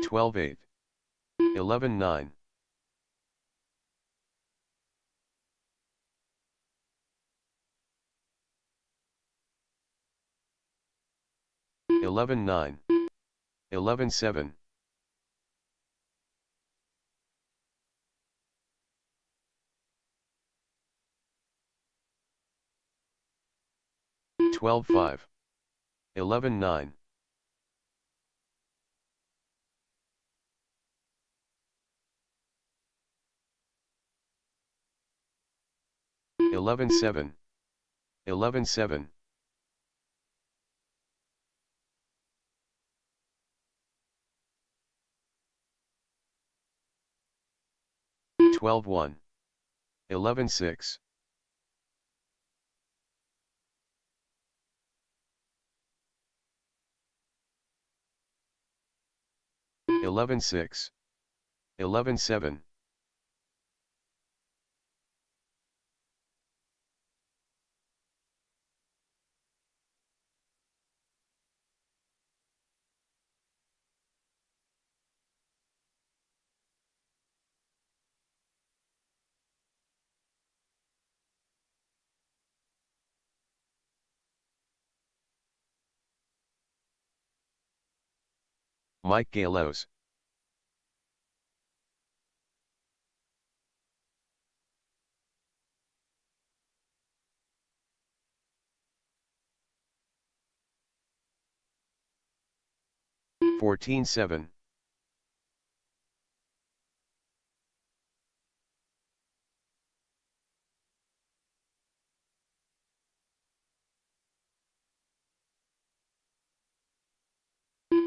12-8. 11-9. 11-9. 11-7. 12-5. 11-9. 11-7. 11-7. 12-1. 11-6. 11-6. 11-7. Mike Galos. 14-7.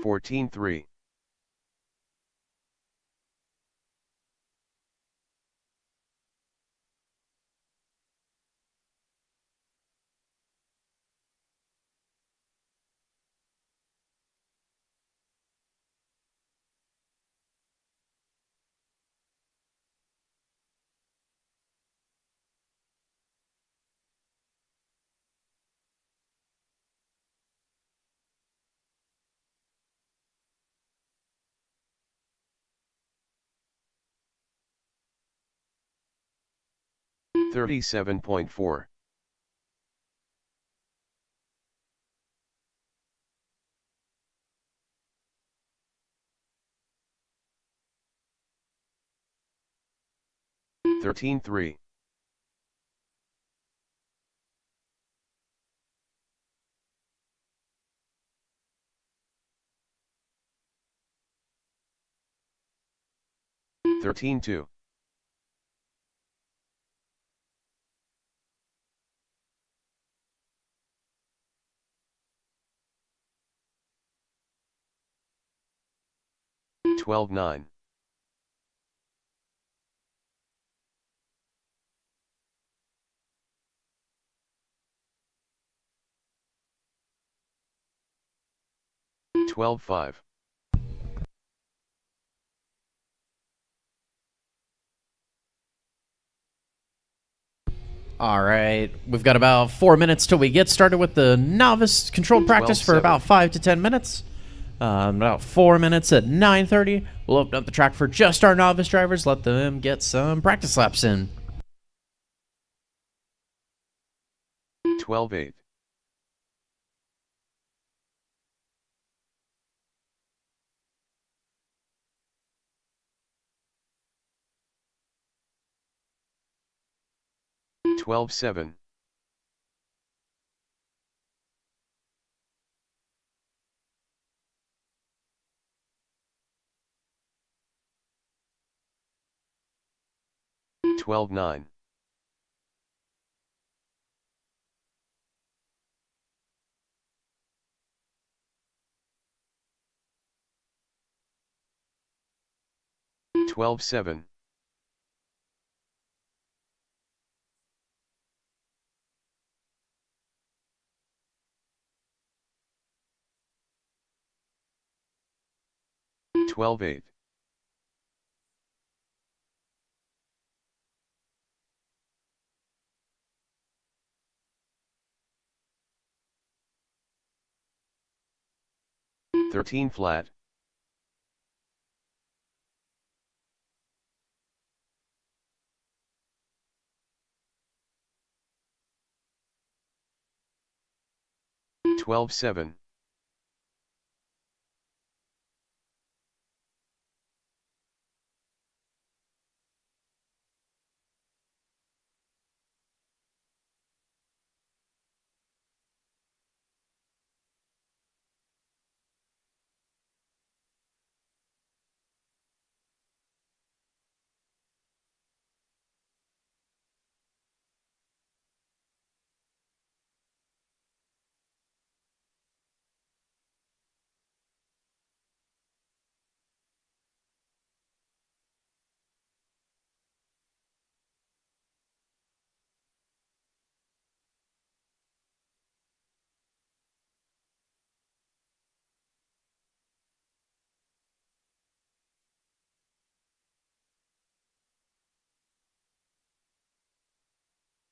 14-3. 37.4. 13-3. 13-2. 12-9. 12-5. All right, we've got about 4 minutes till we get started with the novice controlled practice for 12-7. about 5 to 10 minutes. About 4 minutes at 9:30. We'll open up the track for just our novice drivers, let them get some practice laps in. 12-8. 12-7. 12-9. 12-7. 12-8. 13 flat. 12-7.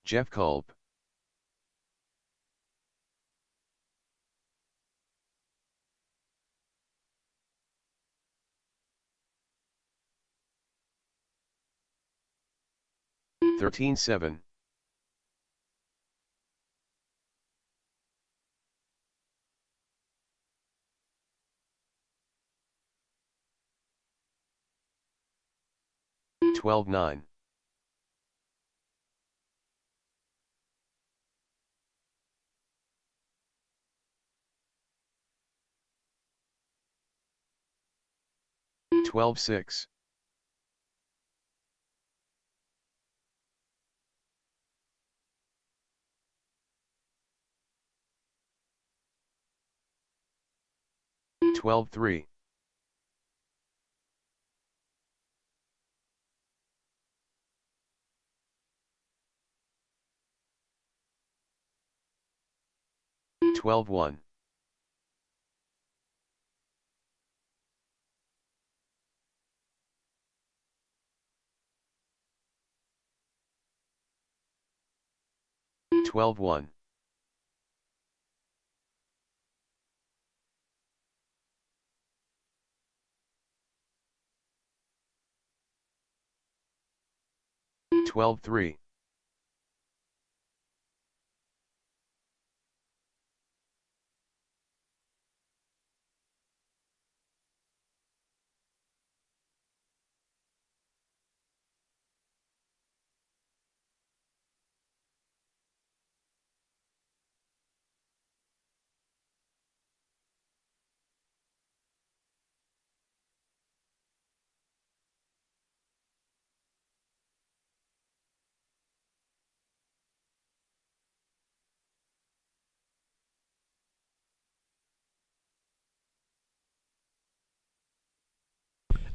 Jeff Kolb. 13-7. 12-9. 12-6. 12-3. 12-1. 12-1. 12-3.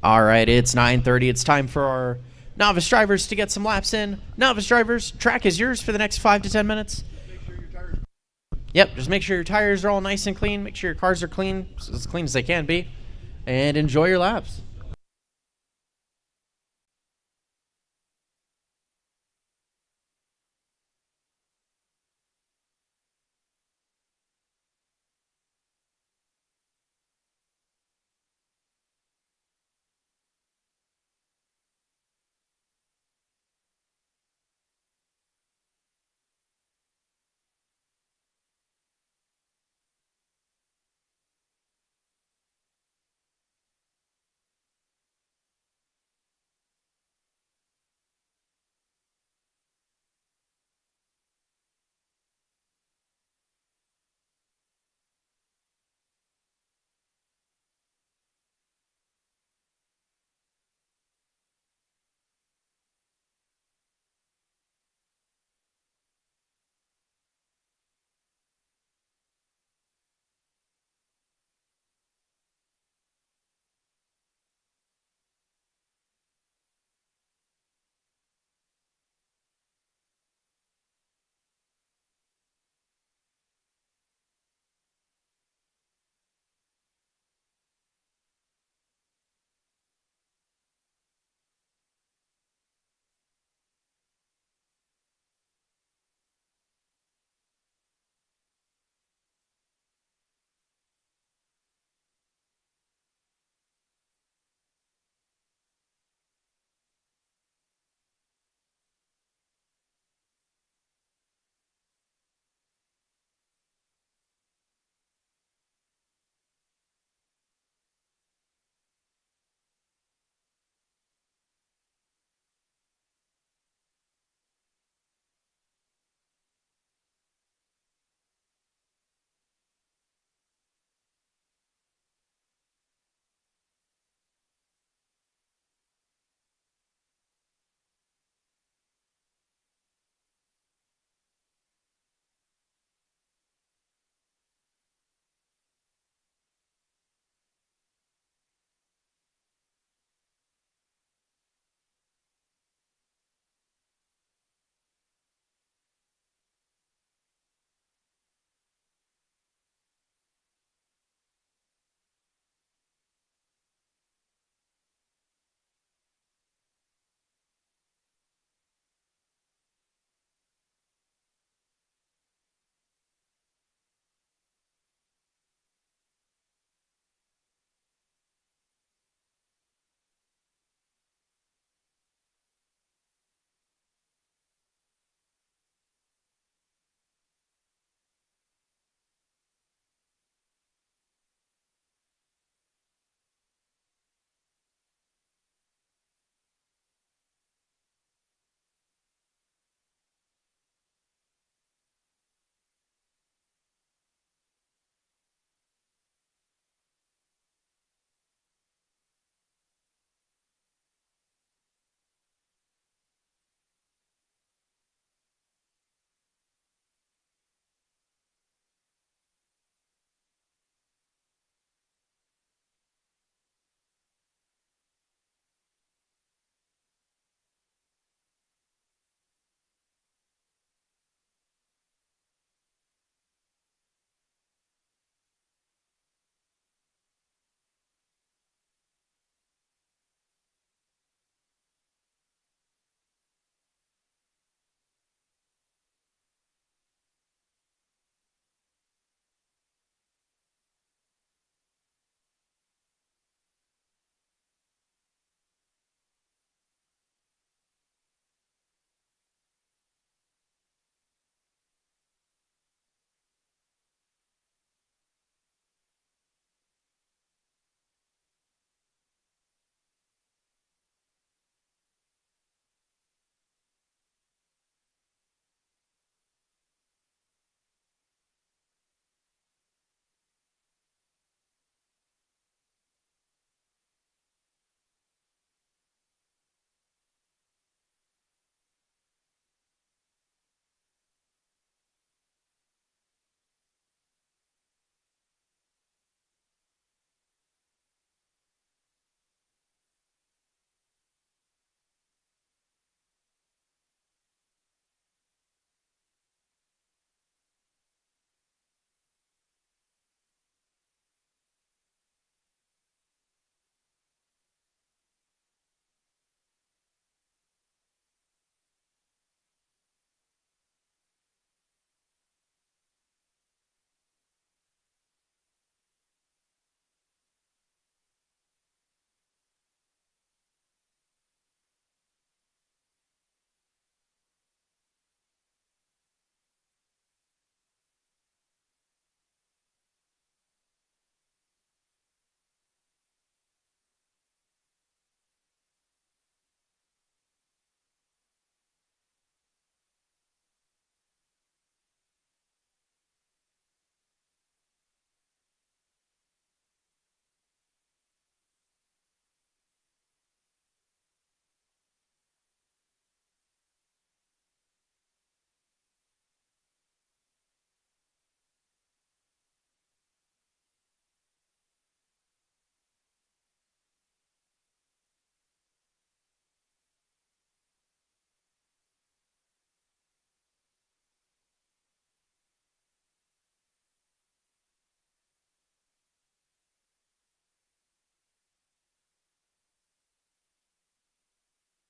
All right, it's 9:30. It's time for our novice drivers to get some laps in. Novice drivers, track is yours for the next 5 to 10 minutes. Yep, just make sure your tires are all nice and clean. Make sure your cars are clean, as clean as they can be, and enjoy your laps.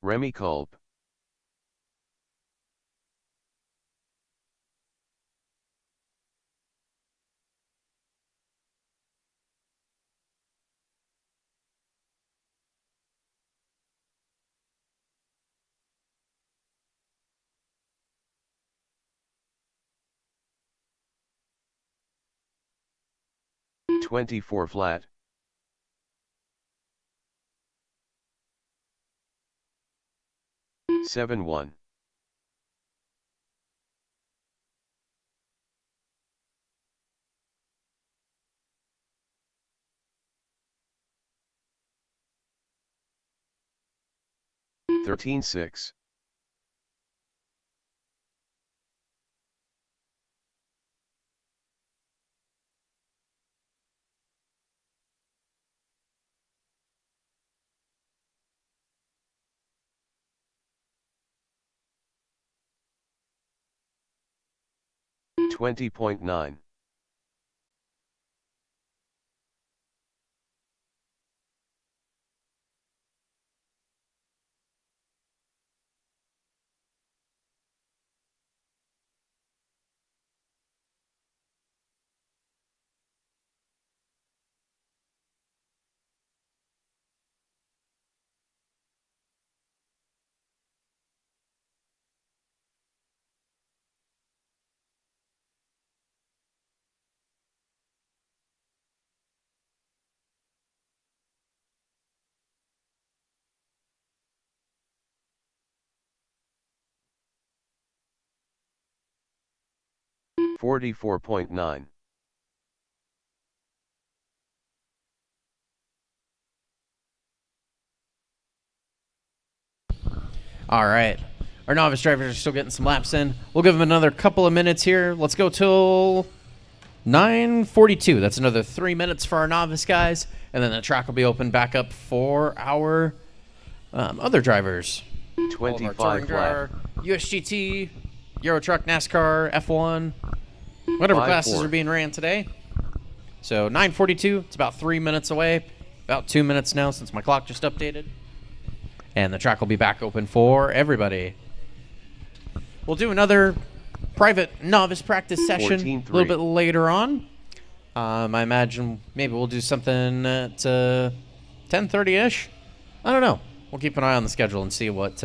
Remy Kolb. Twenty-four flat. Seven one. 13-6. 20.9. $44.9. All right. Our novice drivers are still getting some laps in. We'll give them another couple of minutes here. Let's go till 9:42. That's another 3 minutes for our novice guys. And then the track will be open back up for our other drivers. 25 touring car, USGT, Euro Truck, NASCAR, F1, whatever 5-4. classes are being ran today. So 9:42. It's about 3 minutes away. About 2 minutes now since my clock just updated. And the track will be back open for everybody. We'll do another private novice practice session 14-3. a little bit later on. I imagine maybe we'll do something at 10:30-ish. I don't know. We'll keep an eye on the schedule and see what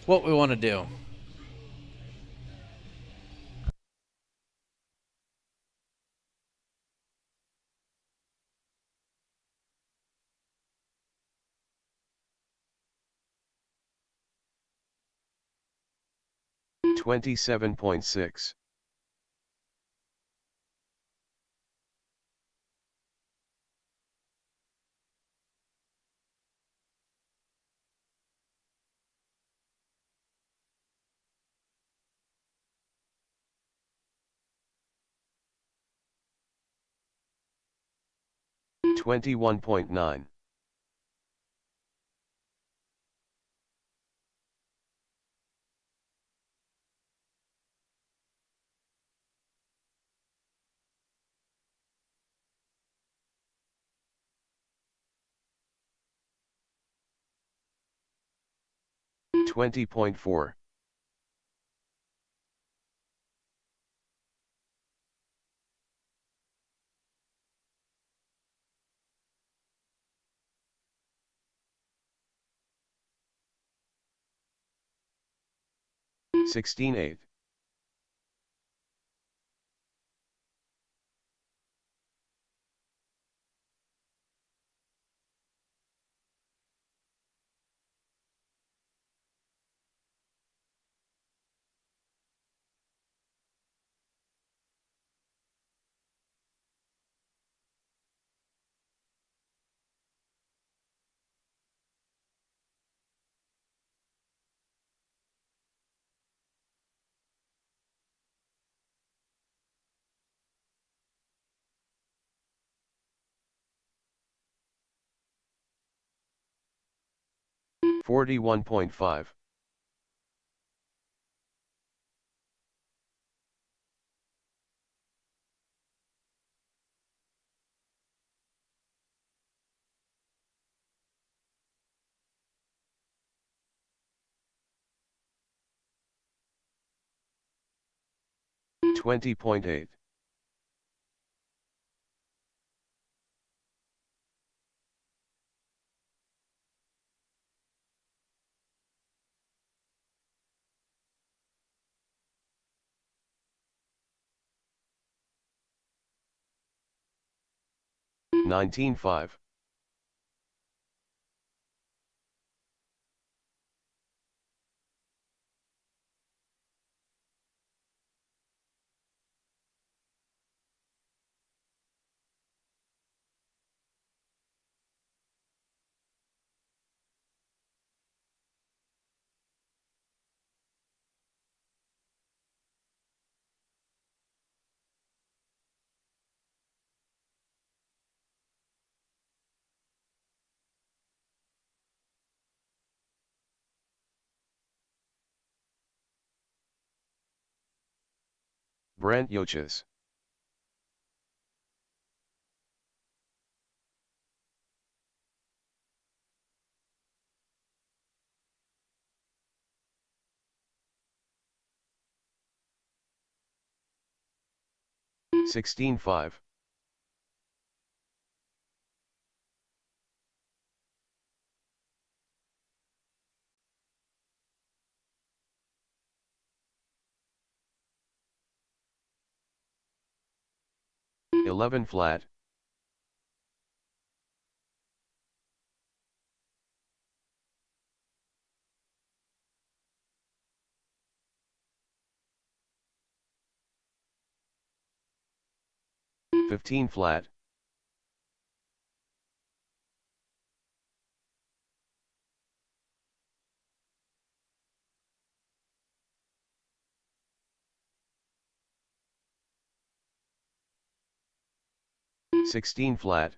we want to do. $27.6. $21.9. $20.4. $16.8. $41.5. 20.8. 19.5. Brent Yoches. 16.5. 11 flat. 15 flat. 16 flat.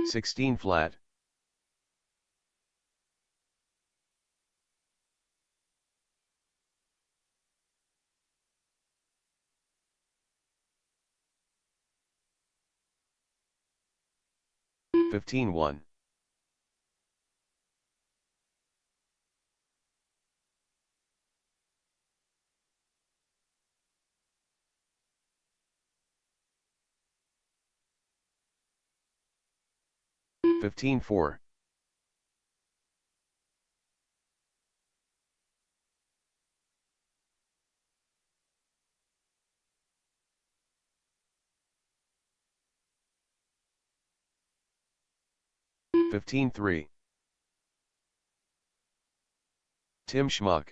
16 flat. 15 1. 15 4. 15 3. Tim Schmuck.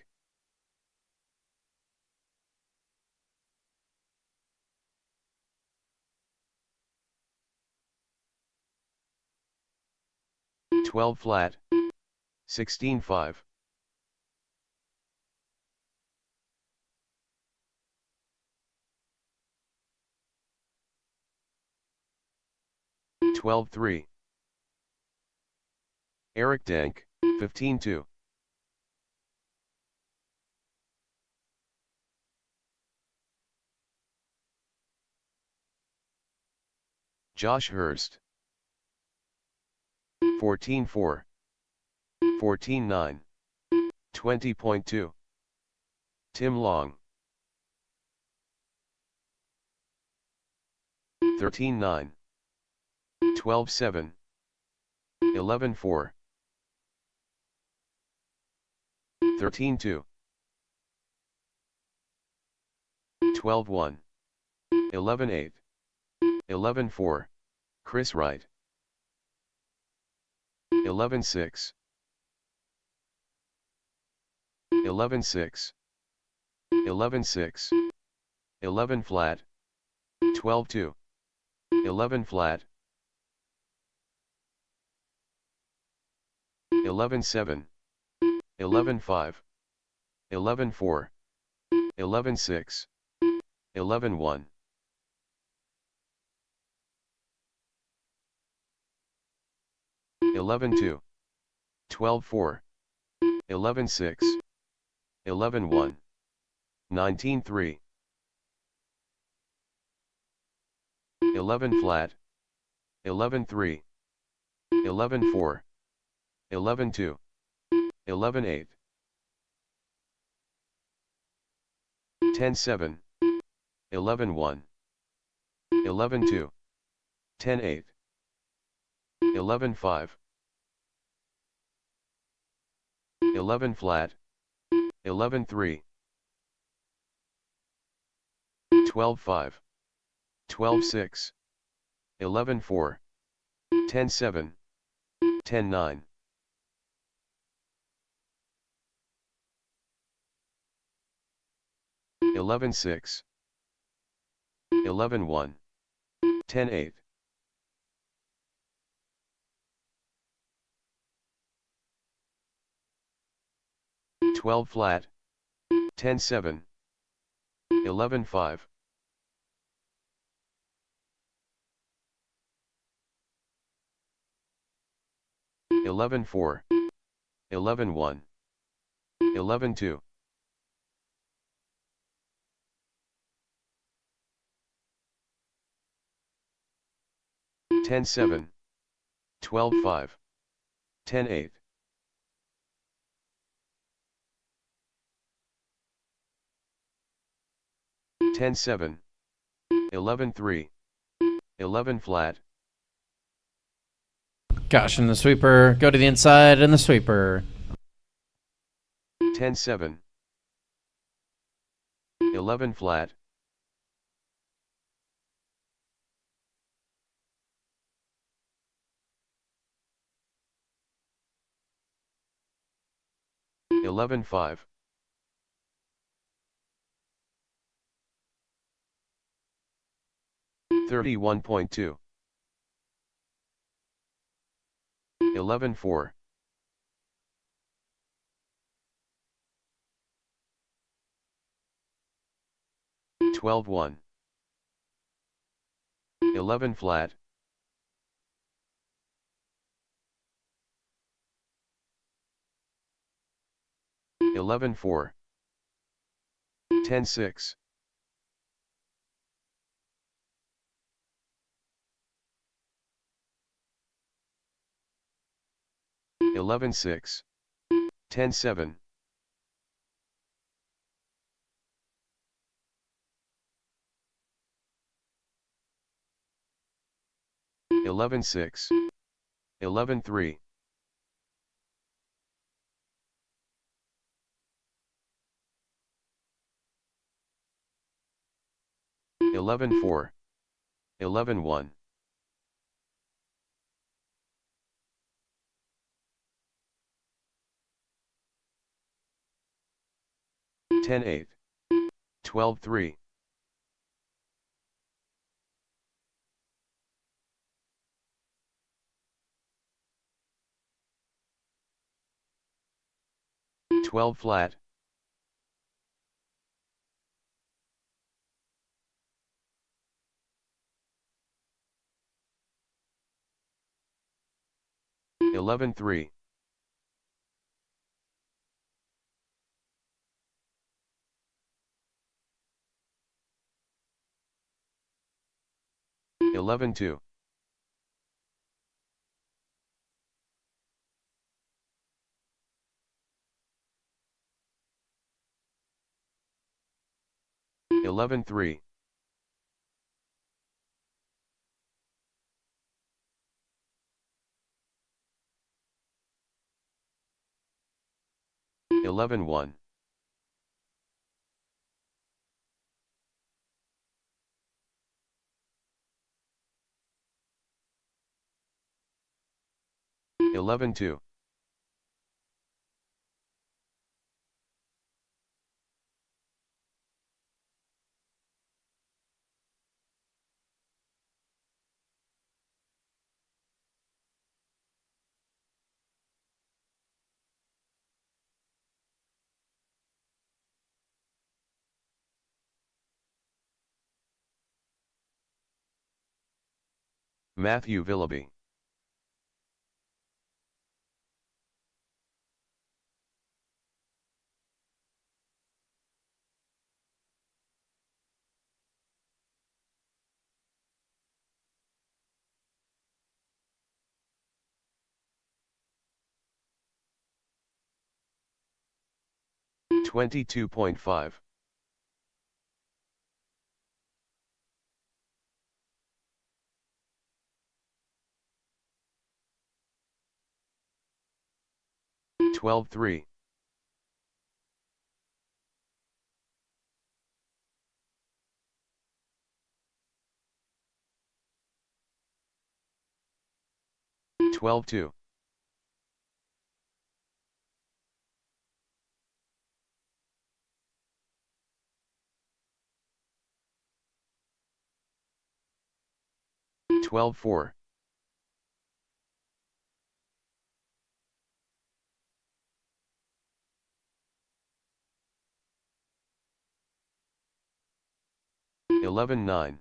12 flat. 16 5. 12 3. Eric Dank. 15 2. 'Josh Hurst. 14 4. 14 9. 20.2. Tim Long. 13 9. 12 7. 11 4. 13 2. 12 1. 11 8. 11 4. Chris Wright. 11 6. 11 6. 11 6. 11 flat. 12 2. 11 flat. 11 7. 11 5. 11 4. 11 6. 11 1. 11 2. 12 4. 11 6. 11 1. 19 3. 11 flat, 11-3, 11-4, 11-2, 11-8, 10-7, 11-1, 11-2, 10-8, 11-5, 11 flat, 11-3, 12-5, 12-6, 11-4, 10-7, 10-9, 11-6, 11-1, 10-8, 12 flat, 10-7, 11-5, 11-4, 11-1, 11-2, 10-7, 12-5, 10-8, 10-7, 11-3, 11 flat, Caution the sweeper. Go to the inside and the sweeper. 10-7, 11 flat, 11-5, 31.2, 11-4, 12-1, 11 flat, 11-4, 10-6, 11-6, 10-7, 11-6, 11-3, 11-4, 11-1, 10-8, 12-3, 12 flat, 11-3, 11-2, 11-3, 11-1, 11-2, Matthew Villaby. 22.5. 12.3. 12.2. 12.4. 11.9.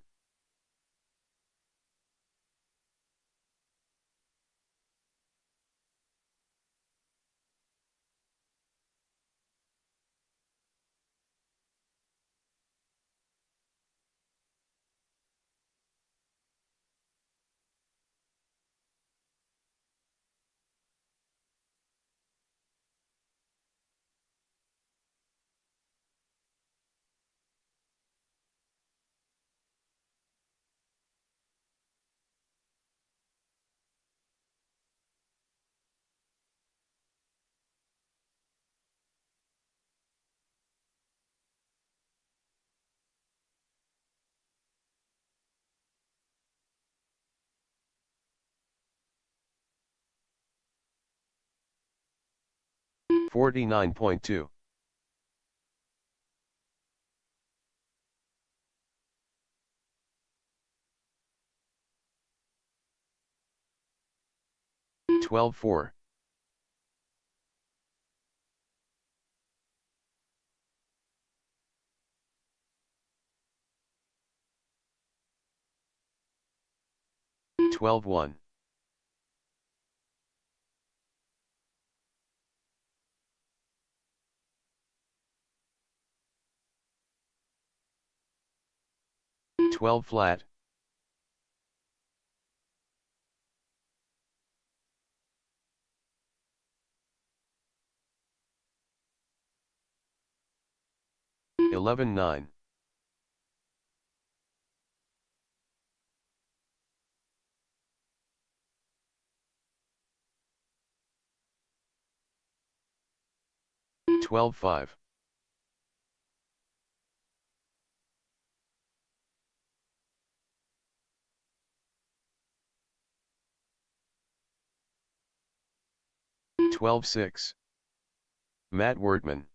49.2. 12.4. 12.1. 12 flat. 11.9. 12.5. 12.6. Matt Wordman.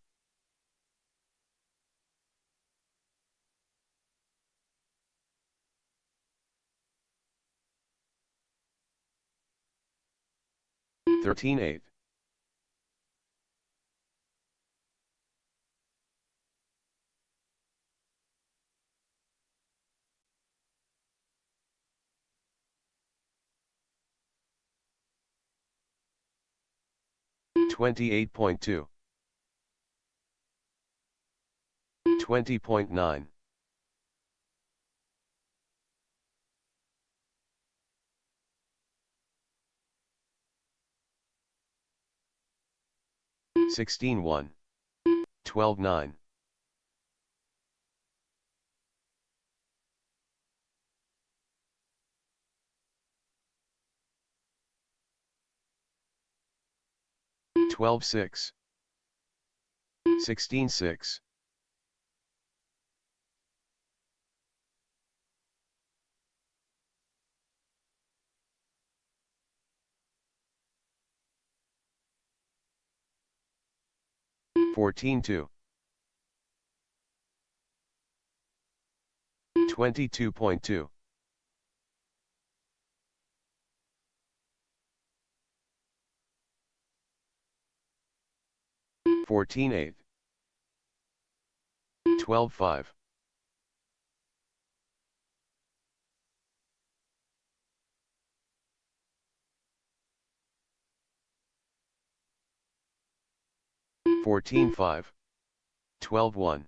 13.8. 28.2. 20.9. 16.1. 12.9. 12.6. 16.6. 14.2. 22.2. 14.8. 12.5. 14.5. 12.1.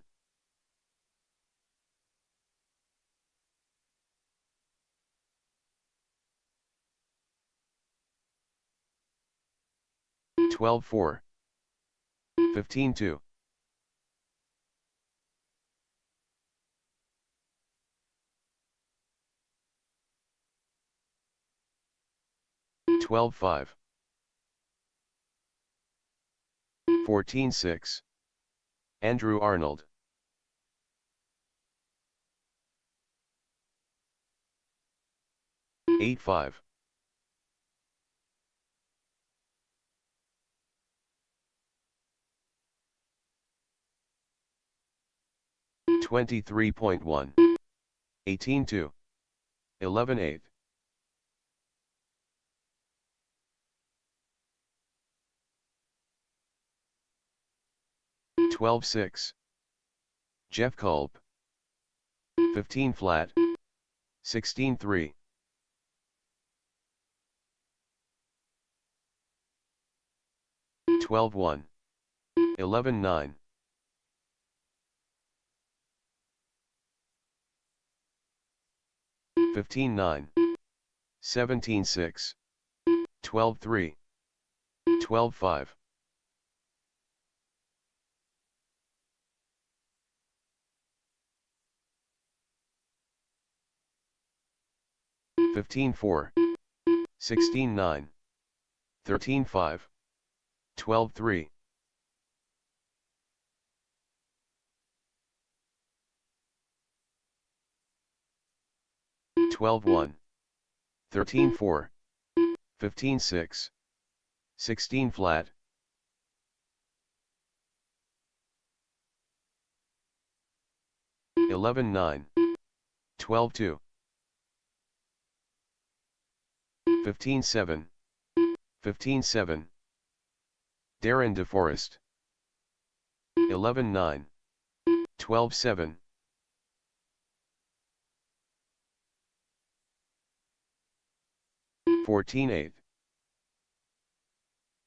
12.4. 15.2. 12-5. 14-6. Andrew Arnold. 8-5. 23.1. 18-2. 11-8. 12-6. Jeff Culp. 15 flat. 16-3. 12-1. 11-9. 15-9. 17-6. 12-3. 12-5. 15-4. 16-9. 13-5. 12-3. 12-1. 13-4. 15-6. 16 flat. 11-9. 12-2. 15-7. 15-7. Darren DeForest. 11-9. 12-7. 14-8.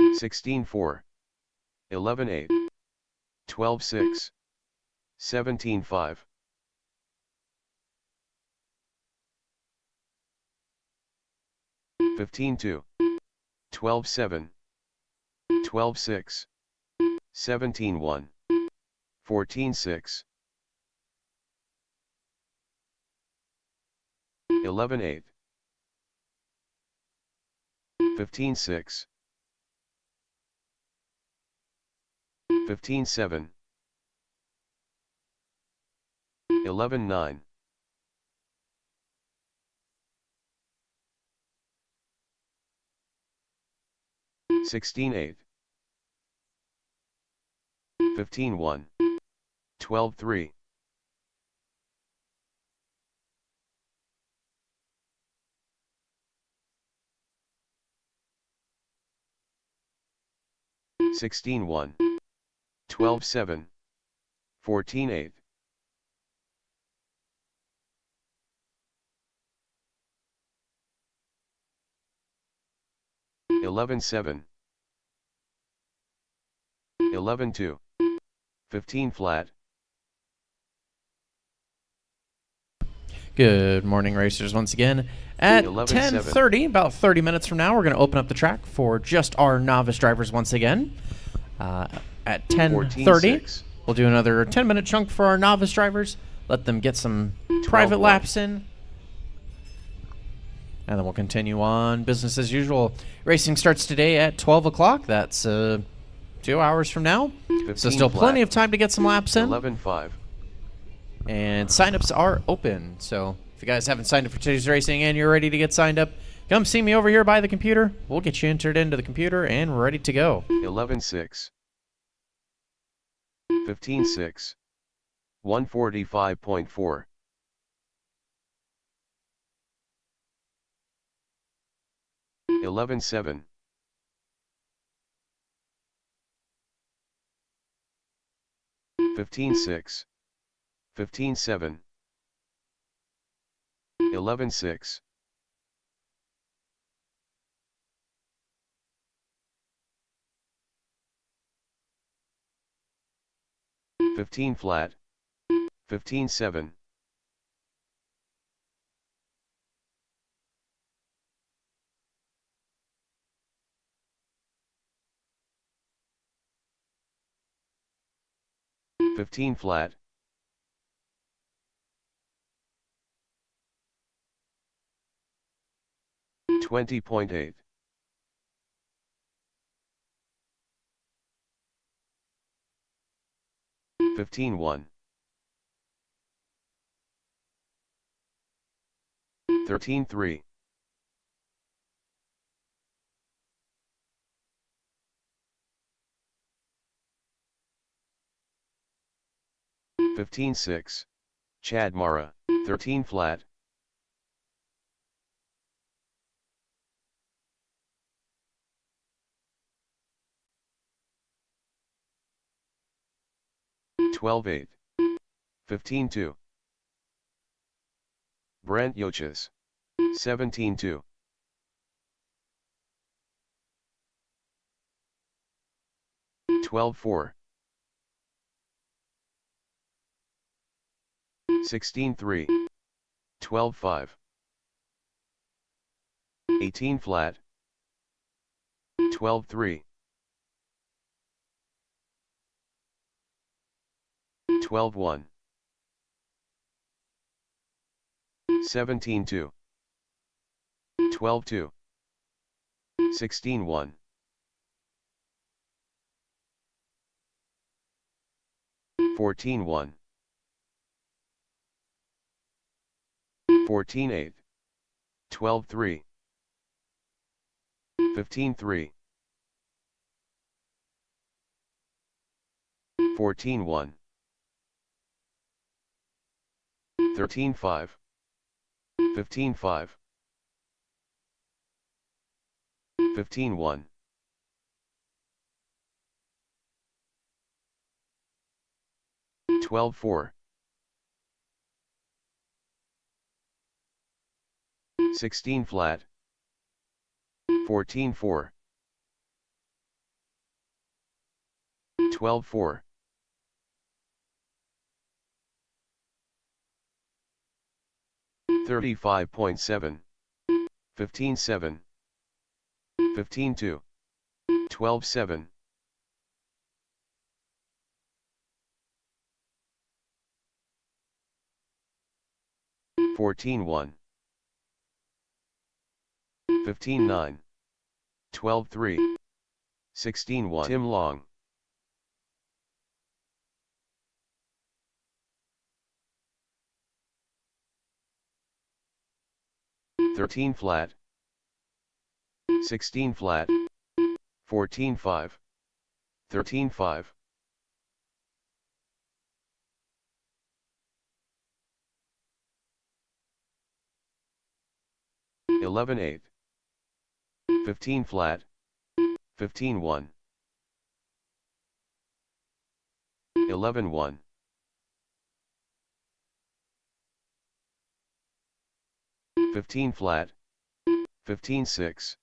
16-4. 11-8. 12-6. 17-5. 15-2. 12-7. 12-6. 17-1. 14-6. 11-8. 15-6. 15-7. 11-9. 16-8. 15-1. 12-3. 16-1. 12-7. 14-8. 11-7. 11-2. 15 flat. Good morning, racers. Once again, at 10:30, about 30 minutes from now, we're going to open up the track for just our novice drivers once again. At 10:30, we'll do another 10-minute chunk for our novice drivers. Let them get some private laps in. And then we'll continue on business as usual. Racing starts today at 12 o'clock. That's 2 hours from now. So still plenty of time to get some laps in. 11-5. And signups are open. So if you guys haven't signed up for today's racing and you're ready to get signed up, come see me over here by the computer. We'll get you entered into the computer and ready to go. 11-6. 15-6. 145.4. 11-7. 15-6. 15-7. 11-6. 15 flat. 15-7. 15 flat. 20.8. 15-1. 13-3. 15-6. Chad Mara, 13 flat. 12-8. 15-2. Brent Yoches, 17-2. 12-4. 16-3. 12-5. 18 flat. 12-3. 12-1. 17-2. 12-2. 16-1. 14-1. 14-8. 12-3. 15-3. 14-1. 13-5. 15-5. 15-1. 12-4. 16 flat. 14-4. 12-4. 35.7. 15-7. 15-2. 12-7. 14-1. 15-9. 12-3. 16-1. Tim Long. 13 flat. 16 flat. 14-5. 13-5. 11-8. 15 flat. 15-1. 11-1. 15 flat. 15-6.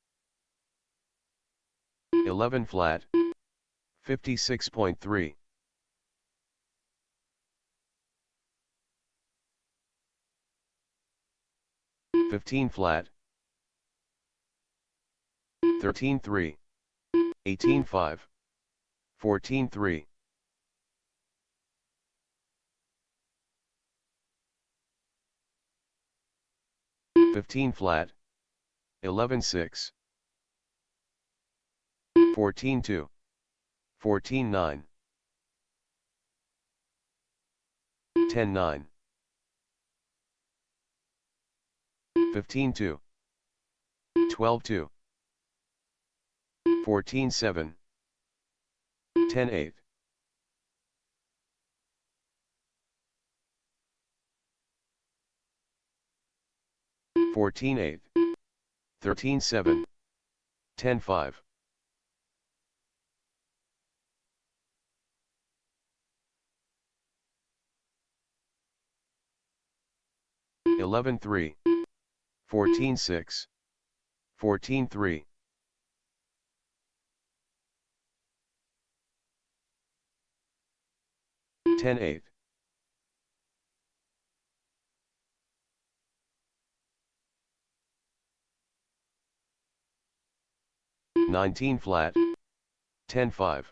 11 flat. 56.3. 15 flat. 13-3. 18-5. 14-3. 15 flat. 11-6. 14-2. 14-9. 10-9. 15-2. 12-2. 14-7. 10-8. 14-8. 13-7. 10-5. 11-3. 14-6. 14-3. 10-8. 19 flat. 10-5.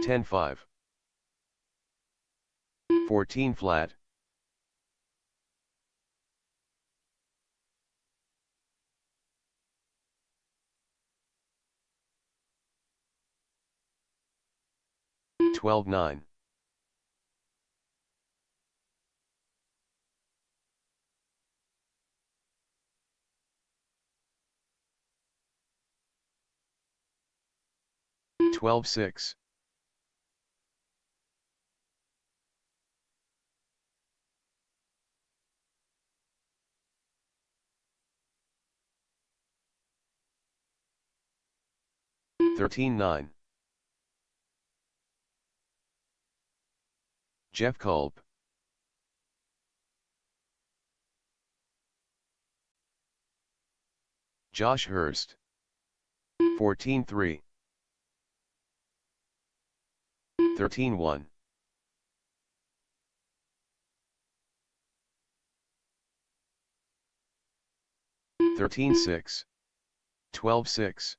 10-5. 14 flat. 12-9. 12-6. 13-9. Jeff Culp. Josh Hurst. 14-3. 13-1. 13-6. 12-6.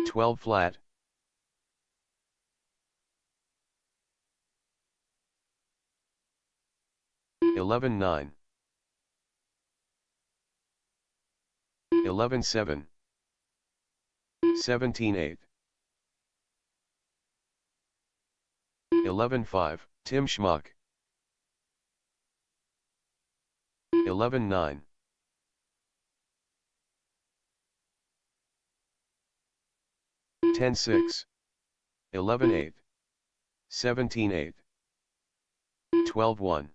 12 flat. 11-9. 11-7. 17-8. 11-5. Tim Schmuck. 11-9. 10-6. 11-8. 17-8. 12-1.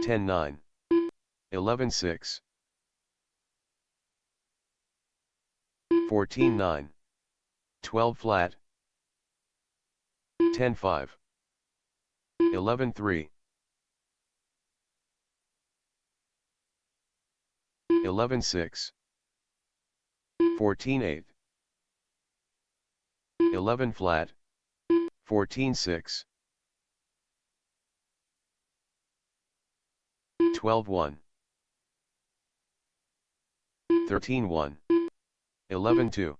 10-9. 11-6. 14-9. 12 flat. 10-5. 11-3. 11-6. 14-8. 11 flat. 14-6. 12-1. 13-1. 11-2.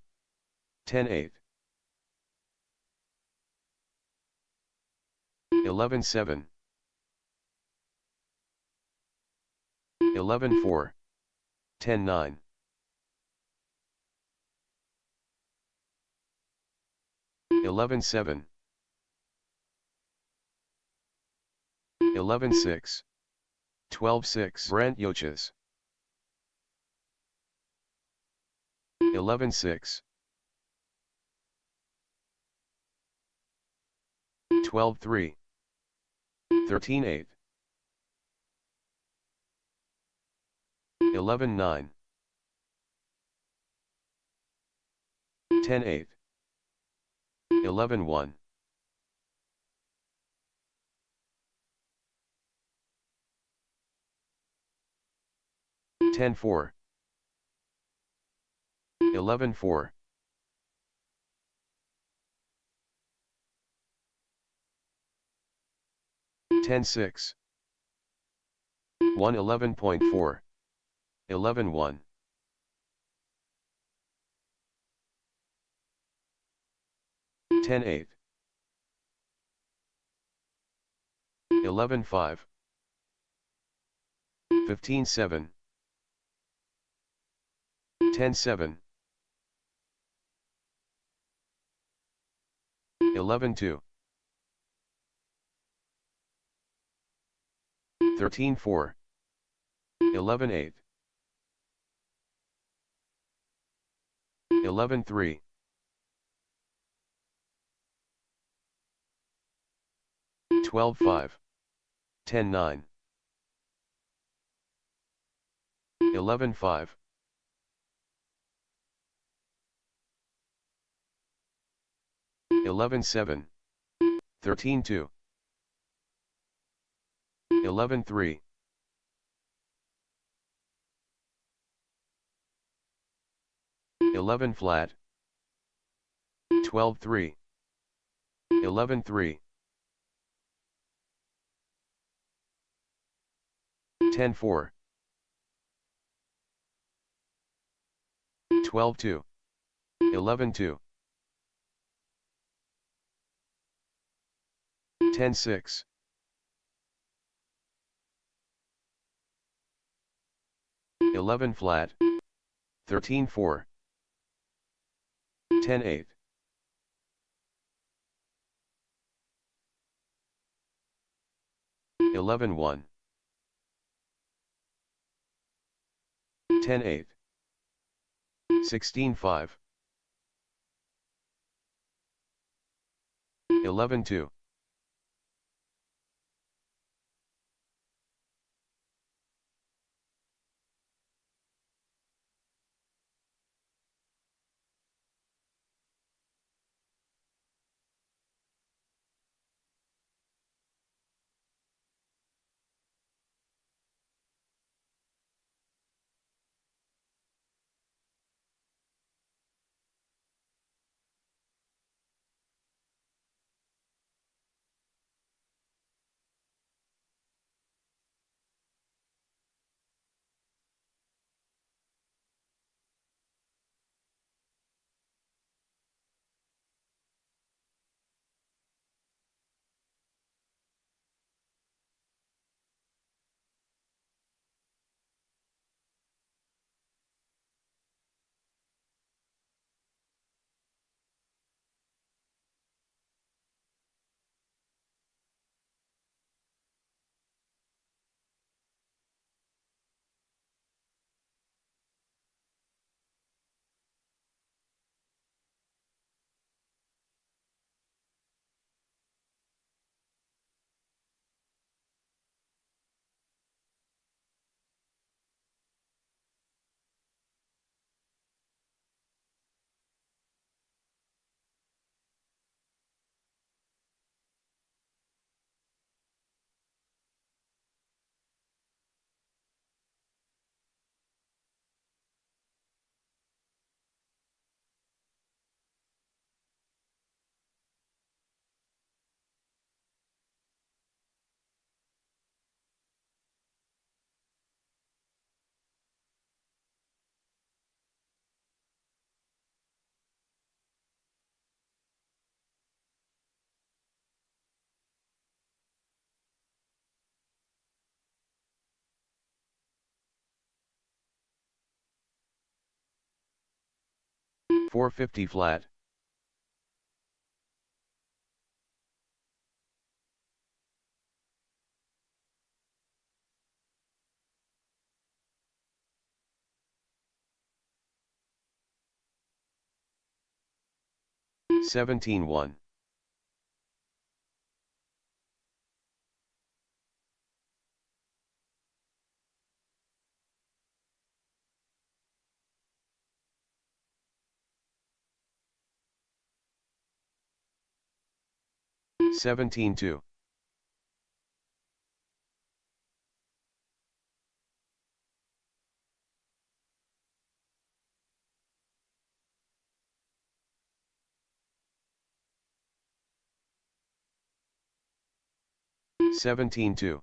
10-8. 11-7. 11-4. 10-9. 11-7. 11-6. 12-6. Brent Yoches. 11-6. 12-3. 13-8. 11-9. 10-8. 11-1. 10-4. 11-4. 10-6. 111.4. 11-1. 10-8. 11-5. 15-7. 10-7. 11-2. 13-4. 11-8. 11-3. 12-5. 10-9. 11-5. 11-7. 13-2. 11-3. 11 flat. 12-3. 11-3. 10-4. 12-2. 11-2. 10-6. 11 flat. 13-4. 10-8. 11-1. 10-8. 16-5. 11-2. 450 flat. 17-1. 17-2. 17-2.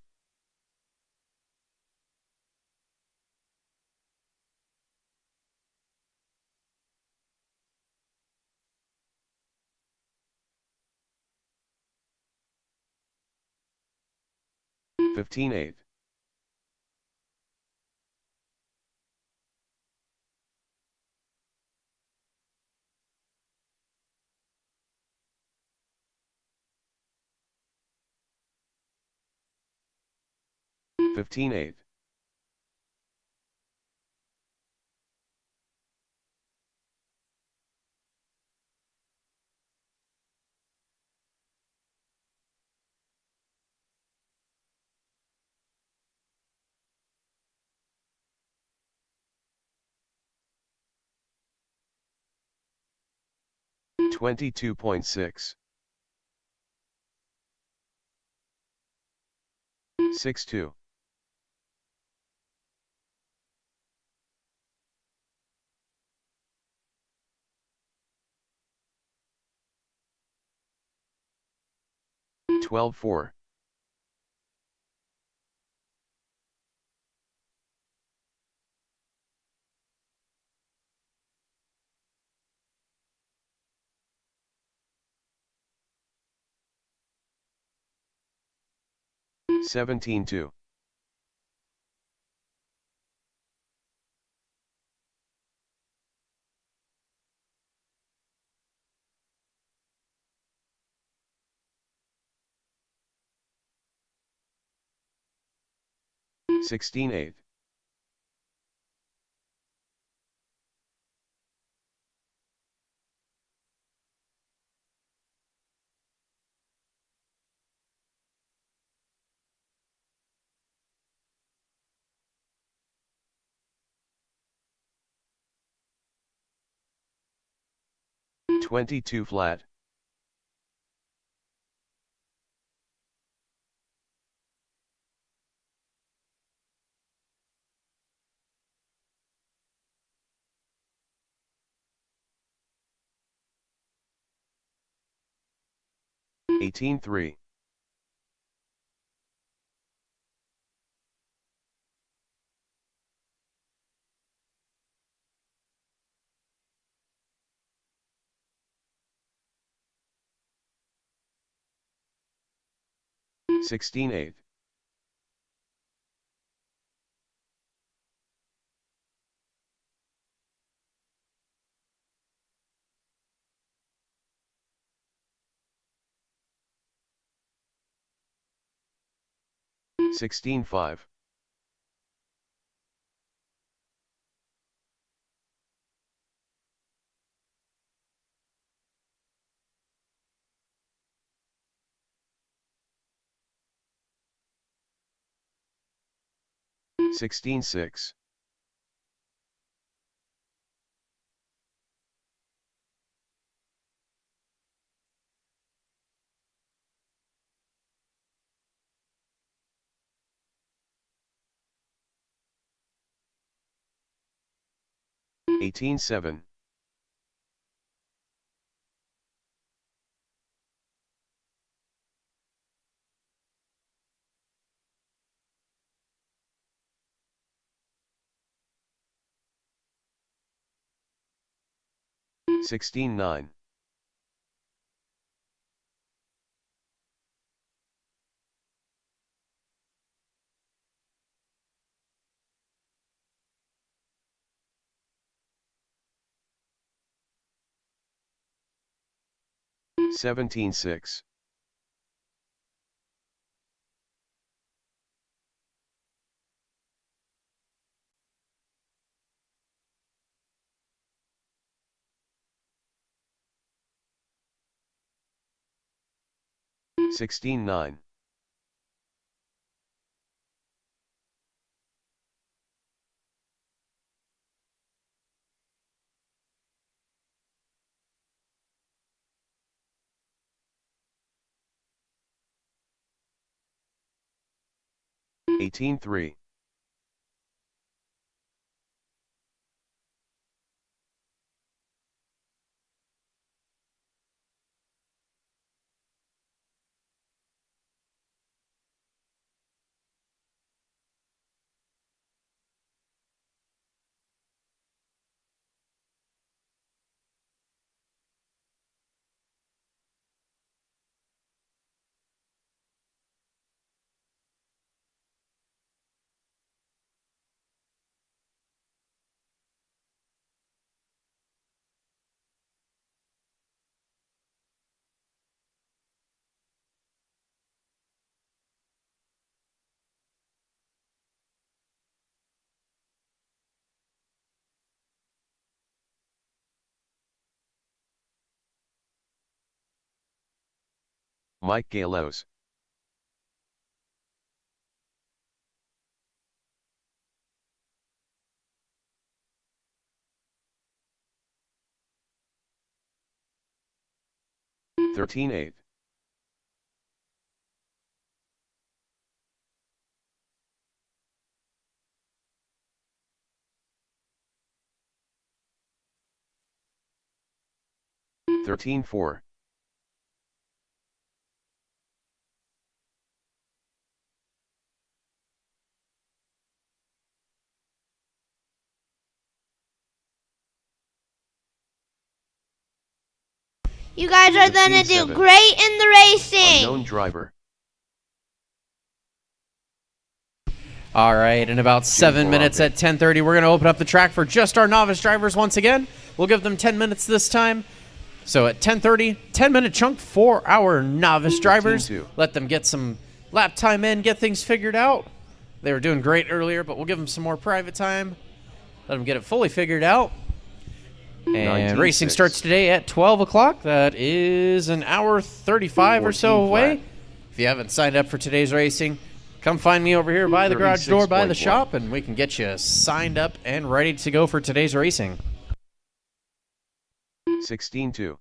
15-8. 15-8. 22.6. 6-2. 12-4. 17-2. 16/8. 22 flat. 18/3. 16/8. 16/5. 16/6. 18/7. 16/9. 17/6. 16/9. 18/3. Mike Galos. 13/8. 13/4. You guys are gonna do 15/7. great in the racing. Unknown driver. All right, in about 7 minutes at 10:30, we're going to open up the track for just our novice drivers once again. We'll give them 10 minutes this time. So at 10:30, 10-minute chunk for our novice drivers. 15-2. Let them get some lap time in, get things figured out. They were doing great earlier, but we'll give them some more private time. Let them get it fully figured out. And racing starts today at 12 o'clock. That is an hour 35 or so away. Flat. If you haven't signed up for today's racing, come find me over here by the garage door, by the shop, and we can get you signed up and ready to go for today's racing. 16-2.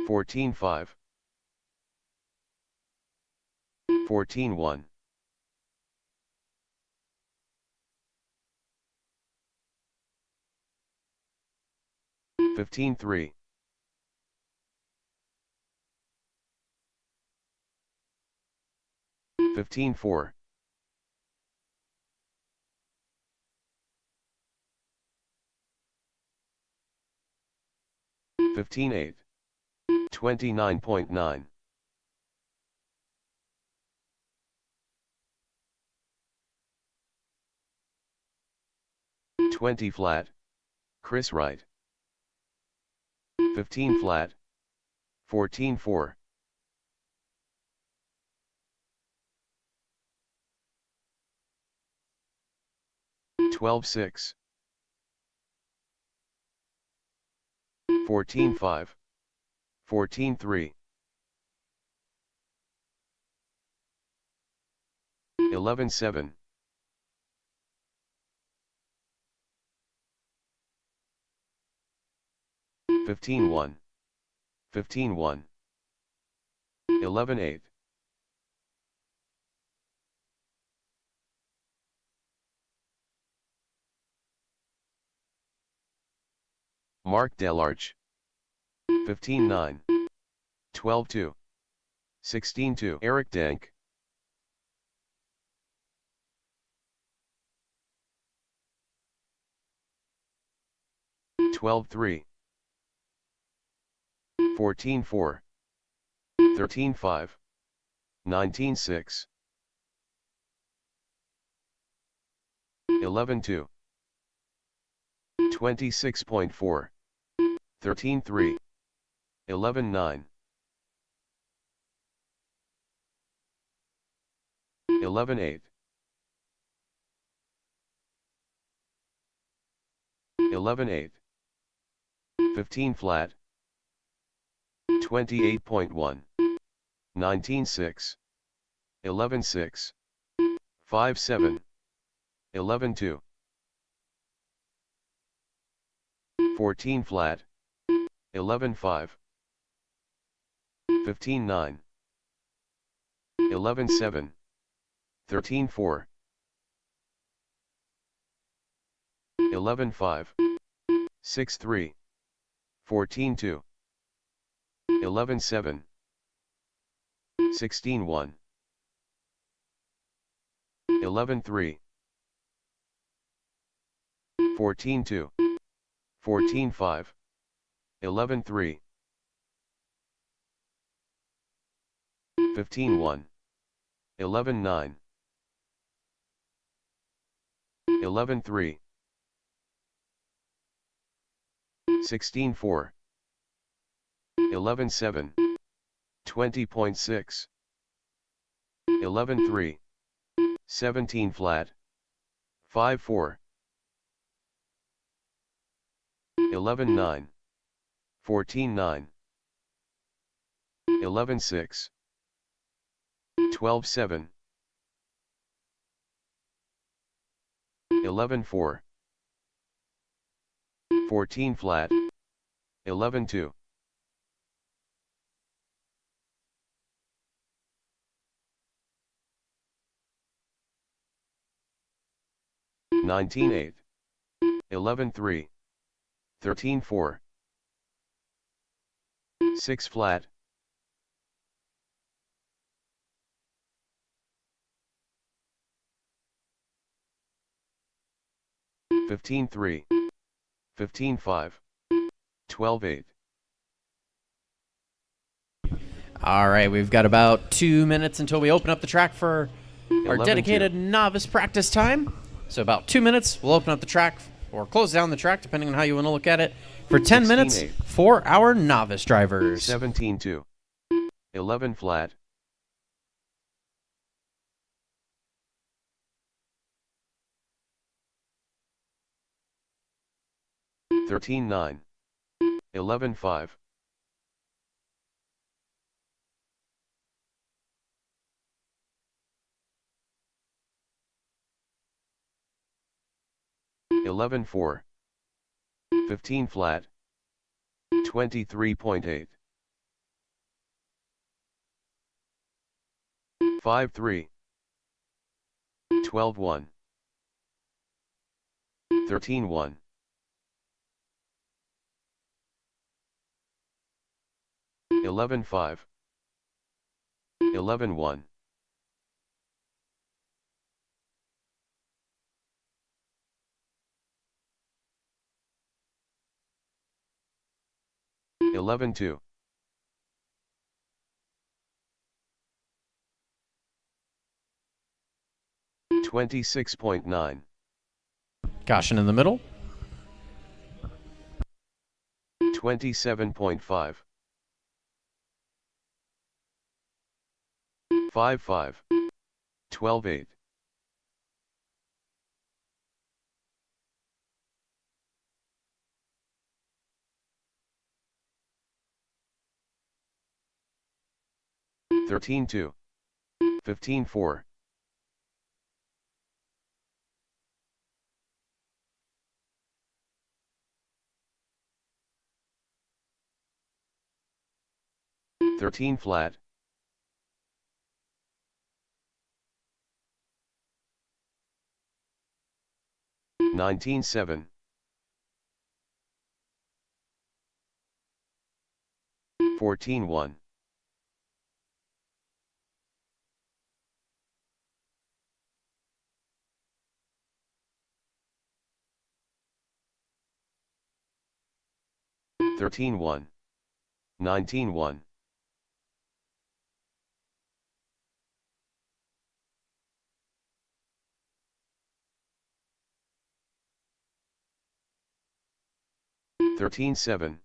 14-5. 14-1. 15-3. 15-4. 15-8. 29.9. 20 flat. Chris Wright. 15 flat. 14-4. 12-6. 14-5. 14-3. 11-7. 15-1. 15-1. 11-8. 'Mark Delarge. 15-9. 12-2. 16-2. Eric Dank. 12-3. 14-4. 13-5. 19-6. 11-2. 26.4. 13-3. 11-9. 11-8. 11-8. 15 flat. 28.1. 19-6. 11-6. 5-7. 11-2. 14 flat. 11-5. 15-9. 11-7. 13-4. 11-5. 6-3. 14-2. 11-7. 16-1. 11-3. 14-2. 14-5. 11-3. 15-1. 11-9. 11-3. 16-4. 11-7. 20.6. 11-3. 17 flat. 5-4. 11-9. 14-9. 11-6. 12-7. 11-4. 14 flat. 11-2. 19-8. 11-3. 13-4. 6 flat. 15-3. 15-5. 12-8. All right, we've got about 2 minutes until we open up the track for our 11-2. dedicated novice practice time. So about 2 minutes, we'll open up the track or close down the track, depending on how you want to look at it, for 10 minutes 16-8. for our novice drivers. 17-2. 11 flat. 13-9. 11-5. 11-4. 15 flat. 23.8. 5-3. 12-1. 13-1. 11-5. 11-1. 11-2. 26.9. Caution in the middle. 27.5. 5-5. 12-8. 13-2. 15-4. 13 flat. 19-7. 14-1. 13-1. 19-1. 13-7.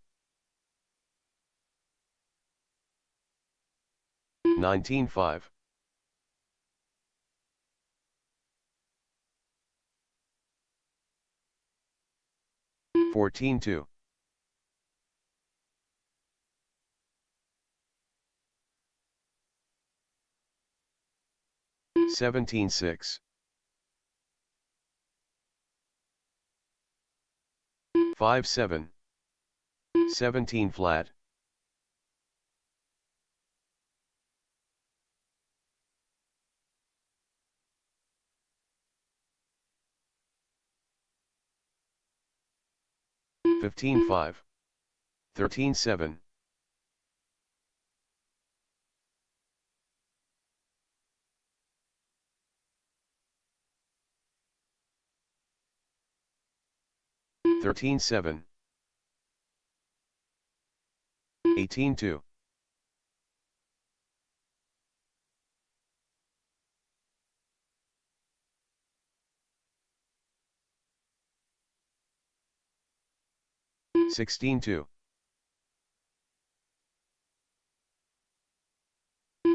19-5. 14-2. 17-6. 5-7. 17 flat. 15-5. 13-7. 13-7. 18-2. 16-2.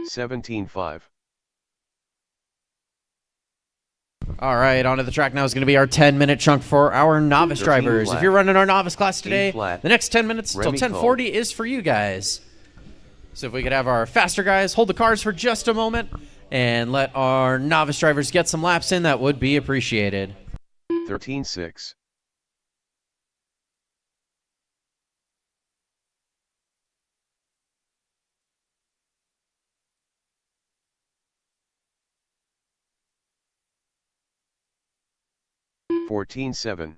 17-5. All right, onto the track now is going to be our 10-minute chunk for our novice 13 drivers. flat. If you're running our novice class today, 8 flat. the next 10 minutes until Remy 10:40 is for you guys. So if we could have our faster guys hold the cars for just a moment and let our novice drivers get some laps in, that would be appreciated. 13-6. 14-7.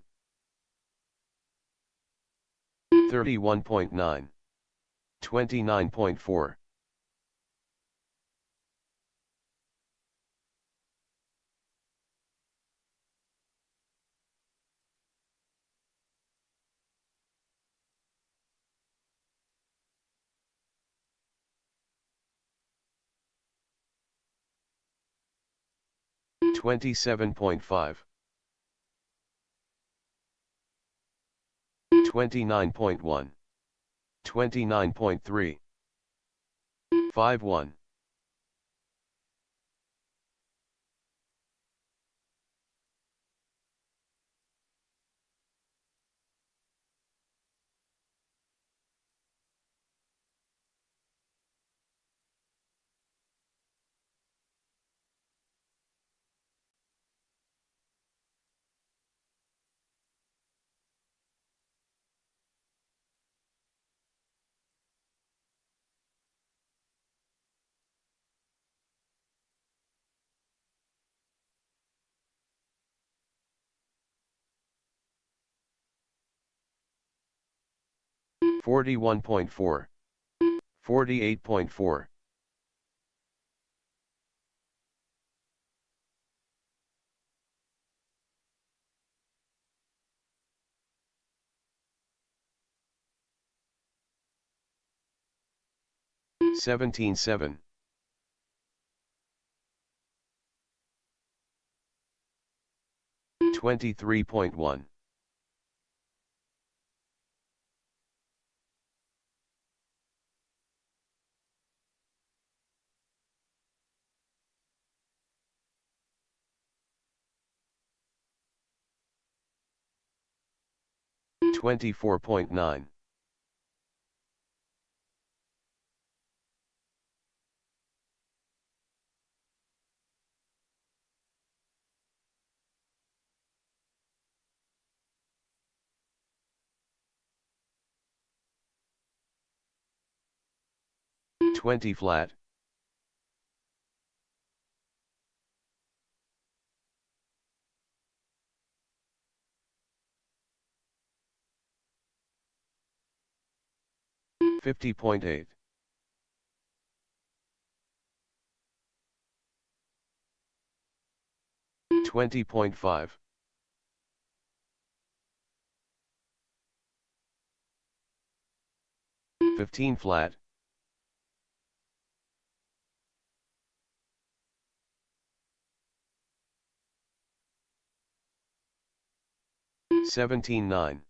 31.9. 29.4. 27.5. 29.1. 29.3. 5-1. 41.4. 48.4. 17.7. 23.1. 24.9. 20 flat. 50.8. 20.5. 15 flat. 17.9.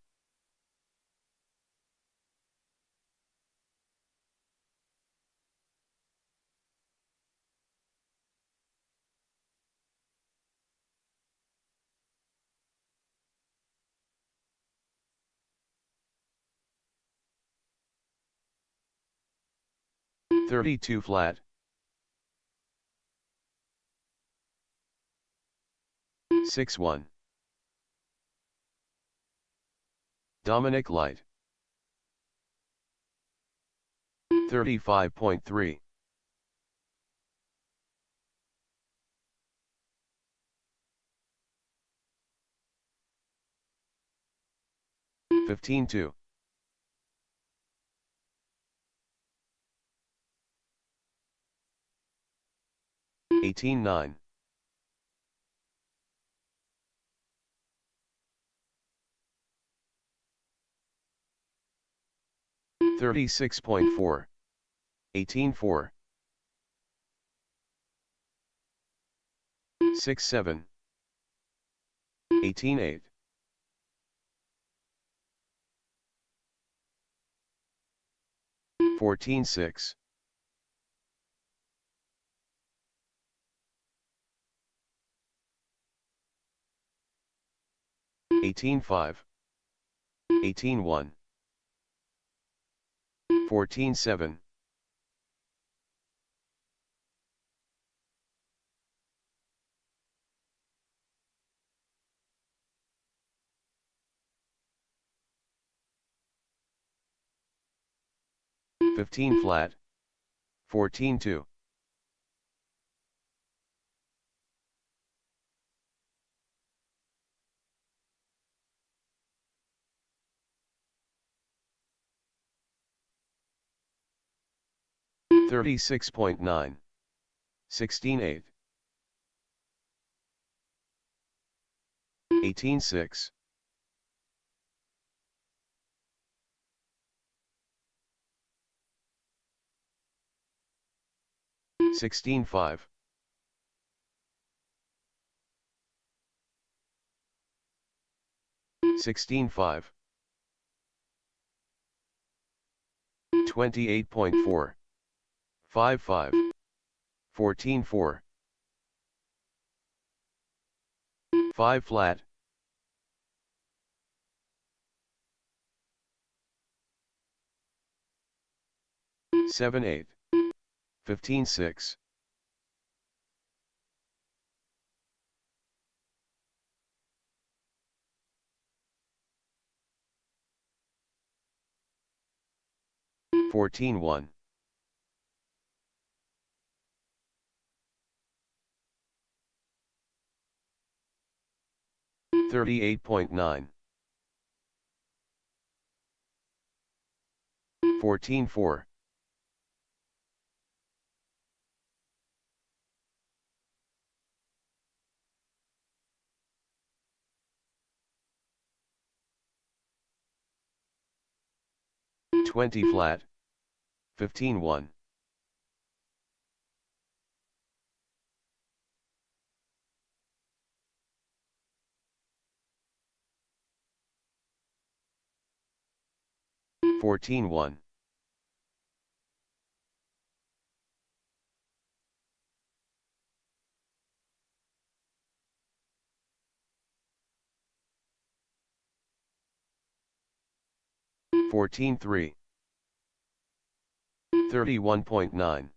32 flat. 6.1. Dominic Light. 35.3. 15.2. 18.9. 36.4. 18.4. 6.7. 18.8. 14.6. 18.5. 18.1. 14.7. 15 flat. 14.2. 36.9. 16.8. 18.6. 16.5. 16.5. 28.4. 5.5. 14.4. 5 flat. 7.8. 15.6. 14.1. 38.9. 14-4. 20 flat. 15-1. 14-1. 14-3. 31.9.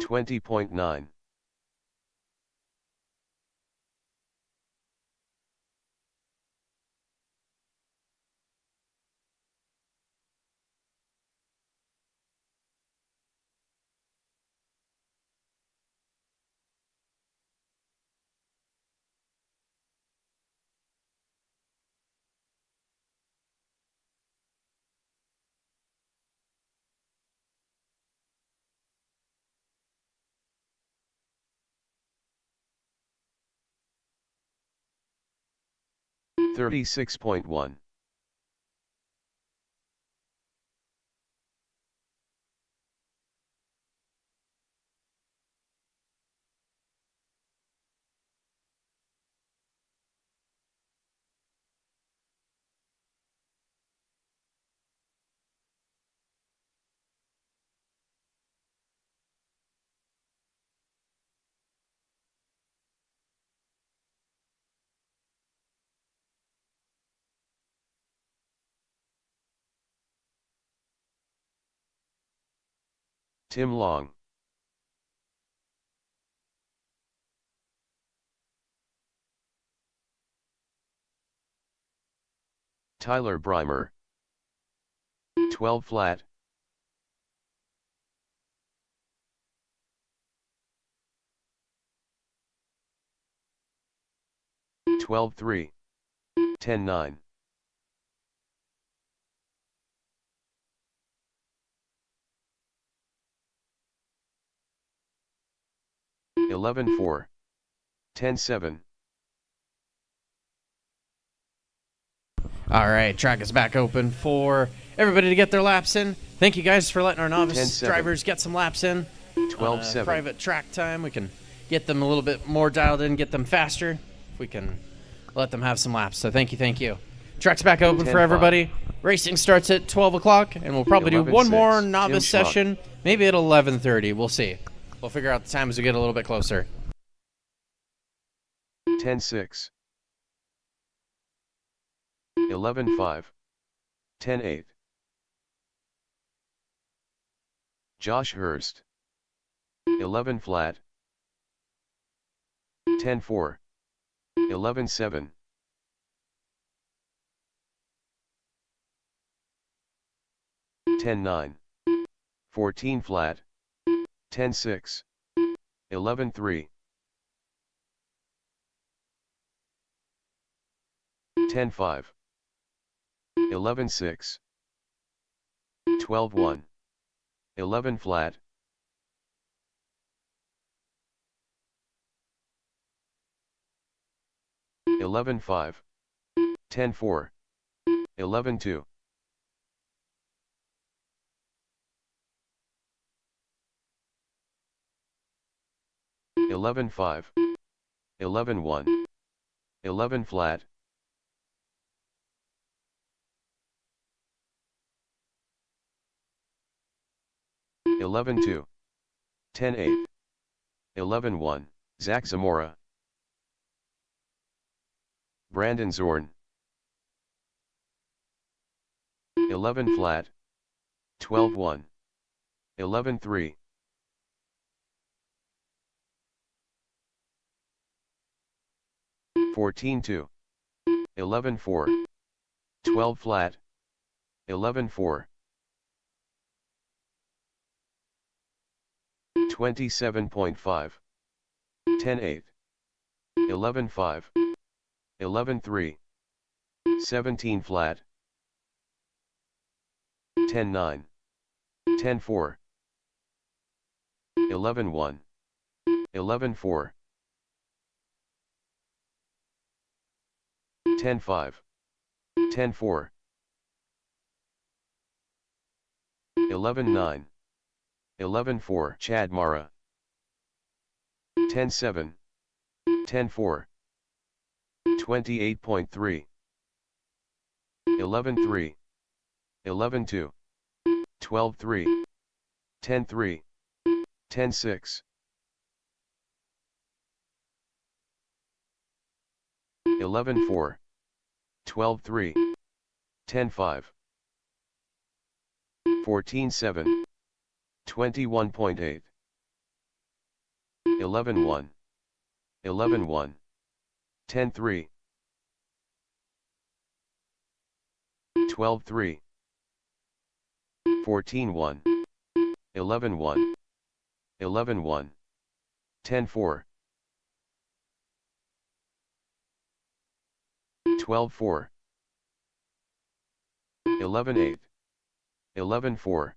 20.9. 36.1. 'Tim Long. Tyler Breimer. 12 flat. 12-3. 10-9. 11-4. 10-7. All right, track is back open for everybody to get their laps in. Thank you guys for letting our novice 10-7. drivers get some laps in. 12-7. Private track time. We can get them a little bit more dialed in, get them faster. If we can let them have some laps. So thank you. Track's back open for 10-5. everybody. Racing starts at 12 o'clock, and we'll probably do one 11-6. more Tim novice Schmuck. session, maybe at 11:30. We'll see. We'll figure out the time as we get a little bit closer. 10-6. 11-5. 10-8. Josh Hurst. 11 flat. 10-4. 11-7. 10-9. 14 flat. 10-6. 11-3. 10-5. 11-6. 12-1. 11 flat. 11-5. 10-4. 11-2. 11-5. 11-1. 11 flat. 11-2. 10-8. 11-1. Zach Zamora. Brandon Zorn. 11 flat. 12-1. 11-3. 14-2. 11-4. 12 flat, 11-4. 27.5. 10-8. 11-5. 11-3. 17 flat. 10-9. 10-4. 11-1. 11-4. 10-5. 10-4. 11-9. 11-4. Chad Mara. 10-7. 10-4. 28.3. 11-3. 11-2. 12-3. 10-3. 10-6. 11-4. 12-3. 10-5. 14-7. 21.8. 11-1. 11-1. 10-3. 12-3. 14-1. 11-1. 11-1. 10-4. 12-4. 11-8. 11-4.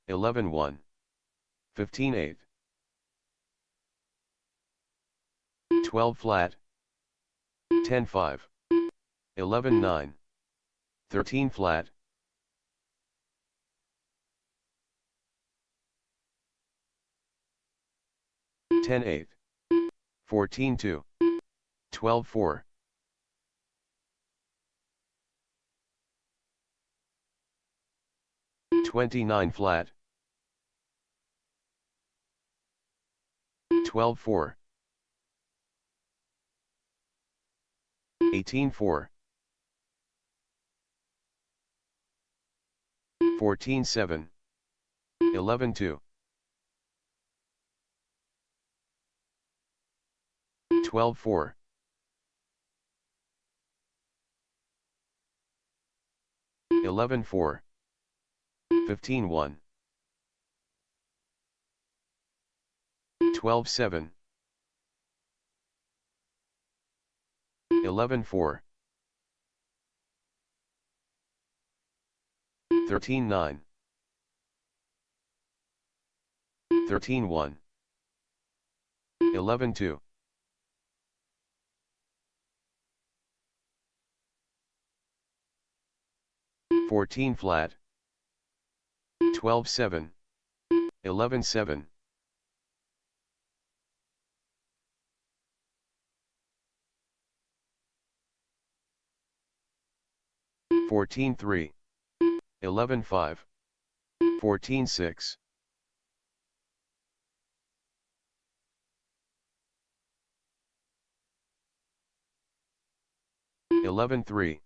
11-1. 15-8. 12 flat. 10-5. 11-9. 13 flat. 10-8. 14-2. 12-4. 29 flat. 12-4. 18-4. 14-7. 11-2. 12-4. 11-4. 15-1. 12-7. 11-4. 13-9. 13-1. 11-2. 14 flat. 12-7. 11-7. 14-3. 11-5. 14-6. 11-3.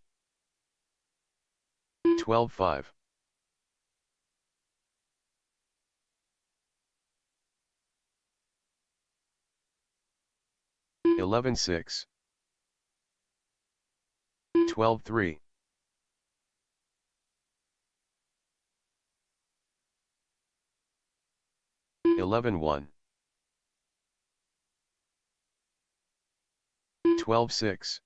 12-5. 11-6. 12-3. 11-1. 12-6.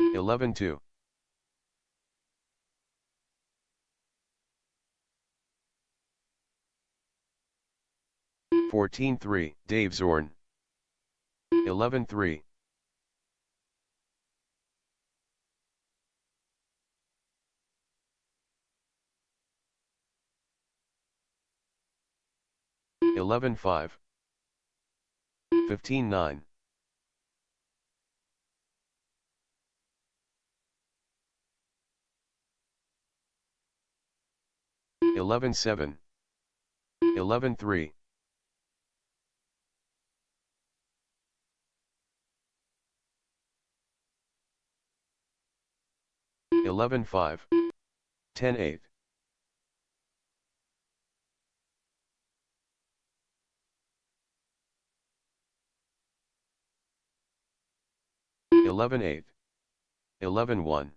11-2. 14-3. Dave Zorn. 11-3. 11-5. 15-9. 11-7. 11-3. 11-5. 10-8. 11-8, 11-1,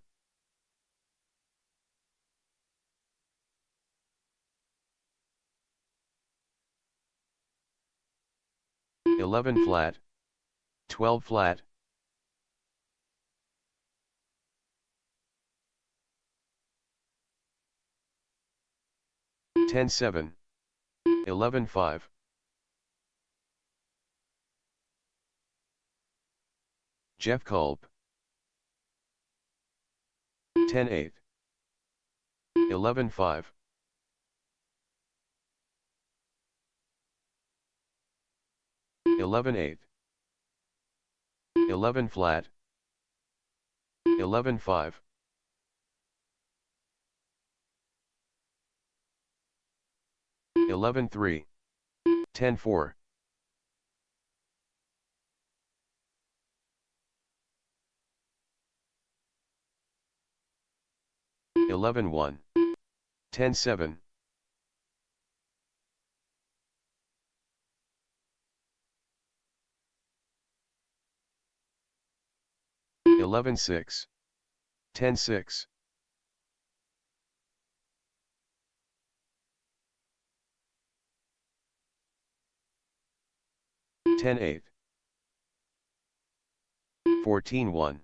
11 flat, 12 flat, 10-7, 11-5, Jeff Kolb, 10-8, 11-5, 11-8, 11 flat, 11-5, 11-3, 10-4, 11-1, 10-7, 11-6, 10-6, 10-8, 14-1,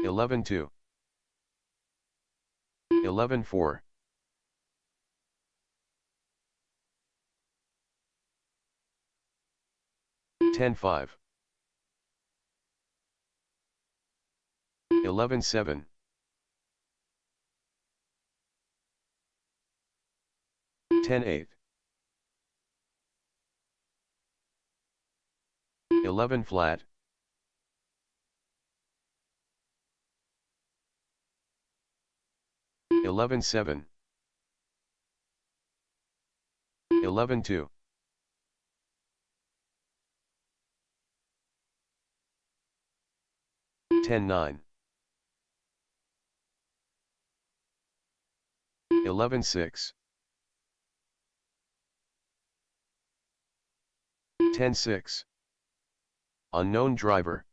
11-2, 11-4, 10-5, 11-7, 10-8, 11 flat, 11-7, 11-2, 10-9, 11-6, 10-6, unknown driver,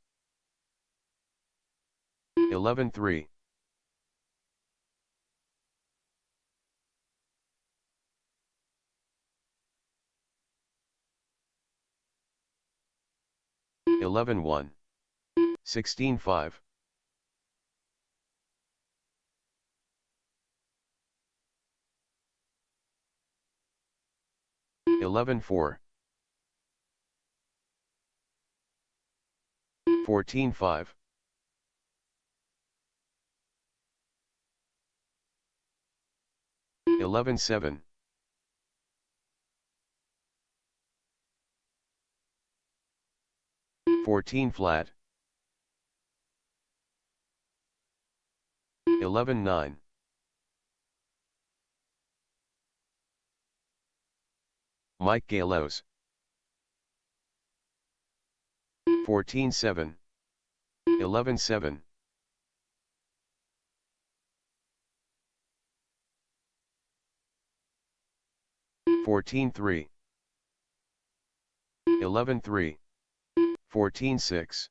11-3, 11-1, 16-5, 11-4, 14-5, 11-7, 14 flat, 11-9, Mike Galos, 14-7, 11-7, 14-3, 11-3, 14-6,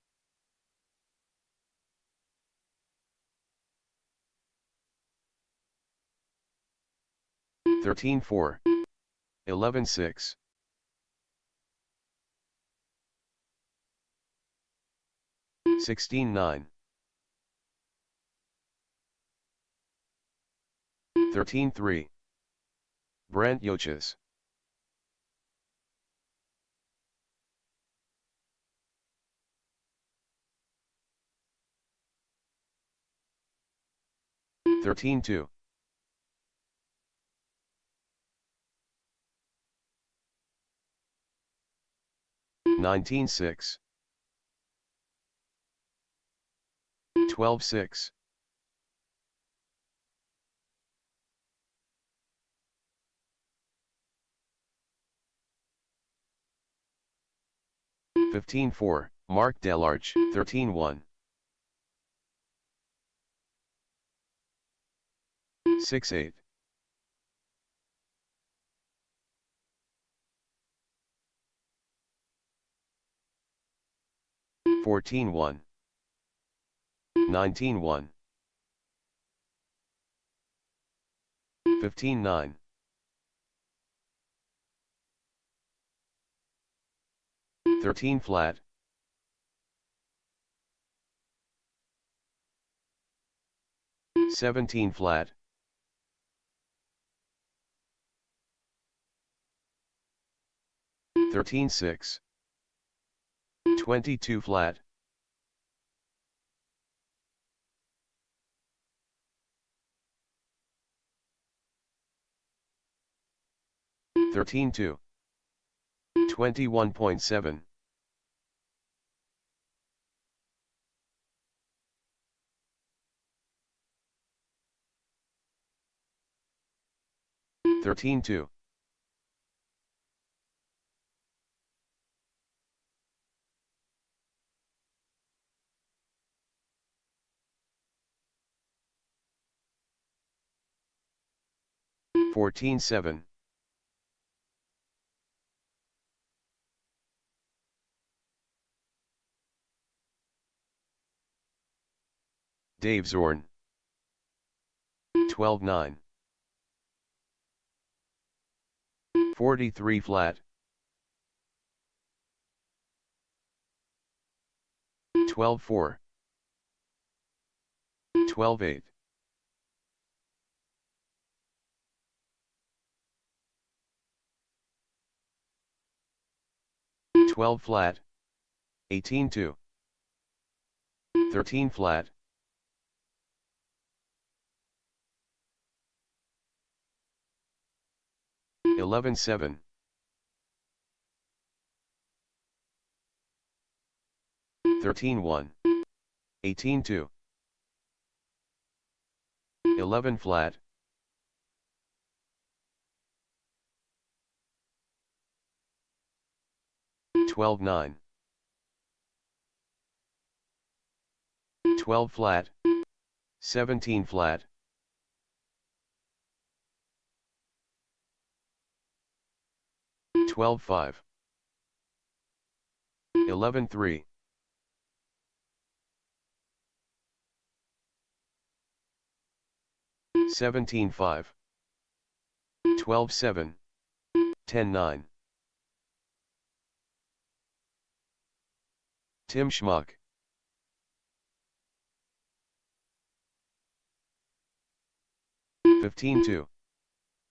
13-4, 11-6, 16-9, 13-3, Brent Yoches, 13-2, 19-6, 12-6, 15-4, Mark Delarge, 13-1, 6-8, 14-1, 19-1, 15-9, 13 flat, 17 flat, 13-6, 22 flat, 13-2, 21.7, 13-2, 14-7, Dave Zorn, 12-9, 43 flat, 12-4, 12-8, 12 flat, 18-2, 13 flat, 11-7, 13-1, 18-2, 11 flat, 12-9, 12 flat, 17 flat, 12-5, 11-3, 17-5, 12-7, 10-9. Tim Schmuck, 15-2,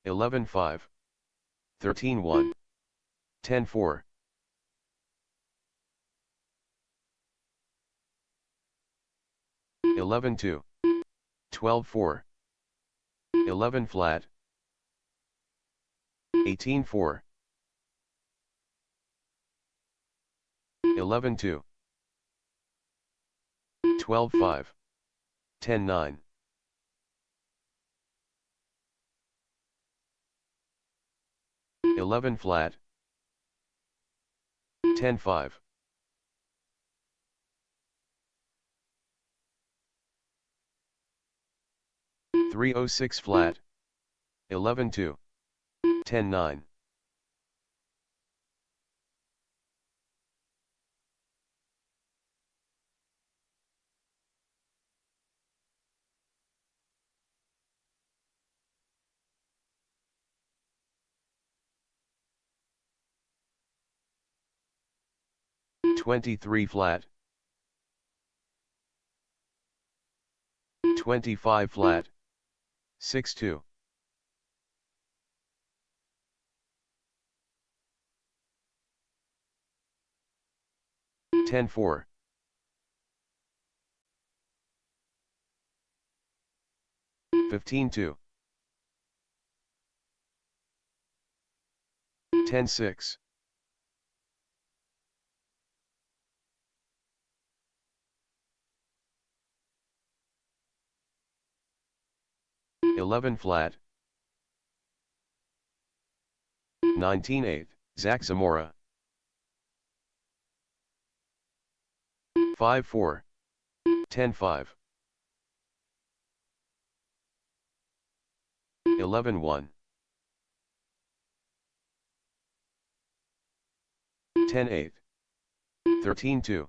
11-5, 13-1, 10-4, 11-2, 12-4, 11 flat, 18-4, 11-2, 12-5, 10-9. 11 flat, 10-5, 306 flat, 11-2, 10-9. 23 flat, 25 flat, 6-2, 10-4, 15-2, 10-6, 11 flat, 19-8, Zach Zamora, 5-4, 10-5, 11-1, 10-8, 13-2,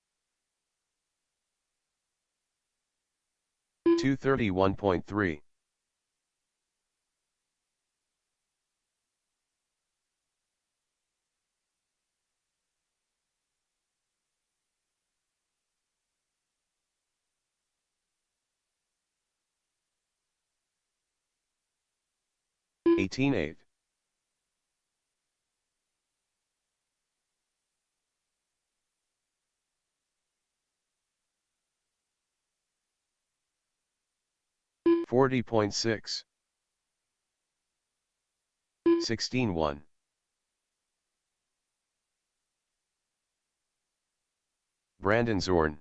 231.3. 18.8. 40.6. 16.1. Brandon Zorn.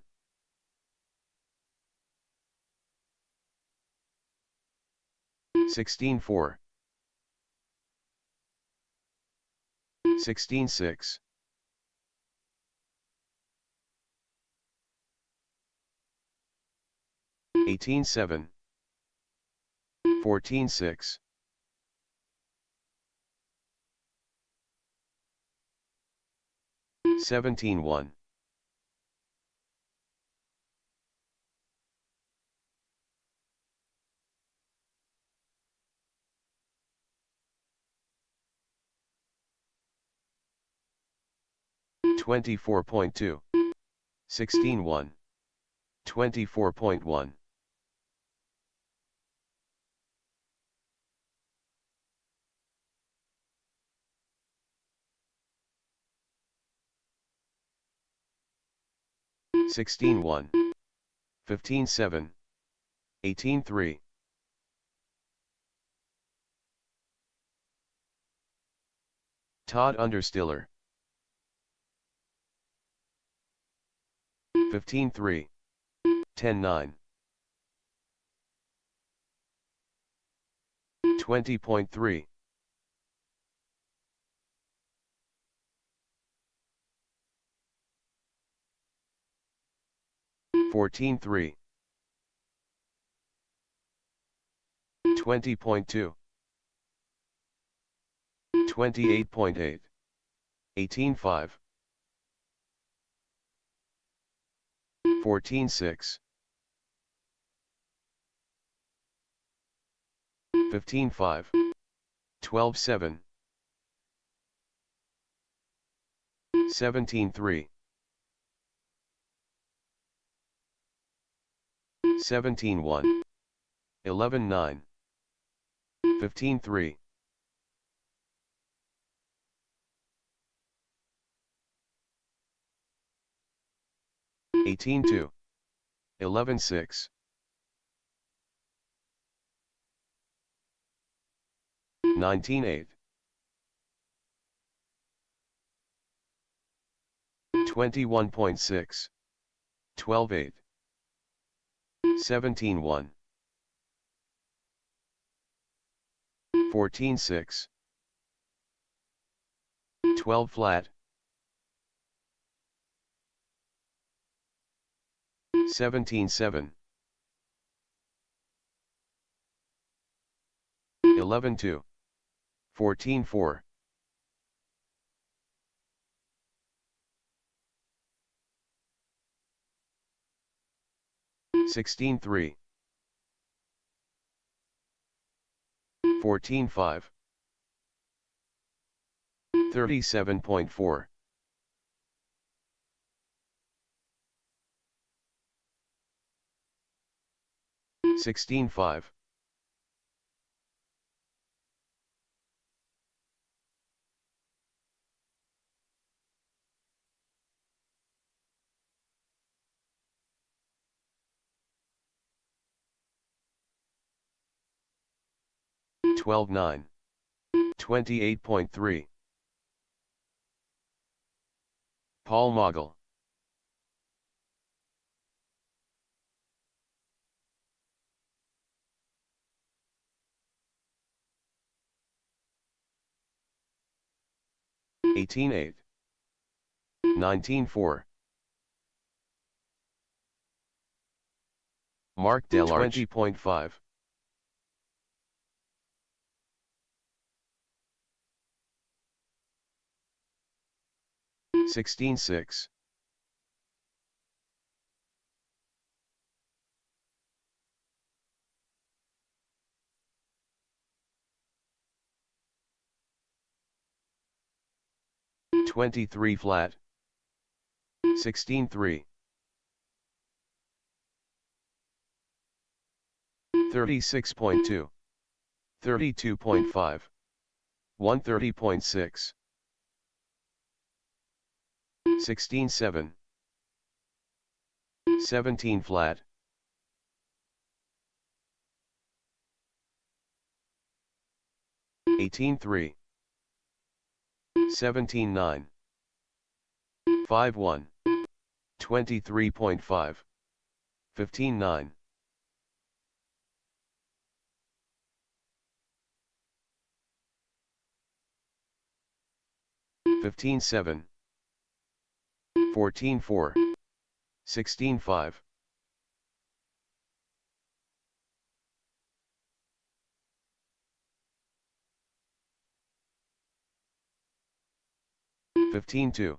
16.4. 16.6. 18.7. 14.6. 17.1. 24.2. 16.1. 24.1. 16.1. 15.7. 18.3. Todd Understiller. 15.3. 10.9. 20.3. 14.3. 20.2. 28.8. 18.5. 14.6. 15.5. 12.7. 17.3. 17.1. 11.9. 15.3. 18.2. 11.6. 19.8. 21.6. 12.8. 17.1. 14.6. 12 flat. 17.7. 11.2. 14.4. 16.3. 14.5. 37.4. 16.5. 12.9. 28.3. Paul Mogul. 18.8. 19.4. Mark Delarge. 20.5. 16.6. 23 flat. 16.3. 36.2. 32.5. 130.6. 16.7. 17 flat. 18-3. 17-9. 5-1. 23.5. 15-9. 15-7. 14-4. 16-5. 15-2.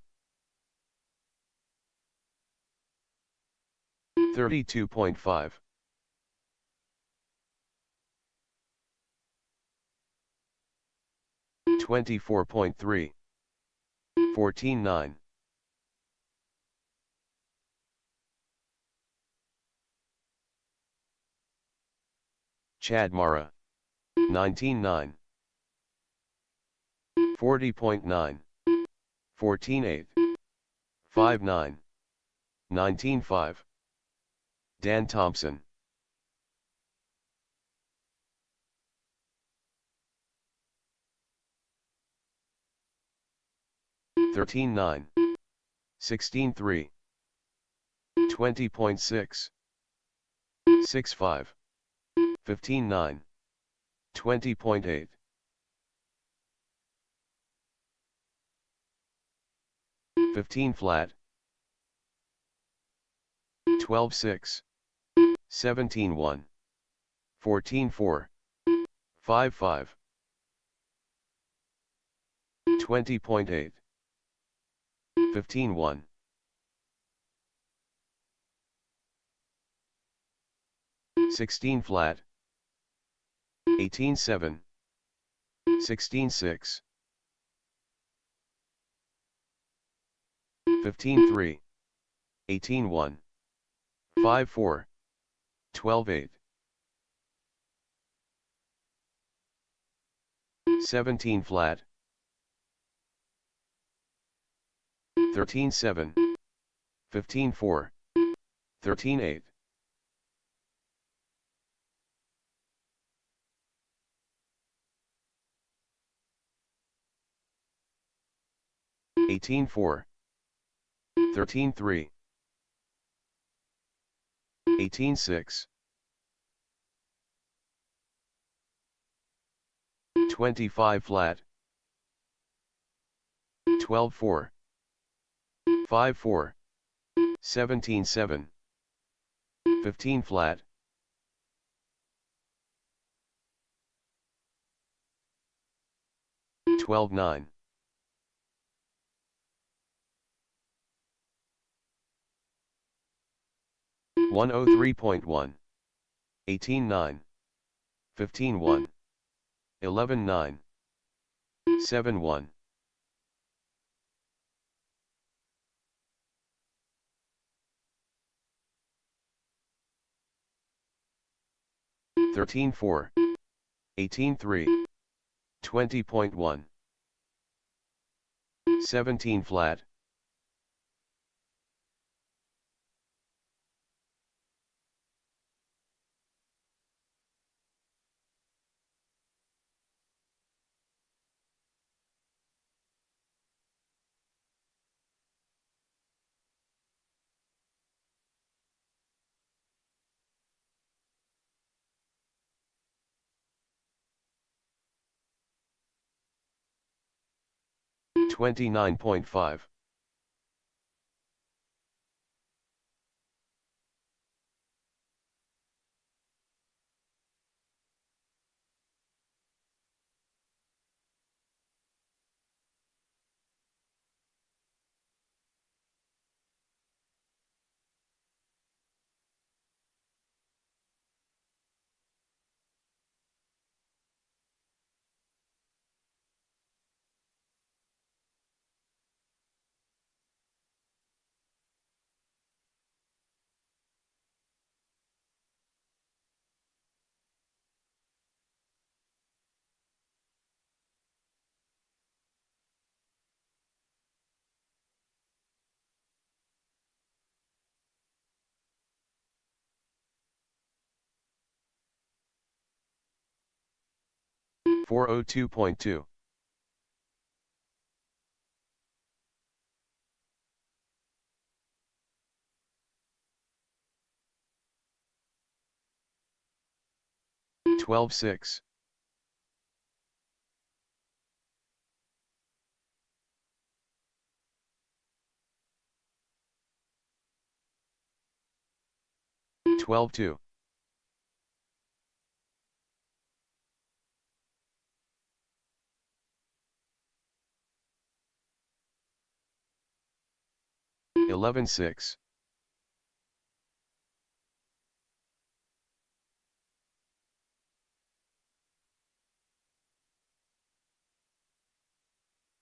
32.5. 24.3. 14-9. Chad Mara. 19-9. 40.9. 14-8. 5-9. 19-5. Dan Thompson. 13-9. 16-3. 20.6. 6-5. 15-9. 20.8. 15 flat. 12-6. 17-1. 14-4. 5-5. 20.8. 15-1. 16 flat. 18-7. 16-6. 15-3. 18-1. 5-4. 12-8. 17 flat. 13-7. 15-4. 13-8. 18-4. 13-3. 18-6. 25 flat. 12-4. 5-4. 17-7. 15 flat. 12-9. 103.1. 18-9. 15-1. 11-9. 7-1. 13-4. 18-3. 20.1. 17 flat. 29.5. 402.2. 12.6. 12.2. 11.6.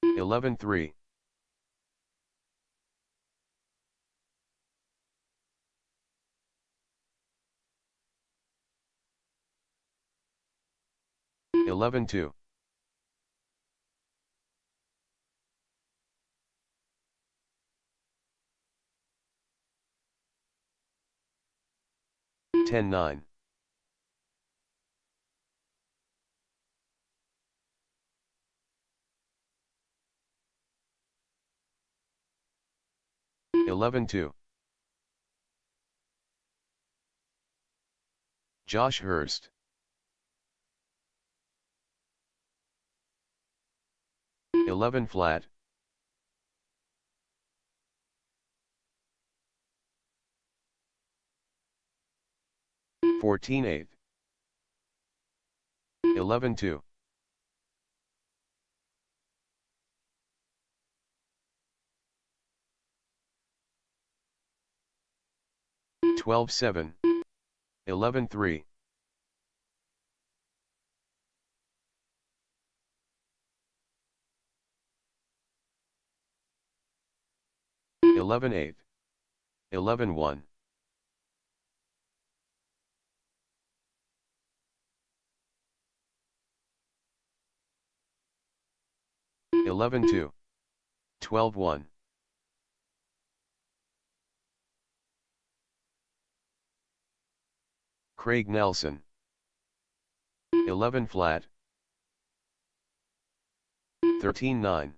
11.3. 11.2. 10.9. 11.2. Josh Hurst. 11 flat. 14.8. 11.2. 12.7. 11.3. 11.8. 11.1. 11.2. 12.1. 'Craig Nelson. 11 flat. 13.9.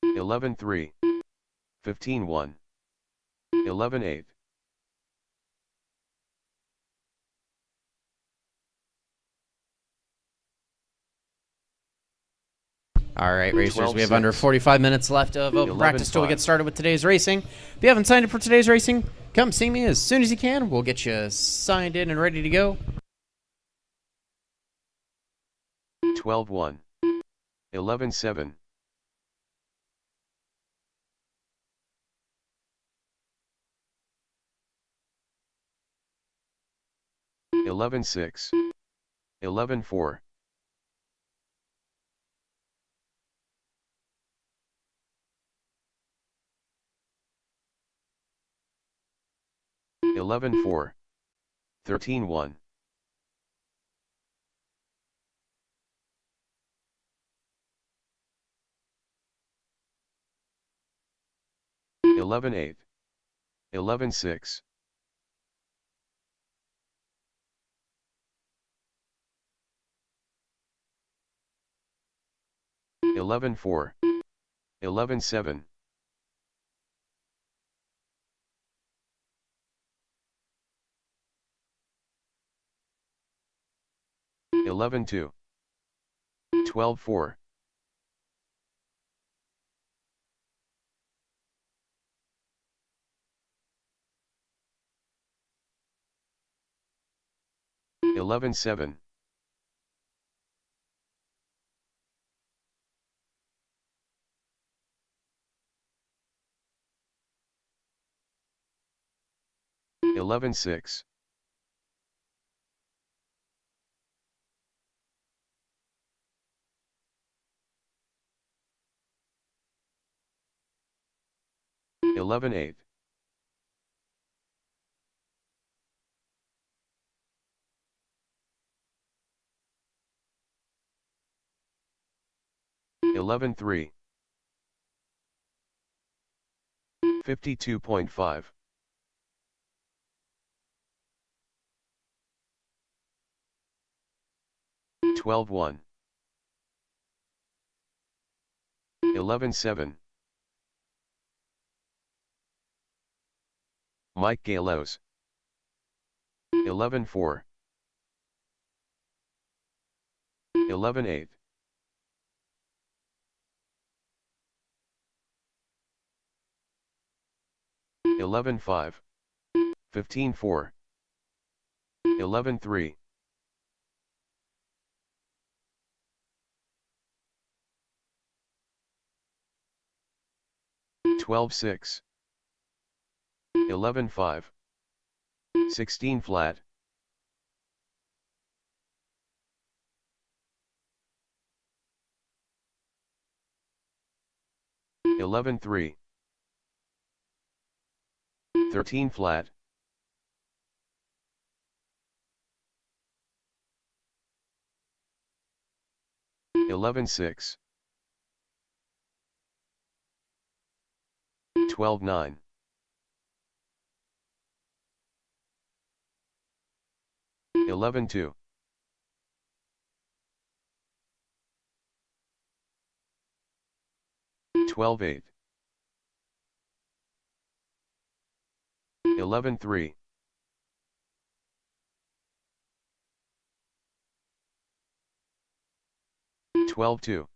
11.3. 15.1. 11.8. All right, racers, we have 12-6. under 45 minutes left of open practice till we 11-5. get started with today's racing. If you haven't signed up for today's racing, come see me as soon as you can. We'll get you signed in and ready to go. 12.1. 11.7. 11.6. 11.4. 11.4. 13.1. 11.8. 11.6. 11.4. 11.7. 11.2. 12.4. 11.7. 11.6. 11.8. 11.3. 52.5. 12-1. 11-7. Mike Galos. 11-4. 11-8. 11-5. 15-4. 11-3. 12-6. 11-5. 16 flat. 11-3. 13 flat. 11-6. 12-9. 11-2. 12-8. 11-3. 12-2.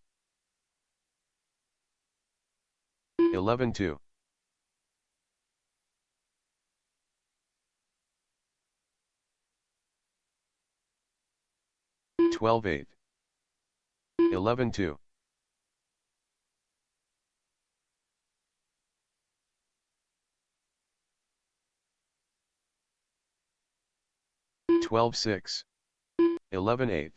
11-2. 12-8. 11-2. 12-6. 11-8.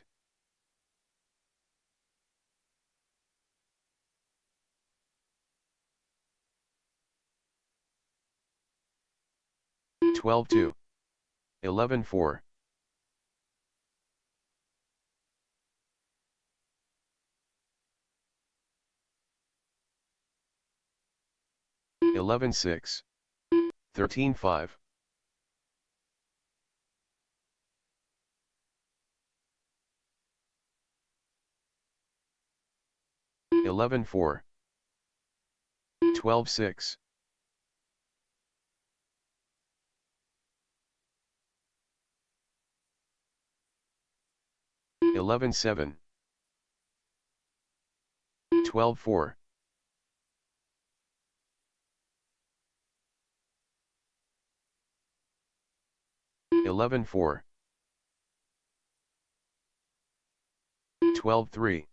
12-2. 11-4. 11-6. 13-5. 11-4. 12-6. 11-7. 12-4. 11-4. 12-3.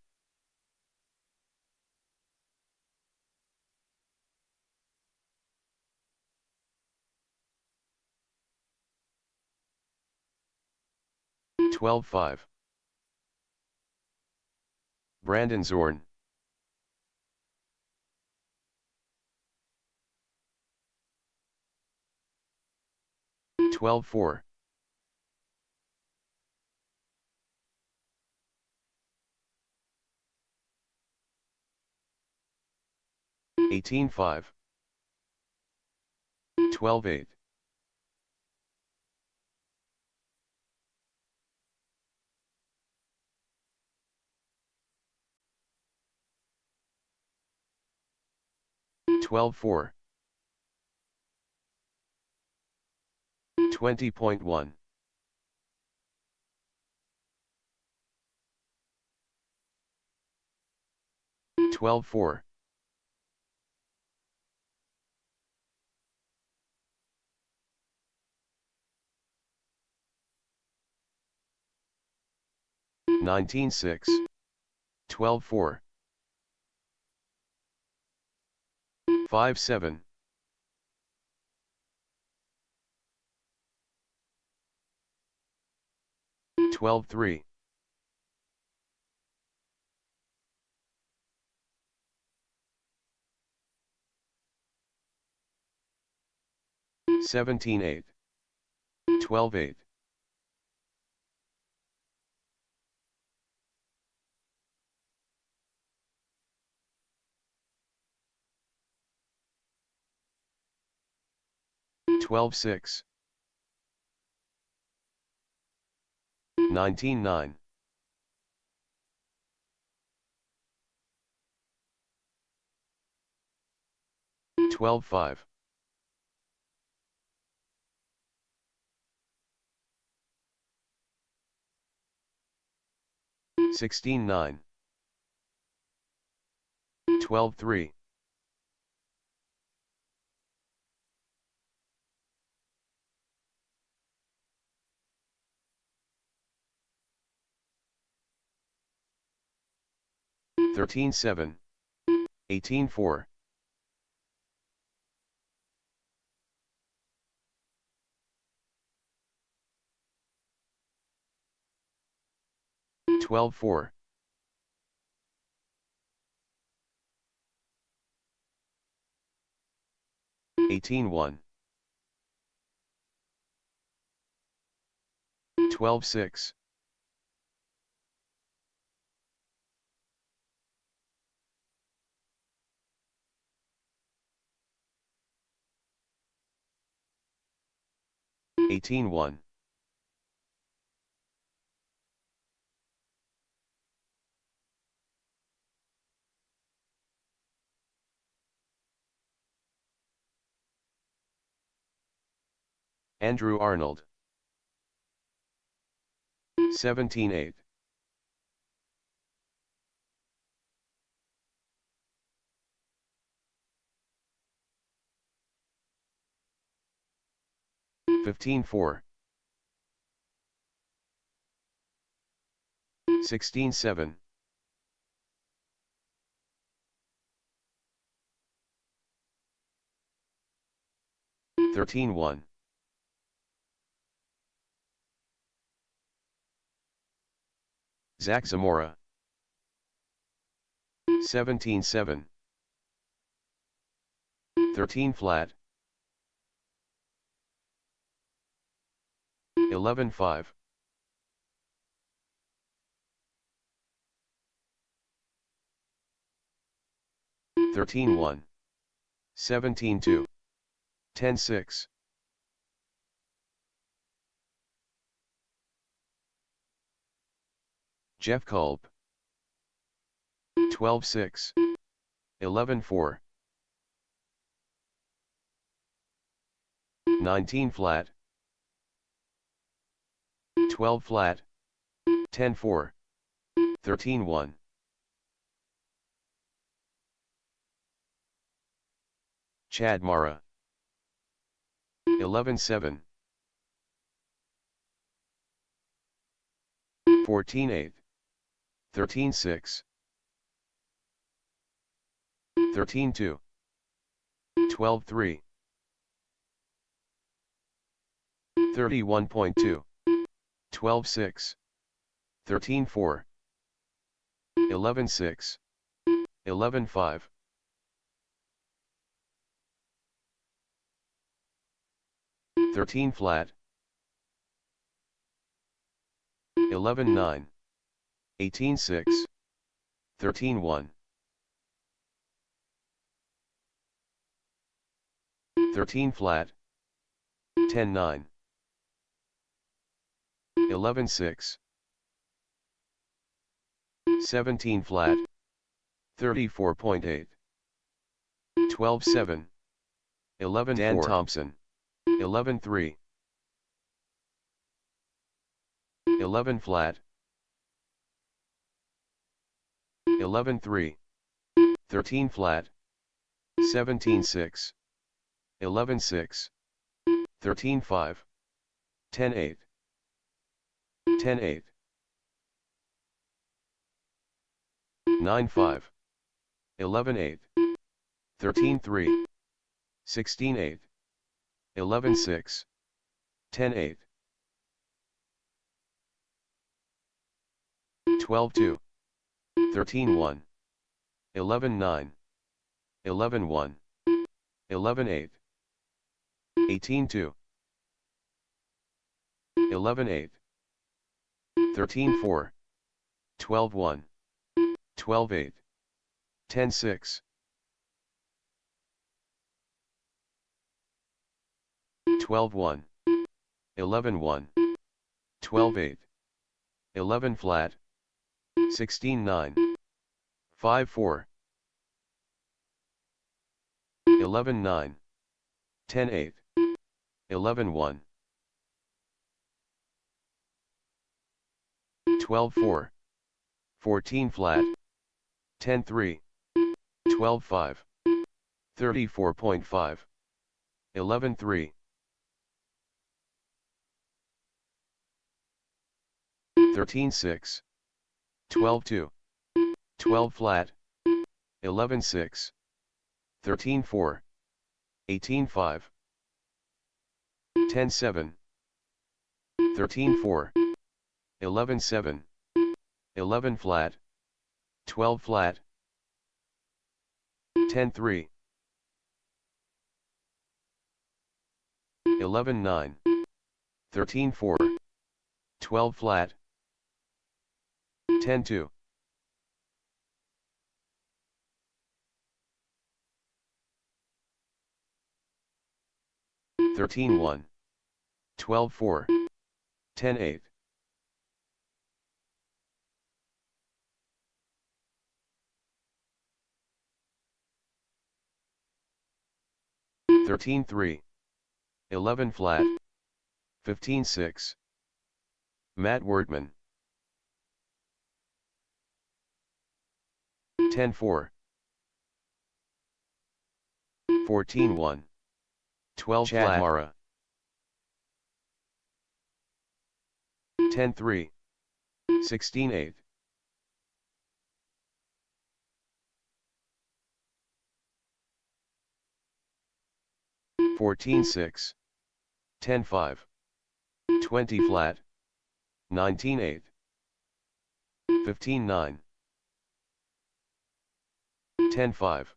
12-5. Brandon Zorn. 12-4. 18-5. 12-8. 12-4. 20.1. 12-4. 19-6. 12-4. 5-7. 12-3. 17-8. 12-8. 12-6. 19-9. 12-5. 16-9. 12-3. 13-7. 18-4. 12-4. 18-1. 12-6. 18-1. 'Andrew Arnold. 17-8. 15-4. 16-7. 13-1. 'Zach Zamora. 17-7. 13-flat. 11-5. 13-1. 17-2. 10-6. 'Jeff Culp. 12-6. 11-4. 19-flat. 12-flat. 10-4. 13-1. 'Chad Mara. 11-7. 14-8. 13-6. 13-2. 12-3. 31.2. 12-6. 13-4. 11-6. 11-5. 13-flat. 11-9. 18-6. 13-1. 13-flat. 10-9. 11-6. 17-flat. 34.8. 12-7. 11-4. Dan Thompson. 11-3. 11-flat. 11-3. 13-flat. 17-6. 11-6. 13-5. 10-8. 10-8. 9-5. 11-8. 13-3. 16-8. 11-6. 10-8. 12-2. 13-1. 11-9. 11-1. 11-8. 18-2. 11-8. 13-4. 12-1. 12-8. 10-6. 12-1. 11-1. 12-8. 11-flat. 16-9. 5-4. 11-9, 10-8, 11-1, 12-4, 14 flat, 10-3, 12-5, 34.5, 11-3, 13-6, 12-2, 12 flat, 11-6, 13-4, 18-5, 10-7, 13-4, 11-7, 11 flat, 12 flat, 10-3, 11-9, 13-4, 12 flat, 10-2, 13-1, 12-4, 10-8, 13-3, 11 flat, 15-6, Matt Wordman, 10-4, 14-1, 12 Chad flat, Mara, 10-3, 16-8, 14-6, 10-5, 20 flat, 19-8, 15-9, 10-5,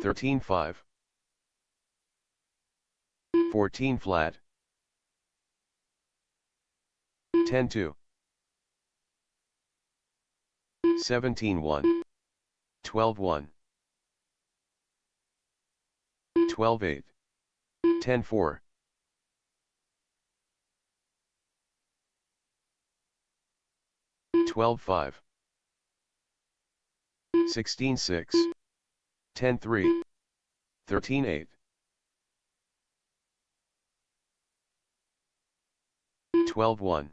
13-5, 14 flat, 10-2, 17-1, 12-1, 12-8, 10-4, 12-5, 16-6, 10-3, 13-8, 12-1,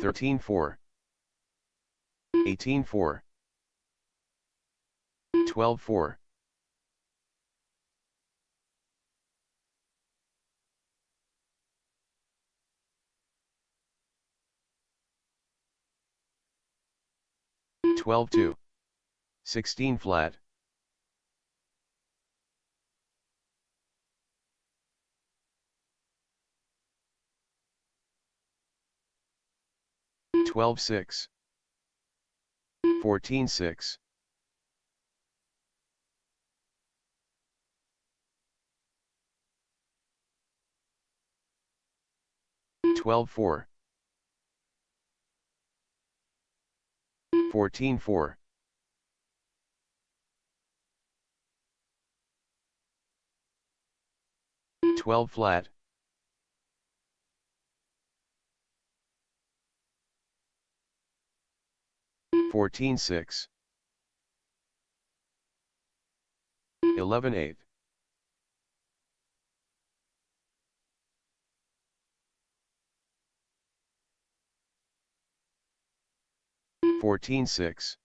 13-4, 18-4, 12-4, 12-2, 16 flat, 12-6, 14-6, 12-4, 14-4, 12 flat, 14-6, 11-8, 14-6,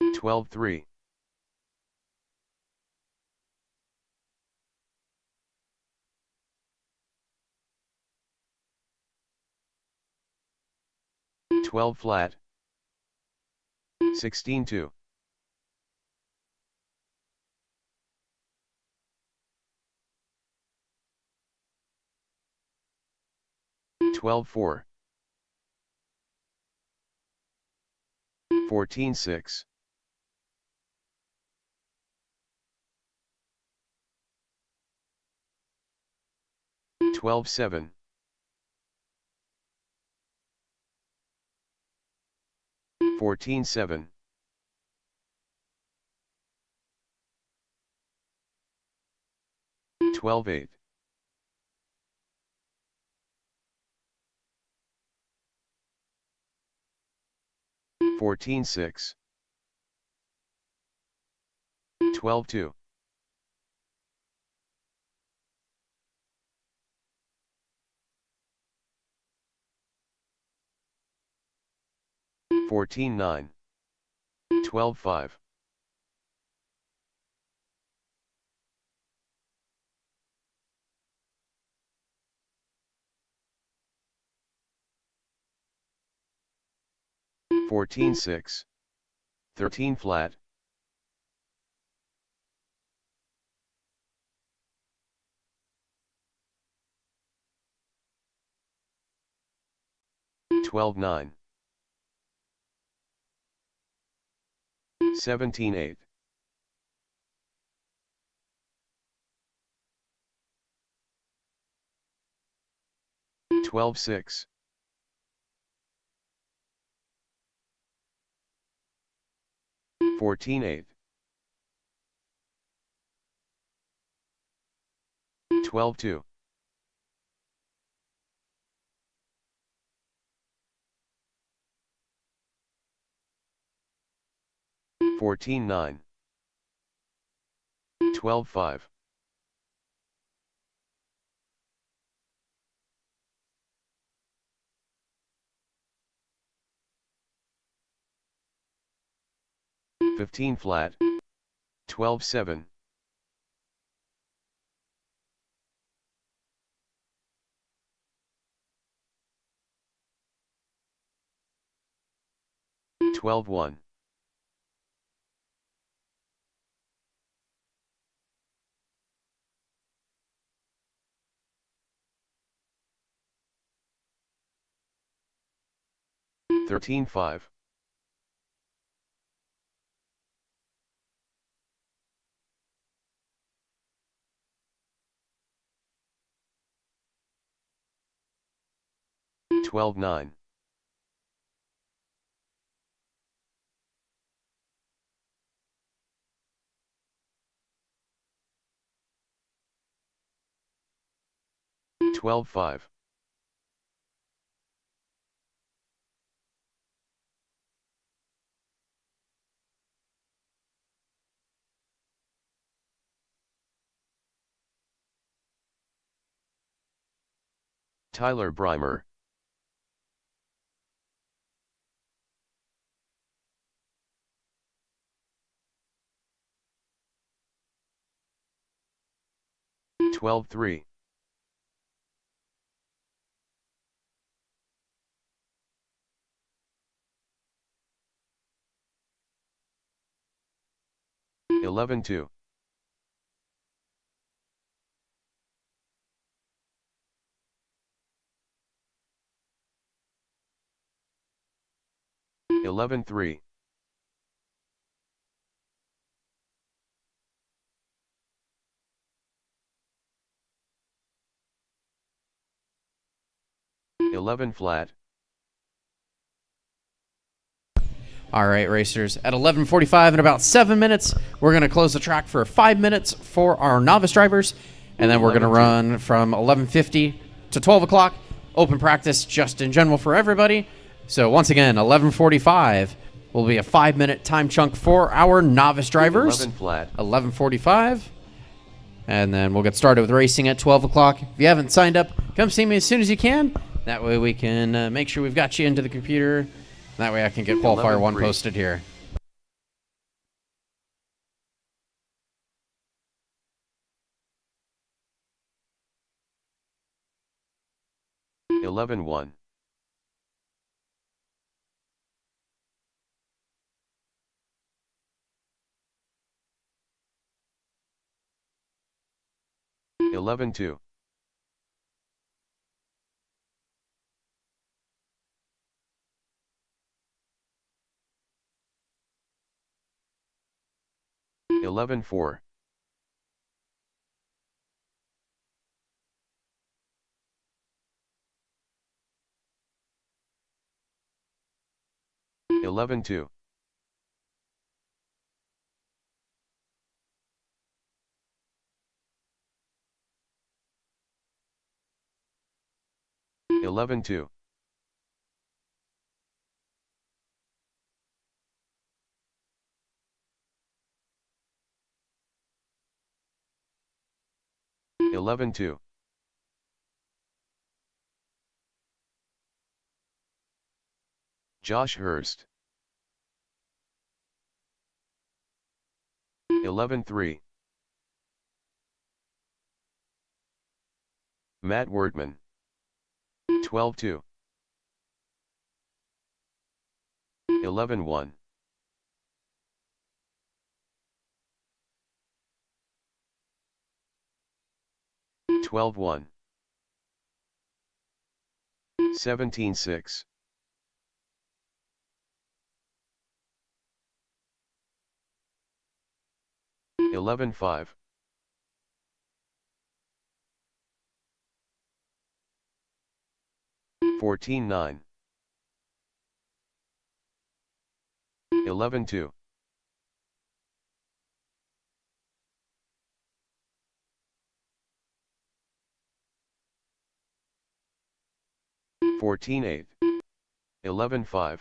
12-3, 12 flat, 16-2, 12-4, 14-6, 12-7, 14-7, 12-8, 14-6. 12-2. 14-9. 12-5. 14-6. 13 flat. 12-9. 17-8. 12-6. 14-8. 12-2. 14-9. 12-5. 15 flat. 12-7. 12-1. 13-5. 12-9. 12-5. 'Tyler Breimer. 12-3. 11-2. 11-3. 11 flat. All right, racers. At 11:45 in about 7 minutes, we're going to close the track for 5 minutes for our novice drivers, and then we're going to 11-2. run from 11:50 to 12 o'clock. Open practice just in general for everybody. So once again, 11:45 will be a 5-minute time chunk for our novice drivers. 11 flat. 11:45. And then we'll get started with racing at 12 o'clock. If you haven't signed up, come see me as soon as you can. That way we can make sure we've got you into the computer. That way I can get qualifier 1 11-3. posted here. 11-1. 11-2. 11-4. 11-2. 11-2. 11-2. Josh Hurst. 11-3. Matt Wordman. 12-2. 11-1. 12-1. 17-6. 11-5. 14-9. 11-2. 14-8. 11-5.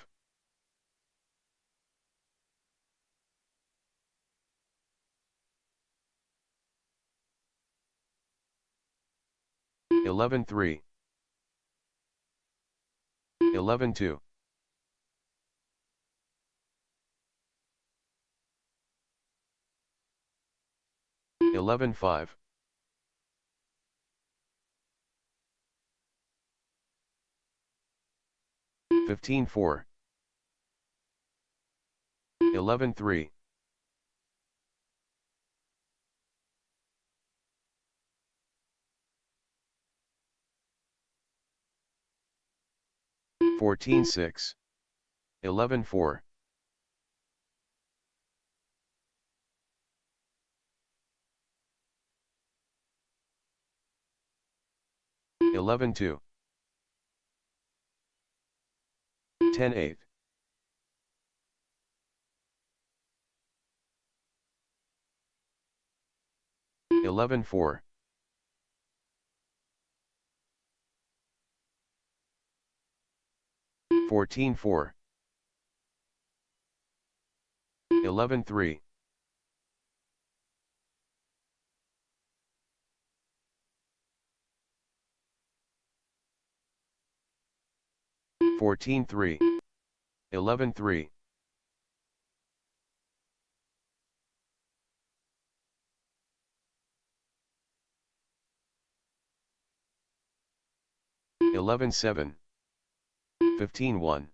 11-3. 11-2. 11-5. 15-4. 11-3. 14-6. 11-4. 11-2. 10-8. 11-4. 14-4. 11-3. 14-3. 11-3. 11-7. 15-1.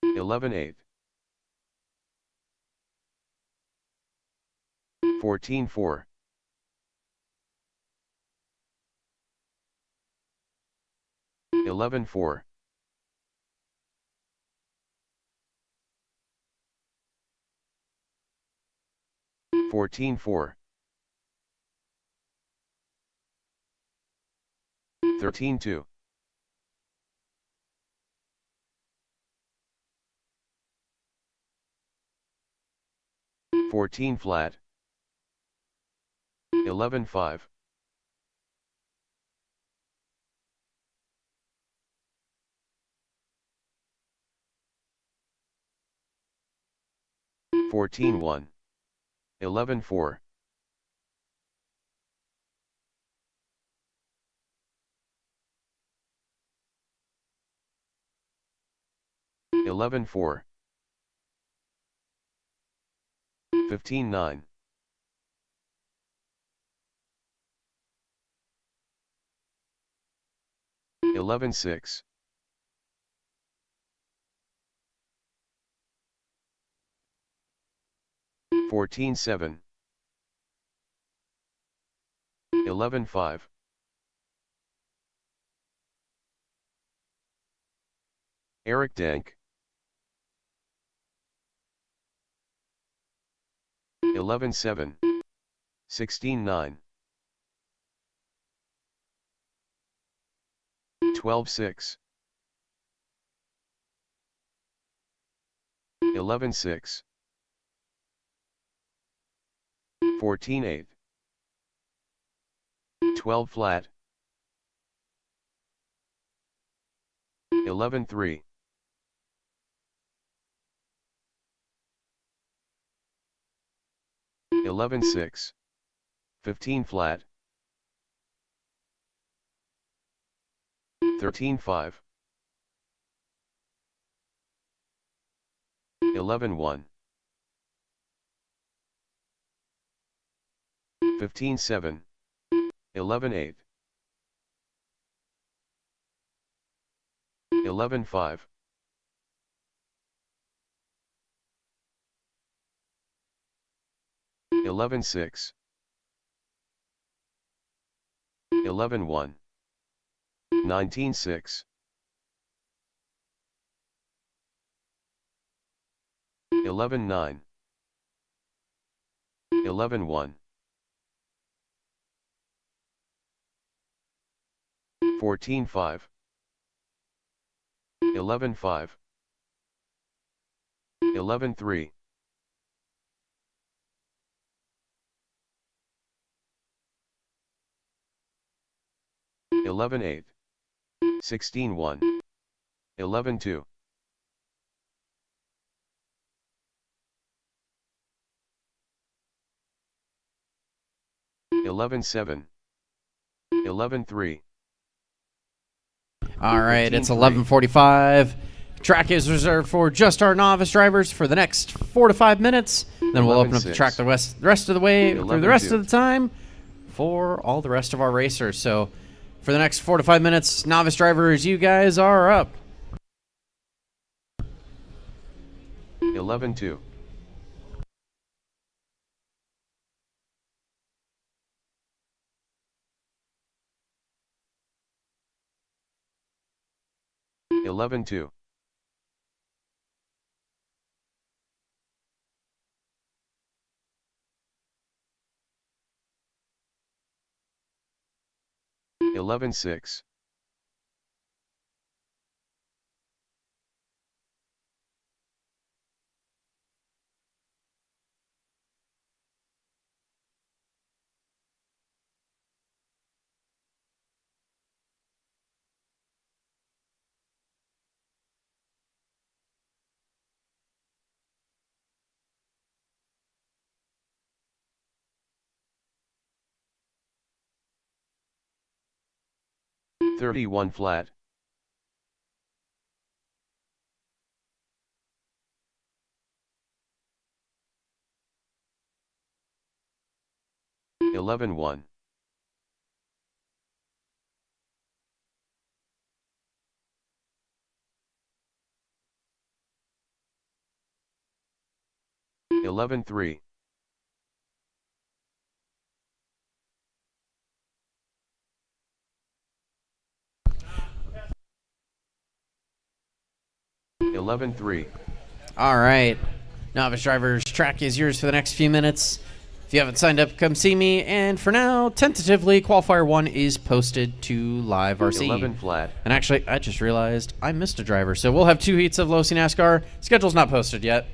11-8. 14-4. 11-4. 14-4. 13-2. 14 flat. 11-5. 14-1. 11-4. 11-4. 15-9. 11-6. 14-7. 11-5. 'Eric Dank. 11-7. 16-9. 12-6. 11-6. 14-8. 12 flat. 11-3. 11-6. 15 flat. 13-5. 11-1. 15-7. 11-8. 11-5. 11-6. 11-1. 19-6. 11-9. 11-1. 14-5. 11-5. 11-3. 11-8. 16-1. 11-2. 11-7. 11-3. All right, it's 15-3. 11:45. Track is reserved for just our novice drivers for the next 4 to 5 minutes. Then we'll open up the 11-6. track the rest of the way through the rest 11-2. of the time for all the rest of our racers. So for the next 4 to 5 minutes, novice drivers, you guys are up. 11-2. 11-2. 11-6. 31 flat. 11-1. 11-3. 11-3. All right. Novice drivers, track is yours for the next few minutes. If you haven't signed up, come see me. And for now, tentatively, qualifier 1 is posted to live RC. 11 flat. And actually, I just realized I missed a driver. So we'll have 2 heats of Low C NASCAR. Schedule's not posted yet.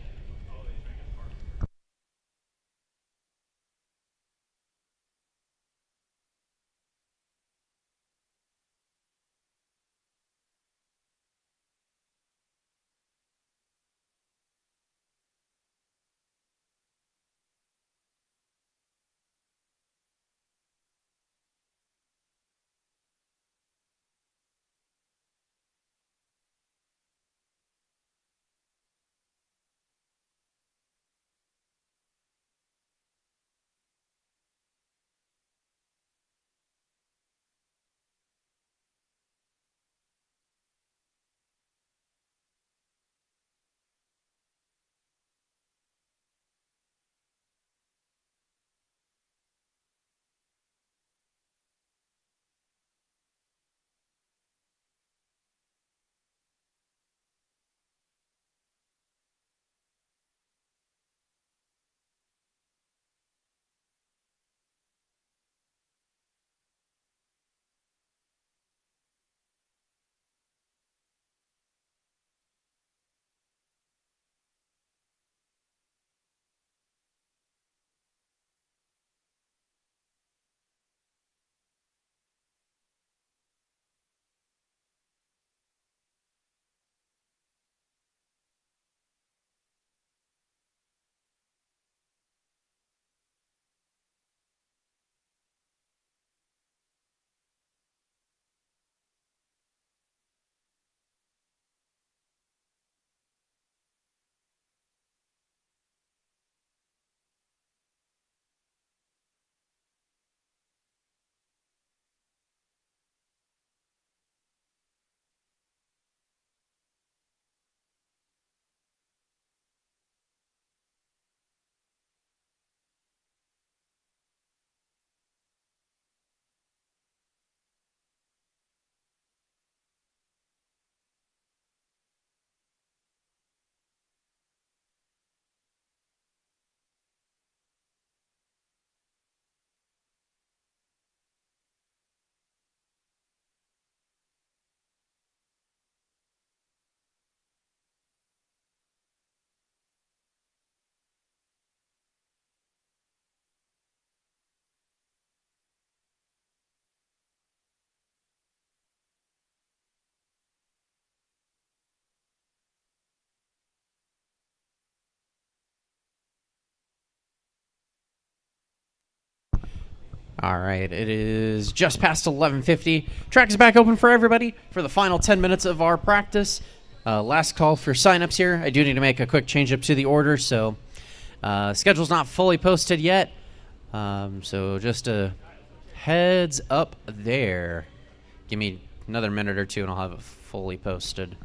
All right, it is just past 11:50. Track is back open for everybody for the final 10 minutes of our practice. Last call for signups here. I do need to make a quick change up to the order, so schedule's not fully posted yet. So just a heads up there. Give me another minute or two and I'll have it fully posted.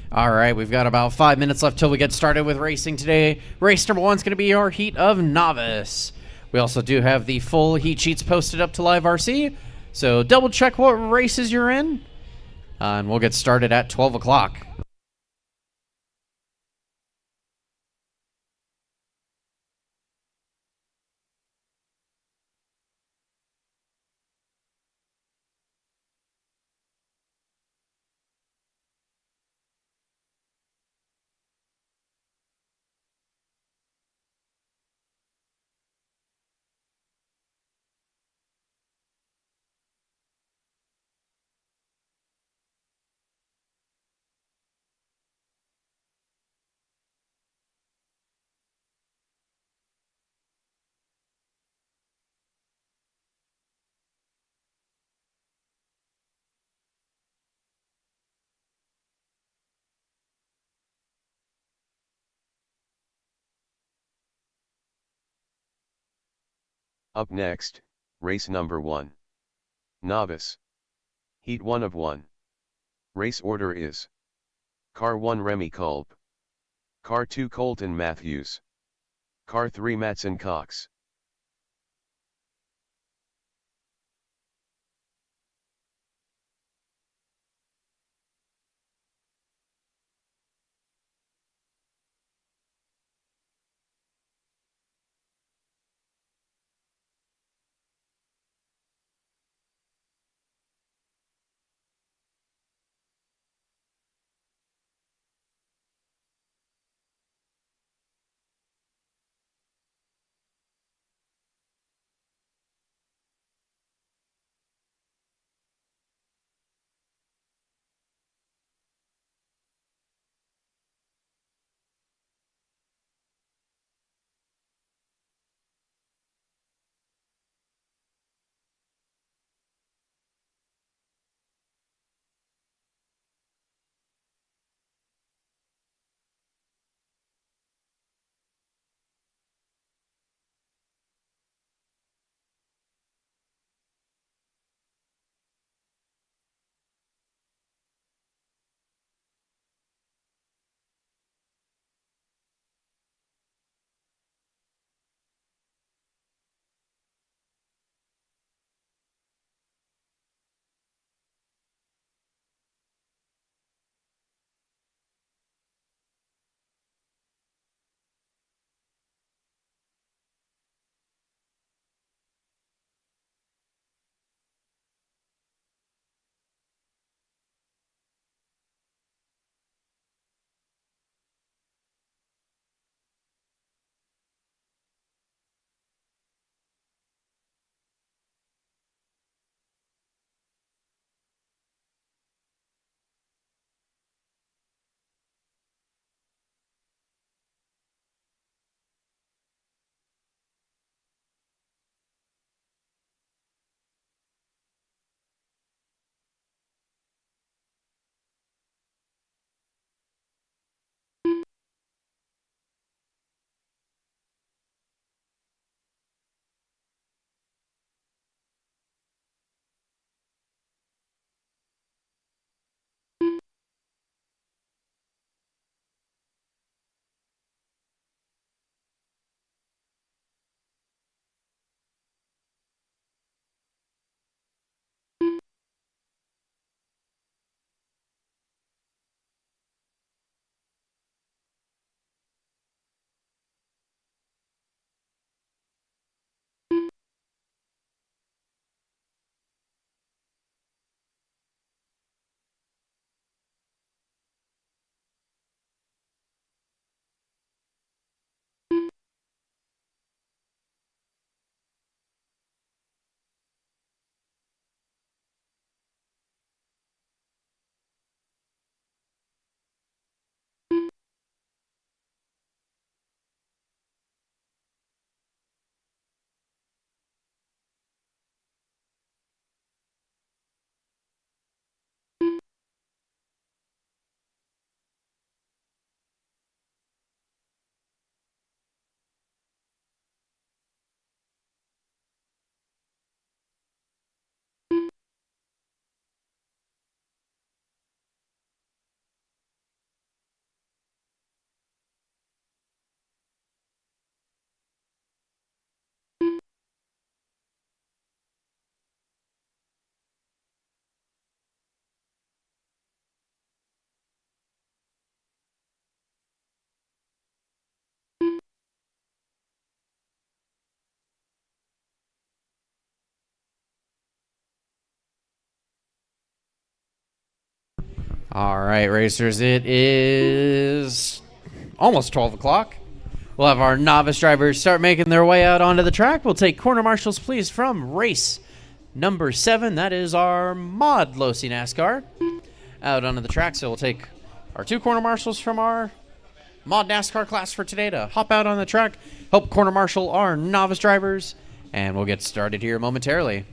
All right, we've got about 5 minutes left till we get started with racing today. Race number 1 is going to be our heat of novice. We also do have the full heat sheets posted up to Live RC, so double check what races you're in, and we'll get started at 12 o'clock. Up next, race number 1. Novice. Heat 1 of 1. Race order is: Car 1 Remy Culp, Car 2 Colton Matthews, Car 3 Matson Cox. All right, racers, it is almost 12 o'clock. We'll have our novice drivers start making their way out onto the track. We'll take corner marshals, please, from race number 7. That is our Mod Losi NASCAR out onto the track. So we'll take our 2 corner marshals from our Mod NASCAR class for today to hop out on the track, help corner marshal our novice drivers, and we'll get started here momentarily.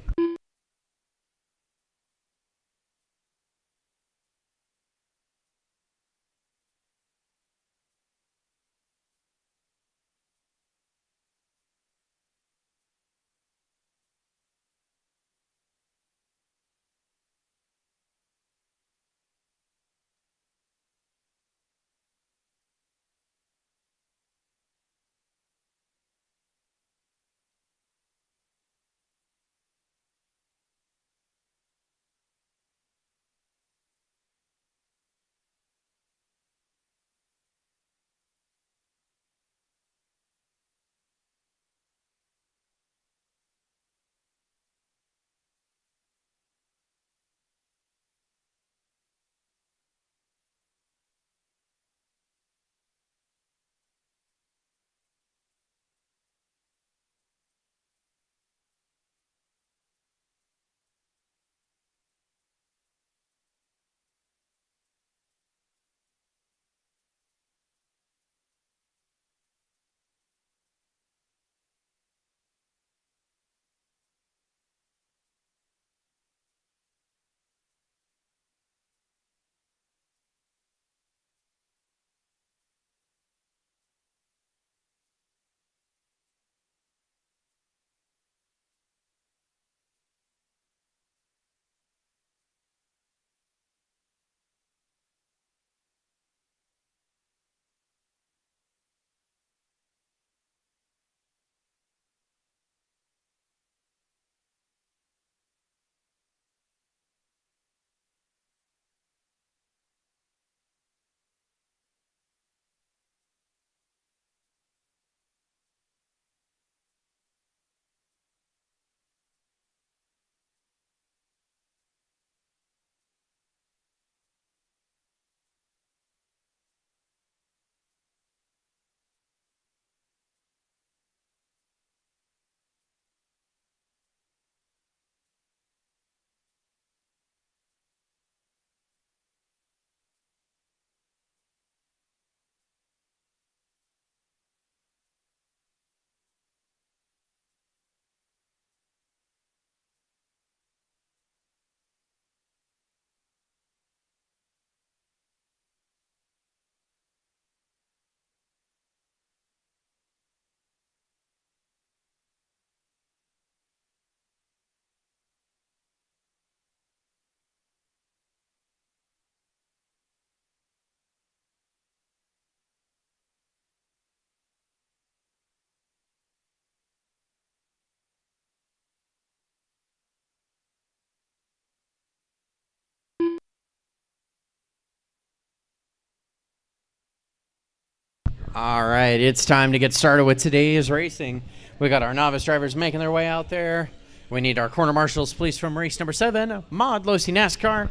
All right, it's time to get started with today's racing. We got our novice drivers making their way out there. We need our corner marshals, please, from race number 7, Mod Losi NASCAR.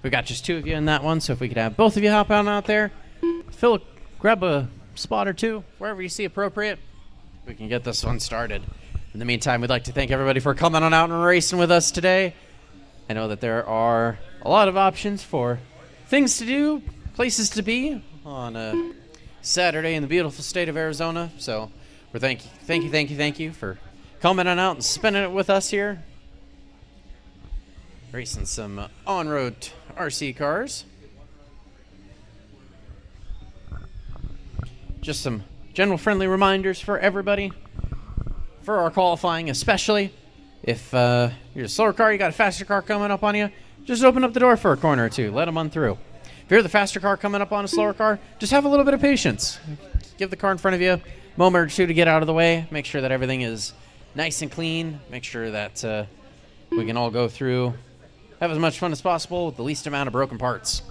We got just 2 of you in that one, so if we could have both of you hop out there. Phil, grab a spot or 2, wherever you see appropriate. We can get this one started. In the meantime, we'd like to thank everybody for coming on out and racing with us today. I know that there are a lot of options for things to do, places to be on a Saturday in the beautiful state of Arizona. So we're thank you for coming on out and spending it with us here. Racing some on-road RC cars. Just some general friendly reminders for everybody. For our qualifying especially. If you're a slower car, you got a faster car coming up on you, just open up the door for a corner or 2. Let them on through. If you're the faster car coming up on a slower car, just have a little bit of patience. Give the car in front of you a moment or 2 to get out of the way. Make sure that everything is nice and clean. Make sure that we can all go through, have as much fun as possible with the least amount of broken parts.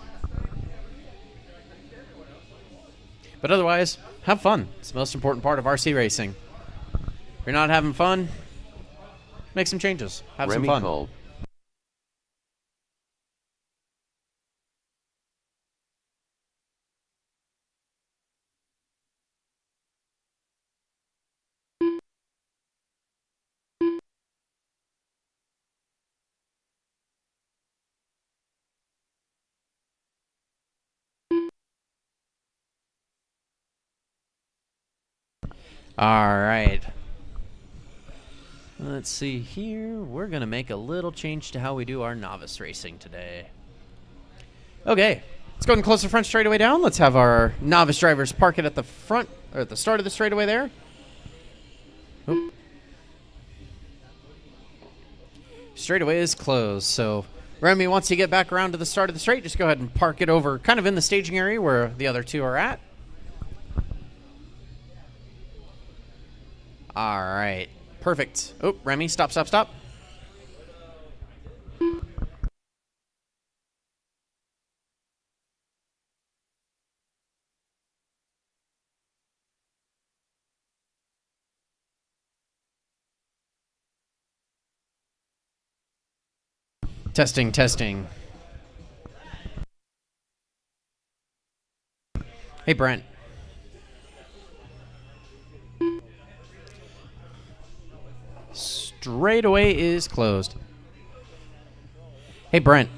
But otherwise, have fun. It's the most important part of RC racing. If you're not having fun, make some changes. Have some fun. All right. Let's see here. We're going to make a little change to how we do our novice racing today. Okay. Let's go ahead and close the front straightaway down. Let's have our novice drivers park it at the front, or at the start of the straightaway there. Oop. Straightaway is closed, so Remy, once you get back around to the start of the straight, just go ahead and park it over kind of in the staging area where the other two are at. All right. Perfect. Oh, Remy, stop, stop, stop. Testing, testing. Hey, Brent. Straightaway is closed. Hey, Brent.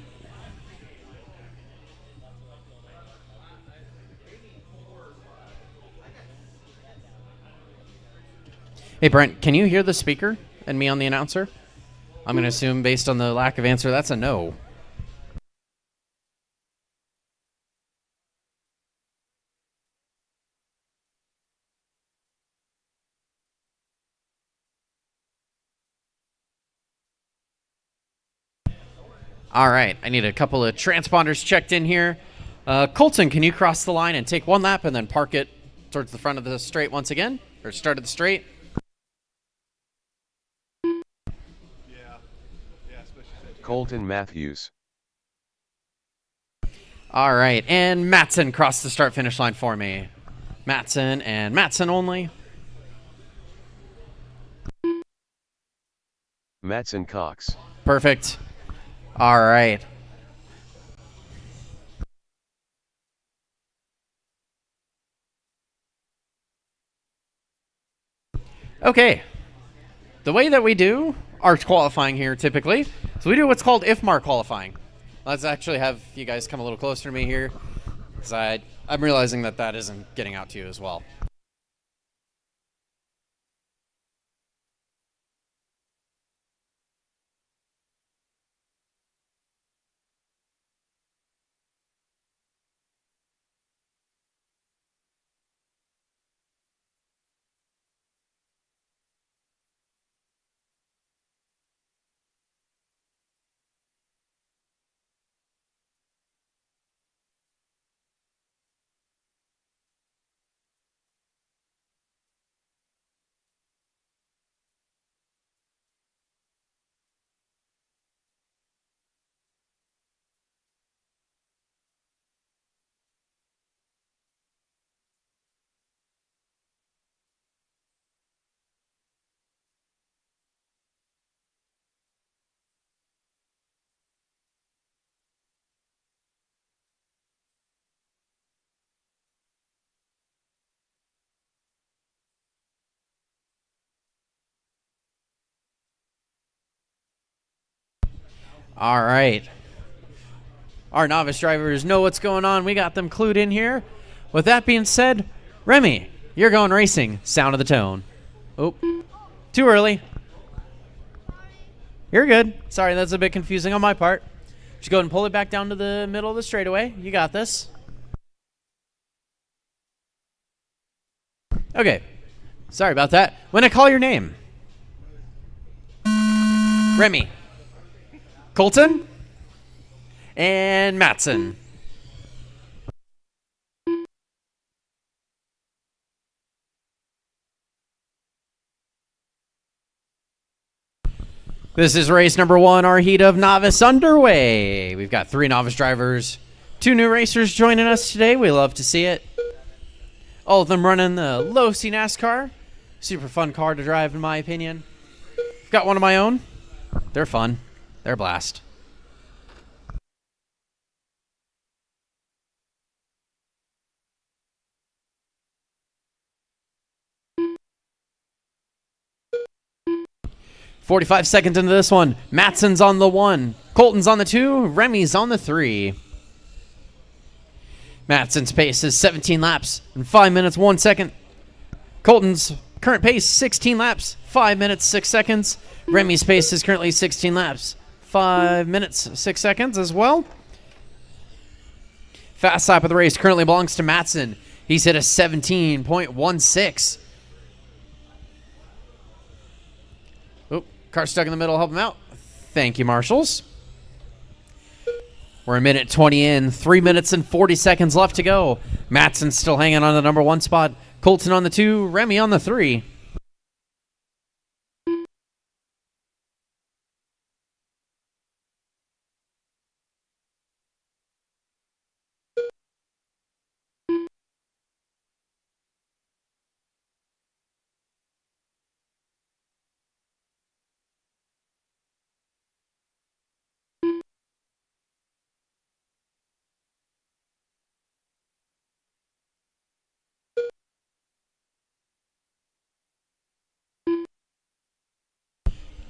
Hey, Brent, can you hear the speaker and me on the announcer? I'm going to assume, based on the lack of answer, that's a no. All right, I need a couple of transponders checked in here. Colton, can you cross the line and take one lap and then park it towards the front of the straight once again? Or start of the straight? Colton Matthews. All right, and Mattson cross the start-finish line for me. Mattson and Mattson only. Mattson Cox. Perfect. All right. Okay. The way that we do our qualifying here typically, so we do what's called IFMAR qualifying. Let's actually have you guys come a little closer to me here, because I'm realizing that isn't getting out to you as well. All right. Our novice drivers know what's going on. We got them clued in here. With that being said, Remy, you're going racing. Sound of the tone. Oh, too early. You're good. Sorry, that's a bit confusing on my part. Just go ahead and pull it back down to the middle of the straightaway. You got this. Okay. Sorry about that. When I call your name. Remy. Colton. And Mattson. This is race number 1, our heat of novice underway. We've got 3 novice drivers, 2 new racers joining us today. We love to see it. All of them running the Low C NASCAR. Super fun car to drive, in my opinion. Got one of my own. They're fun. They're a blast. "45 seconds into this one. Mattson's on the 1. Colton's on the 2. Remy's on the 3. Mattson's pace is 17 laps in 5 minutes, 1 second. Colton's Current pace, 16 laps, 5 minutes, 6 seconds. Remy's pace is currently 16 laps, 5 minutes, 6 seconds as well. Fast lap of the race currently belongs to Matson. He's hit a 17.16. Oh, car stuck in the middle. Help him out. Thank you, marshals. We're a minute 20 in. 3 minutes and 40 seconds left to go. Matson still hanging on the number 1 spot. Colton on the 2. Remy on the 3.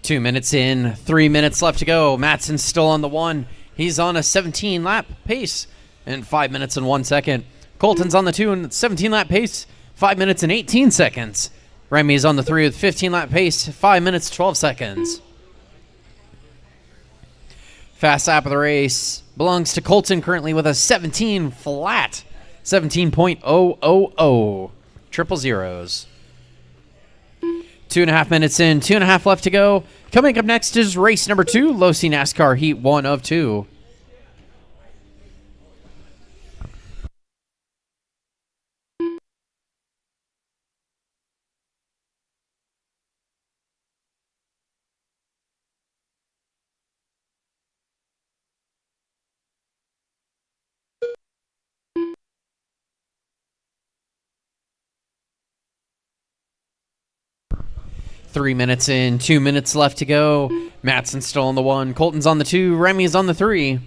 Two minutes in, 3 minutes left to go. Matson's still on the 1. He's on a 17-lap pace in 5 minutes and 1 second. Colton's on the 2 and 17-lap pace, 5 minutes and 18 seconds. Remy's on the 3 with 15-lap pace, 5 minutes, 12 seconds. Fast lap of the race belongs to Colton currently with a 17 flat, 17.000. Triple zeros. 2.5 minutes in, 2.5 left to go. Coming up next is race number 2, Low C NASCAR Heat 1 of 2. Three minutes in, 2 minutes left to go. Matson's still on the 1. Colton's on the 2. Remy's on the 3.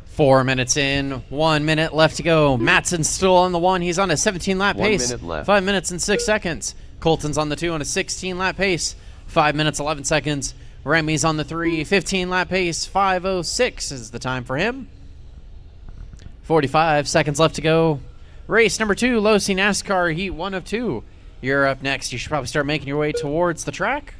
Four minutes in, 1 minute left to go. Matson's still on the 1. He's on a 17-lap pace. 1 minute left. 5 minutes and 6 seconds. Colton's on the 2 on a 16-lap pace. 5 minutes, 11 seconds. Remy's on the 3, 15-lap pace. 5:06 is the time for him. 45 seconds left to go. Race number 2, Low C NASCAR Heat 1 of 2. You're up next. You should probably start making your way towards the track.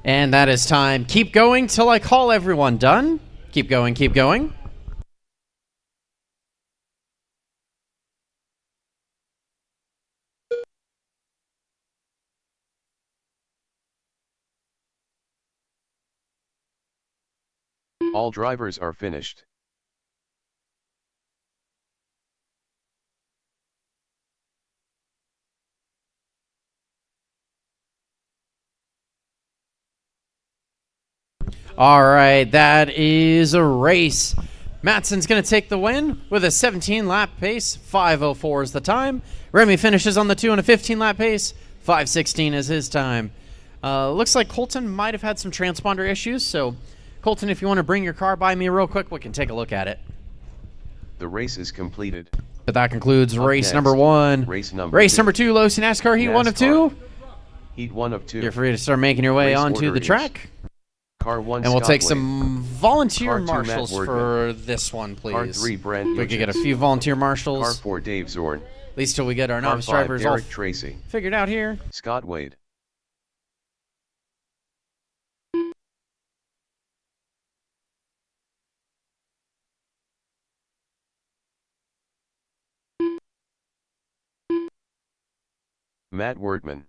And that is time. Keep going till I call everyone done. Keep going, keep going. All drivers are finished. All right, that is a race. Matson's going to take the win with a 17-lap pace. 5:04 is the time. Remy finishes on the 2 on a 15-lap pace. 5:16 is his time. Looks like Colton might have had some transponder issues, so Colton, if you want to bring your car by me real quick, we can take a look at it. The race is completed. But that concludes Up race next, number 1. Race number Race 2. number 2, Losi NASCAR Heat 1 of 2. Heat 1 of 2. You're free to start making your way Race onto order the is track. Car 1 And we'll Scott take Wade. some volunteer Car 2 Matt marshals Wordman. for this one, please. Car 3 Brent We could get a Hughes. few volunteer marshals. Car 4 Dave Zorn. At least till we get our Car novice 5 drivers all Derek Tracy. figured out here. Scott Wade. Matt Wordman.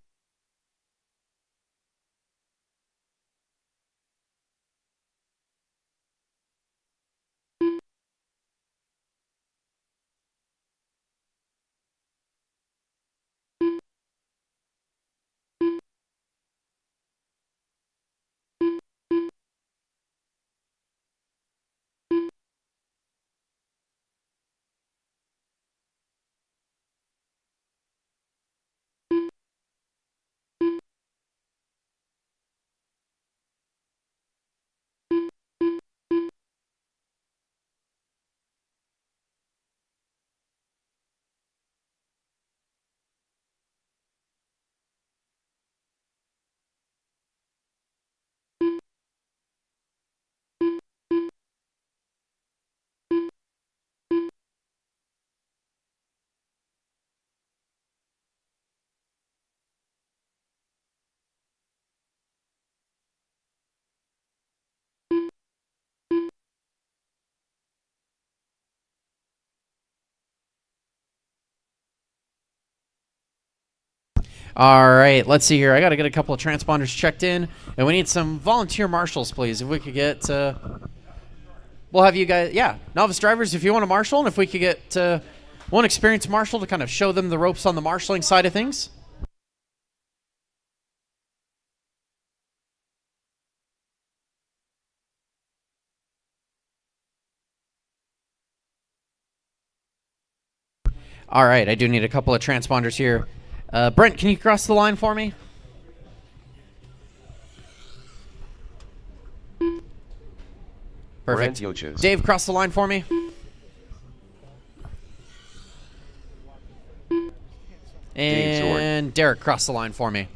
All right, let's see here. I got to get a couple of transponders checked in, and we need some volunteer marshals, please. If we could get, we'll have you guys, novice drivers, if you want a marshal, and if we could get one experienced marshal to kind of show them the ropes on the marshaling side of things. All right, I do need a couple of transponders here. Brent, can you cross the line for me? Perfect. Brent Yoches. Dave, cross the line for me. Dave Zorn. And Derek, cross the line for me.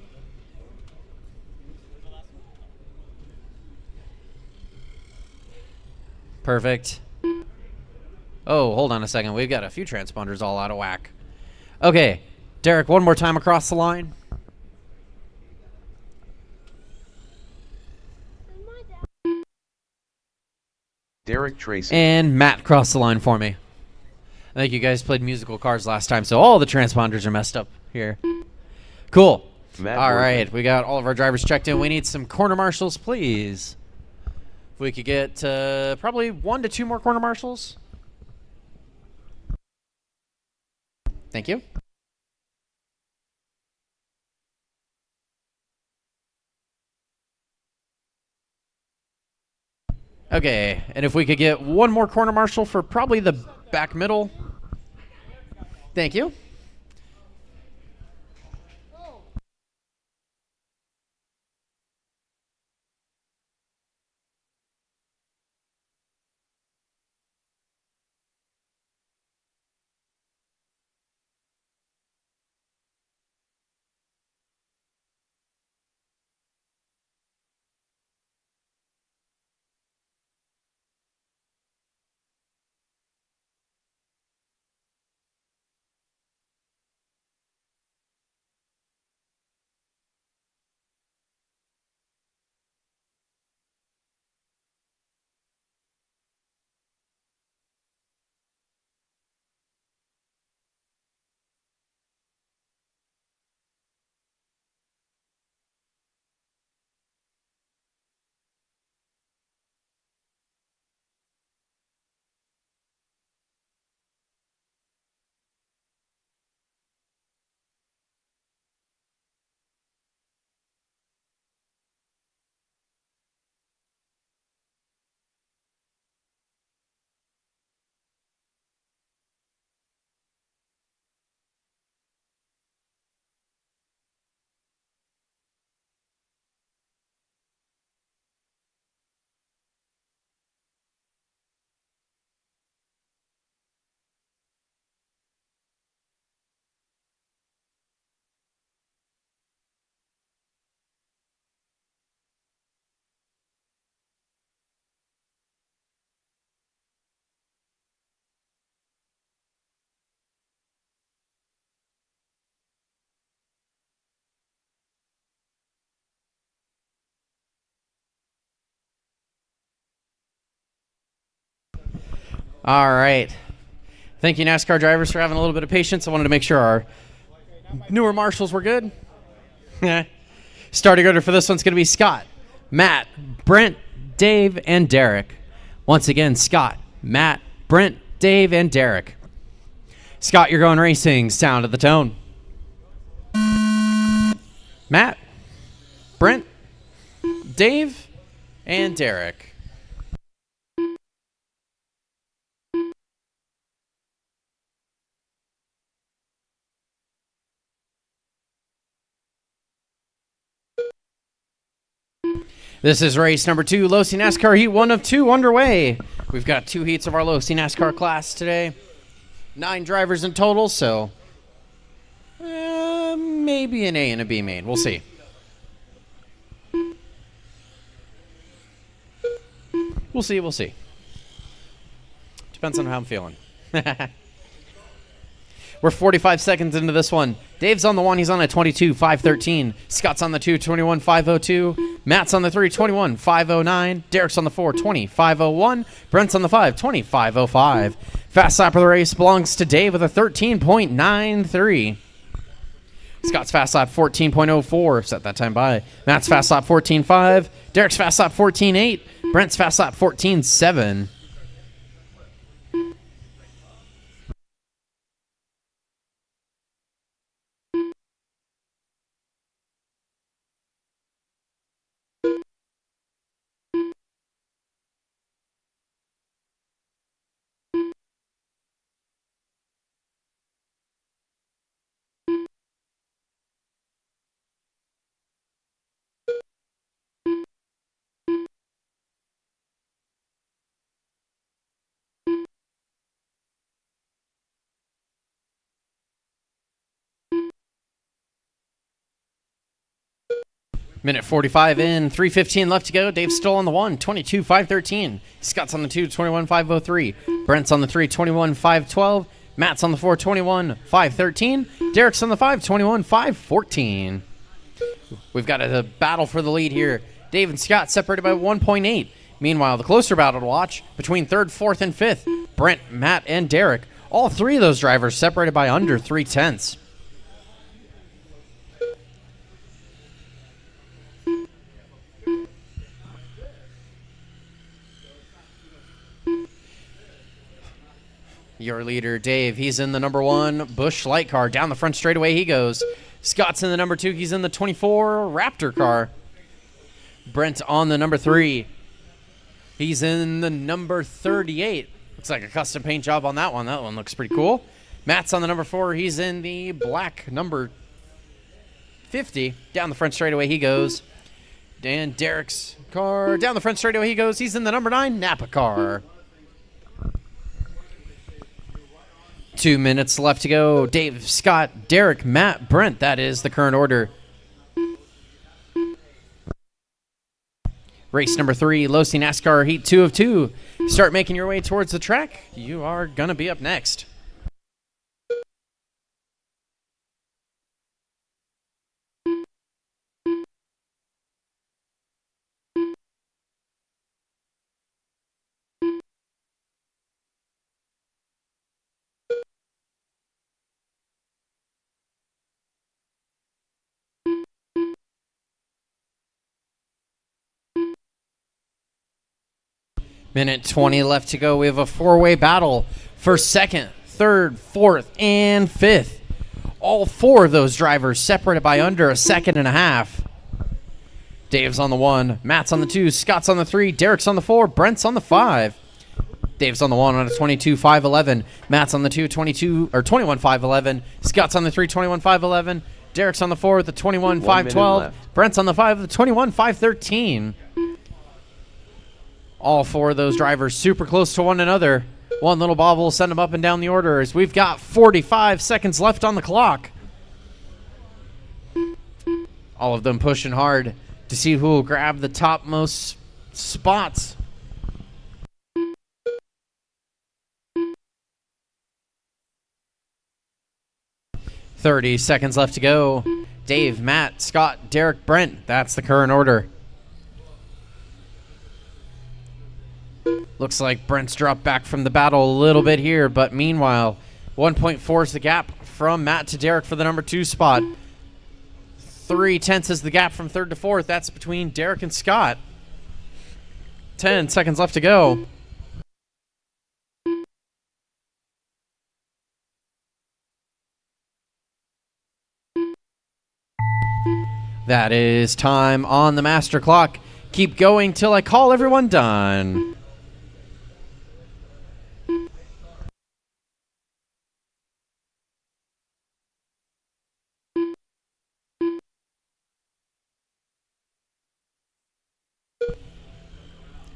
Perfect. Oh, hold on a second. We've got a few transponders all out of whack. Okay. Derek, one more time across the line. Derek Tracy. And Matt, cross the line for me. I think you guys played musical cars last time, so all the transponders are messed up here. Cool. Matt All Worthman. right, we got all of our drivers checked in. We need some corner marshals, please. If we could get probably 1 to 2 more corner marshals. Thank you. Okay, and if we could get 1 more corner marshal for probably the back middle. Thank you. All right. Thank you, NASCAR drivers, for having a little bit of patience. I wanted to make sure our newer marshals were good. Starting order for this one's going to be Scott, Matt, Brent, Dave, and Derek. Once again, Scott, Matt, Brent, Dave, and Derek. Scott, you're going racing. Sound of the tone. Matt, Brent, Dave, and Derek. This is race number 2, Low C NASCAR Heat 1 of 2 underway. We've got 2 heats of our Low C NASCAR class today. 9 drivers in total, so maybe an A and a B main. We'll see. We'll see. Depends on how I'm feeling. We're 45 seconds into this one. Dave's on the 1. He's on a 22.513. Scott's on the 2, 21.502. Matt's on the 3, 21.509. Derek's on the 4, 20.501. Brent's on the 5, 20.505. Fast lap of the race belongs to Dave with a 13.93. Scott's fast lap 14.04. Set that time by. Matt's fast lap 14.5. Derek's fast lap 14.8. Brent's fast lap 14.7. Minute 45 in, 3:15 left to go. Dave's still on the 1, 22.513. Scott's on the 2, 21.503. Brent's on the 3, 21.512. Matt's on the 4, 21.513. Derek's on the 5, 21.514. We've got a battle for the lead here. Dave and Scott separated by 1.8. Meanwhile, the closer battle to watch between 3rd, 4th, and 5th. Brent, Matt, and Derek. All 3 of those drivers separated by under 3/10. Your leader, Dave, he's in the number 1 Busch Light car. Down the front straightaway he goes. Scott's in the number 2. He's in the 24 Raptor car. Brent on the number 3. He's in the number 38. Looks like a custom paint job on that one. That one looks pretty cool. Matt's on the number 4. He's in the black number 50. Down the front straightaway he goes. And Derek's car. Down the front straightaway he goes. He's in the number 9 Napa car. 2 minutes left to go. Dave, Scott, Derek, Matt, Brent. That is the current order. Race number 3, Low C NASCAR Heat 2 of 2. Start making your way towards the track. You are going to be up next. Minute 20 left to go. We have a 4-way battle for 2nd, 3rd, 4th, and 5th. All 4 of those drivers separated by under a second and a half. Dave's on the 1, Matt's on the 2, Scott's on the 3, Derek's on the 4, Brent's on the 5. Dave's on the 1 on a 22.511. Matt's on the 2, 21.511. Scott's on the 3, 21.511. Derek's on the 4 with the 21.512. Brent's on the 5 with the 21.513. All 4 of those drivers super close to one another. One little bobble will send them up and down the order as we've got 45 seconds left on the clock. All of them pushing hard to see who will grab the topmost spots. "30 seconds left to go. Dave, Matt, Scott, Derek, Brent. That's the current order. Looks like Brent's dropped back from the battle a little bit here, but meanwhile, 1.4 is the gap from Matt to Derek for the number 2 spot. 0.3 is the gap from 3rd to 4th. That's between Derek and Scott. 10 seconds left to go. That is time on the master clock. Keep going till I call everyone done.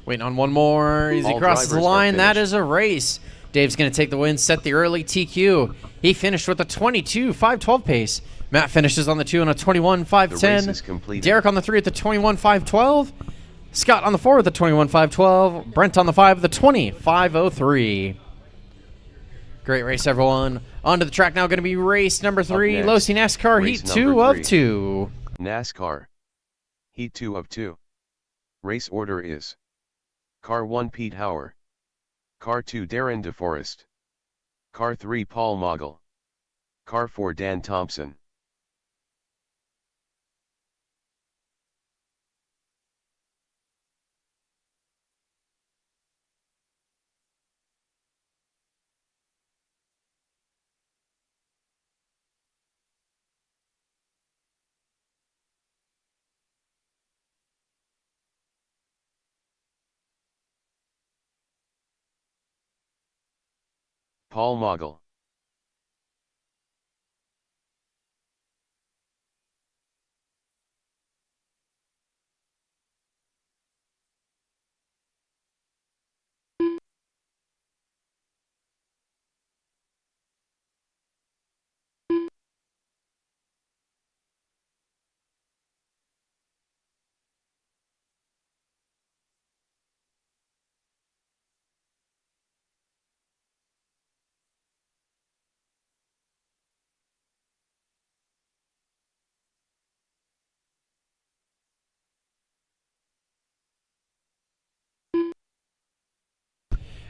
Waiting on one more. As he crosses the line, that is a race. Dave's going to take the win, set the early TQ. He finished with a 22.512 pace. Matt finishes on the 2 on a 21.510. Derek on the 3 at the 21.512. Scott on the 4 with the 21.512. Brent on the 5 with the 20.503. Great race, everyone. Onto the track now, going to be race number 3. Losi NASCAR Heat 2 of 2. NASCAR Heat 2 of 2. Race order is: Car 1 Pete Hauer, Car 2 Darren DeForest, Car 3 Paul Mogul, Car 4 Dan Thompson. Paul Mogul.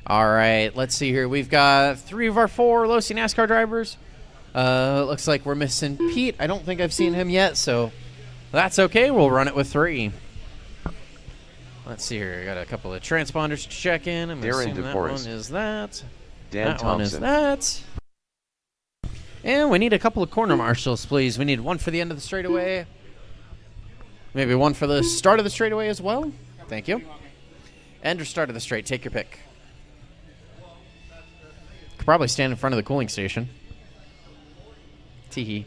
All right, let's see here. We've got 3 of our 4 Losi NASCAR drivers. Looks like we're missing Pete. I don't think I've seen him yet, so that's okay. We'll run it with 3. Let's see here. I got a couple of transponders to check in. I'm assuming that one is that. Dan Thompson. One is that. And we need a couple of corner marshals, please. We need one for the end of the straightaway. Maybe one for the start of the straightaway as well. Thank you. End or start of the straight. Take your pick. Could probably stand in front of the cooling station. Teehee.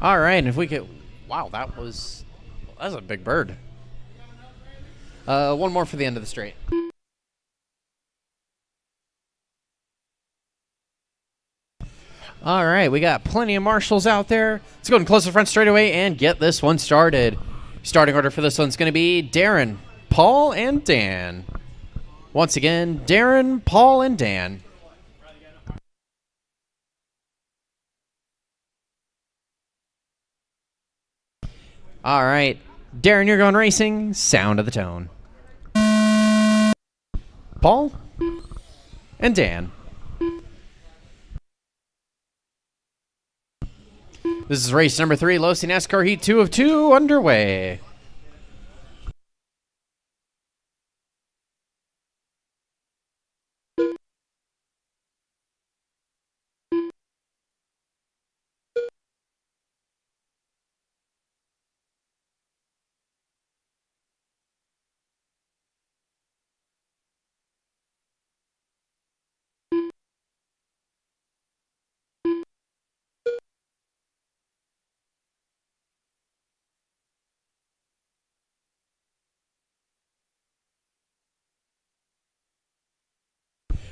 All right, and if we could, wow, that's a big bird. One more for the end of the straight. All right, we got plenty of marshals out there. Let's go ahead and close the front straightaway and get this one started. Starting order for this one's going to be Darren, Paul, and Dan. Once again, Darren, Paul, and Dan. All right, Darren, you're going racing. Sound of the tone. Paul and Dan. This is race number 3, Losi NASCAR Heat 2 of 2 underway.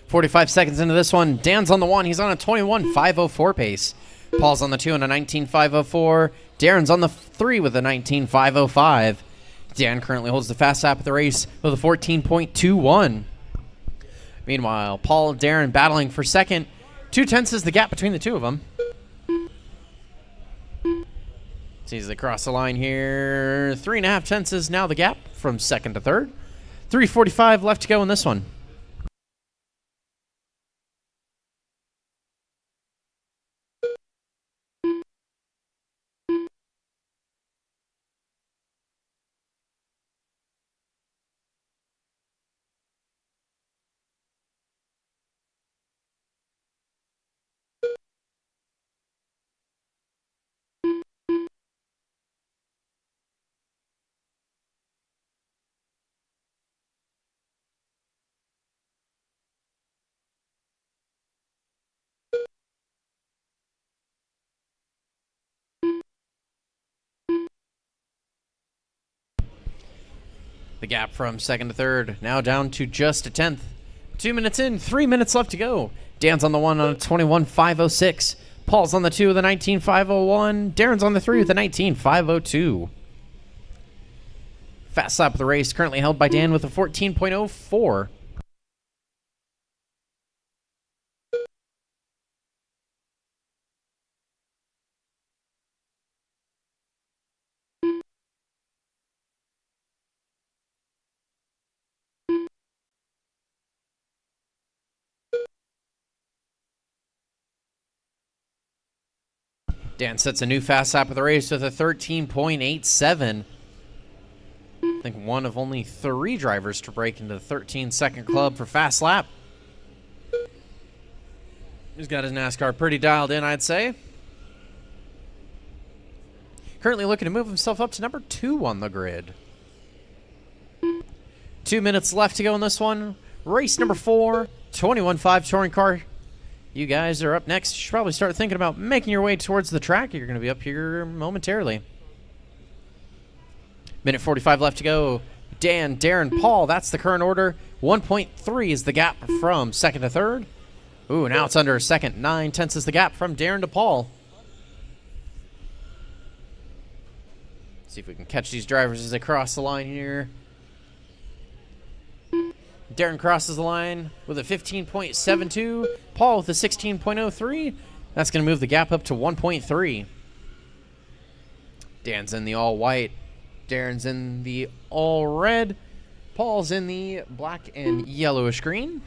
.45 seconds into this one. Dan's on the 1. He's on a 21.504 pace. Paul's on the 2 on a 19.504. Darren's on the 3 with a 19.505. Dan currently holds the fast lap of the race with a 14.21. Meanwhile, Paul and Darren battling for second. 2/10 is the gap between the two of them. Sees they cross the line here. 3.5 is now the gap from second to third. 3:45 left to go in this one. The gap from second to third now down to just a 10th. 2 minutes in, 3 minutes left to go. Dan's on the 1 on a 21.506. Paul's on the 2 with a 19.501. Darren's on the 3 with a 19.502. Fast lap of the race currently held by Dan with a 14.04. Dan sets a new fast lap of the race with a 13.87. I think one of only 3 drivers to break into the 13-second club for fast lap. He's got his NASCAR pretty dialed in, I'd say. Currently looking to move himself up to number 2 on the grid. 2 minutes left to go in this one. Race number 4, 21.5 touring car. You guys are up next. You should probably start thinking about making your way towards the track. You're going to be up here momentarily. Minute 45 left to go. Dan, Darren, Paul, that's the current order. 1.3 is the gap from second to third. Ooh, now it's under a second. 9/10 is the gap from Darren to Paul. See if we can catch these drivers as they cross the line here. Darren crosses the line with a 15.72. Paul with a 16.03. That's going to move the gap up to 1.3. Dan's in the all white. Darren's in the all red. Paul's in the black and yellowish green.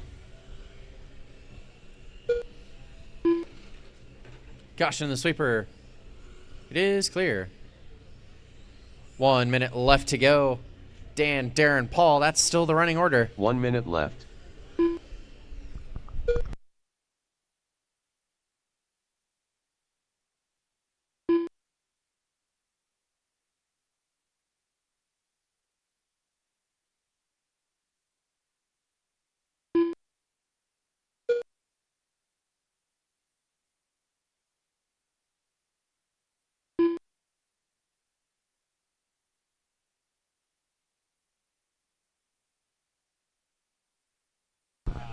Caution the sweeper. It is clear. 1 minute left to go. Dan, Darren, Paul, that's still the running order. 1 minute left.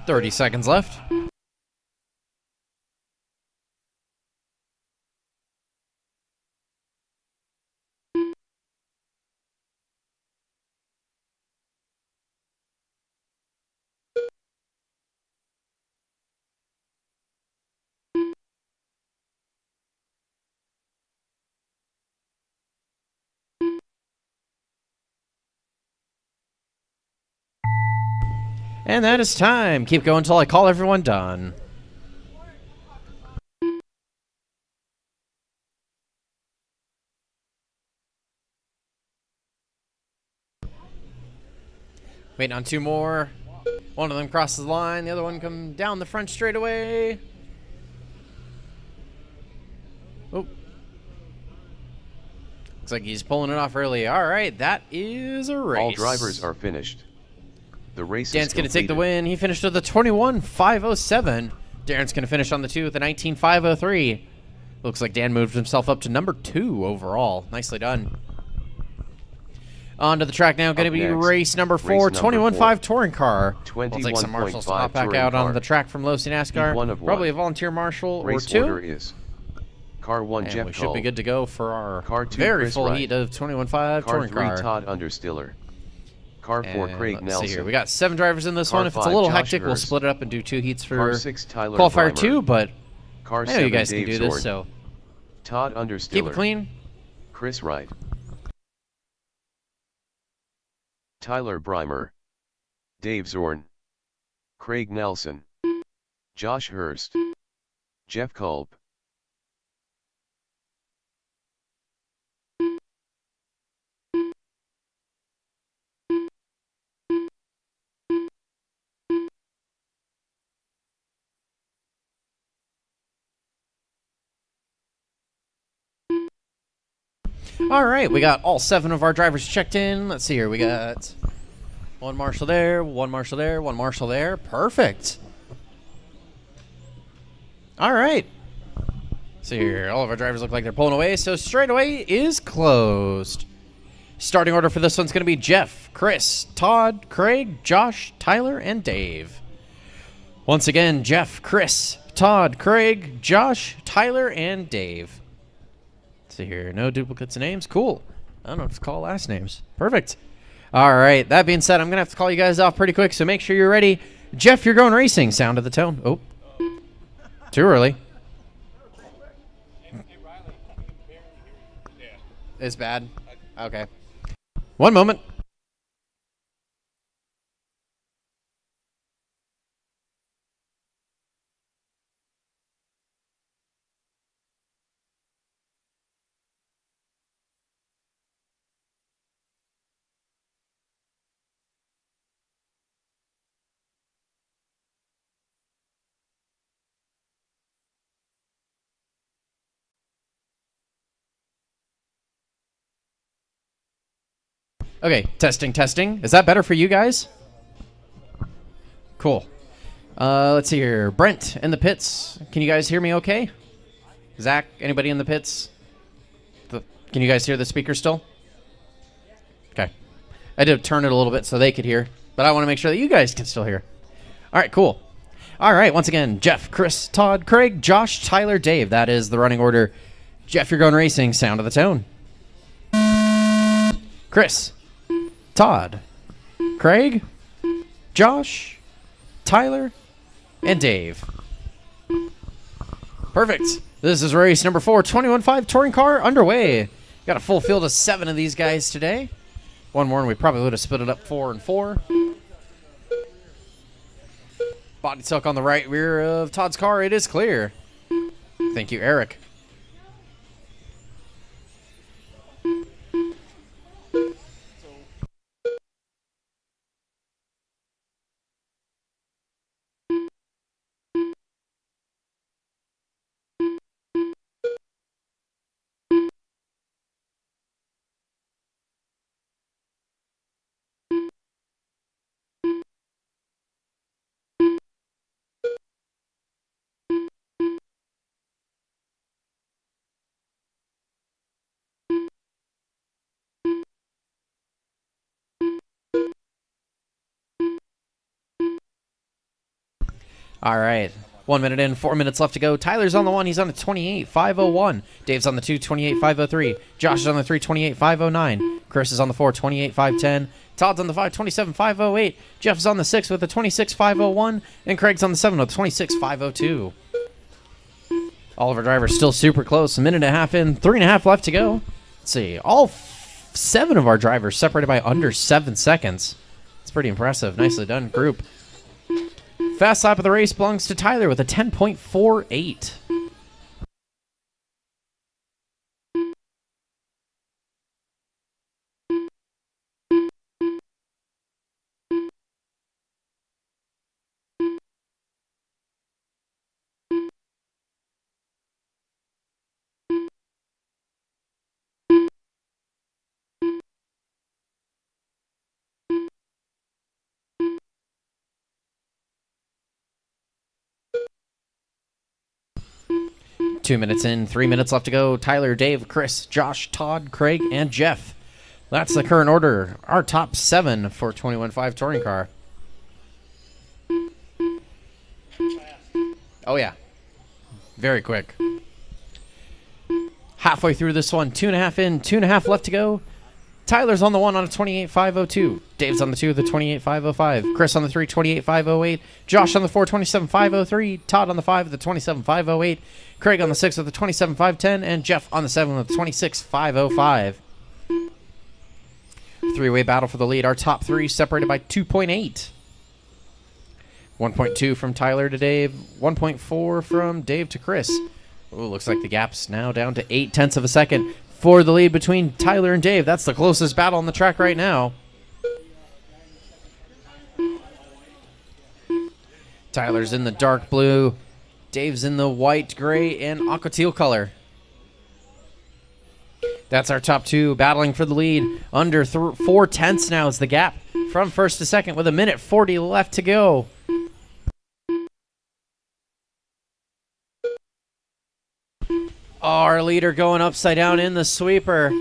.30 seconds left. And that is time. Keep going until I call everyone done. Waiting on 2 more. One of them crosses the line. The other one comes down the front straightaway. Oh. Looks like he's pulling it off early. All right, that is a race. All drivers are finished. The race Dan's is going to take the completed. win. He finished with a 21.507. Darren's going to finish on the 2 with a 19.503. Looks like Dan moved himself up to number 2 overall. Nicely done. On to the track now. Going to be next, race number 4, 21.5 touring car. We'll take some 21.5 marshals to hop back touring out car. on the track from Losi NASCAR. Heat 1 of 1. Probably a volunteer marshal Race or 2. order is Car 1 And Jeff we should Kolb. be good to go for our Car 2 very Chris full Wright. heat of 21.5 Car touring 3 car. Todd Understiller. Car 4 And Craig let's Nelson. see here. We got 7 drivers in this Car one. If it's a 5 little Josh hectic, we'll Hurst. split it up and do 2 heats for Car 6 Tyler qualifier Breimer. 2, but Car I know 7 you guys Dave can do this, Zorn. so Todd Understiller. keep it clean. Chris Wright. Tyler Breimer. Dave Zorn. Craig Nelson. Josh Hurst. Jeff Kolb. All right, we got all 7 of our drivers checked in. Let's see here. We got 1 marshal there, 1 marshal there, 1 marshal there. Perfect. All right. See here. All of our drivers look like they're pulling away, so straightaway is closed. Starting order for this one's going to be Jeff, Chris, Todd, Craig, Josh, Tyler, and Dave. Once again, Jeff, Chris, Todd, Craig, Josh, Tyler, and Dave. Let's see here. No duplicates of names. Cool. I don't know if to call last names. Perfect. All right. That being said, I'm going to have to call you guys off pretty quick, so make sure you're ready. Jeff, you're going racing. Sound of the tone. Oh. Too early. It's bad. Okay. 1 moment. Okay, testing, testing. Is that better for you guys? Cool. Let's see here. Brent in the pits. Can you guys hear me okay? Zach, anybody in the pits? Can you guys hear the speaker still? Okay. I did turn it a little bit so they could hear, but I want to make sure that you guys can still hear. All right, cool. All right, once again, Jeff, Chris, Todd, Craig, Josh, Tyler, Dave. That is the running order. Jeff, you're going racing. Sound of the tone. Chris, Todd, Craig, Josh, Tyler, and Dave. Perfect. This is race number 4, 21.5 touring car underway. Got a full field of 7 of these guys today. One more and we probably would have split it up 4 and 4. Body tuck on the right rear of Todd's car. It is clear. Thank you, Eric. All right. 1 minute in, 4 minutes left to go. Tyler's on the 1. He's on the 28.501. Dave's on the 2, 28.503. Josh is on the 3, 28.509. Chris is on the 4, 28.510. Todd's on the 5, 27.508. Jeff's on the 6 with the 26.501. And Craig's on the 7 with the 26.502. All of our drivers still super close. A minute and a half in, 3.5 left to go. Let's see. All 7 of our drivers separated by under 7 seconds. It's pretty impressive. Nicely done, group. Fast lap of the race belongs to Tyler with a 10.48. Two minutes in, 3 minutes left to go. Tyler, Dave, Chris, Josh, Todd, Craig, and Jeff. That's the current order. Our top 7 for 21.5 touring car. Oh, yeah. Very quick. Halfway through this one, 2.5 in, 2.5 left to go. Tyler's on the 1 on a 28.502. Dave's on the 2 with a 28.505. Chris on the 3, 28.508. Josh on the 4, 27.503. Todd on the 5 with a 27.508. Craig on the 6 with a 27.510. And Jeff on the 7 with a 26.505. Three-way battle for the lead. Our top three separated by 2.8. 1.2 from Tyler to Dave. 1.4 from Dave to Chris. Ooh, looks like the gap's now down to 0.8 of a second for the lead between Tyler and Dave. That's the closest battle on the track right now. Tyler's in the dark blue. Dave's in the white, gray, and aqua teal color. That's our top two battling for the lead. Under 4/10 now is the gap from first to second with 1:40 left to go. Our leader going upside down in the sweeper.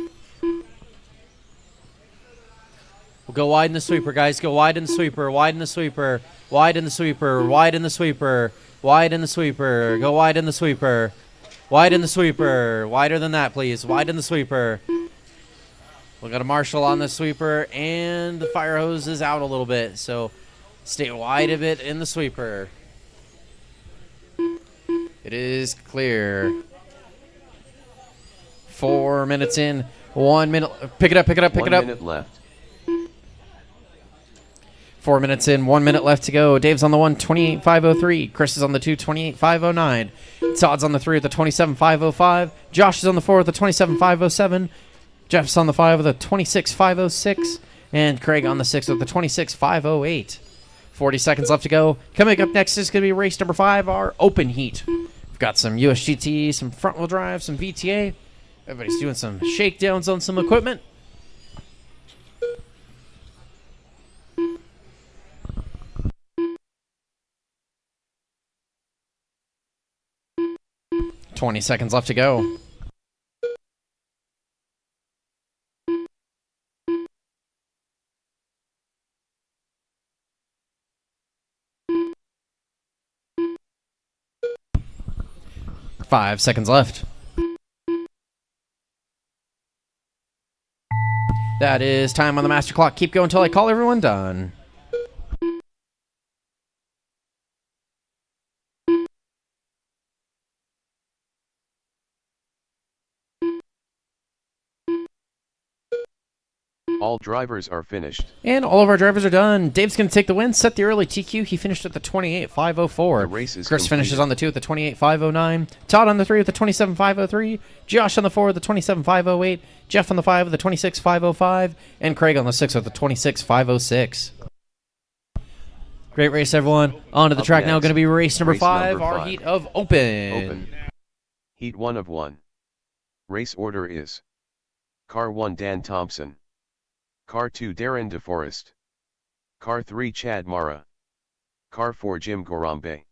We'll go wide in the sweeper, guys. Go wide in the sweeper, wide in the sweeper, wide in the sweeper, wide in the sweeper, wide in the sweeper. Go wide in the sweeper, wide in the sweeper. Wider than that, please. Wide in the sweeper. We got a marshal on the sweeper, and the fire hose is out a little bit, so stay wide of it in the sweeper. It is clear. 4 minutes in, 1 minute. Pick it up, pick it up, pick it up. 1 minute left. 4 minutes in, 1 minute left to go. Dave's on the 1, 28.503. Chris is on the 2, 28.509. Todd's on the 3 with a 27.505. Josh is on the 4 with a 27.507. Jeff's on the 5 with a 26.506. And Craig on the 6 with a 26.508. 40 seconds left to go. Coming up next is going to be race number 5, our open heat. We've got some USGT, some front wheel drive, some VTA. Everybody's doing some shakedowns on some equipment. $20 seconds left to go. Five seconds left. That is time on the master clock. Keep going until I call everyone done. All drivers are finished. And all of our drivers are done. Dave's going to take the win, set the early TQ. He finished at the 28.504. The race is Chris completed. finishes on the 2 with the 28.509. Todd on the 3 with the 27.503. Josh on the 4 with the 27.508. Jeff on the 5 with the 26.505. And Craig on the 6 with the 26.506. Great race, everyone. On to the Up track now. next, Going to be race number race 5, number our 5. heat of open. Open. Heat 1 of 1. Race order is: Car 1 Dan Thompson, Car 2 Darren DeForest, Car 3 Chad Mara, Car 4 Jim Gorambe.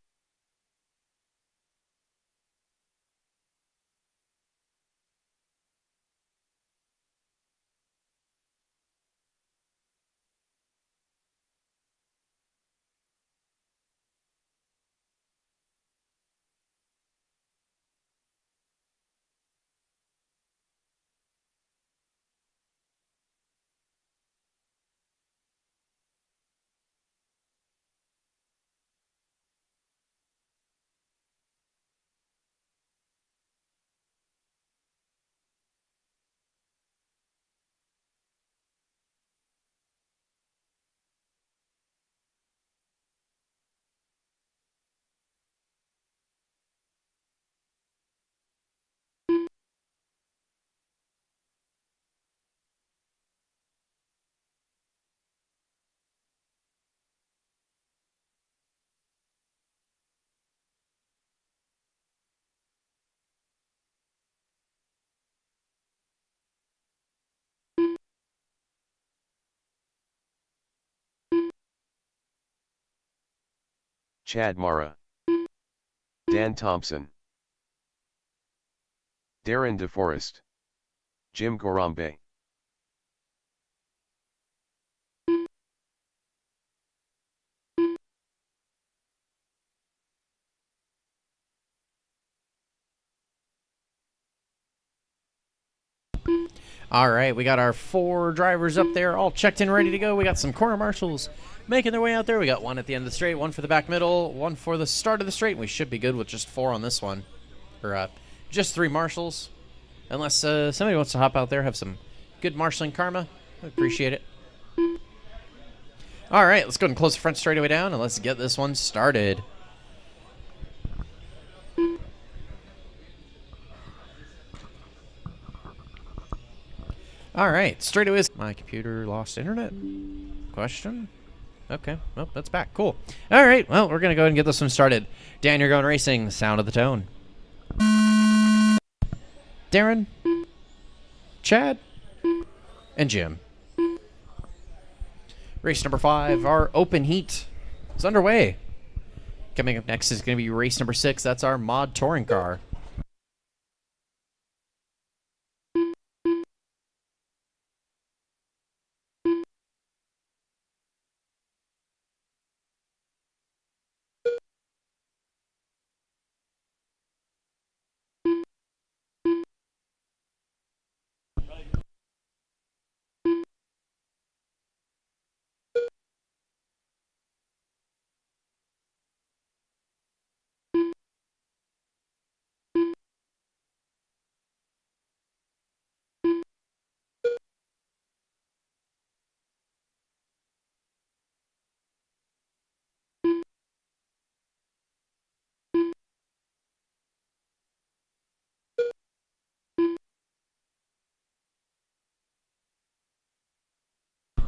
Chad Mara, Dan Thompson, Darren DeForest, Jim Gorambe. All right, we got our 4 drivers up there, all checked in, ready to go. We got some corner marshals making their way out there. We got one at the end of the straight, one for the back middle, one for the start of the straight. And we should be good with just 4 on this one, or just 3 marshals, unless somebody wants to hop out there, have some good marshaling karma. I appreciate it. All right, let's go ahead and close the front straightaway down, and let's get this one started. All right, straightaways. My computer lost internet? Question? Okay, well, that's back. Cool. All right, well, we're going to go ahead and get this one started. Dan, you're going racing. Sound of the tone. Darren, Chad, and Jim. Race number 5, our open heat, is underway. Coming up next is going to be race number 6. That's our mod touring car.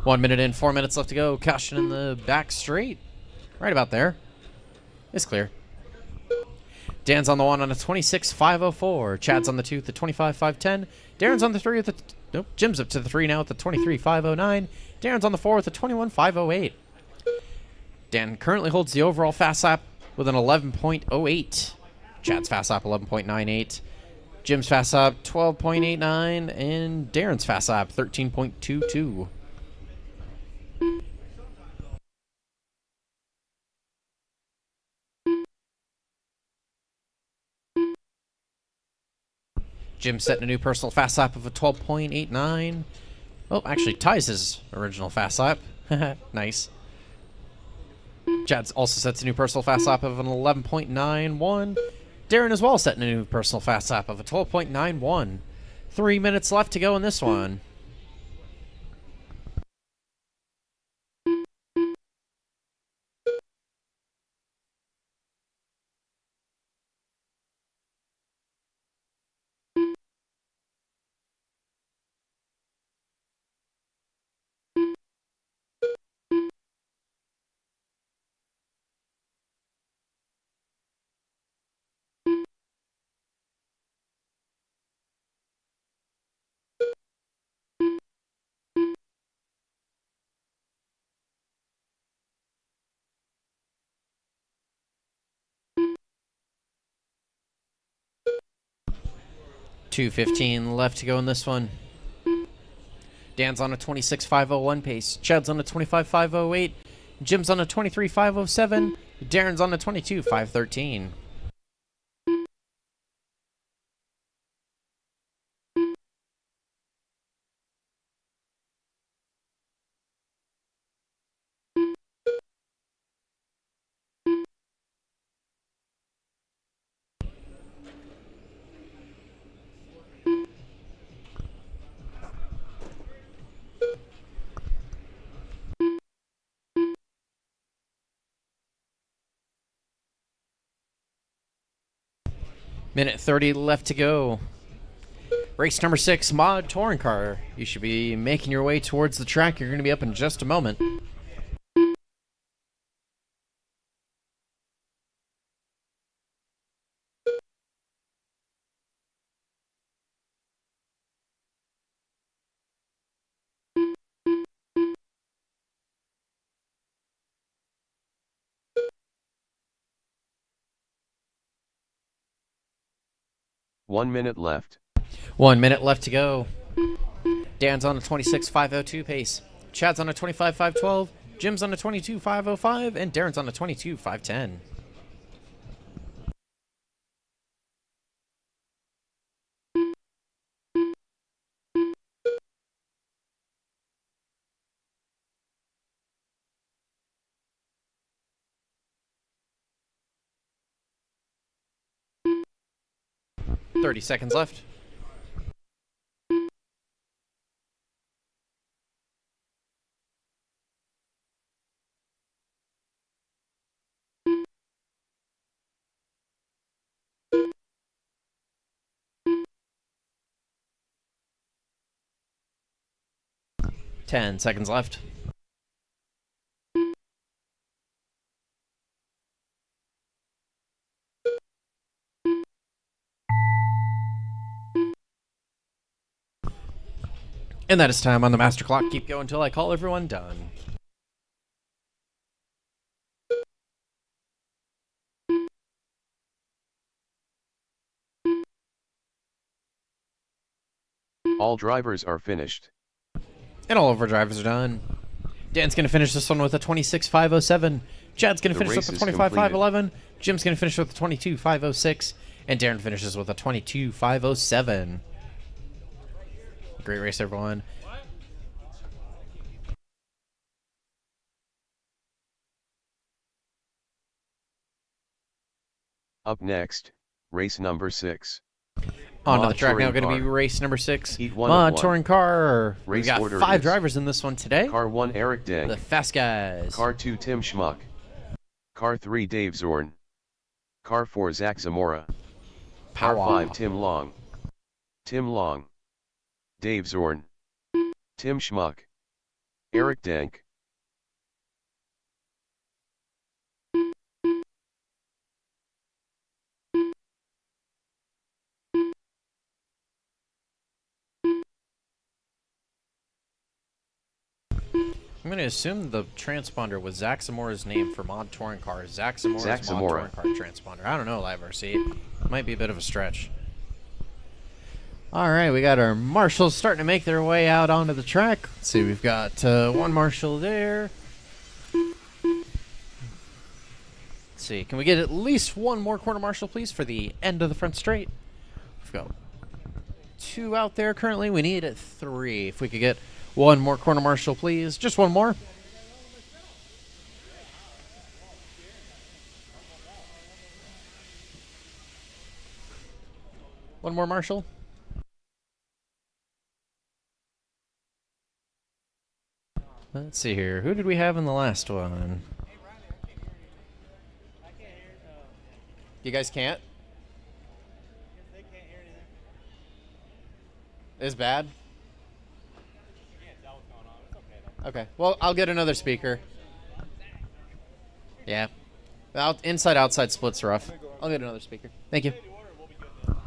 One minute in, 4 minutes left to go. Caution in the back straight. Right about there. It's clear. Dan's on the 1 on a 26.504. Chad's on the 2 at the 25.510. Darren's on the 3 at the... Nope. Jim's up to the 3 now at the 23.509. Darren's on the 4 at the 21.508. Dan currently holds the overall fast lap with an 11.08. Chad's fast lap 11.98. Jim's fast lap 12.89. And Darren's fast lap 13.22. Jim setting a new personal fast lap of a 12.89. Oh, actually ties his original fast lap. Nice. Chad also sets a new personal fast lap of an 11.91. Darren as well setting a new personal fast lap of a 12.91. 3 minutes left to go in this one. $2:15 left to go in this one. Dan's on a 26.501 pace. Chad's on a 25.508. Jim's on a 23.507. Darren's on a 22.513. Minute 30 left to go. Race number 6, mod touring car. You should be making your way towards the track. You're going to be up in just a moment. One minute left. 1 minute left to go. Dan's on a 26.502 pace. Chad's on a 25.512. Jim's on a 22.505. And Darren's on a 22.510. 30 seconds left. Ten seconds left. And that is time on the master clock. Keep going until I call everyone done. All drivers are finished. And all of our drivers are done. Dan's going to finish this one with a 26.507. Chad's going to finish with a 25.511. Jim's going to finish with a 22.506. And Darren finishes with a 22.507. Great race, everyone. Up next, race number 6. Onto the track now, going to be race number 6. Heat 1 Mod of 1. touring car. We Race got order 5 is drivers in this one today. Car 1 Eric Dank. The fast guys. Car 2 Tim Schmuck. Car 3 Dave Zorn. Car 4 Zach Zamora. Car Power. 5 Tim Long. Tim Long. Dave Zorn. Tim Schmuck. Eric Dank. I'm going to assume the transponder was Zach Zamora's name for mod touring cars. Zach Zamora's mod Zamora. touring car transponder. I don't know, Live RC. Might be a bit of a stretch. All right, we got our marshals starting to make their way out onto the track. Let's see, we've got one marshal there. Let's see, can we get at least one more quarter marshal, please, for the end of the front straight? We've got 2 out there currently. We need 3. If we could get one more corner marshal, please. Just one more. One more marshal. Let's see here. Who did we have in the last one? You guys can't? Is bad? Okay. Well, I'll get another speaker. Yeah. Inside outside split's rough. I'll get another speaker. Thank you.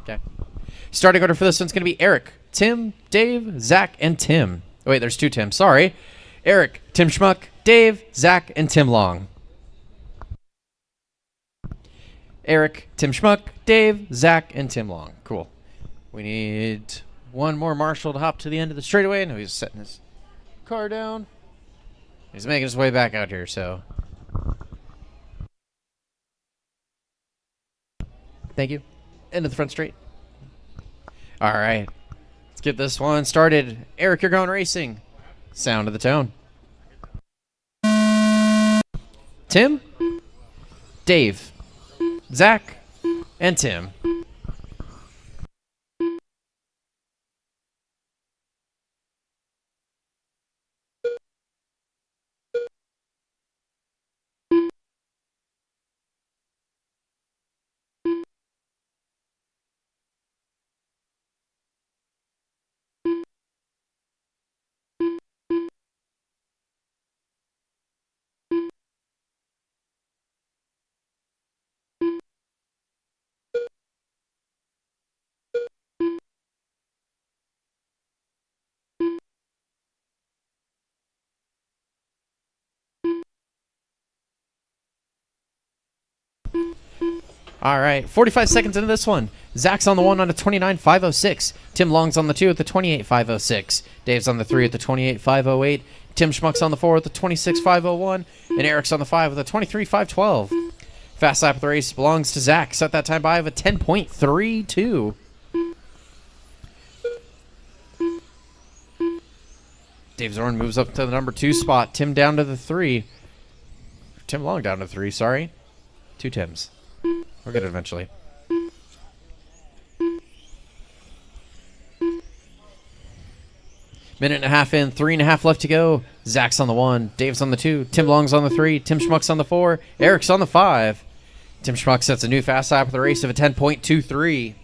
Okay. Starting order for this one's going to be Eric, Tim, Dave, Zach, and Tim. Oh, wait, there's 2 Tims. Sorry. Eric, Tim Schmuck, Dave, Zach, and Tim Long. Eric, Tim Schmuck, Dave, Zach, and Tim Long. Cool. We need one more marshal to hop to the end of the straightaway. No, he's setting his car down. He's making his way back out here, so. Thank you. End of the front straight. All right. Let's get this one started. Eric, you're going racing. Sound of the tone. Tim, Dave, Zach, and Tim. All right, 45 seconds into this one. Zach's on the 1 on a 29.506. Tim Long's on the 2 at the 28.506. Dave's on the 3 at the 28.508. Tim Schmuck's on the 4 at the 26.501. And Eric's on the 5 with a 23.512. Fast lap of the race belongs to Zach. Set that time by of a 10.32. Dave Zorn moves up to the number 2 spot. Tim down to the 3. Tim Long down to 3, sorry. 2 Tims. We'll get it eventually. Minute and a half in, 3.5 left to go. Zach's on the 1, Dave's on the 2, Tim Long's on the 3, Tim Schmuck's on the 4, Eric's on the 5. Tim Schmuck sets a new fast lap with a race of a 10.23.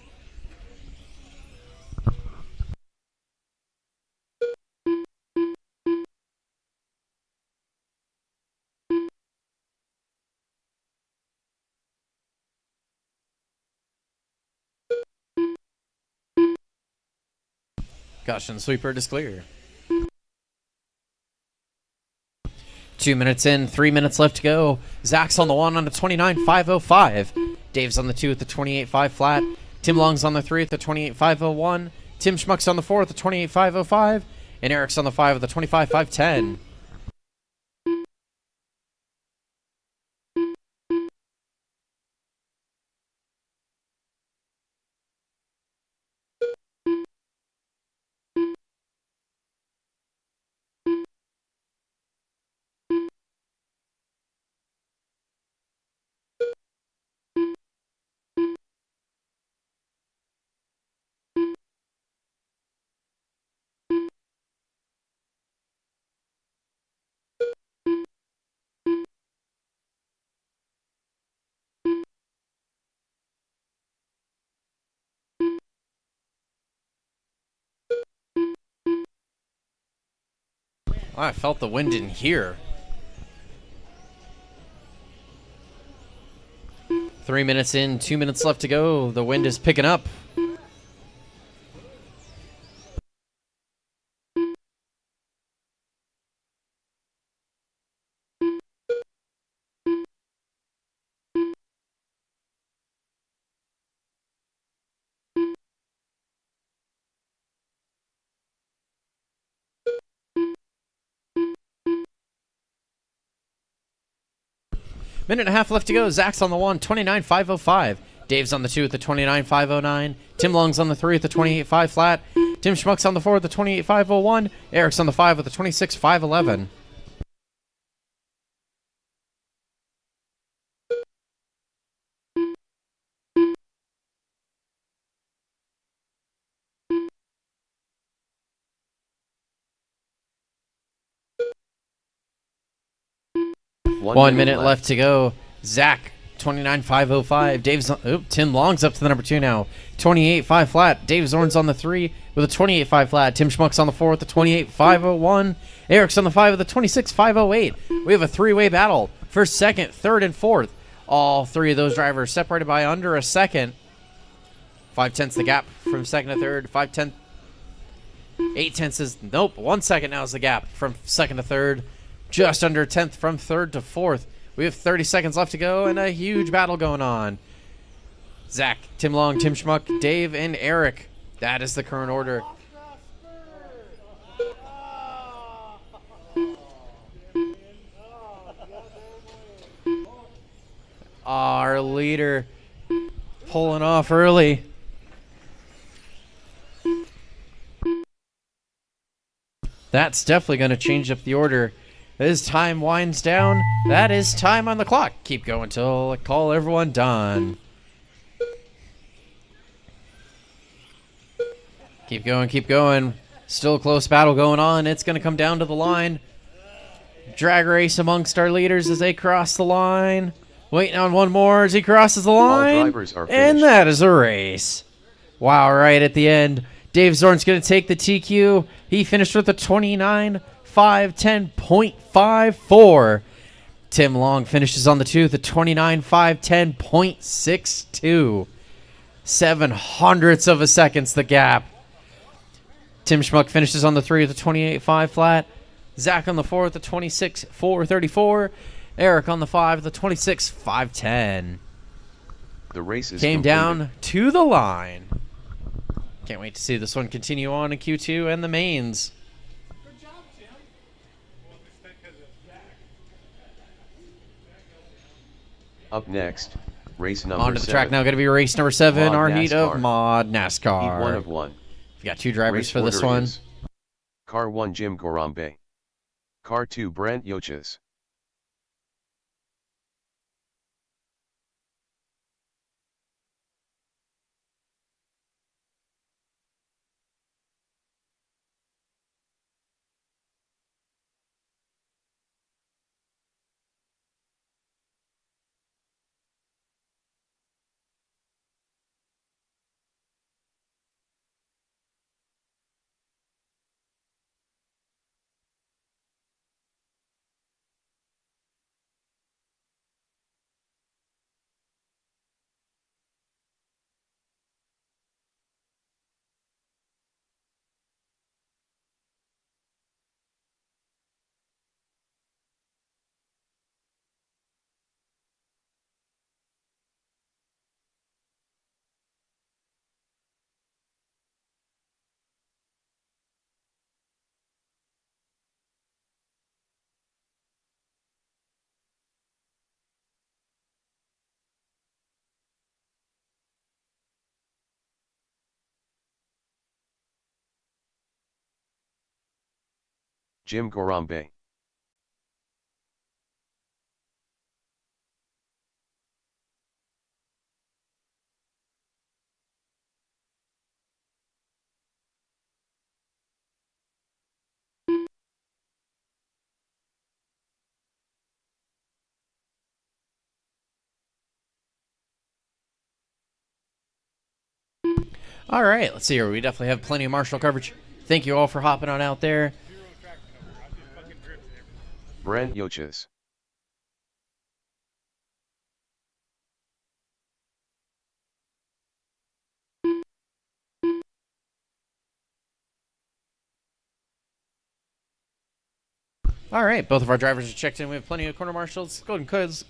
Caution sweeper is clear. 2 minutes in, 3 minutes left to go. Zach's on the 1 on the 29.505. Dave's on the 2 at the 28.5 flat. Tim Long's on the 3 at the 28.501. Tim Schmuck's on the 4 at the 28.505. And Eric's on the 5 at the 25.510. I felt the wind in here. 3 minutes in, 2 minutes left to go. The wind is picking up. Minute and a half left to go. Zach's on the 1, 29.505. Dave's on the 2 at the 29.509. Tim Long's on the 3 at the 28.5 flat. Tim Schmuck's on the 4 at the 28.501. Eric's on the 5 at the 26.511. One minute left to go. Zach, 29.505. Dave's on, Tim Long's up to the number 2 now. 28.5 flat. Dave Zorn's on the 3 with a 28.5 flat. Tim Schmuck's on the 4 with the 28.501. Eric's on the 5 with a 26.508. We have a three-way battle. First, second, third, and fourth. All three of those drivers separated by under a second. 5/10 the gap from second to third. 5/10. 8/10 is, nope, 1 second now is the gap from second to third. Just under 10th from third to fourth. We have 30 seconds left to go and a huge battle going on. Zach, Tim Long, Tim Schmuck, Dave, and Eric. That is the current order. Our leader pulling off early. That's definitely going to change up the order. As time winds down, that is time on the clock. Keep going till I call everyone done. Keep going, keep going. Still a close battle going on. It's going to come down to the line. Drag race amongst our leaders as they cross the line. Waiting on one more as he crosses the line. All drivers are finished. And that is a race. Wow, right at the end. Dave Zorn's going to take the TQ. He finished with a 29.510.54. Tim Long finishes on the 2 with a 29.510.62. 0.07 of a second's the gap. Tim Schmuck finishes on the 3 with a 28.5 flat. Zach on the 4 with a 26.434. Eric on the 5 with a 26.510. The race is Came completed. down to the line. Can't wait to see this one continue on in Q2 and the mains. Good job, Tim. Up next, race number Onto the 7. track now, going to be race number 7, Mod our heat of NASCAR. Mod NASCAR. Heat 1 of 1. We've got 2 drivers Race for this order one. is Car 1 Jim Gorambe. Car 2 Brant Yoches. Jim Gorambe. All right, let's see here. We definitely have plenty of Marshall coverage. Thank you all for hopping on out there. Brent Yoches. All right, both of our drivers are checked in. We have plenty of corner marshals. Let's go and close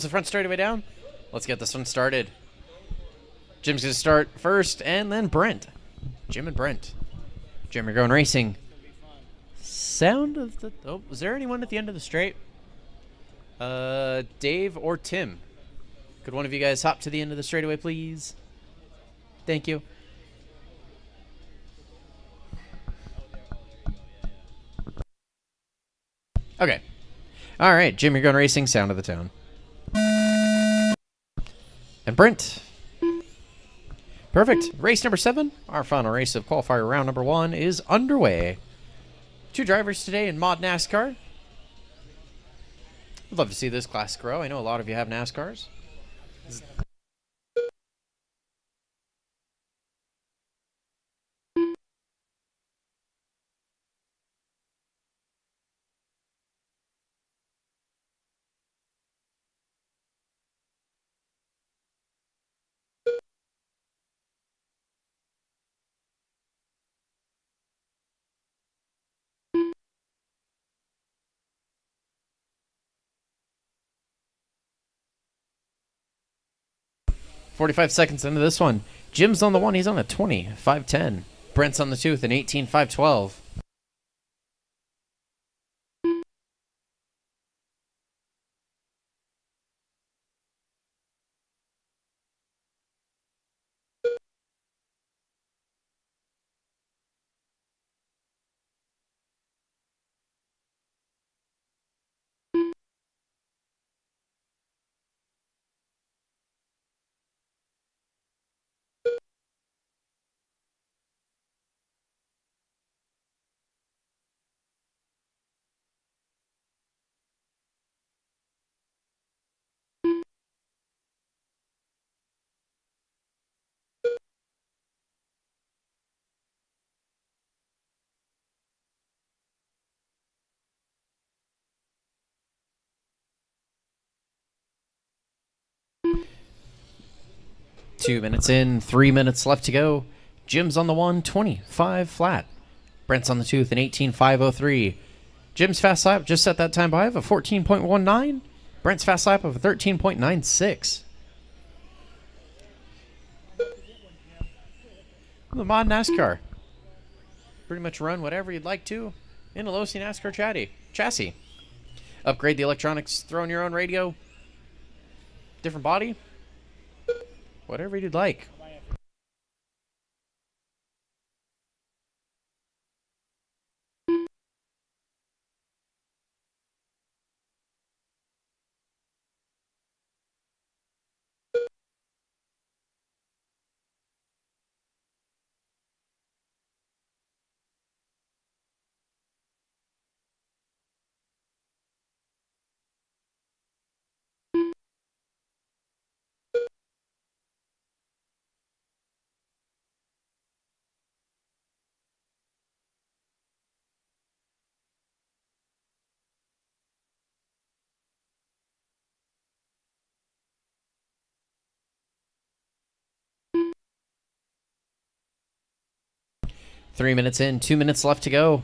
the front straightaway down. Let's get this one started. Jim's going to start first, and then Brent. Jim and Brent. Jim, you're going racing. Sound of the... Oh, was there anyone at the end of the straight? Dave or Tim? Could one of you guys hop to the end of the straightaway, please? Thank you. Okay. All right, Jim, you're going racing. Sound of the town. And Brent. Perfect. Race number 7, our final race of qualifier round number 1, is underway. 2 drivers today in Mod NASCAR. I'd love to see this class grow. I know a lot of you have NASCARs. 45 seconds into this one. Jim's on the 1. He's on a 20.510. Brent's on the 2 with an 18.512. Two minutes in, 3 minutes left to go. Jim's on the 1, 25 flat. Brent's on the 2 with an 18.503. Jim's fast lap just set that time by of a 14.19. Brent's fast lap of a 13.96. The Mod NASCAR. Pretty much run whatever you'd like to in a Losi NASCAR chassis. Upgrade the electronics, throw in your own radio. Different body. Whatever you'd like. Three minutes in, 2 minutes left to go.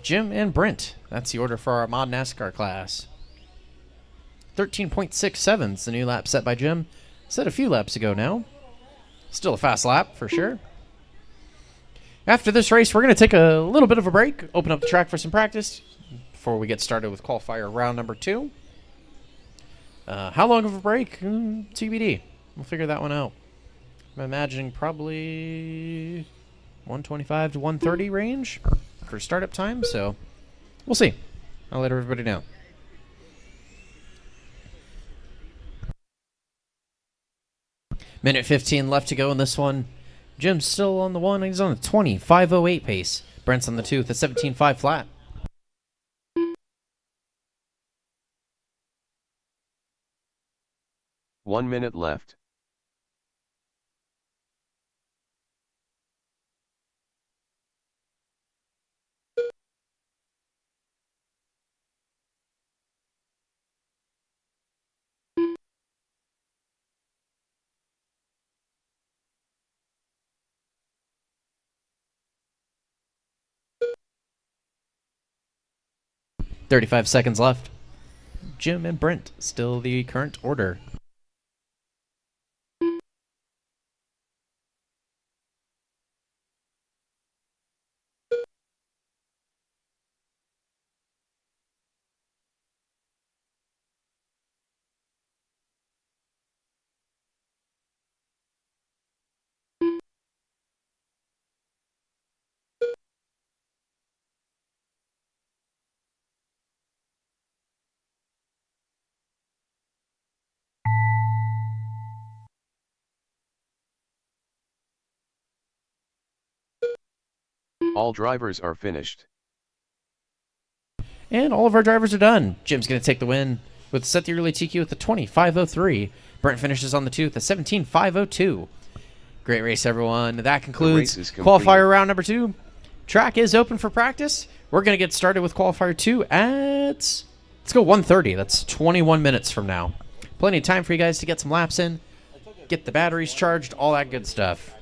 Jim and Brent. That's the order for our Mod NASCAR class. 13.67 is the new lap set by Jim. Set a few laps ago now. Still a fast lap, for sure. After this race, we're going to take a little bit of a break, open up the track for some practice before we get started with qualifier round number 2. How long of a break? TBD. We'll figure that one out. I'm imagining probably 125 to 130 range for startup time, so We'll see. I'll let everybody know. Minute 15 left to go in this one. Jim's still on the 1. He's on the 20. 5:08 pace. Brent's on the 2 with a 17.5 flat. One minute left. .35 seconds left. Jim and Brent still the current order. All drivers are finished. And all of our drivers are done. Jim's going to take the win with set the early TQ with the 20.503. Brent finishes on the 2 with the 17.502. Great race, everyone. That concludes qualifier round number 2. Track is open for practice. We're going to get started with qualifier 2 at, let's go 1:30. That's 21 minutes from now. Plenty of time for you guys to get some laps in, get the batteries charged, all that good stuff.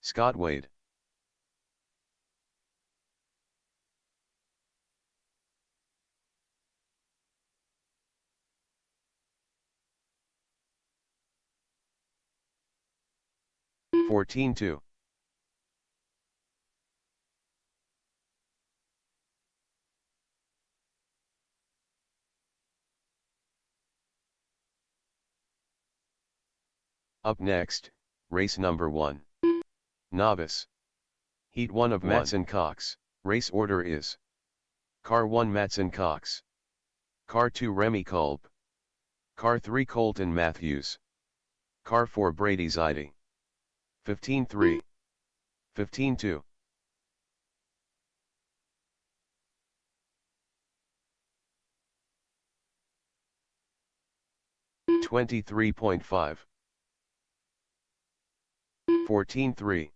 Scott Wade. (14-2). Up next, race number 1. Novice. Heat 1 of Matson Cox. Race order is: Car 1 Matson Cox. Car 2 Remy Kolb. Car 3 Colton Matthews. Car 4 Brady Zaidi. 15-3. 15-2. 23.5. 14-3.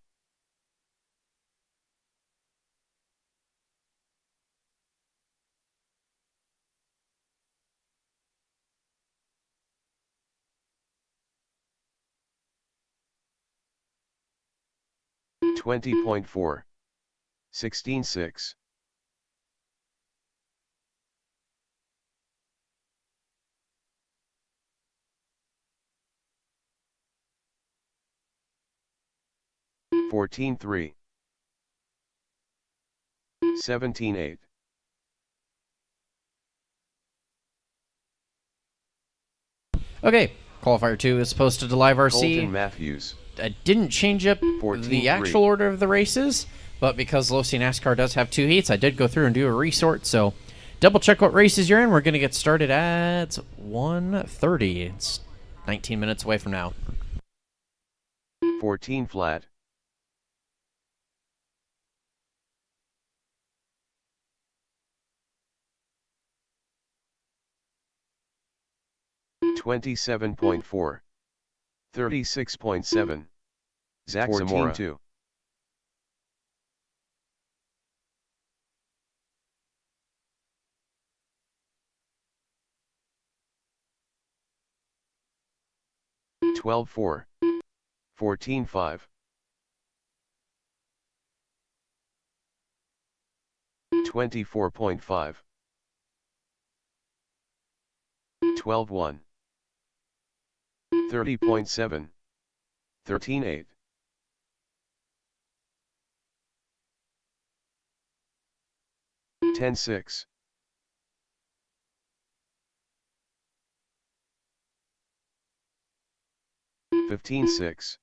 20.4. 16-6. 14-3. 17-8. Okay, qualifier 2 is posted to Live RC. Colton Matthews. I didn't change up 14-3. the actual order of the races, but because Losi NASCAR does have 2 heats, I did go through and do a resort, so double check what races you're in. We're going to get started at 1:30. It's 19 minutes away from now. 14 flat. 27.4. 36.7. Zach 14 Zamora. 2. 12.4. 14.5. 24.5. 12.1. 30.7. 13.8. 10.6. 15.6.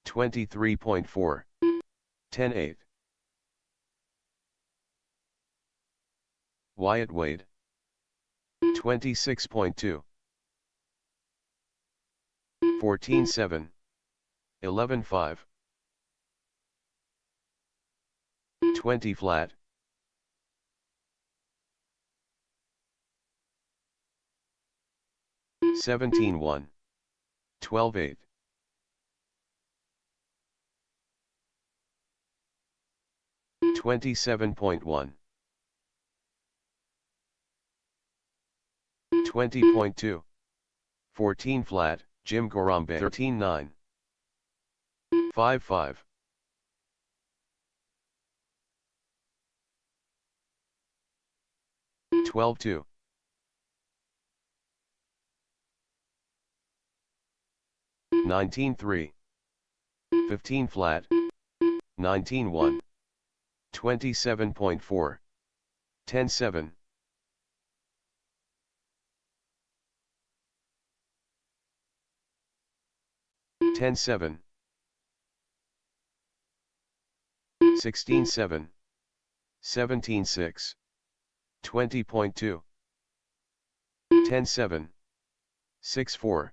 23.4. 10.8. Wyatt Wade. 26.2. 14.7. 11.5. 20 flat. 17.1. 12.8. 27.1. 20.2. 14 flat, Jim Gorambe 13.9. 5.5. 12.2. 19.3. 15 flat. 19.1. 27.4. 10.7. 10.7. 16.7. 17.6. 20.2. 10.7. 6.4.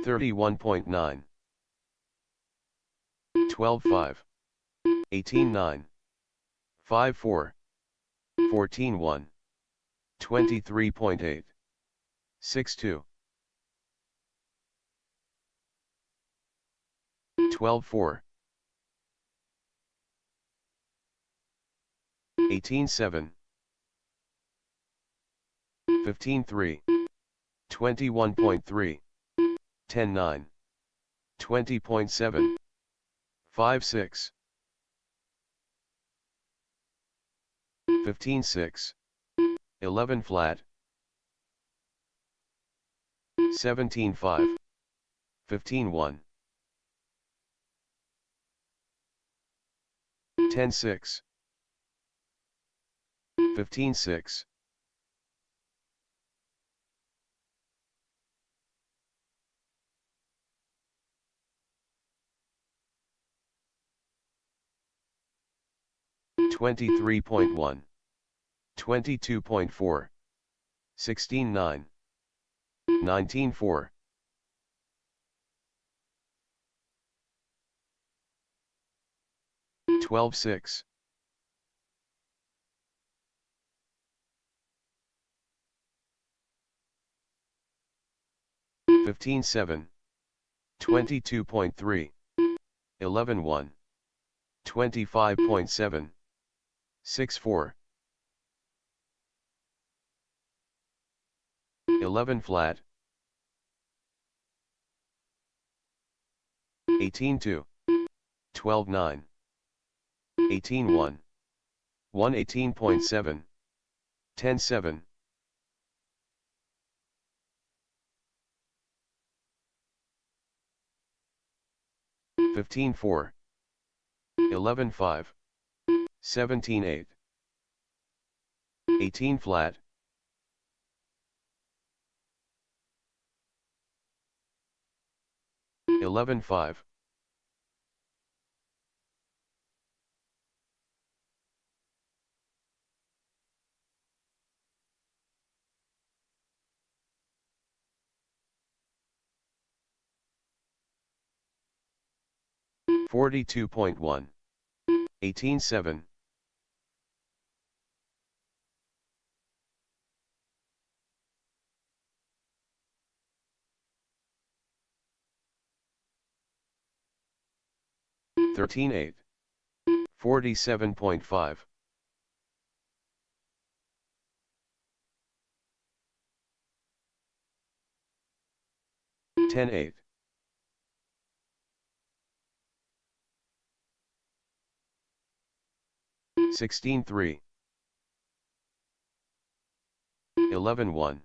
31.9. 12.5. 18.9. 5.4. 14.1. 23.8. 6.2. 12.4. 18.7. 15.3. 21.3. 10.9. 20.7. 5.6. 15.6. 11 flat. 17.5. 15.1. 10.6. 15.6. 23.1. 22.4. 16.9. 19.4. 12.6. 15.7. 22.3. 11.1. 25.7. 6.4. 11 flat. 18.2. 12.9. 18.1. 118.7. 10.7. 15.4. 11.5. 17.8. 18 flat. 11.5. 42.1. 18.7. 13.8. 47.5. 10.8. 16.3. 11.1.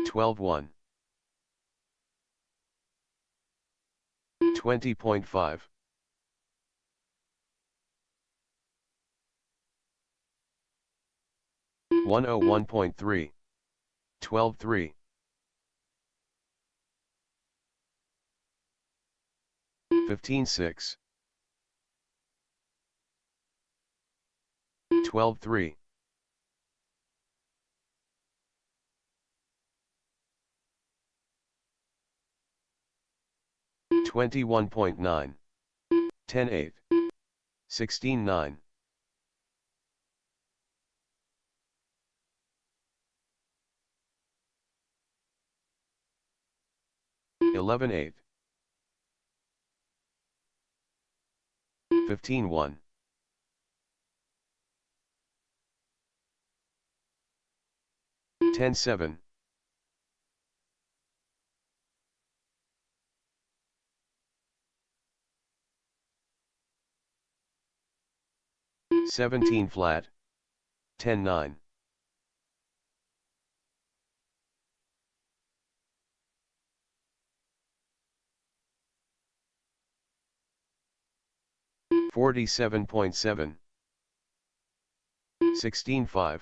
12.1. 20.5. 101.3. 12.3. 15.6. 12.3. 21.9. 10.8. 16.9. 11.8. 15.1. 10.7. 17 flat. 10.9. 47.7. 16.5.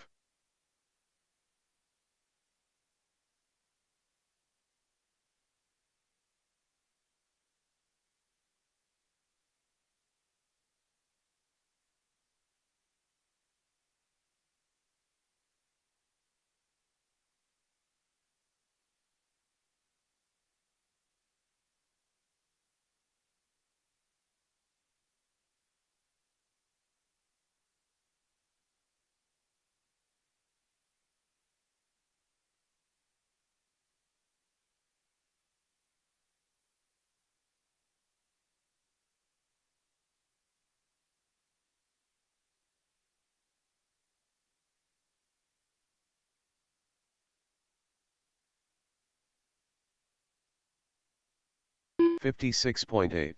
56.8.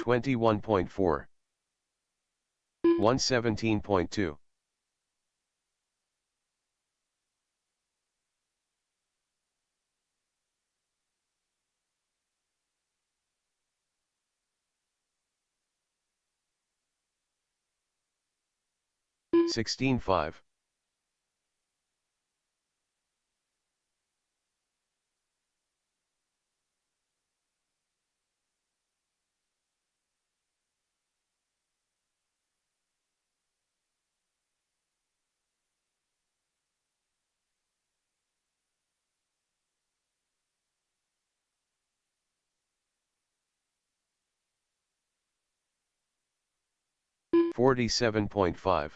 21.4. 117.2. 16.5. 47.5.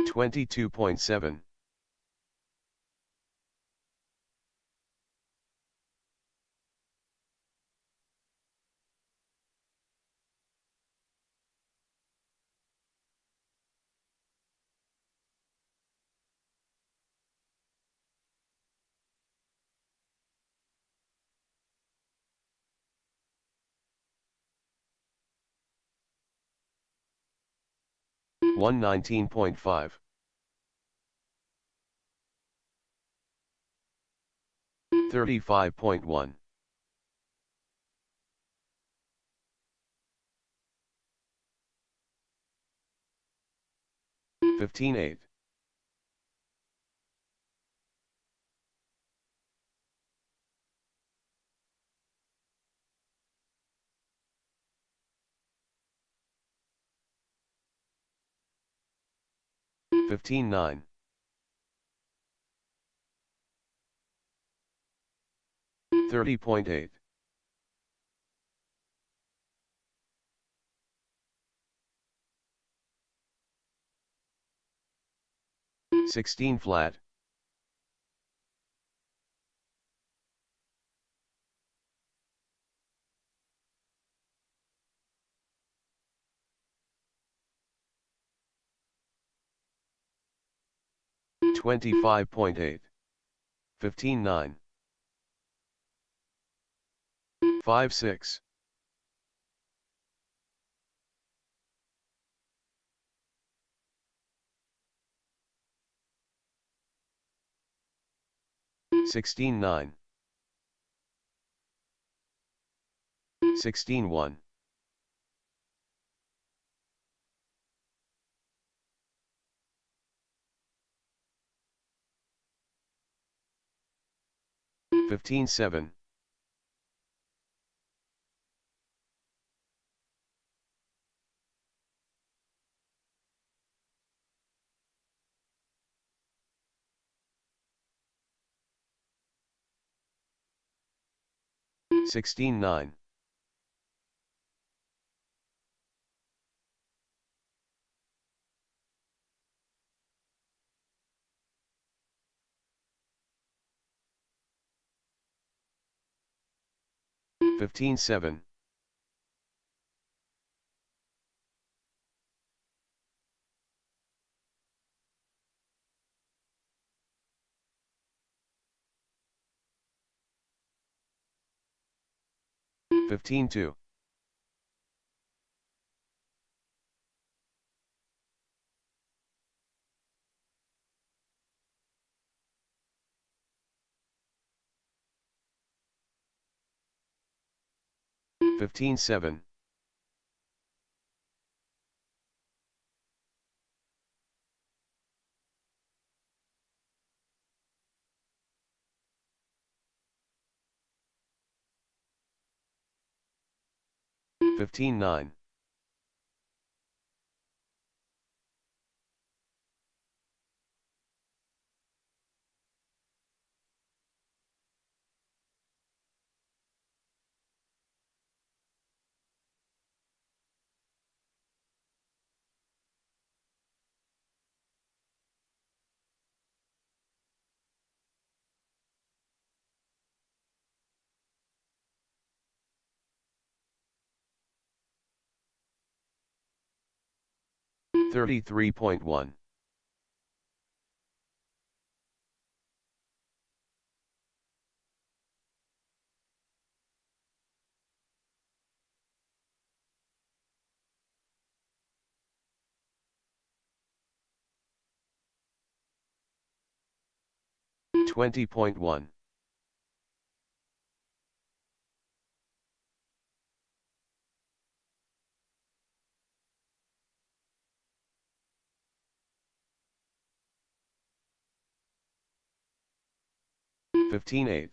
Twenty-two point seven. One 19.5. 35.1. 15.8. 15.9. 30.8. 16 flat. 25.8. 15.9. 5.6. 16.9. 16.1. 15.7. 16.9. 15.7. 15.2. 15.7. 15.9. 33.1. 20.1. 15.8.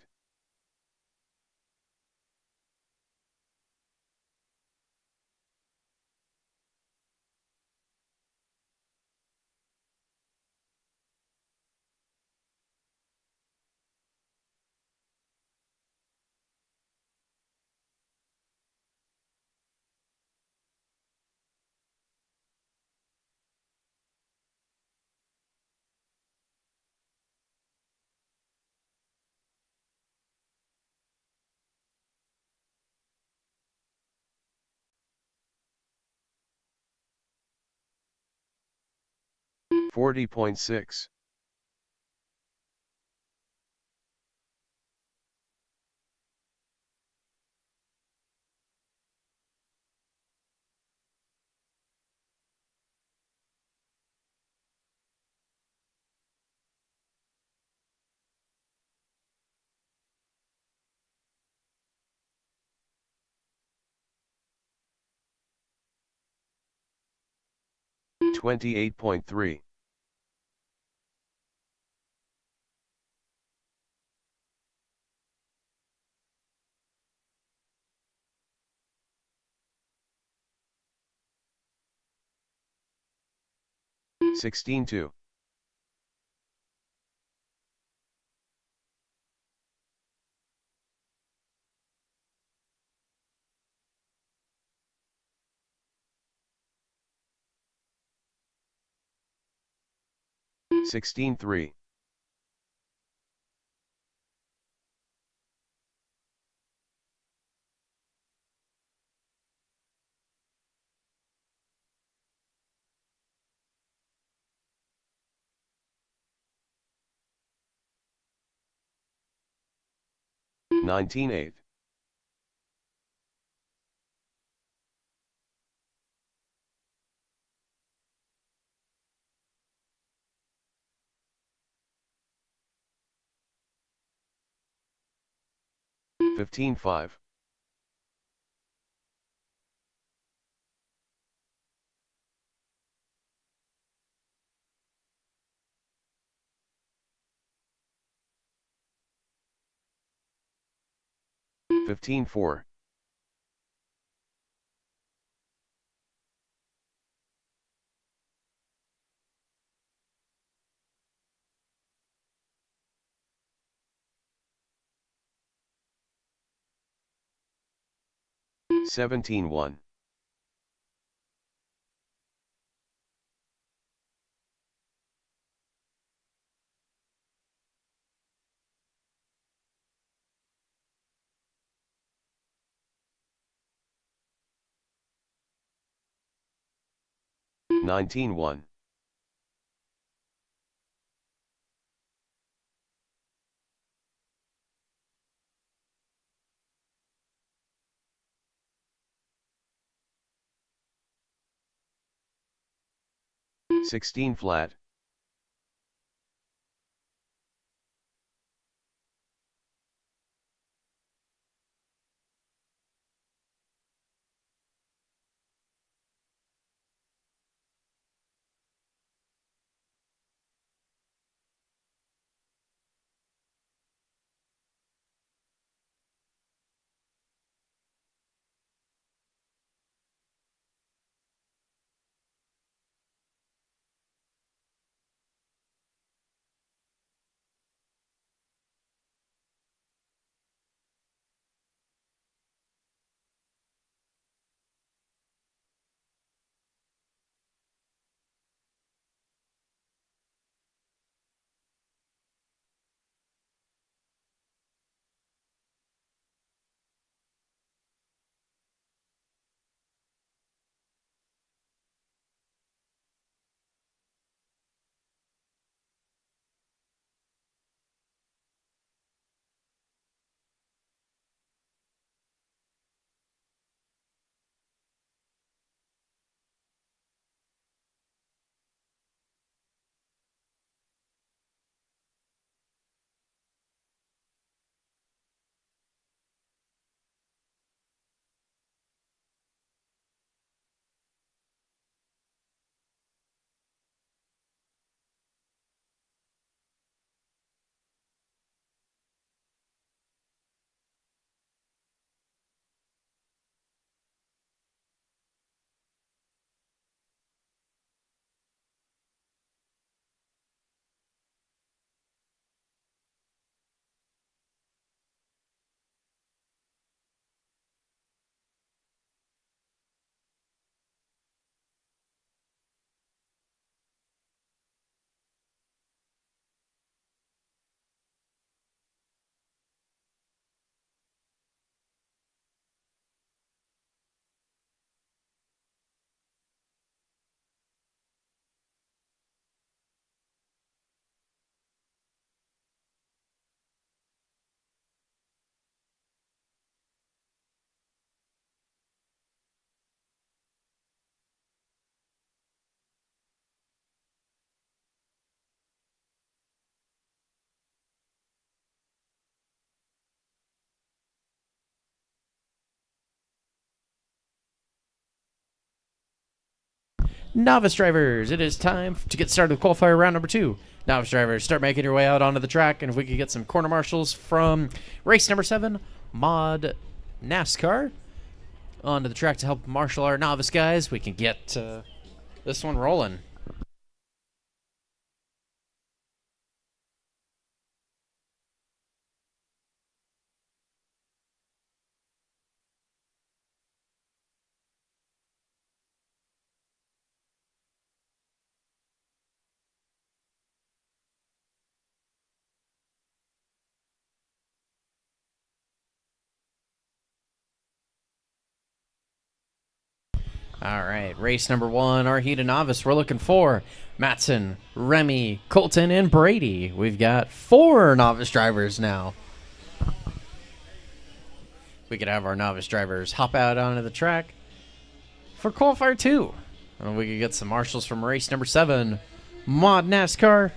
40.6. 28.3. 16.2. 16.3. 19.8. 15.5. 15.4. 17.1. 19.1. 16 flat. Novice drivers, it is time to get started with qualifier round number 2. Novice drivers, start making your way out onto the track, and if we could get some corner marshals from race number 7, Mod NASCAR, onto the track to help marshal our novice guys, we can get this one rolling. All right, race number 1, Arhita Novice. We're looking for Matson, Remy, Colton, and Brady. We've got 4 novice drivers now. We could have our novice drivers hop out onto the track for qualifier 2. And we could get some marshals from race number 7, Mod NASCAR.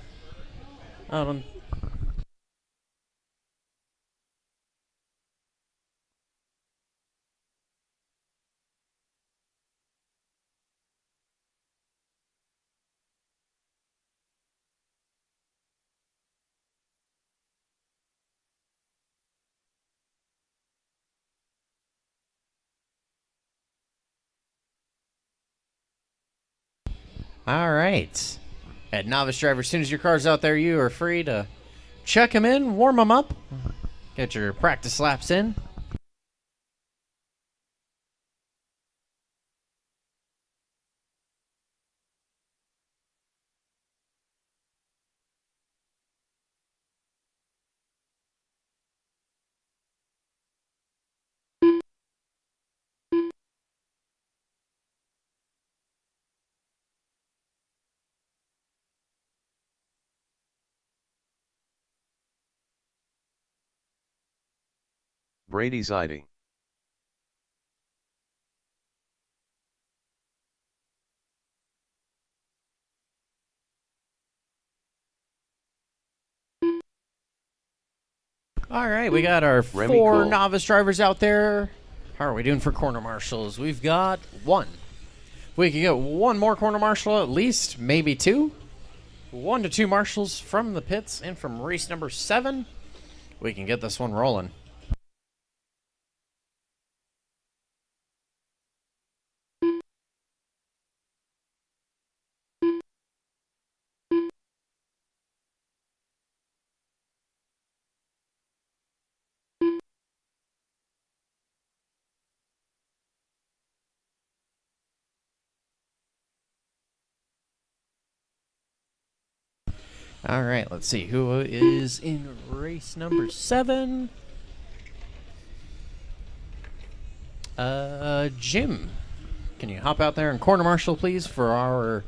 All right. At novice driver, as soon as your car's out there, you are free to check them in, warm them up, get your practice laps in. Brady's ID. All right, we got our Remy 4 Cole. novice drivers out there. How are we doing for corner marshals? We've got 1. We could get 1 more corner marshal at least, maybe 2. 1 to 2 marshals from the pits and from race number 7. We can get this one rolling. All right, let's see who is in race number 7. Jim, can you hop out there and corner marshal, please, for our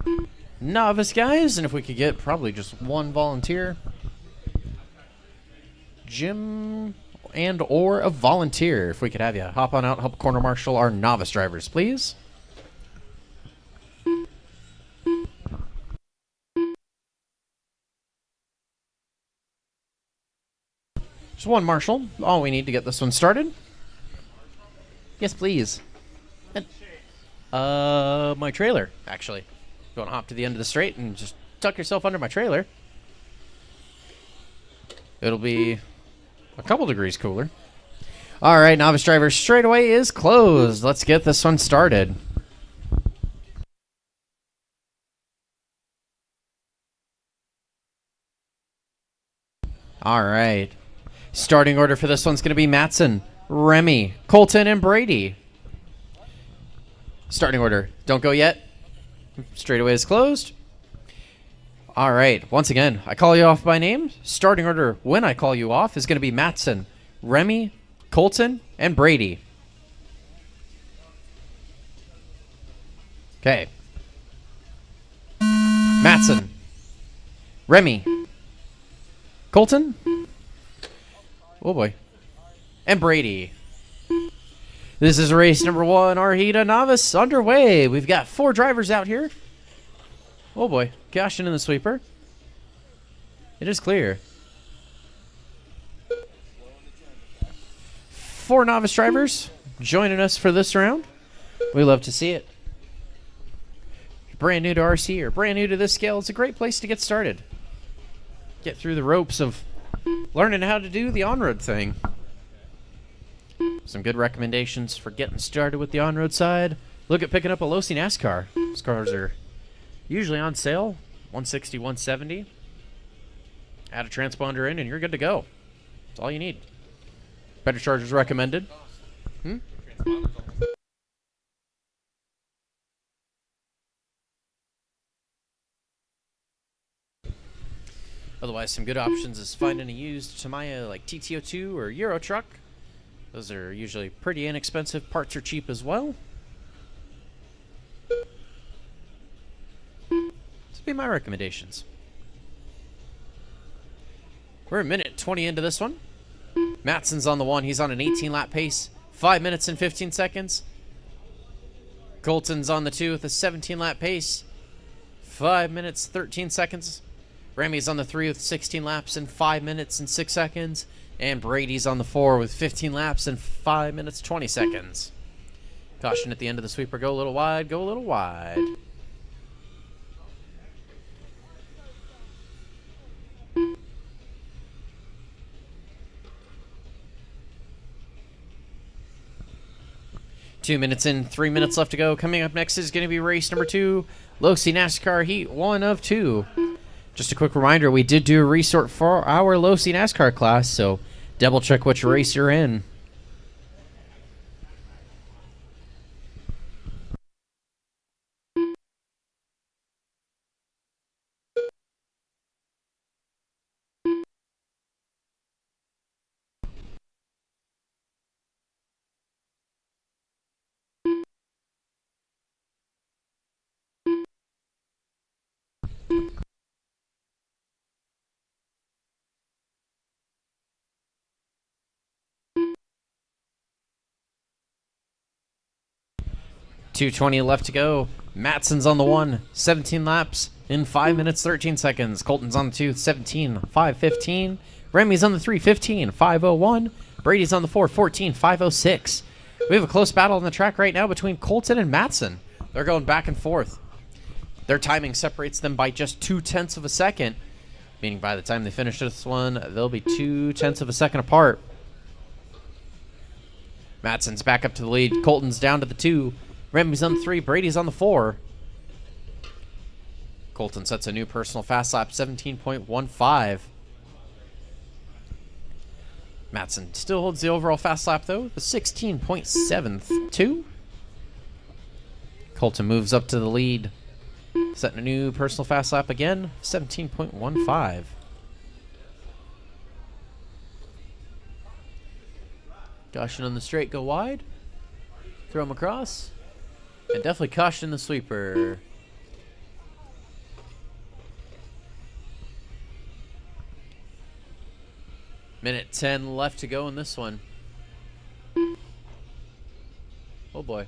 novice guys? And if we could get probably just 1 volunteer. Jim and or a volunteer, if we could have you hop on out, help corner marshal our novice drivers, please. Just 1 marshal, all we need to get this one started. Yes, please. And, my trailer, actually. You want to hop to the end of the straight and just tuck yourself under my trailer. It'll be a couple degrees cooler. All right, novice driver straightaway is closed. Let's get this one started. All right. Starting order for this one's going to be Matson, Remy, Colton, and Brady. Starting order. Don't go yet. Straightaway is closed. All right. Once again, I call you off by name. Starting order when I call you off is going to be Matson, Remy, Colton, and Brady. Okay. Matson, Remy, Colton. Oh boy. And Brady. This is race number 1, Arhita Novice, underway. We've got 4 drivers out here. Oh boy. Caution in the sweeper. It is clear. 4 novice drivers joining us for this round. We love to see it. brand new to RC or brand new to this scale, it's a great place to get started. Get through the ropes of learning how to do the on-road thing. Some good recommendations for getting started with the on-road side. Look at picking up a Losi NASCAR. Those cars are usually on sale, $160, $170. Add a transponder in and you're good to go. That's all you need. Better chargers recommended. Otherwise, some good options is finding a used Tamiya like TT02 or Euro truck. Those are usually pretty inexpensive. Parts are cheap as well. These would be my recommendations. We're a minute 20 into this one. Matson's on the one. He's on an 18-lap pace. 5 minutes and 15 seconds. Colton's on the two with a 17-lap pace. 5 minutes, 13 seconds. Remy's on the 3 with 16 laps in 5 minutes and 6 seconds. And Brady's on the 4 with 15 laps in 5 minutes, 20 seconds. Caution at the end of the sweeper. Go a little wide, go a little wide. Two minutes in, 3 minutes left to go. Coming up next is going to be race number 2, Losi NASCAR Heat 1 of 2. Just a quick reminder, we did do a resort for our Losi NASCAR class, so double check which race you're in. .220 left to go. Matson's on the 1, 17 laps in 5 minutes, 13 seconds. Colton's on the 2, 17, 5:15. Remy's on the 3, 15, 5:01. Brady's on the 4, 14, 5:06. We have a close battle on the track right now between Colton and Matson. They're going back and forth. Their timing separates them by just 0.2 of a second, meaning by the time they finish this one, they'll be 0.2 of a second apart. Matson's back up to the lead. Colton's down to the 2. Remy's on the 3, Brady's on the 4. Colton sets a new personal fast lap, 17.15. Matson still holds the overall fast lap, though, the 16.72. Colton moves up to the lead, setting a new personal fast lap again, 17.15. Caution on the straight, go wide. Throw him across. And definitely caution the sweeper. Minute 10 left to go in this one. Oh boy.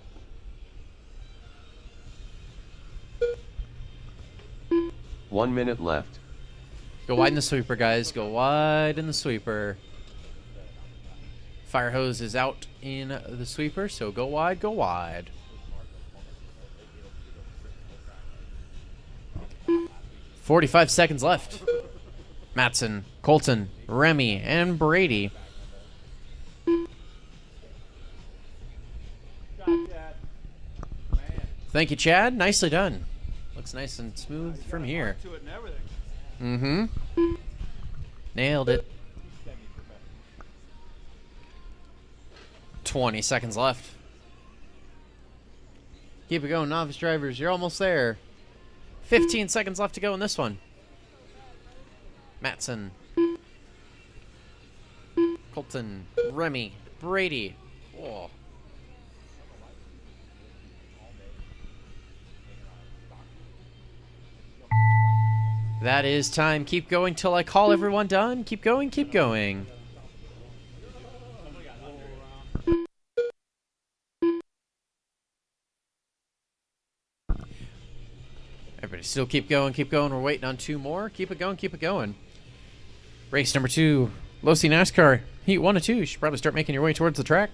One minute left. Go wide in the sweeper, guys. Go wide in the sweeper. Fire hose is out in the sweeper, so go wide, go wide. 45 seconds left. Matson, Colton, Remy, and Brady. Thank you, Chad. Nicely done. Looks nice and smooth from here. Mm-hmm. Nailed it. 20 seconds left. Keep it going, novice drivers. You're almost there. 15 seconds left to go in this one. Matson, Colton, Remy, Brady. Oh. That is time. Keep going till I call everyone done. Keep going, keep going. Everybody still keep going, keep going. We're waiting on 2 more. Keep it going, keep it going. Race number 2, Losi NASCAR Heat 1 of 2. You should probably start making your way towards the track.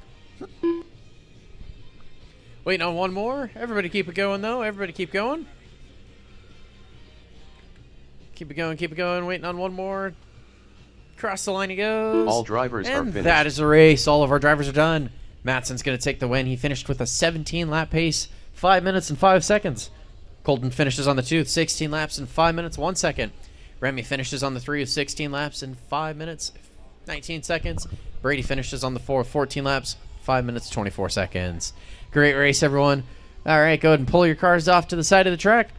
Waiting on 1 more. Everybody keep it going, though. Everybody keep going. Keep it going, keep it going. Waiting on one more. Across the line he goes. All drivers are and finished. that is a race. All of our drivers are done. Matson's going to take the win. He finished with a 17-lap pace, 5 minutes and 5 seconds. Colton finishes on the 2 with 16 laps and 5 minutes, 1 second. Remy finishes on the 3 with 16 laps and 5 minutes, 19 seconds. Brady finishes on the 4 with 14 laps, 5 minutes, 24 seconds. Great race, everyone. All right, go ahead and pull your cars off to the side of the track.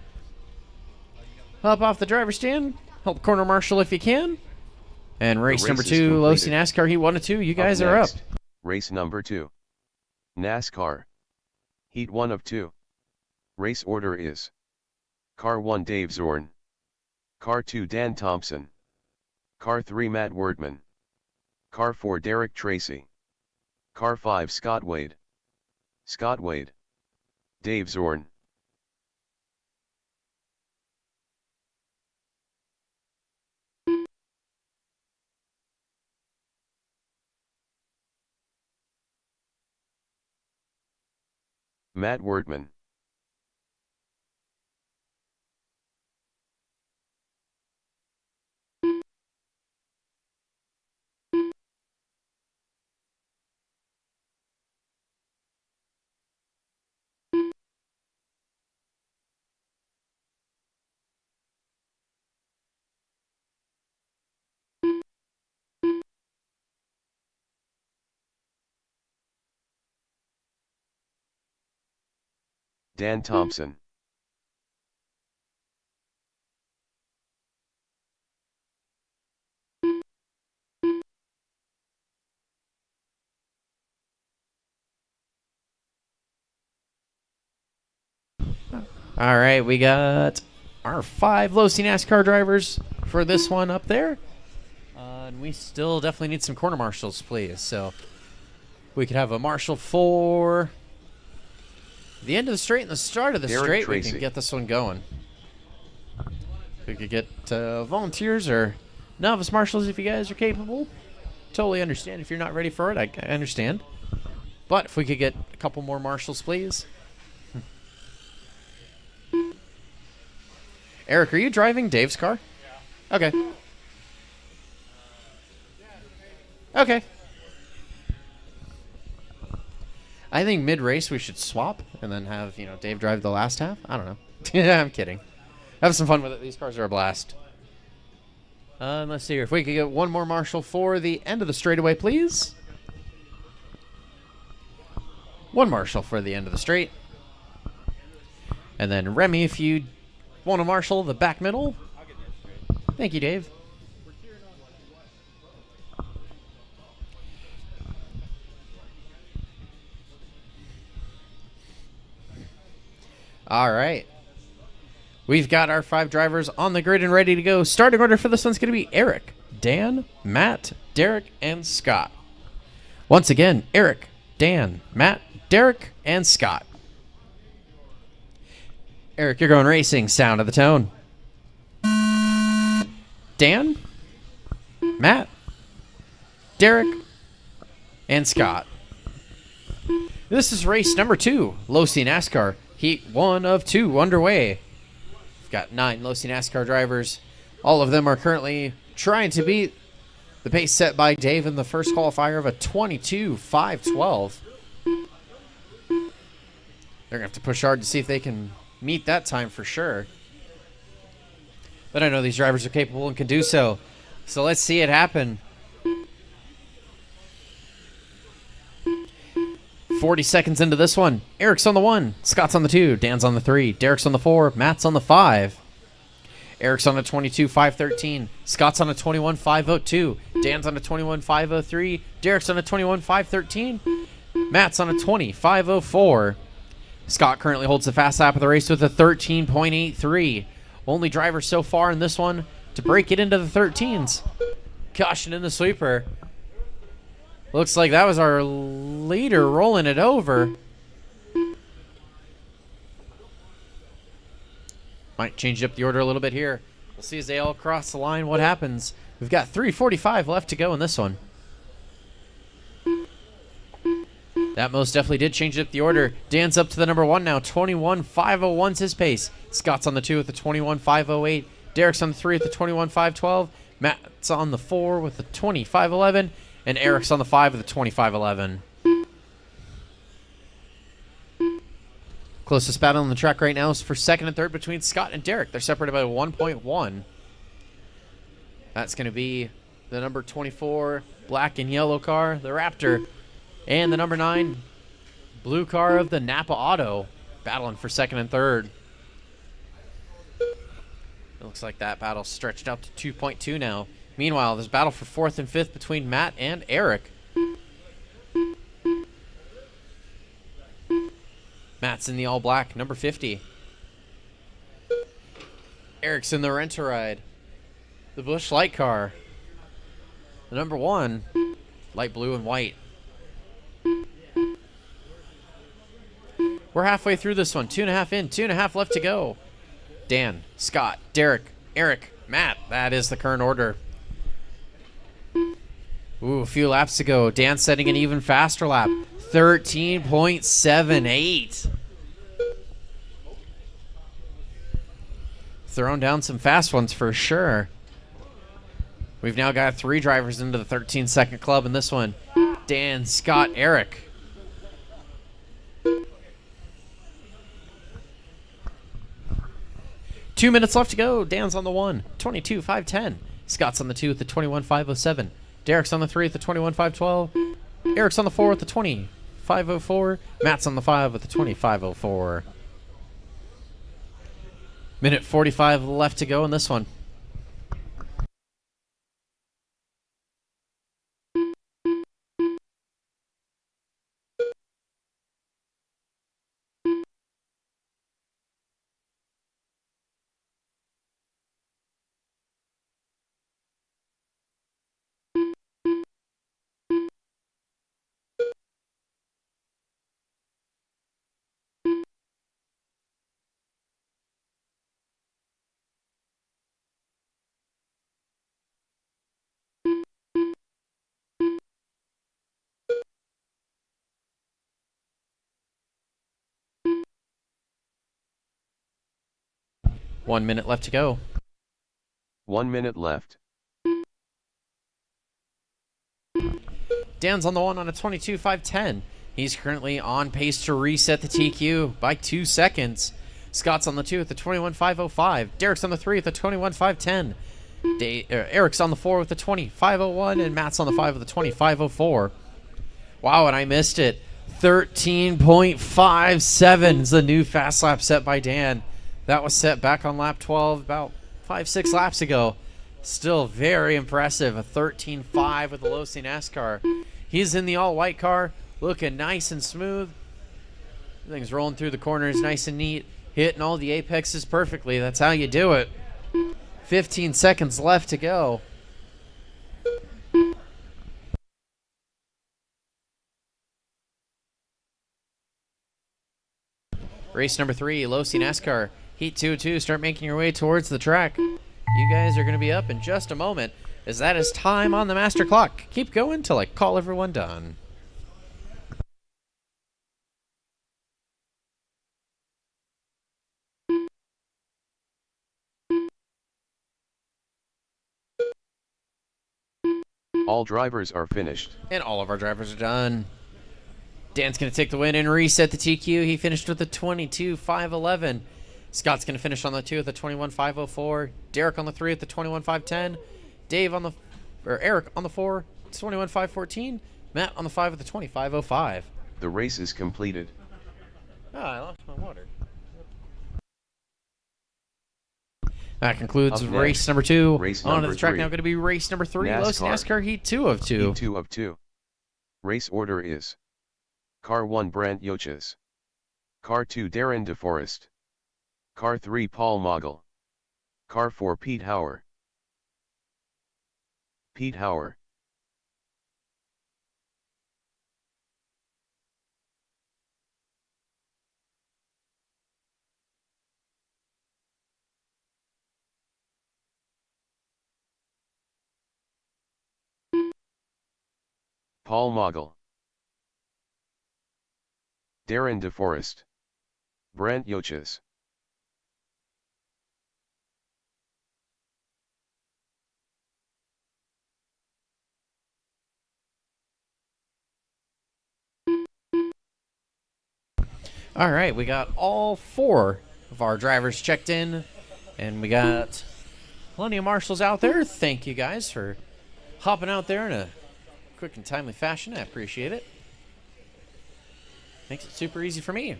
Hop off the driver's stand. Help corner marshal if you can. And race number 2, Low C NASCAR Heat 1 and 2. You guys are up. Race number 2. NASCAR. Heat 1 of 2. Race order is: Car 1 Dave Zorn, Car 2 Dan Thompson, Car 3 Matt Wordman, Car 4 Derek Tracy, Car 5 Scott Wade, Dave Zorn. Matt Wordman. Dan Thompson. All right, we got our 5 Low C NASCAR drivers for this one up there. And we still definitely need some corner marshals, please. So we could have a marshal for the end of the straight and the start of the Derek straight. Tracy. We can get this one going. We could get volunteers or novice marshals if you guys are capable. Totally understand if you're not ready for it. I understand. But if we could get a couple more marshals, please. Eric, are you driving Dave's car? Yeah. Okay. Okay. I think mid-race we should swap and then have, Dave drive the last half. I don't know. Yeah, I'm kidding. Have some fun with it. These cars are a blast. Let's see here. If we could get one more marshal for the end of the straightaway, please. One marshal for the end of the straight. And then Remy, if you want to marshal the back middle. Thank you, Dave. All right. We've got our 5 drivers on the grid and ready to go. Starting order for this one's going to be Eric, Dan, Matt, Derek, and Scott. Once again, Eric, Dan, Matt, Derek, and Scott. Eric, you're going racing. Sound of the tone. Dan, Matt, Derek, and Scott. This is race number 2, Low C NASCAR, Heat 1 of 2 underway. We've got 9 Low C NASCAR drivers. All of them are currently trying to beat the pace set by Dave in the first qualifier of a 22.512. They're going to have to push hard to see if they can meet that time for sure. But I know these drivers are capable and can do so. So let's see it happen. 40 seconds into this one. Eric's on the 1. Scott's on the 2. Dan's on the 3. Derek's on the 4. Matt's on the 5. Eric's on a 22.513. Scott's on a 21.502. Dan's on a 21.503. Derek's on a 21.513. Matt's on a 20.504. Scott currently holds the fast lap of the race with a 13.83. Only driver so far in this one to break it into the 13s. Caution in the sweeper. Looks like that was our leader rolling it over. Might change up the order a little bit here. We'll see as they all cross the line what happens. We've got 3:45 left to go in this one. That most definitely did change up the order. Dan's up to the number 1 now. 21.501's his pace. Scott's on the 2 with the 21.508. Derek's on the 3 with the 21.512. Matt's on the 4 with the 25.11. And Eric's on the 5 with the 25.11. Closest battle on the track right now is for second and third between Scott and Derek. They're separated by 1.1. That's going to be the number 24 black and yellow car, the Raptor, and the number 9 blue car of the Napa Auto, battling for second and third. It looks like that battle stretched out to 2.2 now. Meanwhile, there's battle for fourth and fifth between Matt and Eric. Matt's in the all black, number 50. Eric's in the Rent-A-Ride, the Busch Light car, the number 1, light blue and white. We're halfway through this one. 2.5 in, 2.5 left to go. Dan, Scott, Derek, Eric, Matt. That is the current order. Ooh, a few laps to go. Dan setting an even faster lap. 13.78. Throwing down some fast ones for sure. We've now got 3 drivers into the 13-second club in this one. Dan, Scott, Eric. Two minutes left to go. Dan's on the 1, 22.510. Scott's on the 2 with the 21.507. Derek's on the 3 with the 21.512. Eric's on the 4 with the 20.504. Matt's on the 5 with the 25.04. Minute 45 left to go in this one. One minute left to go. 1 minute left. Dan's on the 1 on a 22.510. He's currently on pace to reset the TQ by 2 seconds. Scott's on the 2 with the 21.505. Derek's on the 3 with the 21.510. Eric's on the 4 with the 20.501. And Matt's on the 5 with the 20.504. Wow, and I missed it. 13.57 is the new fast lap set by Dan. That was set back on lap 12 about 5-6 laps ago. Still very impressive. A 13.5 with the Losi NASCAR. He's in the all-white car, looking nice and smooth. Everything's rolling through the corners nice and neat. Hitting all the apexes perfectly. That's how you do it. 15 seconds left to go. Race number 3, Losi NASCAR. Heat 2-2, start making your way towards the track. You guys are going to be up in just a moment, as that is time on the master clock. Keep going till I call everyone done. All drivers are finished. And all of our drivers are done. Dan's going to take the win and reset the TQ. He finished with a 22.511. Scott's going to finish on the 2 with the 21.504. Derek on the 3 with the 21.510. Eric on the 4, 21.514. Matt on the 5 with the 25.05. The race is completed. Oh, I lost my water. That concludes Up race next, number 2. race On to number the track 3. now going to be race number 3. Losi NASCAR Heat 2 of 2. Heat 2 of 2. Race order is: Car 1 Brant Yoches. Car 2 Darren DeForest. Car 3 Paul Mogul. Car 4 Pete Hauer. Pete Hauer. Paul Mogul. Darren DeForest. Brant Yoches. All right, we got all 4 of our drivers checked in, and we got plenty of marshals out there. Thank you guys for hopping out there in a quick and timely fashion. I appreciate it. Makes it super easy for me.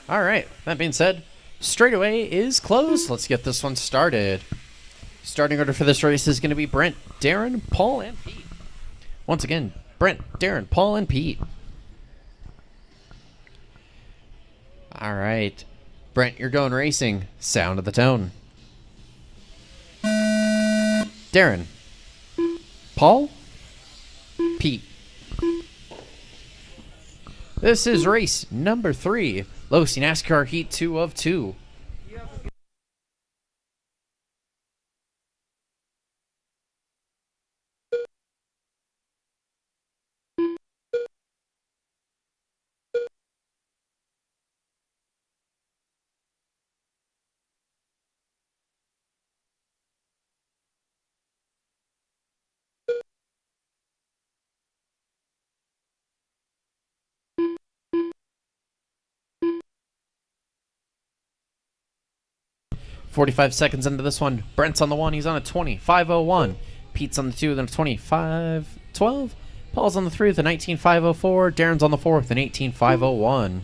All right, that being said, straightaway is closed. Let's get this one started. Starting order for this race is going to be Brent, Darren, Paul, and Pete. Once again, Brent, Darren, Paul, and Pete. All right. Brent, you're going racing. Sound of the tone. Darren. Paul. Pete. This is race number 3. Losi NASCAR Heat 2 of 2. 45 seconds into this one. Brent's on the 1. He's on a 20.501. Pete's on the 2 with a 25.12. Paul's on the 3 with a 19.504. Darren's on the 4 with an 18.501.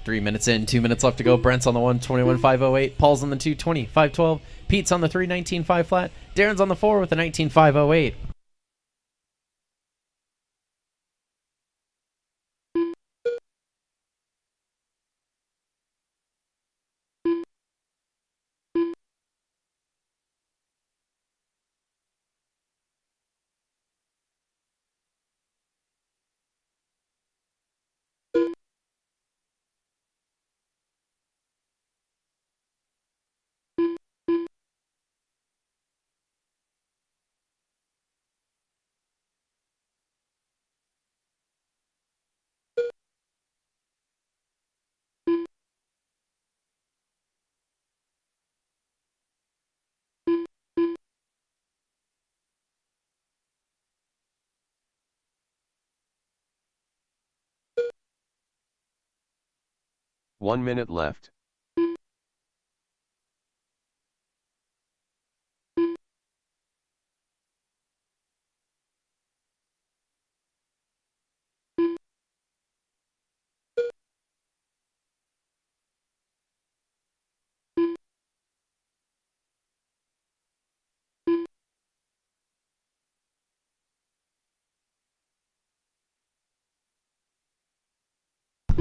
Three minutes in, 2 minutes left to go. Brent's on the 1, 21.508. Paul's on the 2, 20.512. Pete's on the 3, 19.5 flat. Darren's on the 4 with a 19.508. One minute left.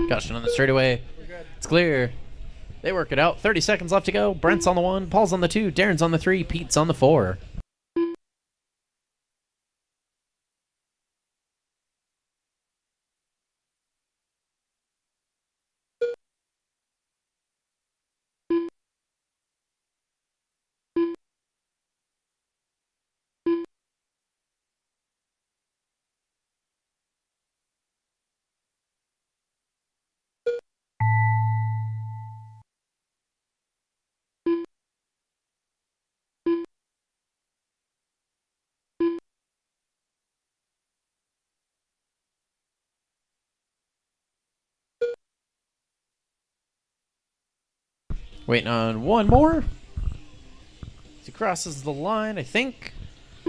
Caution on the straightaway. It's clear. They work it out. 30 seconds left to go. Brent's on the 1, Paul's on the 2, Darren's on the 3, Pete's on the 4. Waiting on one more. He crosses the line, I think.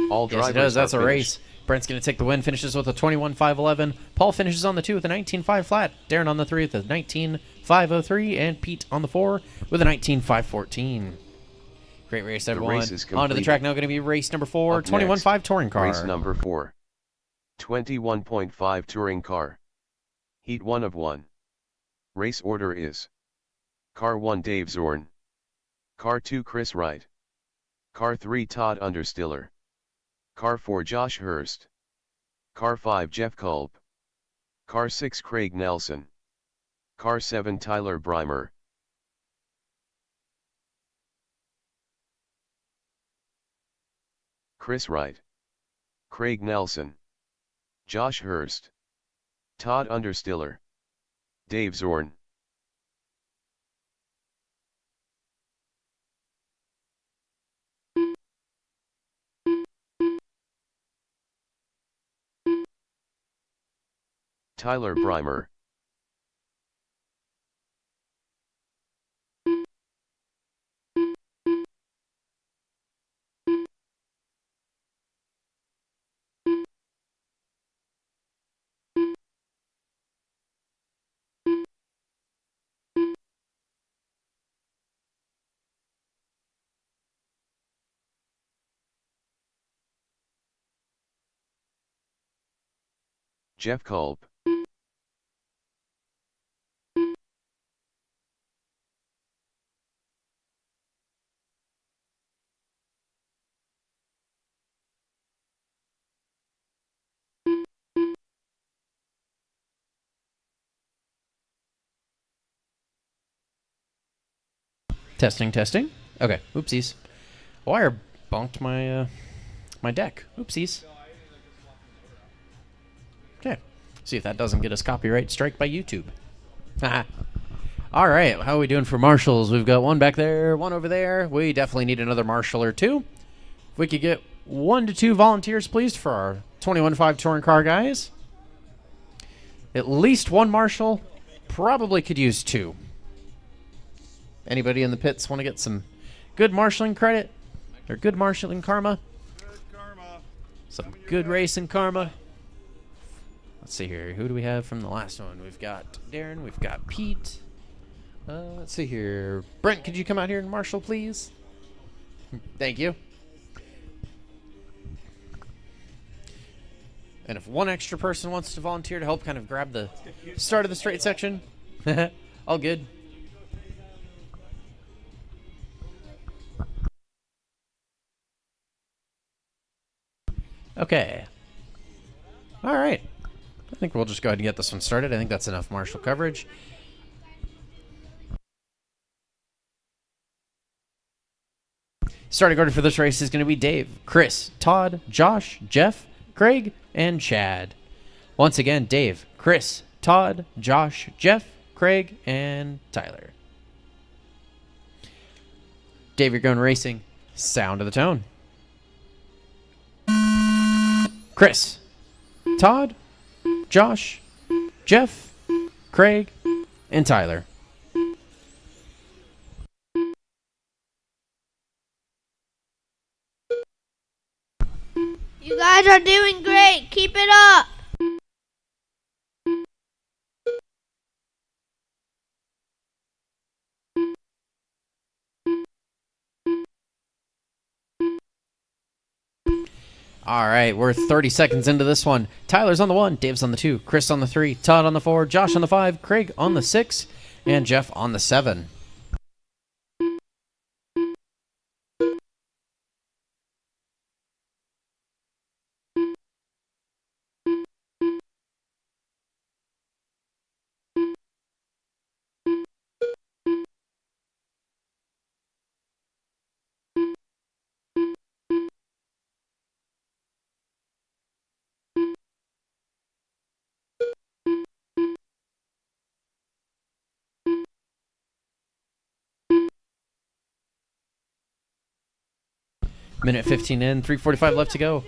All Yes, he drivers does. That's are a finished. race. Brent's going to take the win, finishes with a 21.511. Paul finishes on the 2 with a 19.5 flat. Darren on the 3 with a 19.503. And Pete on the 4 with a 19.514. Great race, everyone. race is Onto the complete. track now, going to be race number 4, Up 21.5 next, touring car. Race number 4. 21.5 touring car. Heat 1 of 1. Race order is: Car 1 Dave Zorn. Car 2 Chris Wright. Car 3 Todd Understiller. Car 4 Josh Hurst. Car 5 Jeff Culp. Car 6 Craig Nelson. Car 7 Tyler Breimer. Chris Wright. Craig Nelson. Josh Hurst. Todd Understiller. Dave Zorn. Tyler Breimer. Jeff Culp. Testing, testing. Okay, oopsies. Wire bumped my my deck. Oopsies. Okay, see if that doesn't get us copyright strike by YouTube. All right, how are we doing for marshals? We've got one back there, one over there. We definitely need another marshal or two. If we could get 1 to 2 volunteers, please, for our 21.5 touring car guys. At least one marshal. Probably could use 2. Anybody in the pits want to get some good marshalling credit? Or good marshalling karma? Good karma. Some good racing karma. Let's see here. Who do we have from the last one? We've got Darren. We've got Pete. Let's see here. Brent, could you come out here and marshal, please? Thank you. And if one extra person wants to volunteer to help kind of grab the start of the straight section, all good. Okay. All right. I think we'll just go ahead and get this one started. I think that's enough marshal coverage. Starting order for this race is going to be Dave, Chris, Todd, Josh, Jeff, Craig, and Chad. Once again, Dave, Chris, Todd, Josh, Jeff, Craig, and Tyler. Dave, you're going racing. Sound of the tone. Chris, Todd, Josh, Jeff, Craig, and Tyler. You guys are doing great. Keep it up. All right, we're 30 seconds into this one. Tyler's on the 1, Dave's on the 2, Chris on the 3, Todd on the 4, Josh on the 5, Craig on the 6, and Jeff on the 7. Minute 15 in, 3:45 left to go.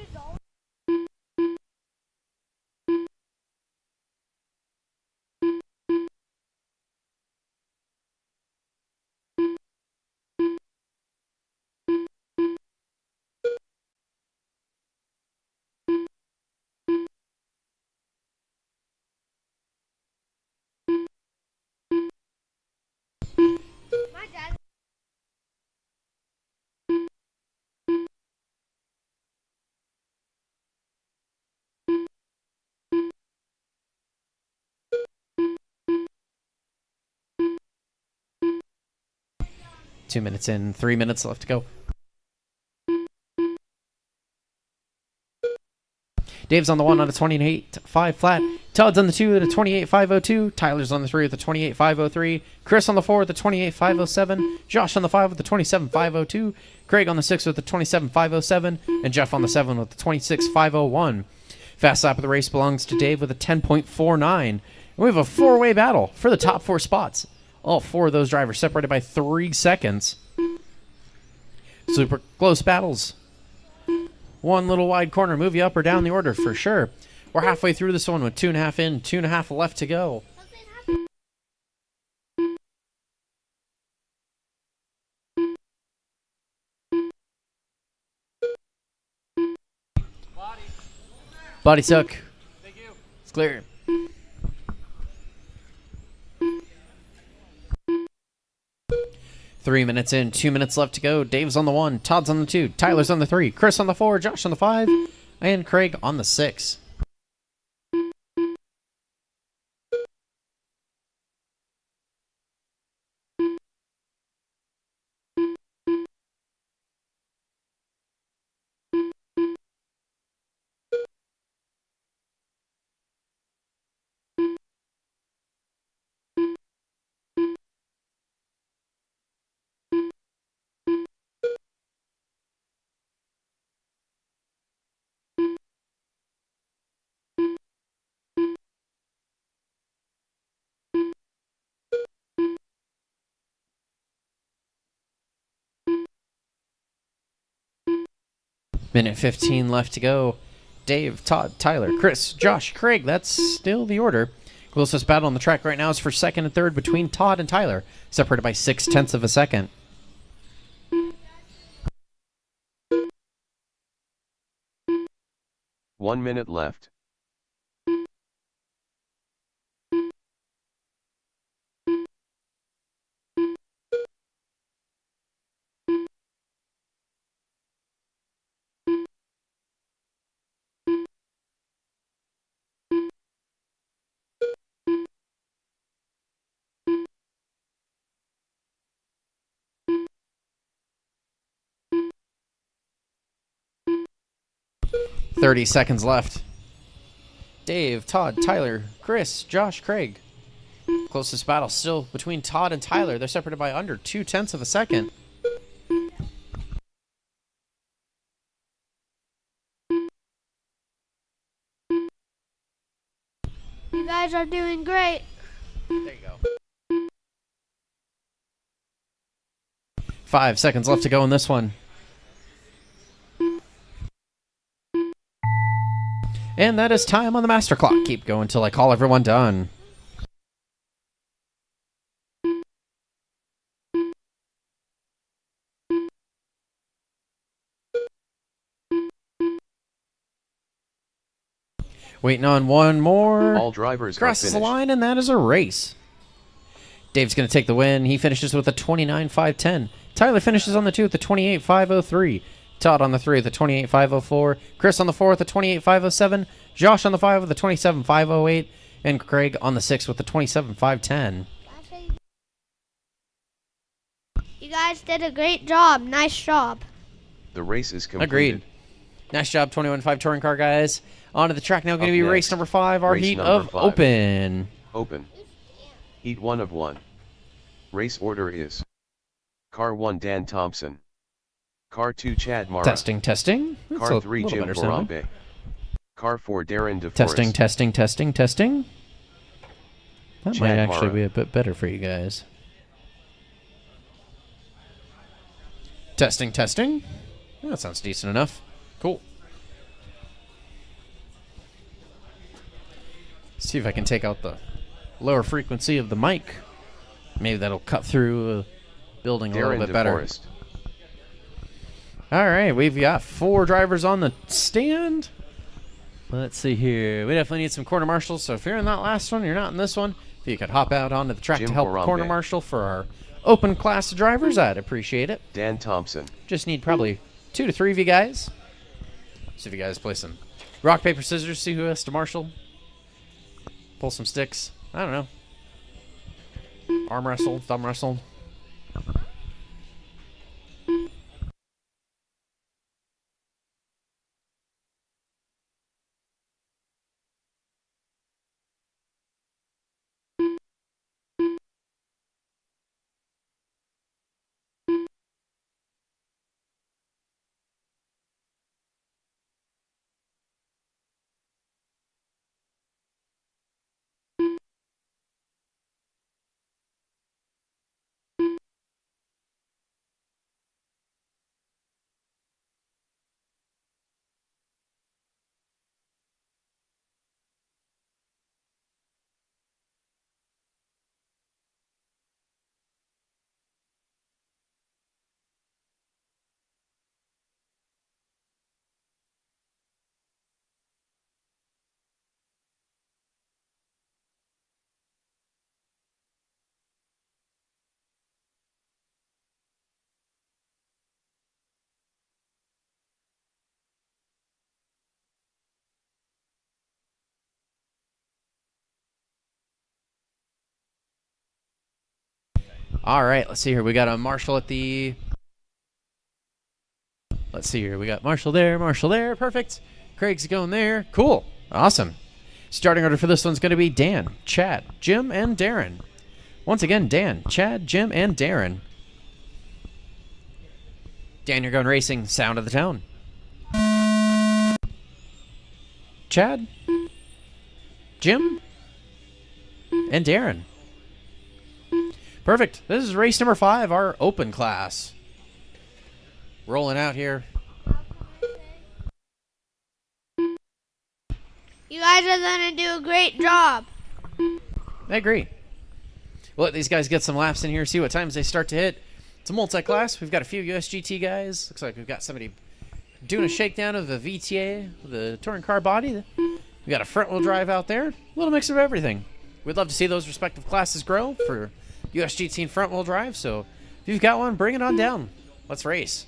My dad. 2 minutes in, 3 minutes left to go. Dave's on the 1 on a 28.5 flat. Todd's on the 2 at a 28.502. Tyler's on the 3 with a 28.503. Chris on the 4 with a 28.507. Josh on the 5 with a 27.502. Craig on the 6 with a 27.507. And Jeff on the 7 with a 26.501. Fast lap of the race belongs to Dave with a 10.49. And we have a four-way battle for the top 4 spots. All 4 of those drivers separated by 3 seconds. Super close battles. One little wide corner, move you up or down the order for sure. We're halfway through this one with 2.5 in, 2.5 left to go. Body suck. Thank you. It's clear. Three minutes in, 2 minutes left to go. Dave's on the 1, Todd's on the 2, Tyler's on the 3, Chris on the 4, Josh on the 5, and Craig on the 6. Minute 15 left to go. Dave, Todd, Tyler, Chris, Josh, Craig. That's still the order. Closest battle on the track right now is for second and third between Todd and Tyler, separated by 0.6 of a second. One minute left. .30 seconds left. Dave, Todd, Tyler, Chris, Josh, Craig. Closest battle still between Todd and Tyler. They're separated by under 0.2 of a second. You guys are doing great. There you go. 5 seconds left to go in this one. And that is time on the master clock. Keep going till I call everyone done. Waiting on one more. All drivers are Crosses the finished. line, and that is a race. Dave's going to take the win. He finishes with a 29.510. Tyler finishes on the 2 with a 28.503. Todd on the 3 with the 28,504. Chris on the 4 with the 28,507. Josh on the 5 with the 27,508. And Craig on the 6 with the 27,510. You guys did a great job. Nice job. The race is completed. Agreed. Nice job, 21.5 touring car guys. On to the track now, going to be Up race next, number 5, our race heat number of 5. open. Open. Heat 1 of 1. Race order is Car 1 Dan Thompson. Car 2 Chad Mara. Testing. That's Car 3 a little Jim better sound. Borambe. Car 4 Darren DeForest. Testing. That Chad might actually Mara. be a bit better for you guys. Testing. That sounds decent enough. Cool. See if I can take out the lower frequency of the mic. Maybe that'll cut through building a Darren little bit better. DeForest. All right, we've got 4 drivers on the stand. Let's see here. We definitely need some corner marshals, so if you're in that last one, you're not in this one. If you could hop out onto the track Jim to help Borambe. corner marshal for our open class drivers, I'd appreciate it. Dan Thompson. Just need probably 2 to 3 of you guys. See if you guys play some rock, paper, scissors, see who has to marshal. Pull some sticks. I don't know. Arm wrestle, thumb wrestle. All right, let's see here. We got a marshal at the... Let's see here. We got Marshall there. Perfect. Craig's going there. Cool. Awesome. Starting order for this one's going to be Dan, Chad, Jim, and Darren. Once again, Dan, Chad, Jim, and Darren. Dan, you're going racing. Sound of the town. Chad, Jim, and Darren. Perfect. This is race number 5, our open class. Rolling out here. You guys are going to do a great job. I agree. We'll let these guys get some laps in here, see what times they start to hit. It's a multi-class. We've got a few USGT guys. Looks like we've got somebody doing a shakedown of the VTA, the touring car body. We got a front-wheel drive out there. A little mix of everything. We'd love to see those respective classes grow for USGT and front-wheel drive. So if you've got one, bring it on down. Let's race.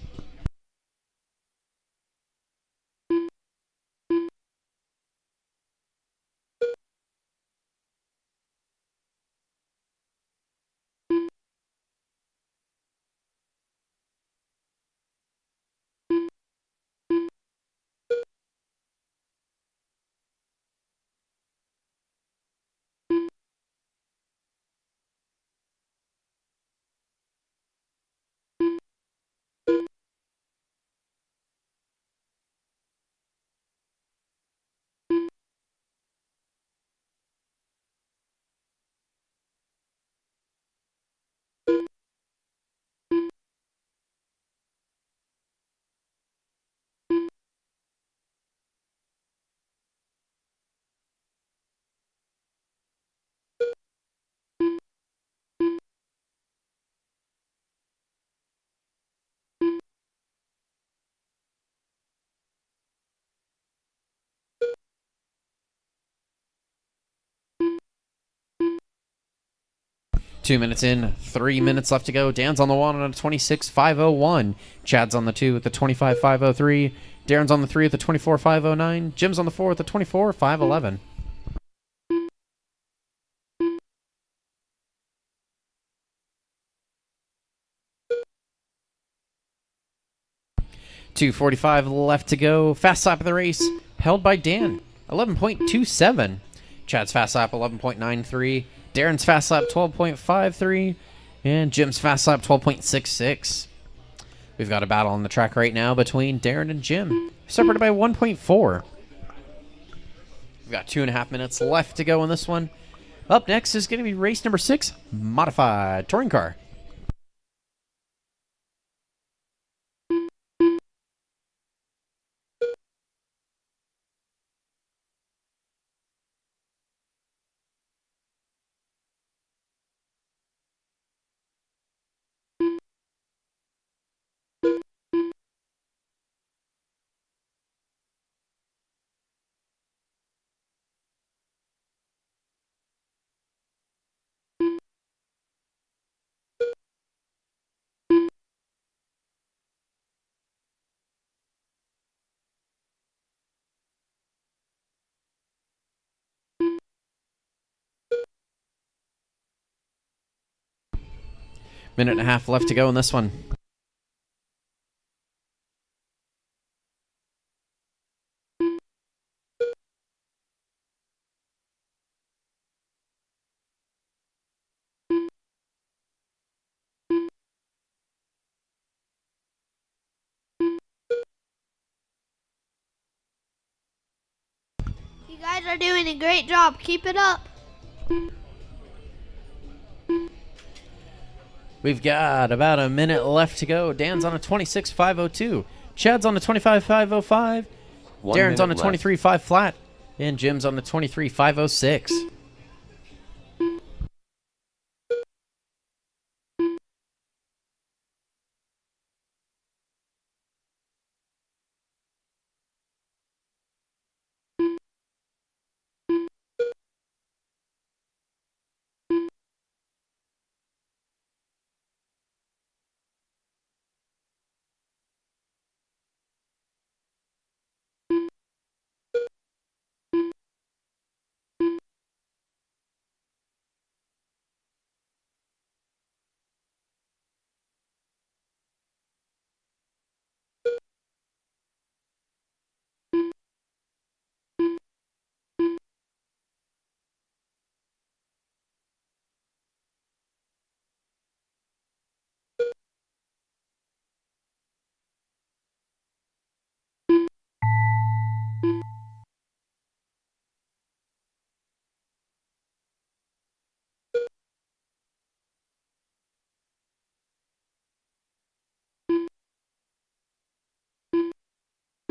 2 minutes in, 3 minutes left to go. Dan's on the 1 on a 26.501. Chad's on the 2 with the 25.503. Darren's on the 3 with the 24.509. Jim's on the 4 with the 24.511. .245 left to go. Fast lap of the race held by Dan, 11.27. Chad's fast lap 11.93. Darren's fast lap 12.53. And Jim's fast lap 12.66. We've got a battle on the track right now between Darren and Jim, separated by 1.4. We've got 2.5 minutes left to go in this one. Up next is going to be race number 6, modified touring car. Minute and a half left to go in this one. You guys are doing a great job. Keep it up. We've got about a minute left to go. Dan's on a 26.502. Chad's on a 25.505. Darren's on a 23.5 flat. And Jim's on the 23.506.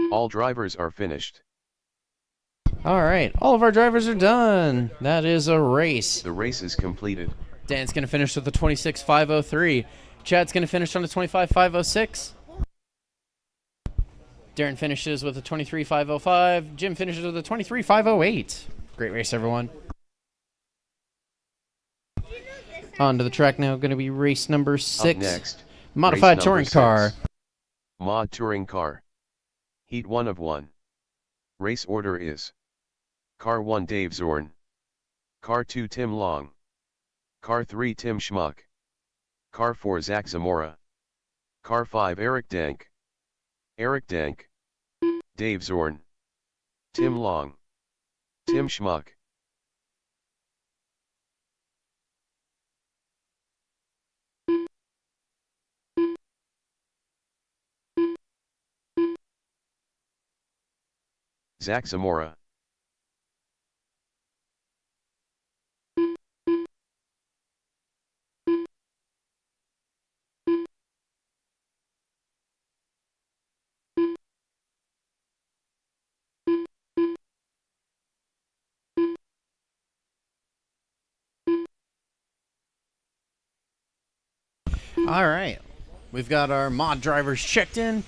All drivers are finished. All right, all of our drivers are done. That is a race. The race is completed. Dan's going to finish with the 26.503. Chad's going to finish on the 25.506. Darren finishes with the 23.505. Jim finishes with the 23.508. Great race, everyone. On to the track now. Going to be race number 6. Up next, modified race touring number car. 6. Mod touring car. Heat 1 of 1. Race order is: Car 1 Dave Zorn. Car 2 Tim Long. Car 3 Tim Schmuck. Car 4 Zach Zamora. Car 5 Eric Dank. Eric Dank. Dave Zorn. Tim Long. Tim Schmuck. Zach Zamora. All right. We've got our mod drivers checked in.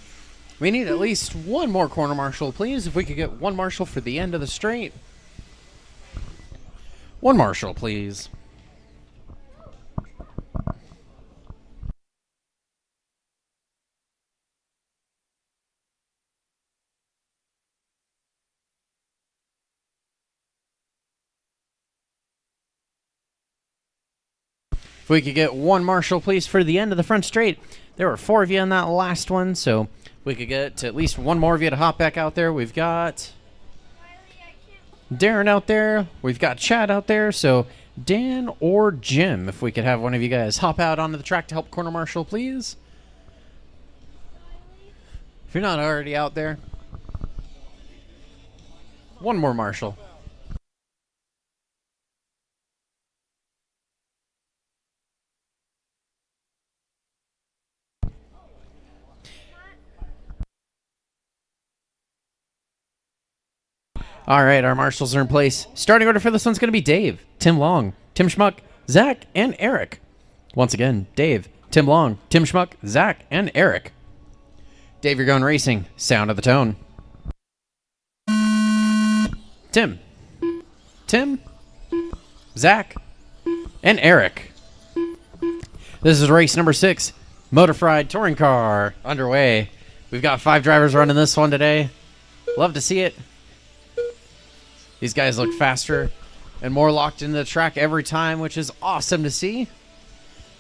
We need at least one more corner marshal, please. If we could get one marshal for the end of the straight. One marshal, please. If we could get one marshal, please, for the end of the front straight. There were 4 of you in that last one, so we could get to at least one more of you to hop back out there. We've got Darren out there. We've got Chad out there. So Dan or Jim, if we could have one of you guys hop out onto the track to help corner marshal, please. If you're not already out there, one more marshal. All right, our marshals are in place. Starting order for this one's going to be Dave, Tim Long, Tim Schmuck, Zach, and Eric. Once again, Dave, Tim Long, Tim Schmuck, Zach, and Eric. Dave, you're going racing. Sound of the tone. Tim, Zach, and Eric. This is race number 6, Motor Fried Touring Car, underway. We've got 5 drivers running this one today. Love to see it. These guys look faster and more locked into the track every time, which is awesome to see.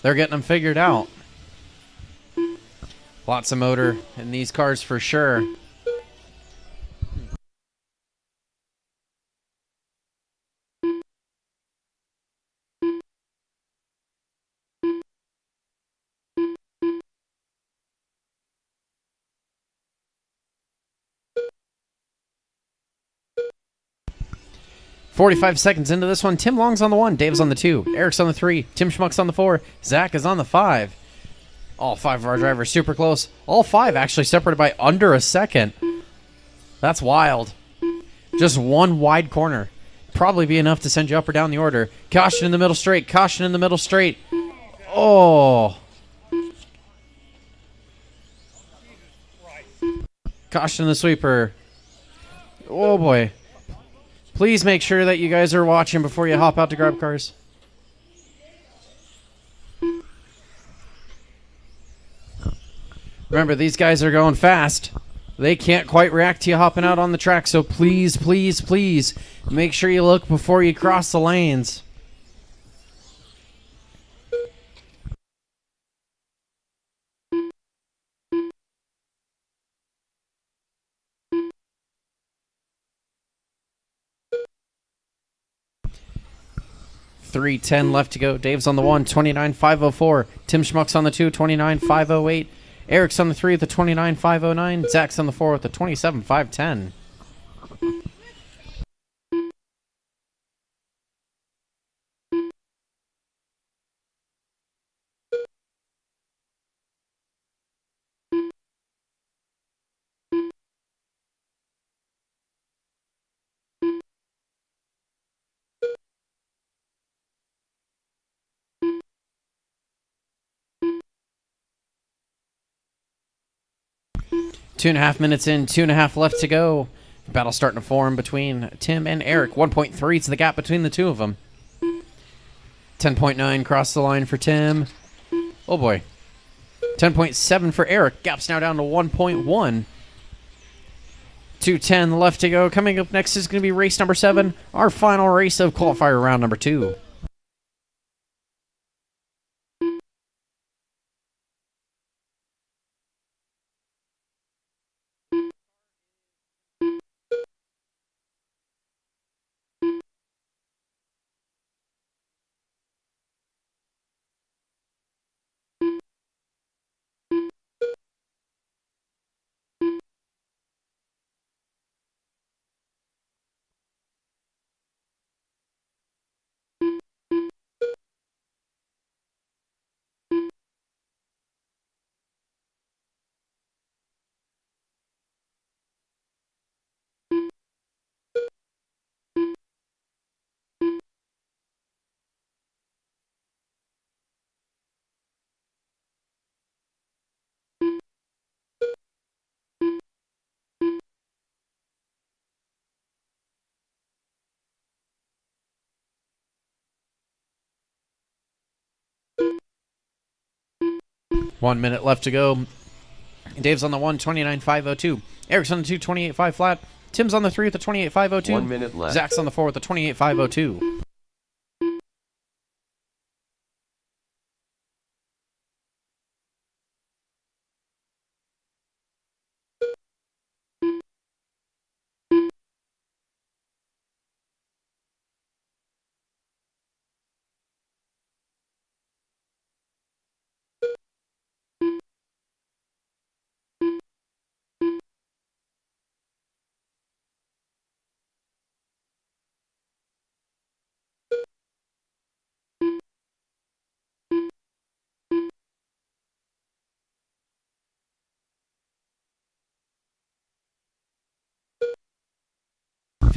They're getting them figured out. Lots of motor in these cars for sure. "45 seconds into this one. Tim Long's on the 1, Dave's on the 2, Eric's on the 3, Tim Schmuck's on the 4, Zach is on the 5. All 5 of our drivers super close. All 5 actually separated by under a second. That's wild. Just one wide corner. Probably be enough to send you up or down the order. Caution in the middle straight. Caution in the middle straight. Oh. Caution in the sweeper. Oh boy. Please make sure that you guys are watching before you hop out to grab cars. Remember, these guys are going fast. They can't quite react to you hopping out on the track, so please, please, please make sure you look before you cross the lanes. .310 left to go. Dave's on the 1, 29.504. Tim Schmuck's on the 2, 29.508. Eric's on the 3 with the 29.509. Zach's on the 4 with the 27.510. Two and a half minutes in, 2.5 left to go. Battle starting to form between Tim and Eric. 1.3 is the gap between the two of them. 10.9 cross the line for Tim. Oh boy. 10.7 for Eric. Gap's now down to 1.1. 2:10 left to go. Coming up next is going to be race number 7, our final race of qualifier round number 2. One minute left to go. Dave's on the 1, 29.502. Eric's on the 2, 28.5 flat. Tim's on the 3 with the 28.502. 1 minute left. Zach's on the 4 with the 28.502.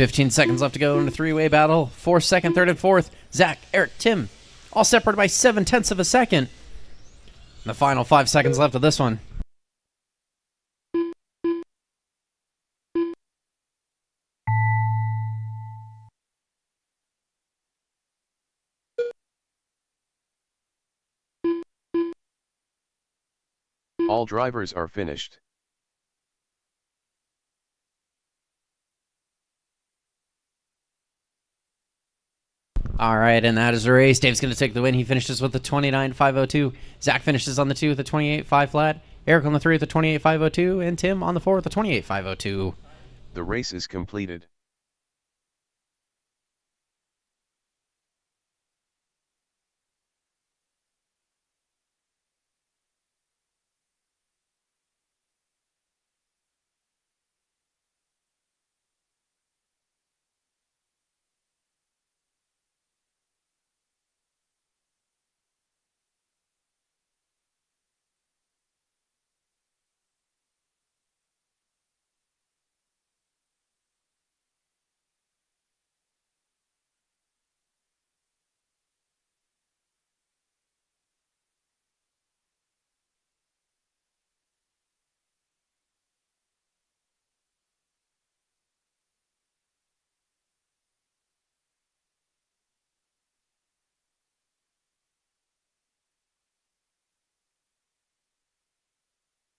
15 seconds left to go in a three-way battle. 4th, 2nd, 3rd, and 4th. Zach, Eric, Tim, all separated by 7/10 of a second. The final 5 seconds left of this one. All drivers are finished. All right, and that is the race. Dave's going to take the win. He finishes with a 29.502. Zach finishes on the 2 with a 28.5 flat. Eric on the 3 with a 28.502. And Tim on the 4 with a 28.502. The race is completed.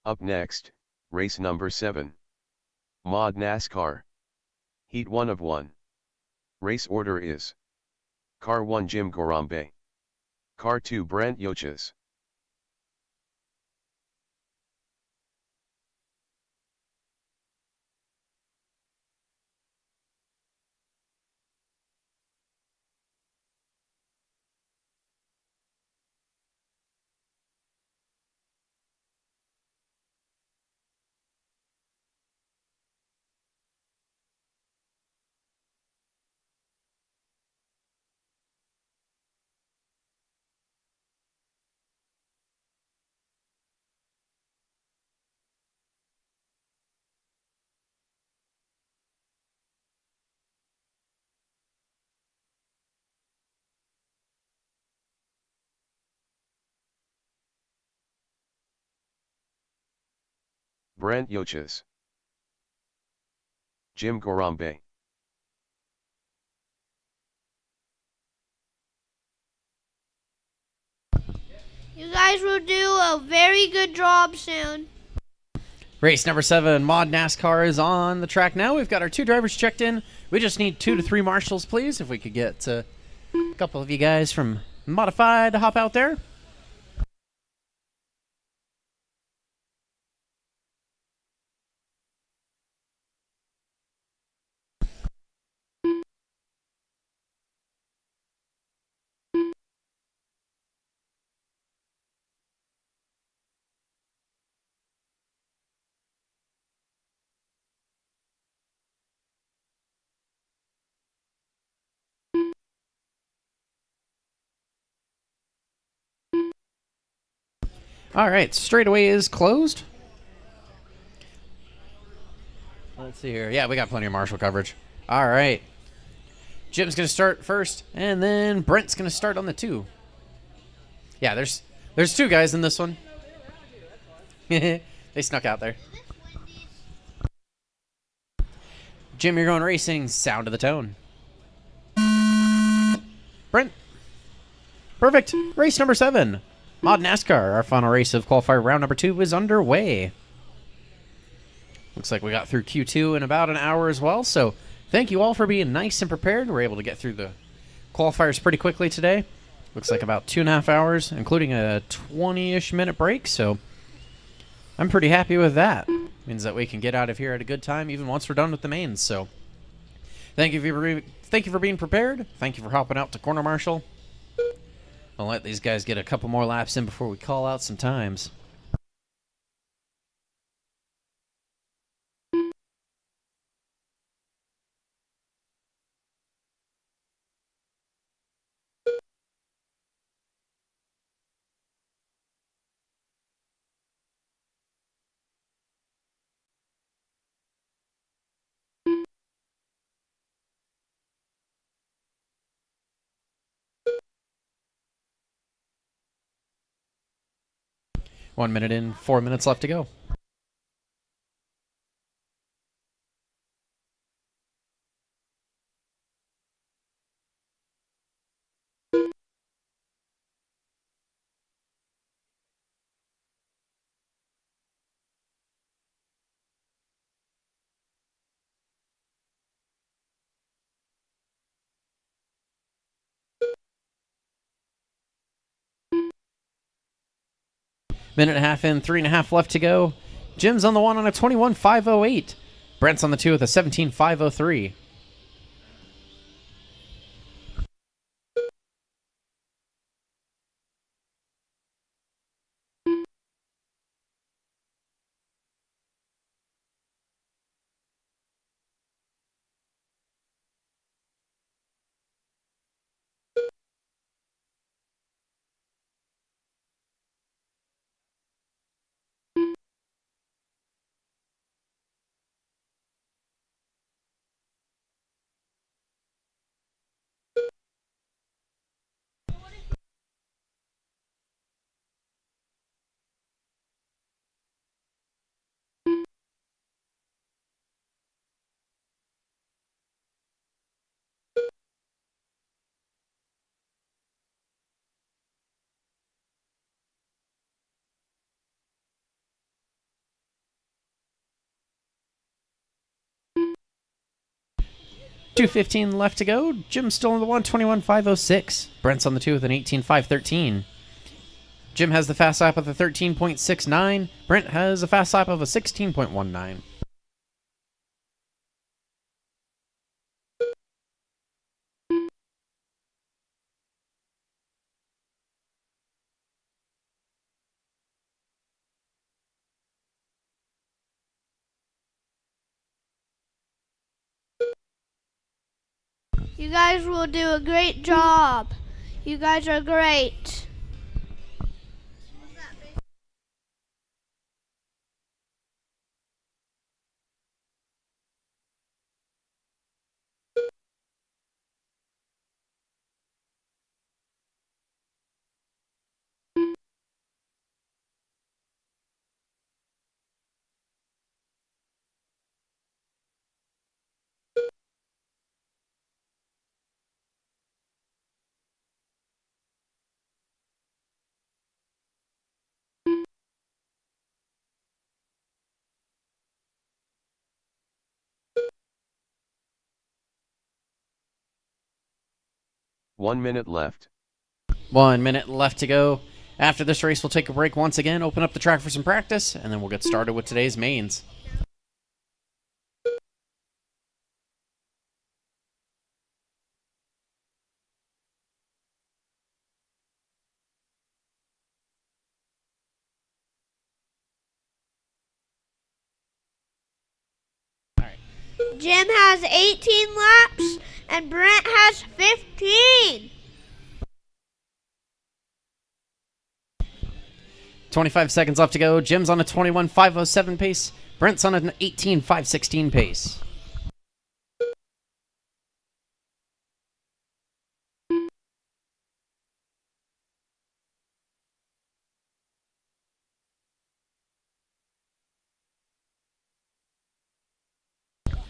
Up next, race number 7. Mod NASCAR. Heat 1 of 1. Race order is: Car 1 Jim Gorambe. Car 2 Brant Yoches. Brant Yoches. Jim Gorambe. You guys will do a very good job soon. Race number 7, Mod NASCAR, is on the track now. We've got our 2 drivers checked in. We just need 2 to 3 marshals, please. If we could get a couple of you guys from Modified to hop out there. All right, straightaway is closed. Let's see here. Yeah, we got plenty of marshal coverage. All right. Jim's going to start first, and then Brent's going to start on the 2. Yeah, there's 2 guys in this one. They snuck out there. Jim, you're going racing. Sound of the tone. Brent. Perfect. Race number 7. Mod NASCAR. Our final race of qualifier round number 2 is underway. Looks like we got through Q2 in about an hour as well. So thank you all for being nice and prepared. We're able to get through the qualifiers pretty quickly today. Looks like about 2.5 hours, including a 20-ish minute break. So I'm pretty happy with that. Means that we can get out of here at a good time, even once we're done with the mains. So thank you for being prepared. Thank you for hopping out to Corner Marshal. I'll let these guys get a couple more laps in before we call out some times. 1 minute in, 4 minutes left to go. Minute and a half in, 3.5 left to go. Jim's on the 1 on a 21.508. Brent's on the 2 with a 17.503. .215 left to go. Jim's still on the 1, 21.506. Brent's on the 2 with an 18.513. Jim has the fast lap of a 13.69. Brent has a fast lap of a 16.19. You guys will do a great job. You guys are great. One minute left. 1 minute left to go. After this race, we'll take a break once again, open up the track for some practice, and then we'll get started with today's mains. Jim has 18 laps and Brent has 15. 25 seconds left to go. Jim's on a 21.507 pace. Brent's on an 18.516 pace.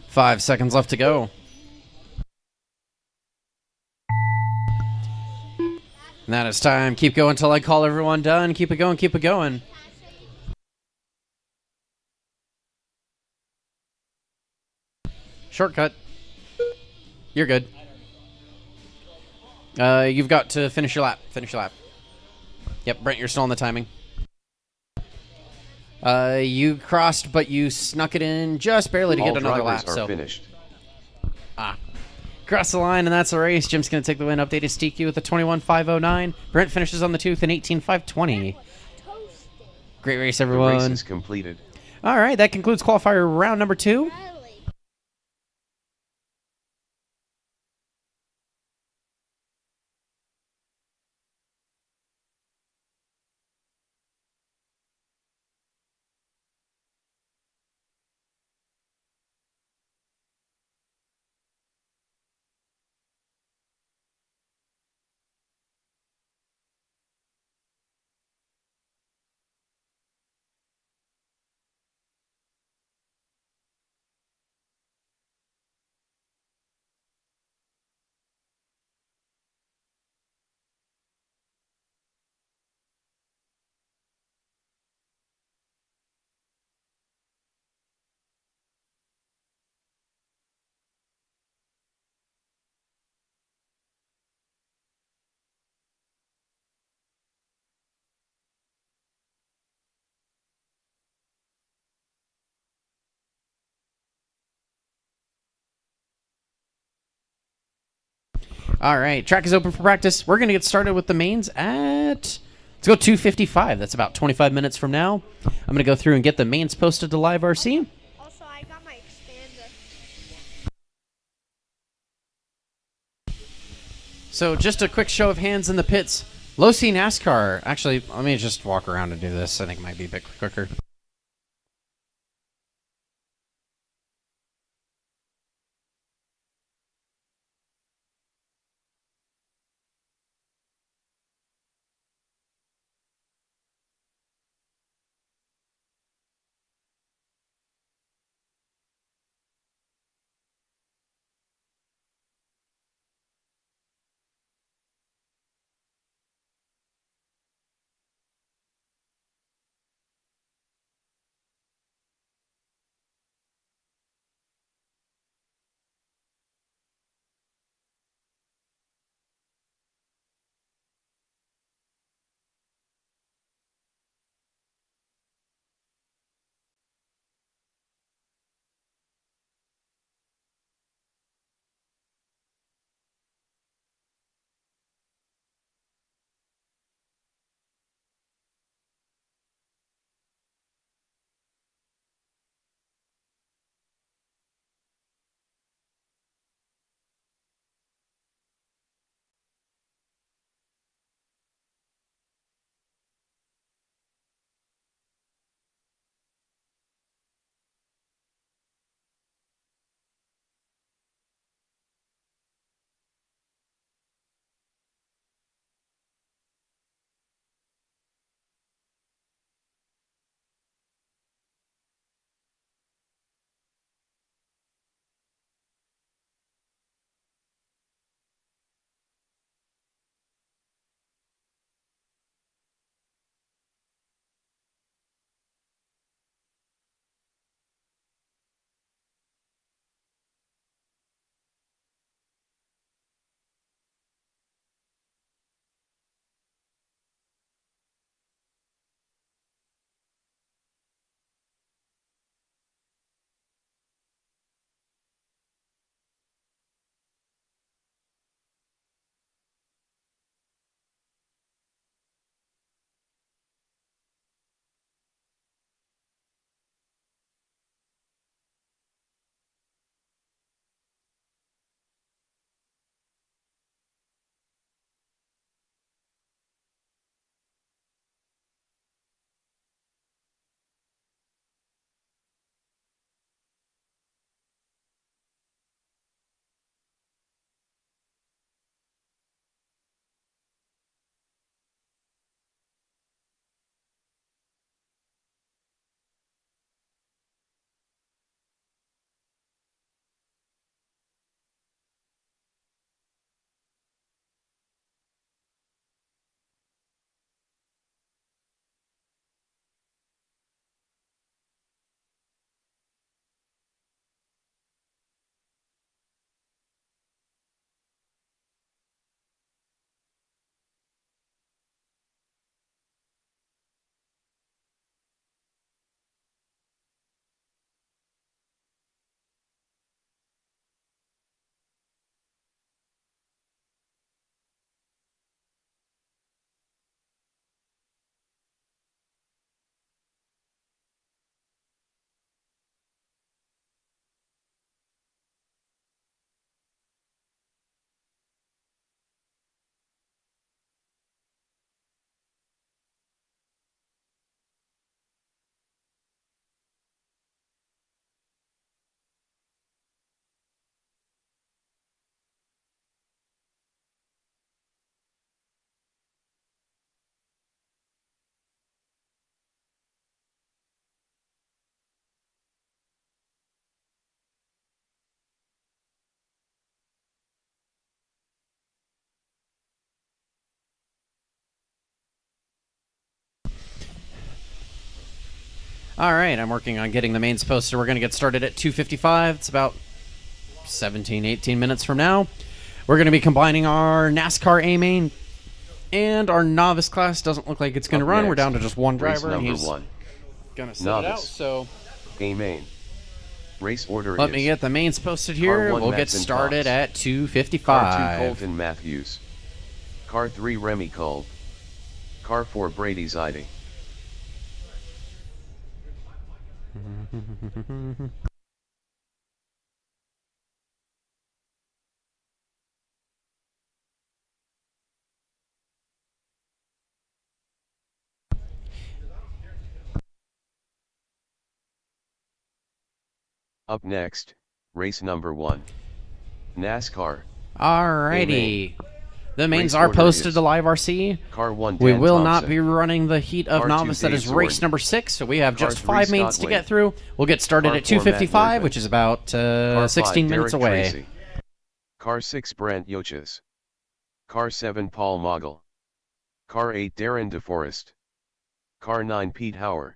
Five seconds left to go. Now it's time. Keep going until I call everyone done. Keep it going, keep it going. Shortcut. You're good. You've got to finish your lap. Finish your lap. Yep, Brent, you're still on the timing. You crossed, but you snuck it in just barely to All get another lap. drivers are finished. Cross the line, and that's the race. Jim's going to take the win. Updated TQ with a 21.509. Brent finishes on the 2 with an 18.520. Great race, The everyone. race is completed. All right, that concludes qualifier round number 2. All right, track is open for practice. We're going to get started with the mains at, let's go 2:55. That's about 25 minutes from now. I'm going to go through and get the mains posted to Live RC. Also, I got my expander. So just a quick show of hands in the pits. Low C NASCAR. Actually, let me just walk around and do this. I think it might be a bit quicker. All right, I'm working on getting the mains posted. We're going to get started at 2:55. It's about 17, 18 minutes from now. We're going to be combining our NASCAR A main and our novice class. Doesn't look like it's going to run. We're down to just one driver. Race number and he's one. going to set it out. Novice. So A main. Race order Let is me get the mains posted Car here. 1 We'll get Madsen started Fox. at Car 2 2:55. Colton Matthews. Car 3 Remy Kolb. Car 4 Brady Zaidi. Up next, race number 1. NASCAR. Alrighty. The mains Race are order posted is to Live RC. Car 1 We Dan will Thompson. not be running the heat of Car 2 novice. That Dave is race Zorn. number 6. So we have Car just 3 5 Scott mains to Wade. get through. We'll get started Car at 4 Matt 2:55, Lurdman. which is about Car 16 5 minutes Derek away. Tracy. Car 6 Brant Yoches. Car 7 Paul Mogul. Car 8 Darren DeForest. Car 9 Pete Hauer.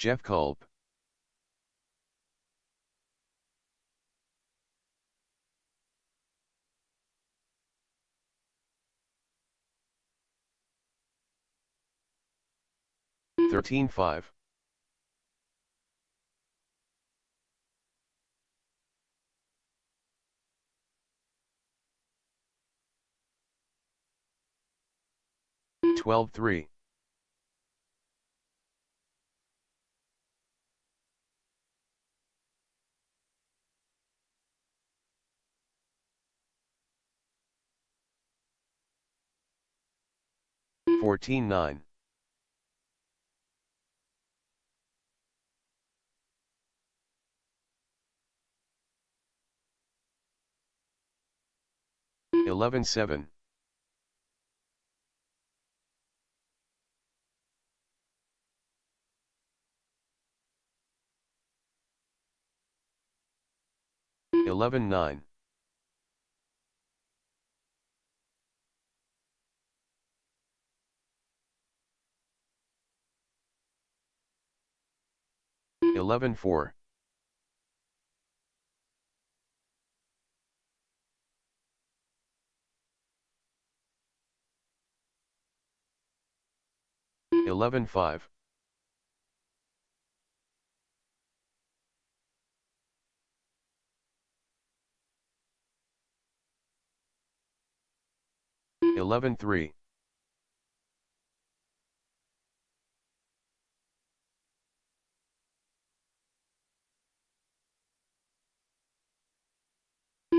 Jeff Kolb. $13.5. 12-3. 14-9. 11-7. 11-9. 11-4. 11-5. 11-3.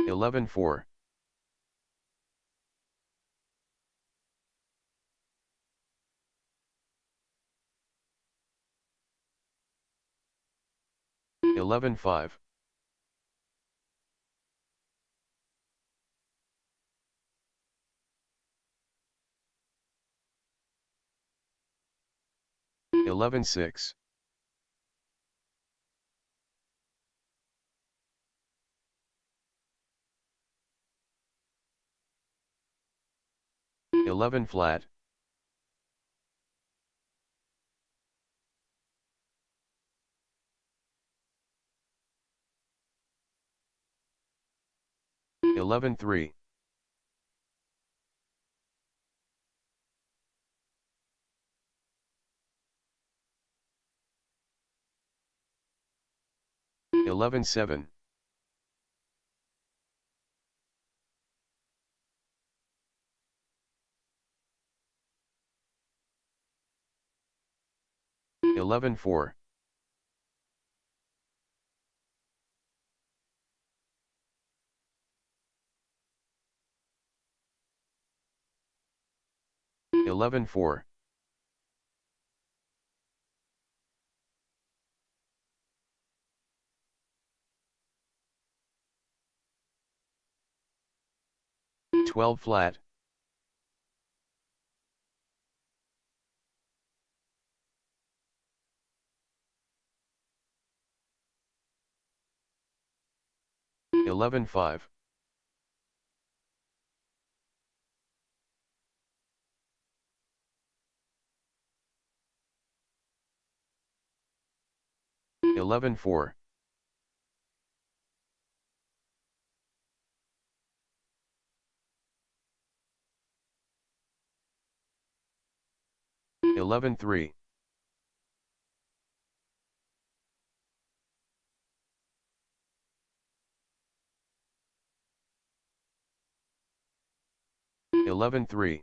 11-4. 11-5. 11-6. 11 flat. 11-3. 11-7. 11-4. 11-4. 12 flat. 11-5. 11-4. 11-3. 11-3.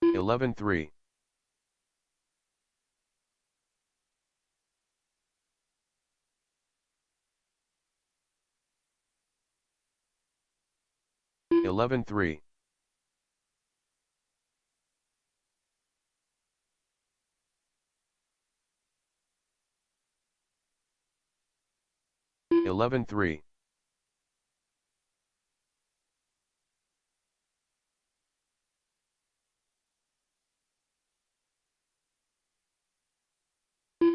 11-3. 11-3. 11-3.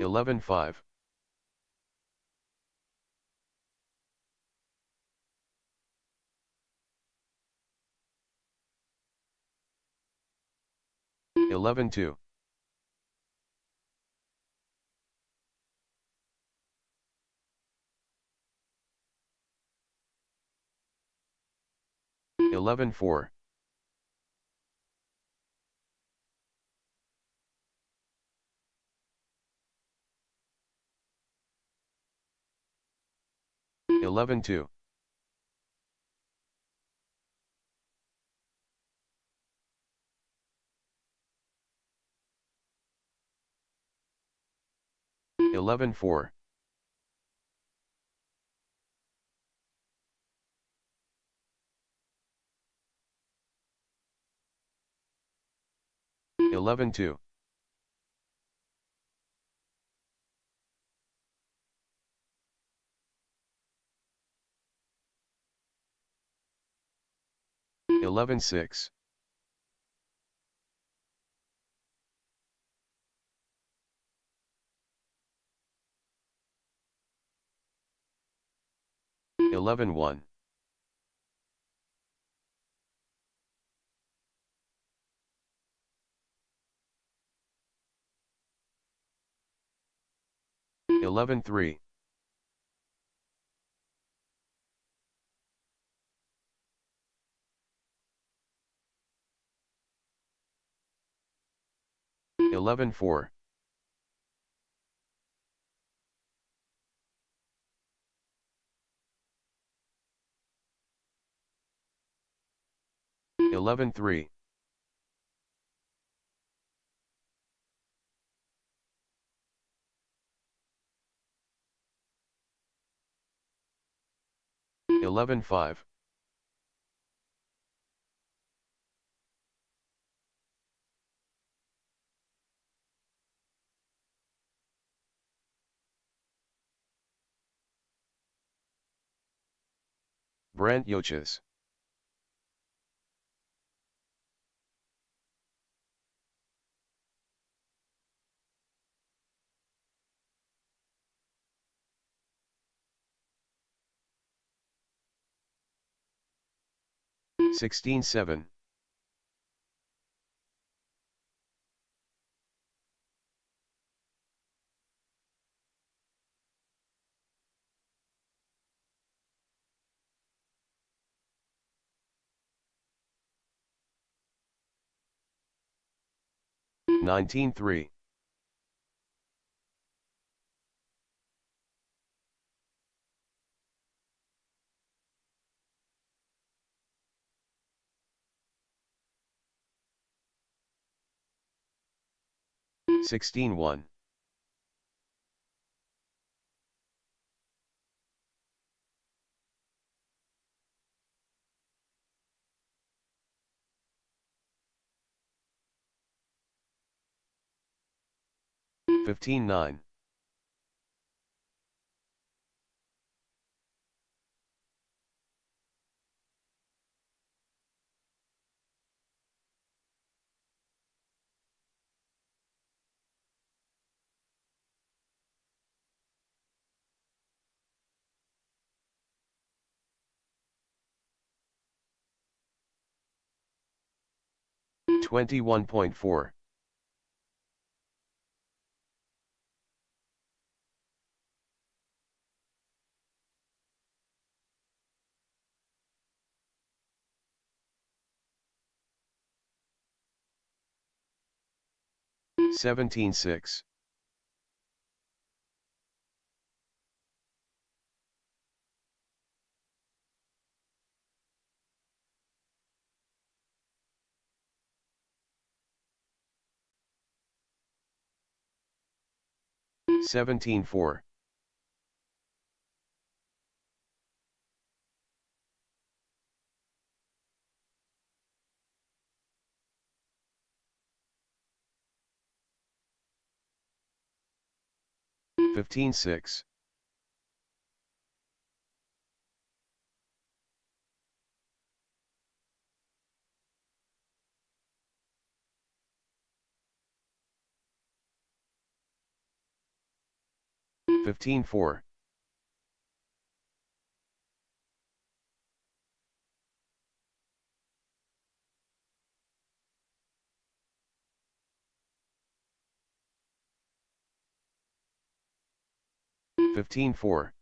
11-5. 11-2. 11-4. 11-2. 11-4. 11-2. 11-6. 11-1. 11-3. 11-4. 11-3. 11-5. 'Brant Yoches. 16-7. 19-3. 16-1. 15-9. 21.4. 17-6. 17-4. 15-6. 15-4. 15-4.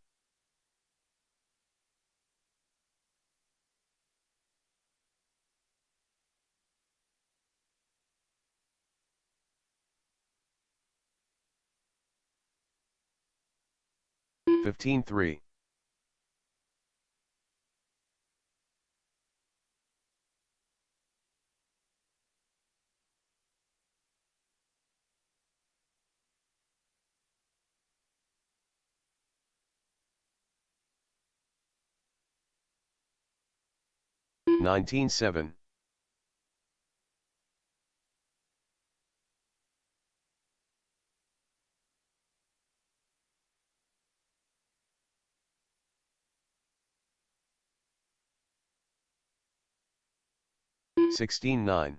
15-3. 19-7. 16-9.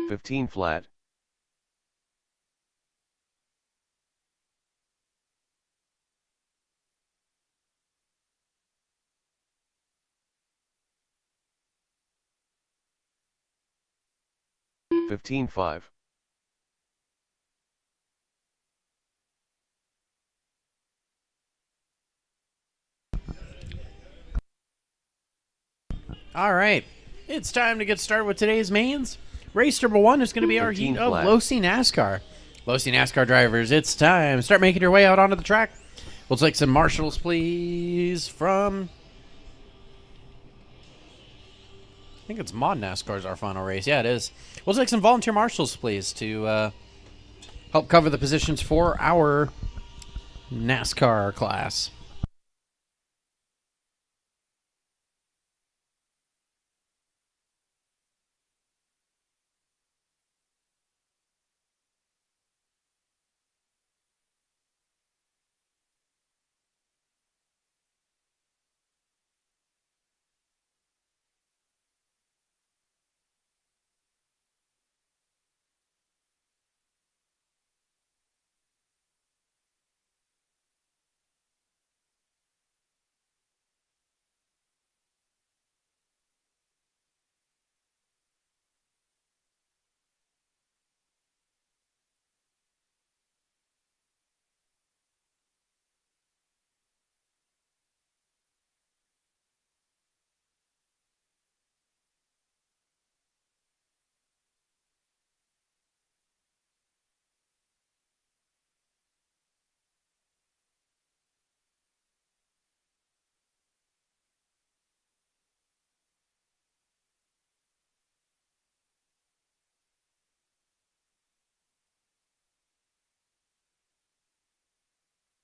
15 flat. 15-5. 'All right, it's time to get started with today's mains. Race number 1 is going to be our heat 15 of flat. Losi NASCAR. Losi NASCAR drivers, it's time. Start making your way out onto the track. We'll take some marshals, please, from... I think it's Mod NASCAR's our final race. Yeah, it is. We'll take some volunteer marshals, please, to help cover the positions for our NASCAR class.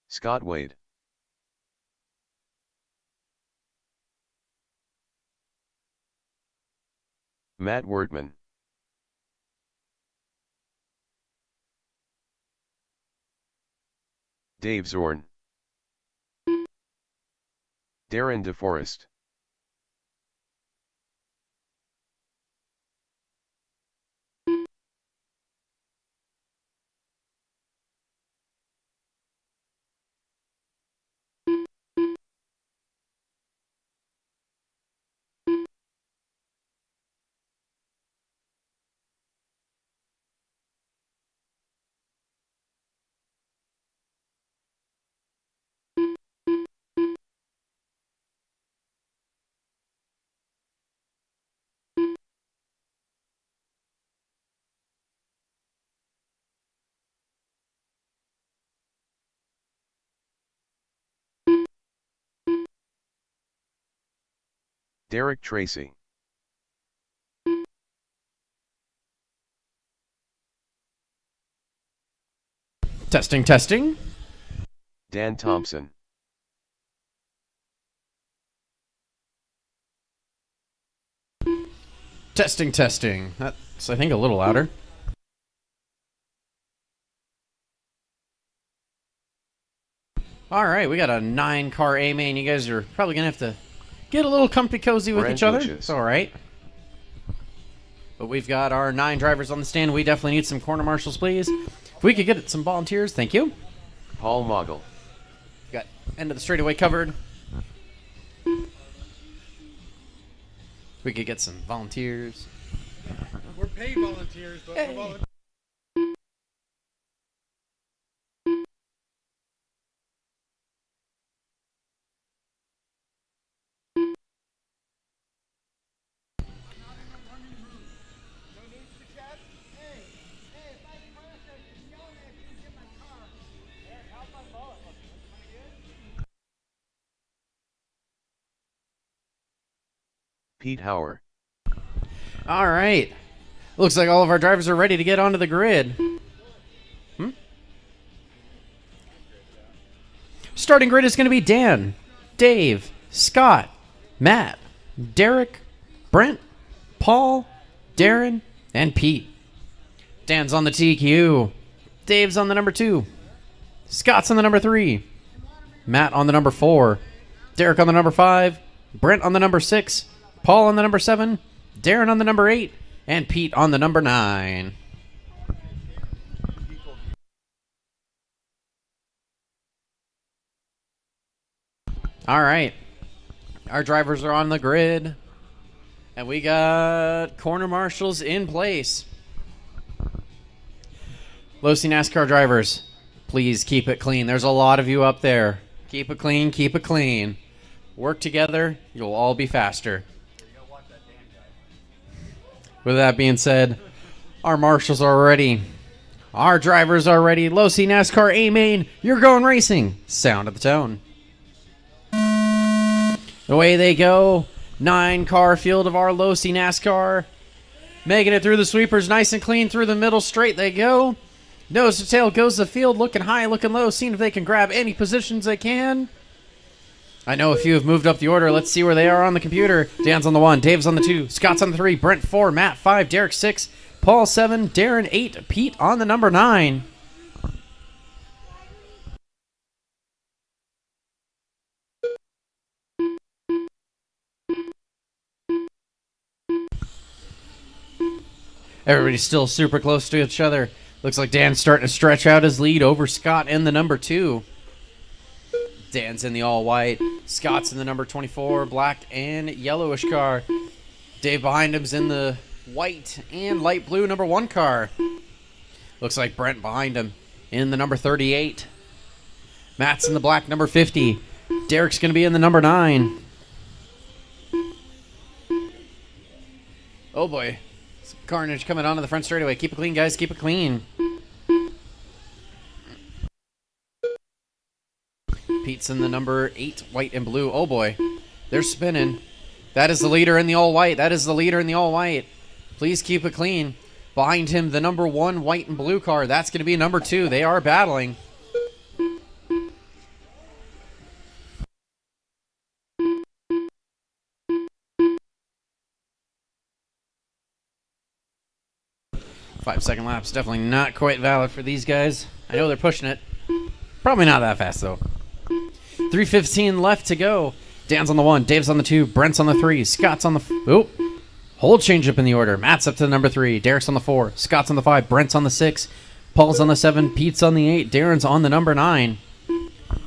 Scott Wade. Matt Wertman. Dave Zorn. Darren DeForest. Derek Tracy. Testing, testing. Dan Thompson. Testing, testing. That's, I think, a little louder. All right, we got a 9-car A main. You guys are probably going to have to get a little comfy cozy with Brent each other. Lucius. It's all right. But we've got our 9 drivers on the stand. We definitely need some corner marshals, please. If we could get some volunteers, thank you. Paul Mogul. Got end of the straightaway covered. We could get some volunteers. We're paid volunteers, but Hey. we're volunteers. Pete Hauer. All right. Looks like all of our drivers are ready to get onto the grid. Starting grid is going to be Dan, Dave, Scott, Matt, Derek, Brent, Paul, Darren, and Pete. Dan's on the TQ. Dave's on the number 2. Scott's on the number 3. Matt on the number 4. Derek on the number 5. Brent on the number 6. Paul on the number 7. Darren on the number 8. And Pete on the number 9. All right. Our drivers are on the grid. And we got corner marshals in place. Low-C NASCAR drivers, please keep it clean. There's a lot of you up there. Keep it clean, keep it clean. Work together, you'll all be faster. With that being said, our marshals are ready. Our drivers are ready. Low-C NASCAR A-Main, you're going racing. Sound of the tone. Away they go. 9-car field of our Low-C NASCAR. Making it through the sweepers nice and clean through the middle straight they go. Nose to tail goes the field, looking high, looking low, seeing if they can grab any positions they can. I know a few have moved up the order. Let's see where they are on the computer. Dan's on the 1, Dave's on the 2, Scott's on the 3, Brent 4, Matt 5, Derek 6, Paul 7, Darren 8, Pete on the number 9. Everybody's still super close to each other. Looks like Dan's starting to stretch out his lead over Scott in the number 2. Dan's in the all-white. Scott's in the number 24, black and yellowish car. Dave behind him's in the white and light blue number 1 car. Looks like Brent behind him in the number 38. Matt's in the black number 50. Derek's going to be in the number 9. Oh boy. Some carnage coming onto the front straightaway. Keep it clean, guys. Keep it clean. Pete's in the number 8, white and blue. Oh boy. They're spinning. That is the leader in the all-white. That is the leader in the all-white. Please keep it clean. Behind him, the number 1 white and blue car. That's going to be number 2. They are battling. Five-second laps. Definitely not quite valid for these guys. I know they're pushing it. Probably not that fast, though. 3:15 left to go. Dan's on the 1, Dave's on the 2, Brent's on the 3, Scott's on the... Oop. Whole change up in the order. Matt's up to the number 3, Derek's on the 4, Scott's on the 5, Brent's on the 6, Paul's on the 7, Pete's on the 8, Darren's on the number 9.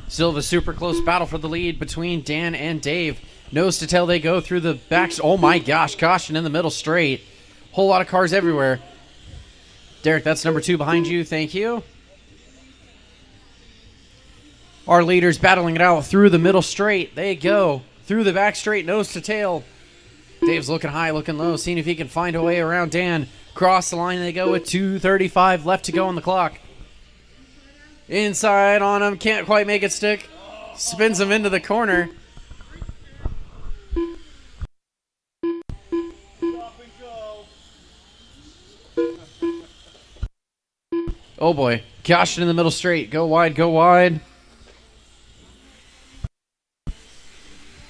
Still a super close battle for the lead between Dan and Dave. Nose to tail they go through the backs. Oh my gosh, caution in the middle straight. Whole lot of cars everywhere. Derek, that's number 2 behind you. Thank you. Our leaders battling it out through the middle straight. They go through the back straight, nose to tail. Dave's looking high, looking low, seeing if he can find a way around Dan. Cross the line they go with 2:35 left to go on the clock. Inside on him, can't quite make it stick. Spins him into the corner. Oh boy, caution in the middle straight. Go wide, go wide.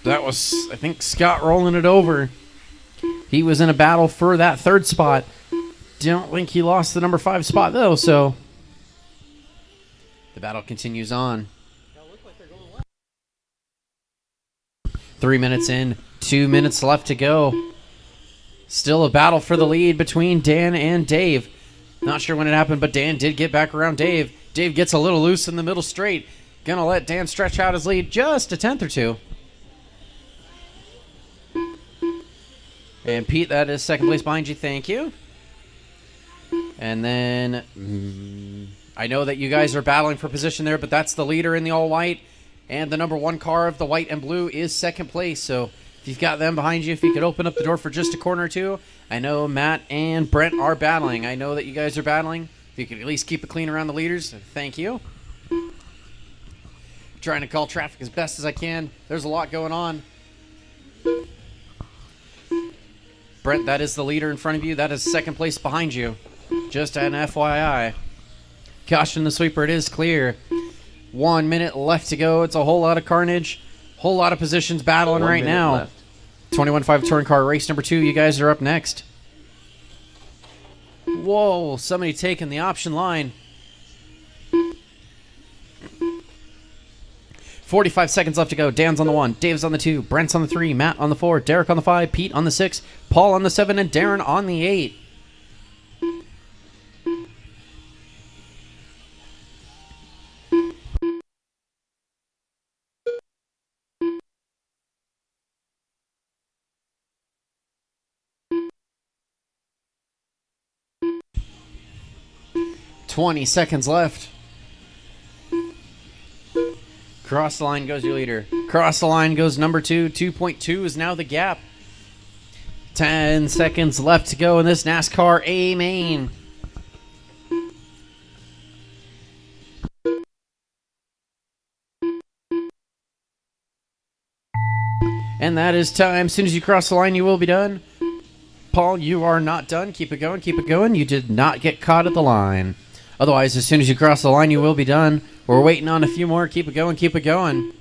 That was, I think, Scott rolling it over. He was in a battle for that 3rd spot. Don't think he lost the number 5 spot, though, so the battle continues on. 3 minutes in, 2 minutes left to go. Still a battle for the lead between Dan and Dave. Not sure when it happened, but Dan did get back around Dave. Dave gets a little loose in the middle straight. Gonna let Dan stretch out his lead just a 10th or 2. And Pete, that is 2nd place behind you. Thank you. And then I know that you guys are battling for position there, but that's the leader in the all-white. And the number 1 car of the white and blue is 2nd place. So if you've got them behind you, if you could open up the door for just a corner or 2. I know Matt and Brent are battling. I know that you guys are battling. If you could at least keep it clean around the leaders, thank you. Trying to call traffic as best as I can. There's a lot going on. Brent, that is the leader in front of you. That is second place behind you. Just an FYI. Caution the sweeper. It is clear. 1 minute left to go. It's a whole lot of carnage. Whole lot of positions battling right now. Left. 21.5 touring car race number 2. You guys are up next. Whoa, somebody taking the option line. 45 seconds left to go. Dan's on the 1, Dave's on the 2, Brent's on the 3, Matt on the 4, Derek on the 5, Pete on the 6, Paul on the 7, and Darren on the 8. "20 seconds left. Cross the line goes your leader. Cross the line goes number 2. 2.2 is now the gap. 10 seconds left to go in this NASCAR A main. And that is time. As soon as you cross the line, you will be done. Paul, you are not done. Keep it going. Keep it going. You did not get caught at the line. Otherwise, as soon as you cross the line, you will be done. We're waiting on a few more. Keep it going. Keep it going.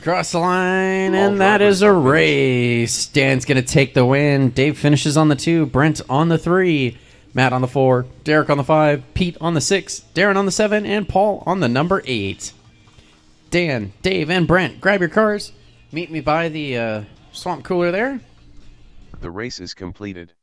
Cross the line, and that is a race. Dan's going to take the win. Dave finishes on the 2. Brent on the 3. Matt on the 4. Derek on the 5. Pete on the 6. Darren on the 7. And Paul on the number 8. Dan, Dave, and Brent, grab your cars. Meet me by the swamp cooler there. The race is completed.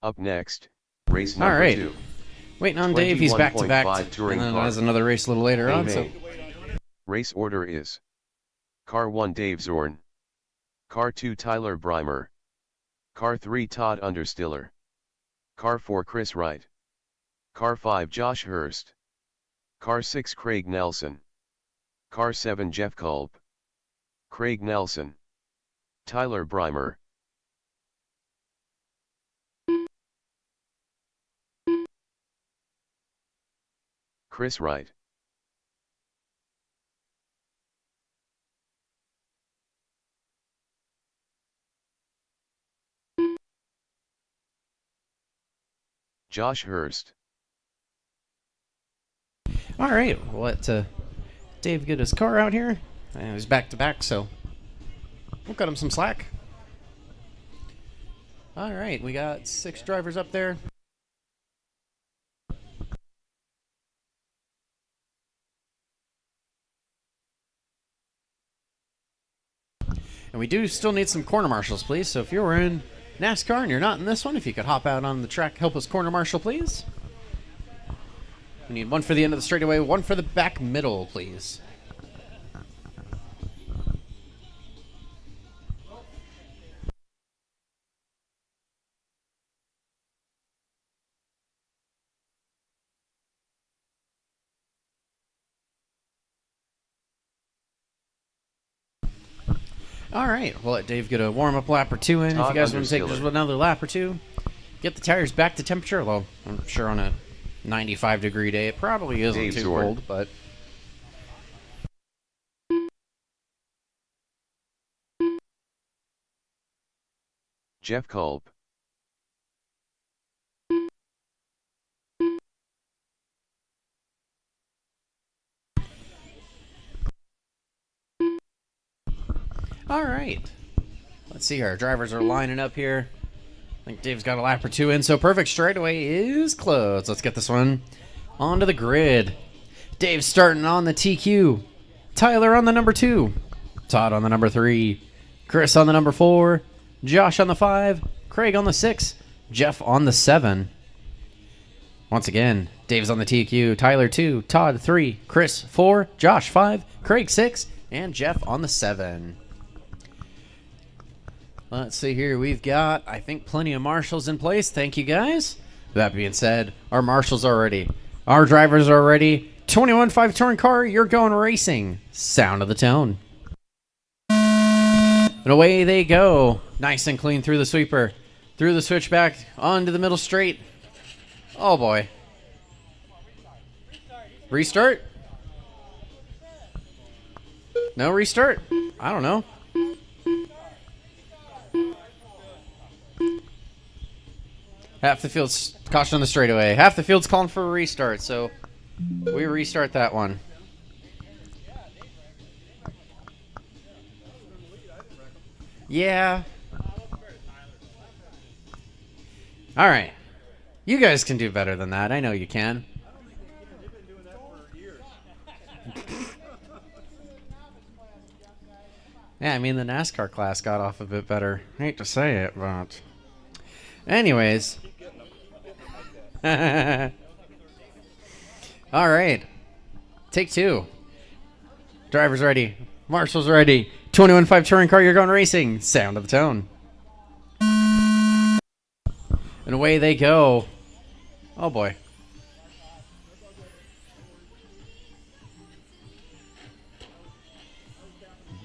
Up next, race number All right. 2. Waiting on Dave. He's back to back. 21.5 touring And then car. has another race a little later on. So Race order is: Car 1 Dave Zorn, Car 2 Tyler Breimer, Car 3 Todd Understiller, Car 4 Chris Wright, Car 5 Josh Hurst, Car 6 Craig Nelson, Car 7 Jeff Kolb, Craig Nelson, Tyler Breimer, Chris Wright, Josh Hurst. all right, we'll let Dave get his car out here. And he's back to back, so we'll cut him some slack. All right, we got 6 drivers up there. And we do still need some corner marshals, please. So if you're in NASCAR and you're not in this one, if you could hop out on the track, help us corner marshal, please. We need 1 for the end of the straightaway, 1 for the back middle, please. All right, we'll let Dave get a warm-up lap or 2 in. If you guys want to take just another lap or 2. get the tires back to temperature. Well, I'm sure on a 95-degree day, it probably isn't Dave too Zord. cold, but... Jeff Kolb. All right. Let's see here. Our drivers are lining up here. I think Dave's got a lap or two in, so perfect straightaway is closed. Let's get this one onto the grid. Dave starting on the TQ. Tyler on the number 2. Todd on the number 3. Chris on the number 4. Josh on the 5. Craig on the 6. Jeff on the 7. Once again, Dave's on the TQ. Tyler 2. Todd 3. Chris 4. Josh 5. Craig 6. And Jeff on the 7. Let's see here. We've got, I think, plenty of marshals in place. Thank you, guys. That being said, our marshals are ready. Our drivers are ready. 21.5 touring car, you're going racing. Sound of the tone. And away they go. Nice and clean through the sweeper. Through the switchback, onto the middle straight. Oh, boy. Restart? No restart? I don't know. Half the field's caution on the straightaway. Half the field's calling for a restart, so we restart that one. Yeah. All right. You guys can do better than that. I know you can. Yeah, I mean, the NASCAR class got off a bit better. I hate to say it, but... Anyways. All right. Take 2. Driver's ready. Marshall's ready. 21.5 touring car, you're going racing. Sound of the tone. And away they go. Oh, boy.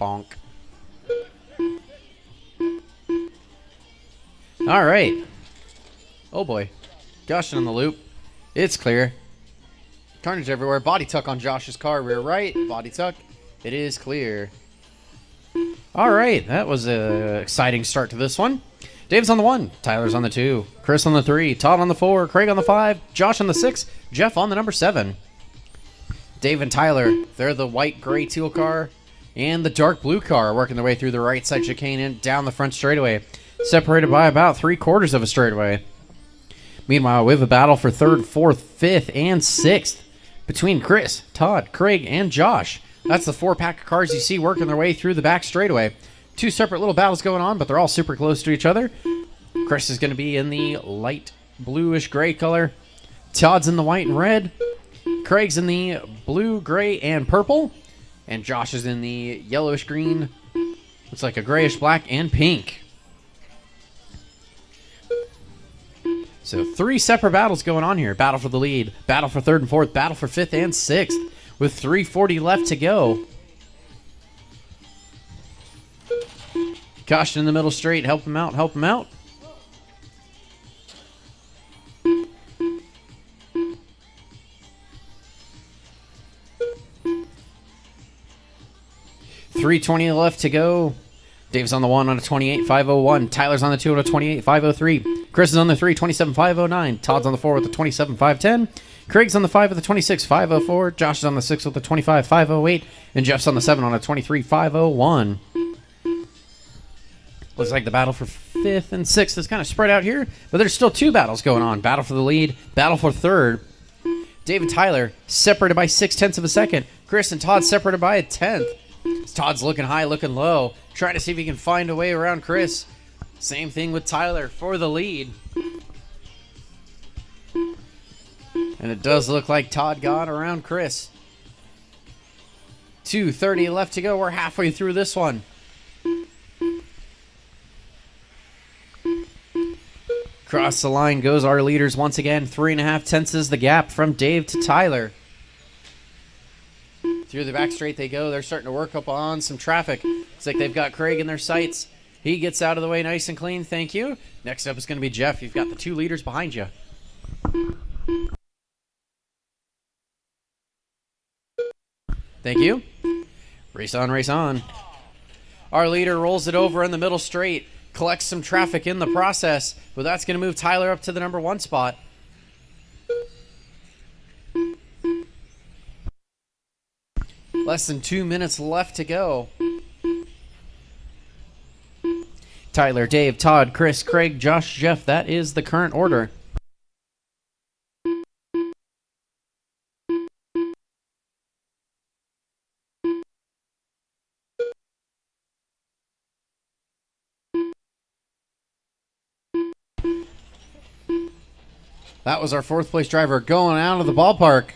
Bonk. All right. Oh, boy. Gushing in the loop. It's clear. Carnage everywhere. Body tuck on Josh's car. Rear right. Body tuck. It is clear. All right. That was an exciting start to this one. Dave's on the 1. Tyler's on the 2. Chris on the 3. Todd on the 4. Craig on the 5. Josh on the 6. Jeff on the number 7. Dave and Tyler, they're the white gray teal car and the dark blue car working their way through the right side chicane and down the front straightaway, separated by about 3/4 of a straightaway. Meanwhile, we have a battle for 3rd, 4th, 5th, and 6th between Chris, Todd, Craig, and Josh. That's the 4-pack of cars you see working their way through the back straightaway. 2 separate little battles going on, but they're all super close to each other. Chris is going to be in the light bluish gray color. Todd's in the white and red. Craig's in the blue, gray, and purple. And Josh is in the yellowish green. Looks like a grayish black and pink. So 3 separate battles going on here. Battle for the lead, battle for 3rd and 4th, battle for 5th and 6th. With 3:40 left to go. Caution in the middle straight. Help him out, help him out. .320 left to go. Dave's on the 1 on a 28.501. Tyler's on the 2 on a 28.503. Chris is on the 3, 27.509. Todd's on the 4 with a 27.510. Craig's on the 5 with a 26.504. Josh is on the 6 with a 25.508. And Jeff's on the 7 on a 23.501. Looks like the battle for 5th and 6th is kind of spread out here, but there's still 2 battles going on. Battle for the lead, battle for 3rd. Dave and Tyler separated by 0.6 of a second. Chris and Todd separated by a 1/10. Todd's looking high, looking low, trying to see if he can find a way around Chris. Same thing with Tyler for the lead. And it does look like Todd got around Chris. 2:30 left to go. We're halfway through this one. Across the line goes our leaders once again. 3.5 is the gap from Dave to Tyler. Through the back straight they go. They're starting to work up on some traffic. Looks like they've got Craig in their sights. He gets out of the way nice and clean. Thank you. Next up is going to be Jeff. You've got the 2 leaders behind you. Thank you. Race on, race on. Our leader rolls it over in the middle straight, collects some traffic in the process, but that's going to move Tyler up to the number 1 spot. Less than 2 minutes left to go. Tyler, Dave, Todd, Chris, Craig, Josh, Jeff. That is the current order. That was our 4th place driver going out of the ballpark.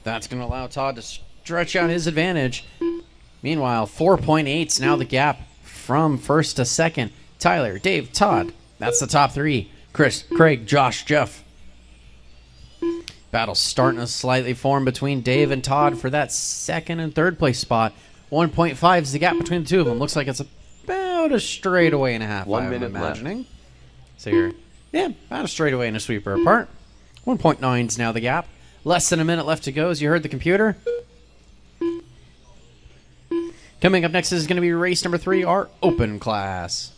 That's going to allow Todd to stretch out his advantage. Meanwhile, 4.8's now the gap from 1st to 2nd. Tyler, Dave, Todd. That's the top 3. Chris, Craig, Josh, Jeff. Battle starting to slightly form between Dave and Todd for that 2nd and 3rd place spot. 1.5 is the gap between the two of them. Looks like it's about a straightaway and a half. 1 I'm minute imagining. left. So you're, about a straightaway and a sweeper apart. 1.9 is now the gap. Less than a minute left to go, as you heard the computer. Coming up next is going to be race number 3, our open class.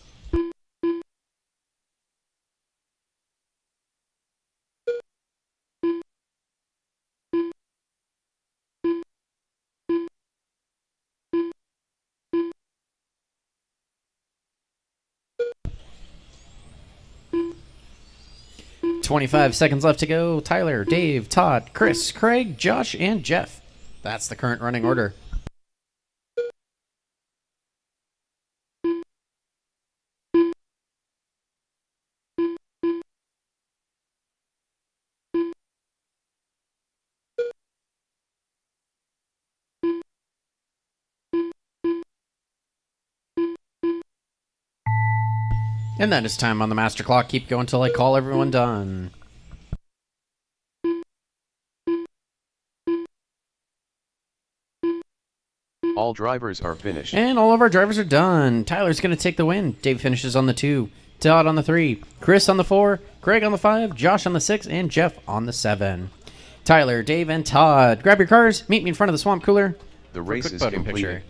.25 seconds left to go. Tyler, Dave, Todd, Chris, Craig, Josh, and Jeff. That's the current running order. And that is time on the master clock. Keep going until I call everyone done. All drivers are finished. And all of our drivers are done. Tyler's going to take the win. Dave finishes on the 2. Todd on the 3. Chris on the 4. Craig on the 5. Josh on the 6. And Jeff on the 7. Tyler, Dave, and Todd, grab your cars. Meet me in front of the swamp cooler. The race is completed.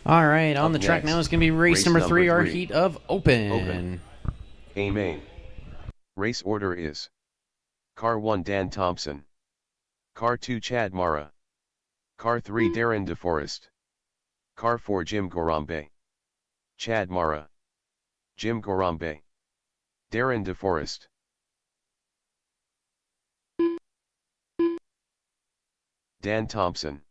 All right, on Up the track next, now is going to be race number 3, our heat of open. Amen. Race order is: Car 1 Dan Thompson, Car 2 Chad Mara, Car 3 Darren DeForest, Car 4 Jim Gorambe, Chad Mara, Jim Gorambe, Darren DeForest. Dan Thompson.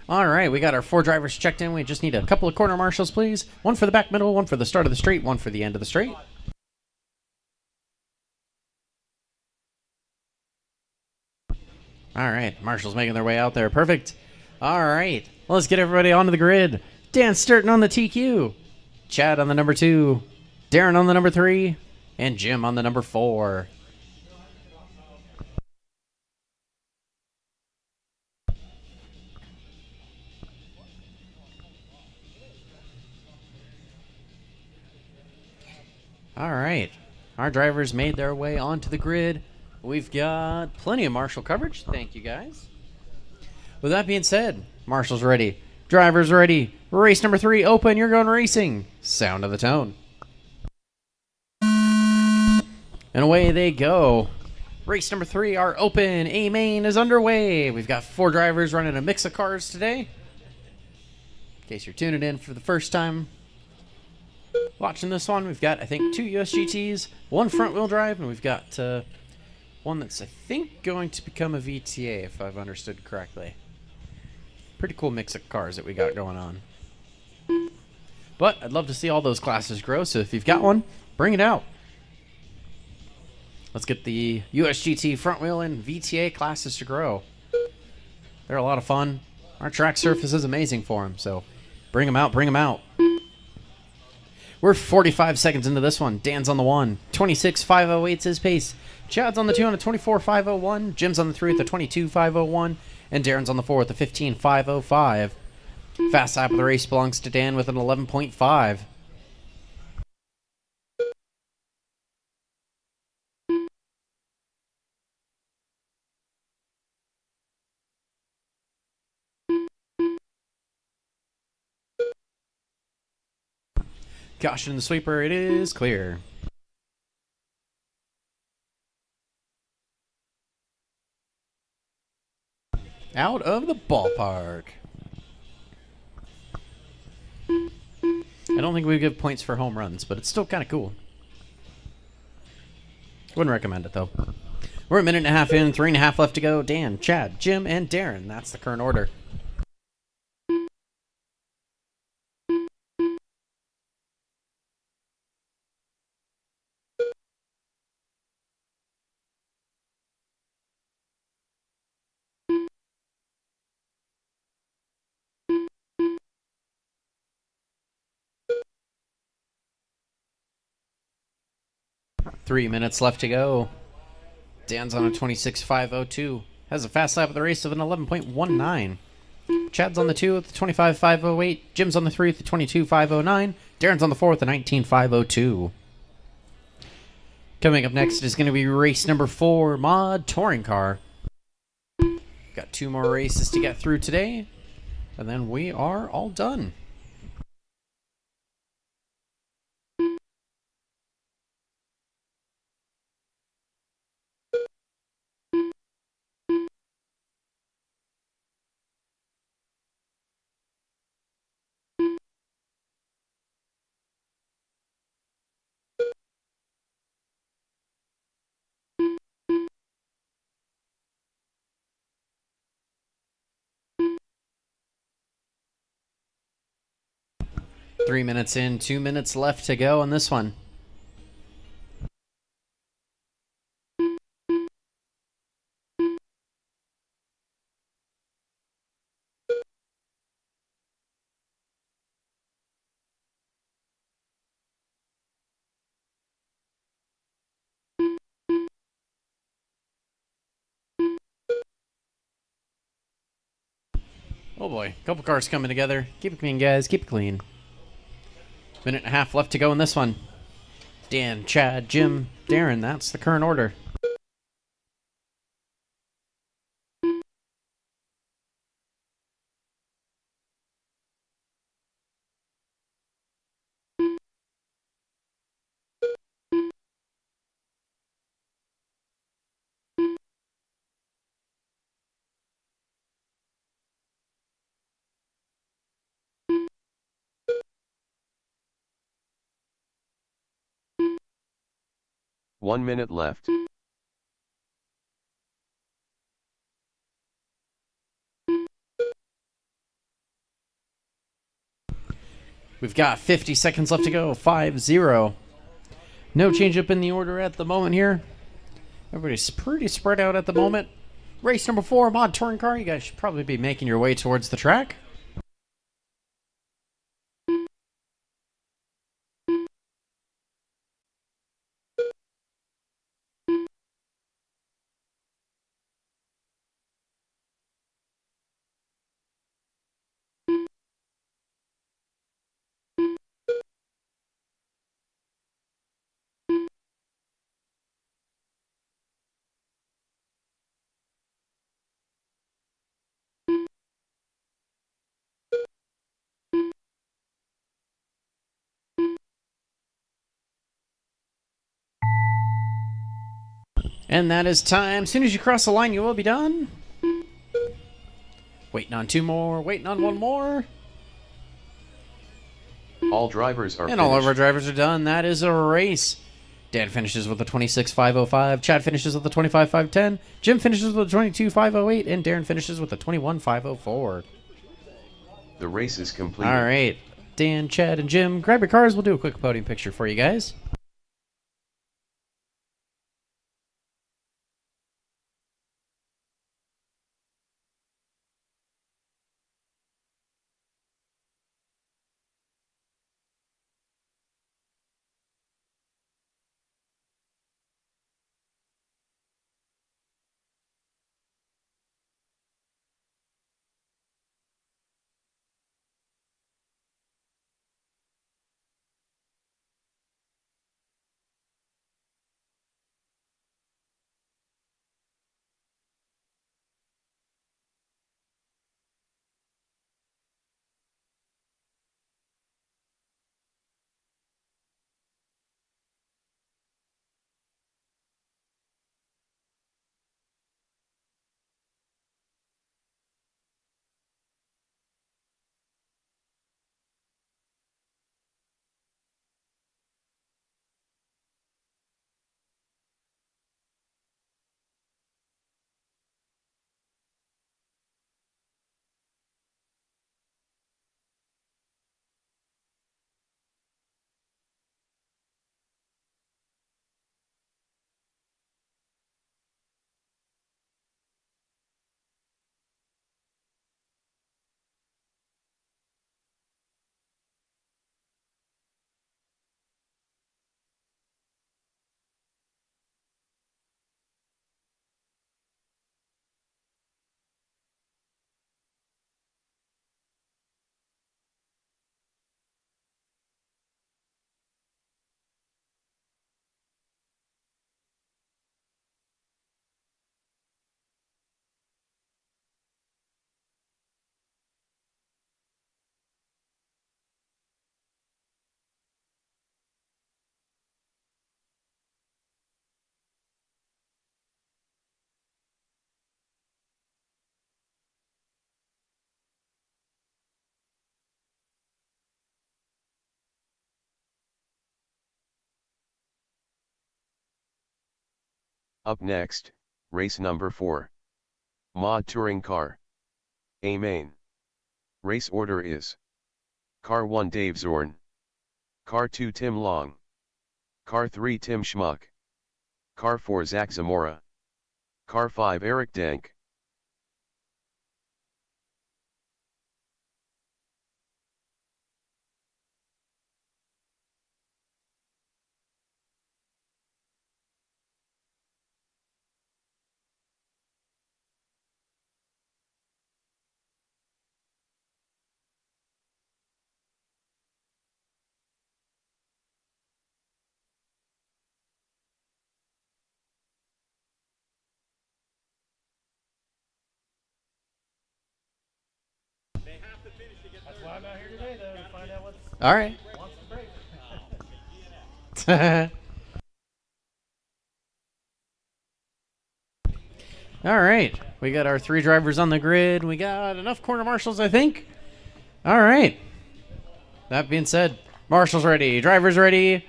All right, we got our 4 drivers checked in. We just need a couple of corner marshals, please. One for the back middle, one for the start of the straight, one for the end of the straight. All right, marshals making their way out there. Perfect. All right, let's get everybody onto the grid. Dan Sturton on the TQ, Chad on the number 2, Darren on the number 3, and Jim on the number 4. All right, our drivers made their way onto the grid. We've got plenty of marshal coverage. Thank you, guys. With that being said, marshals ready, drivers ready. Race number 3 open. You're going racing. Sound of the tone. And away they go. Race number 3, our open A main is underway. We've got 4 drivers running a mix of cars today. In case you're tuning in for the first time watching this one, we've got, I think, 2 USGTs, 1 front-wheel drive, and we've got one that's, I think, going to become a VTA, if I've understood correctly. Pretty cool mix of cars that we got going on. But I'd love to see all those classes grow, so if you've got one, bring it out. Let's get the USGT front wheel and VTA classes to grow. They're a lot of fun. Our track surface is amazing for them, so bring them out, bring them out. We're 45 seconds into this one. Dan's on the 1. 26.508's his pace. Chad's on the 2 on a 24.501. Jim's on the 3 with a 22.501. And Darren's on the 4 with a 15.505. Fast lap of the race belongs to Dan with an 11.5. Caution in the sweeper, it is clear. Out of the ballpark. I don't think we give points for home runs, but it's still kind of cool. Wouldn't recommend it, though. We're a minute and a half in, 3.5 left to go. Dan, Chad, Jim, and Darren. That's the current order. Three minutes left to go. Dan's on a 26.502. Has a fast lap of the race of an 11.19. Chad's on the 2 with the 25.508. Jim's on the 3 with the 22.509. Darren's on the 4 with the 19.502. Coming up next is going to be race number 4, Mod Touring Car. Got 2 more races to get through today, and then we are all done. Three minutes in, 2 minutes left to go on this one. Oh boy, couple cars coming together. Keep it clean, guys. Keep it clean. Minute and a half left to go in this one. Dan, Chad, Jim, Darren, that's the current order. One minute left. We've got 50 seconds left to go. 5-0. No change up in the order at the moment here. Everybody's pretty spread out at the moment. Race number 4, Mod Touring Car. You guys should probably be making your way towards the track. And that is time. As soon as you cross the line, you will be done. Waiting on 2 more. Waiting on 1 more. All drivers are And finished. all of our drivers are done. That is a race. Dan finishes with a 26.505. Chad finishes with a 25.510. Jim finishes with a 22.508. And Darren finishes with a 21.504. The race is complete. All right. Dan, Chad, and Jim, grab your cars. We'll do a quick podium picture for you guys. Up next, race number 4. Mod Touring Car. A main. Race order is: Car 1 Dave Zorn. Car 2 Tim Long. Car 3 Tim Schmuck. Car 4 Zach Zamora. Car 5 Eric Dank. That's why I'm out here today, though, to find out what's All right. wants to break. All right. We got our 3 drivers on the grid. We got enough corner marshals, I think. All right. That being said, marshals ready. Drivers ready.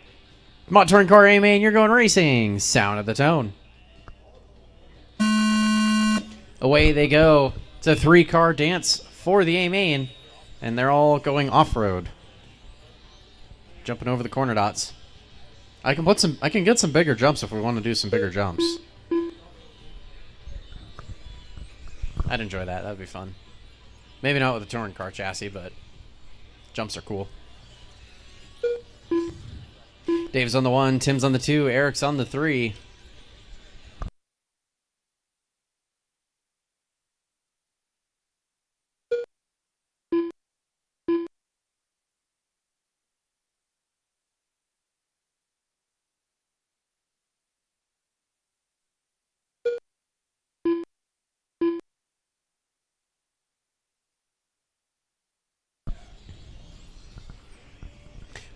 Mod Touring Car A main, you're going racing. Sound of the tone. Away they go. It's a 3-car dance for the A main, and they're all going off-road. jumping over the corner dots. I can get some bigger jumps if we want to do some bigger jumps. I'd enjoy that. That'd be fun. Maybe not with a touring car chassis, but jumps are cool. Dave's on the 1, Tim's on the 2, Eric's on the 3.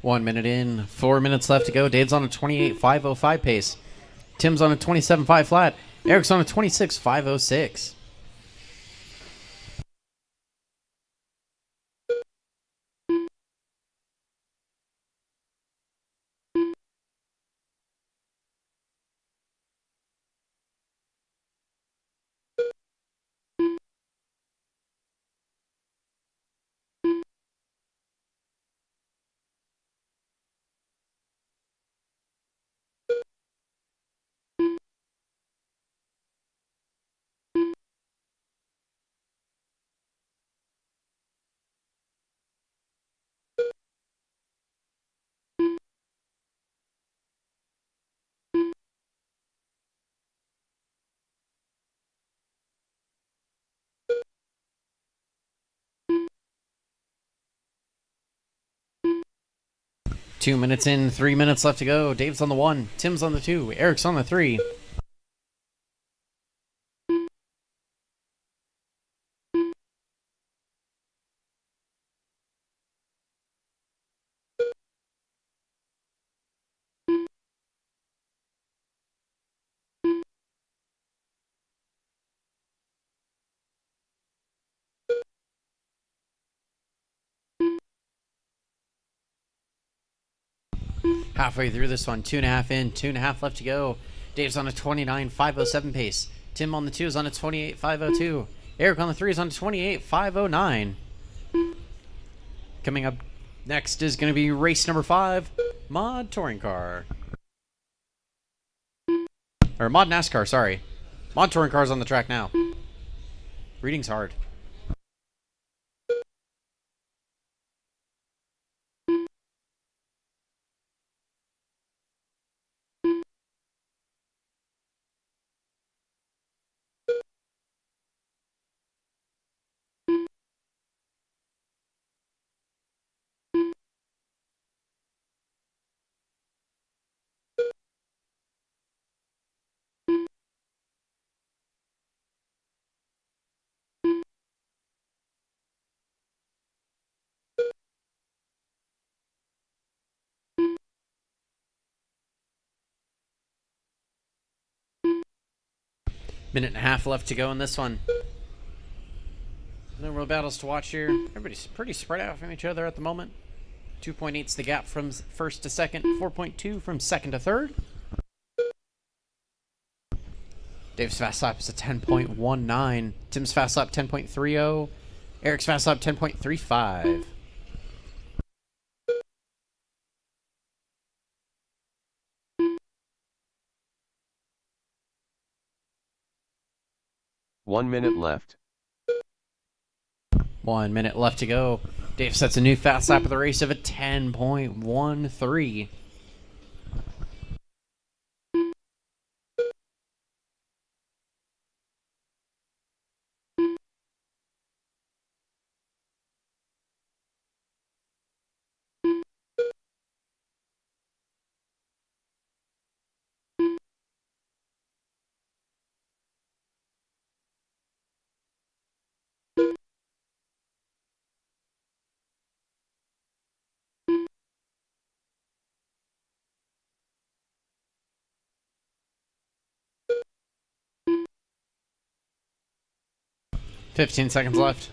One minute in, 4 minutes left to go. Dave's on a 28.505 pace. Tim's on a 27.5 flat. Eric's on a 26.506. Two minutes in, 3 minutes left to go. Dave's on the 1, Tim's on the 2, Eric's on the 3. Halfway through this one, 2.5 in, 2.5 left to go. Dave's on a 29.507 pace. Tim on the 2 is on a 28.502. Eric on the 3 is on a 28.509. Coming up next is going to be race number 5, Mod Touring Car. Or Mod NASCAR, sorry. Mod Touring Car's on the track now. Reading's hard. Minute and a half left to go in this one. No real battles to watch here. Everybody's pretty spread out from each other at the moment. 2.8's the gap from first to second. 4.2 from second to third. Dave's fast lap is a 10.19. Tim's fast lap 10.30. Eric's fast lap 10.35. One minute left. 1 minute left to go. Dave sets a new fast lap of the race of a 10.13. Fifteen seconds left.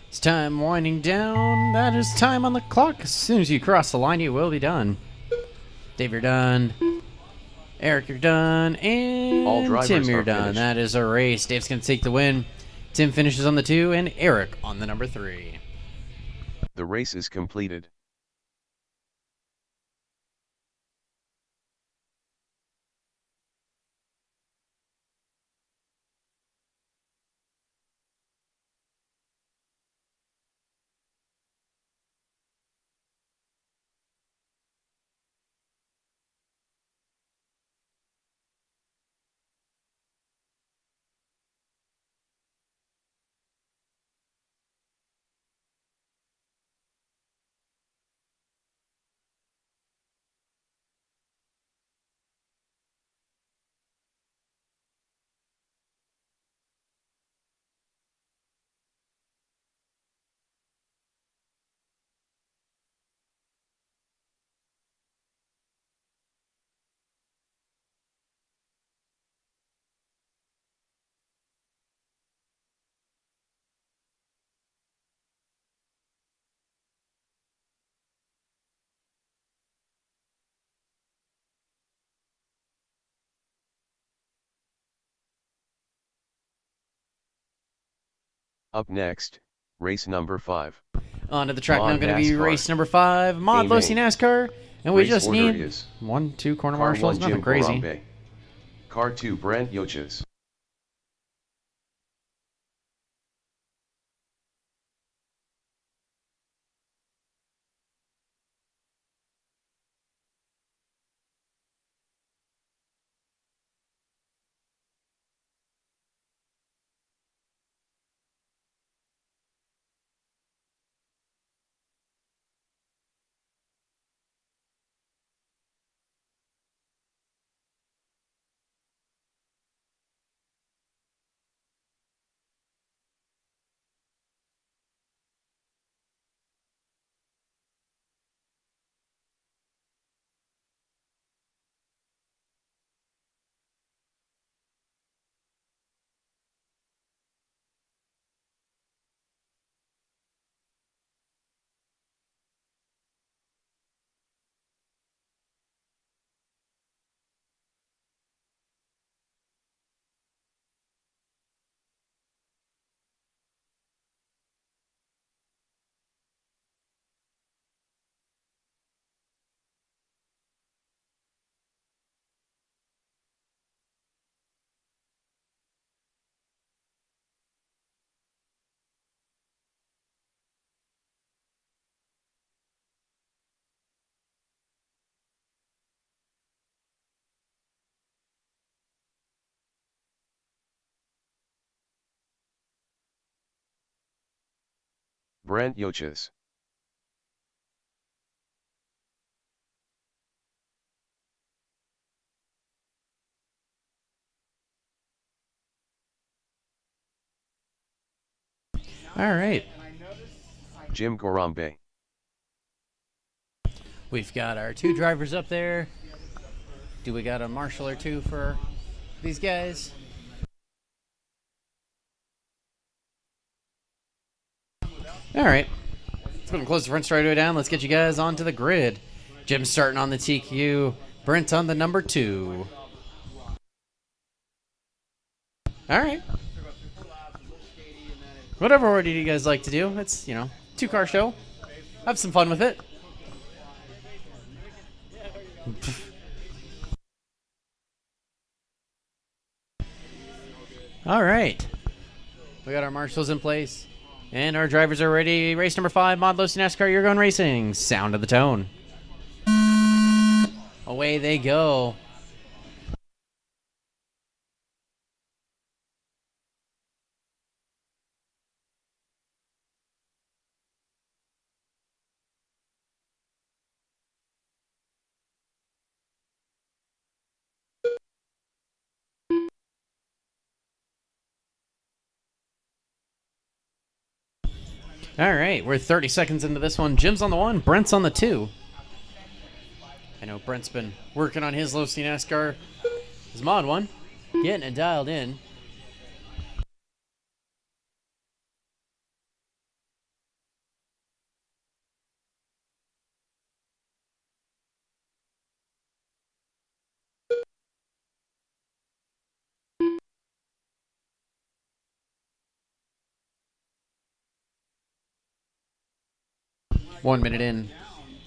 It's time winding down. That is time on the clock. As soon as you cross the line, you will be done. Dave, you're done. Eric, you're done. All And drivers Tim, you're are done. finished. That is a race. Dave's going to take the win. Tim finishes on the 2, and Eric on the number 3. The race is completed. Up next, race number 5. Onto the track now, Mod going to be NASCAR. race number 5, Mod Aim, Losi aim. NASCAR. And we Race just order need is 1, 2 corner Car marshals, 1 nothing Jim crazy. Garambe. Car 2 Brent Yoches. Brent Yoches. All right. Jim Garambe. We've got our 2 drivers up there. Do we got a marshal or 2 for these guys? All right. Let's go and close the front straightaway down. Let's get you guys onto the grid. Jim's starting on the TQ. Brent on the number 2. All right. Whatever order do you guys like to do? It's, 2-car show. Have some fun with it. All right. We got our marshals in place. And our drivers are ready. Race number 5, Mod Losi NASCAR, you're going racing. Sound of the tone. Away they go. All right, we're 30 seconds into this one. Jim's on the 1, Brent's on the 2. I know Brent's been working on his Losi NASCAR. His Mod 1, getting it dialed in. 1 minute in.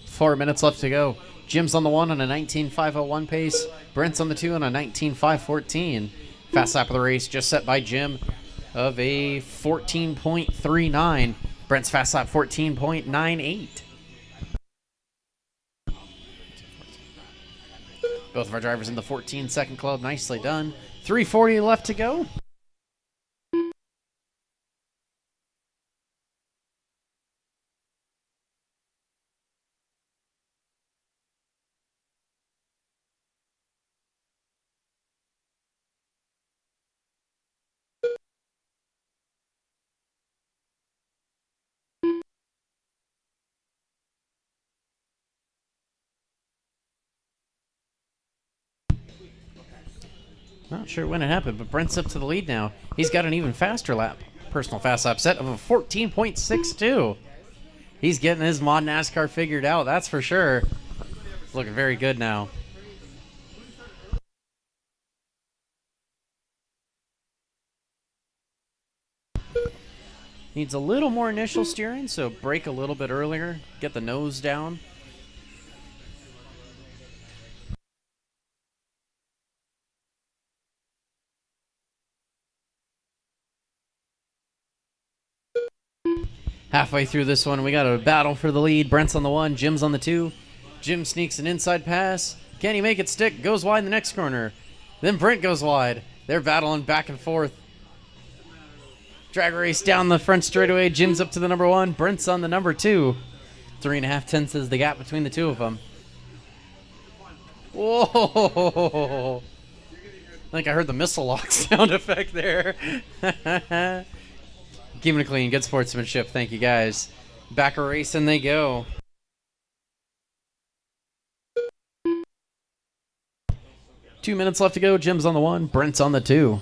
4 minutes left to go. Jim's on the 1 on a 19.501 pace. Brent's on the 2 on a 19.514. Fast lap of the race just set by Jim of a 14.39. Brent's fast lap 14.98. Both of our drivers in the 14-second club. Nicely done. 3:40 left to go. Not sure when it happened, but Brent's up to the lead now. He's got an even faster lap. Personal fast lap set of a 14.62. He's getting his mod NASCAR figured out, that's for sure. Looking very good now. Needs a little more initial steering, so brake a little bit earlier. Get the nose down. Halfway through this one, we got a battle for the lead. Brent's on the 1, Jim's on the 2. Jim sneaks an inside pass. Can he make it stick? Goes wide in the next corner. Then Brent goes wide. They're battling back and forth. Drag race down the front straightaway. Jim's up to the number 1. Brent's on the number 2. 3.5 tenths is the gap between the two of them. Whoa! I think I heard the missile lock sound effect there. Keeping it clean. Good sportsmanship. Thank you, guys. Back a race and they go. Two minutes left to go. Jim's on the 1. Brent's on the 2.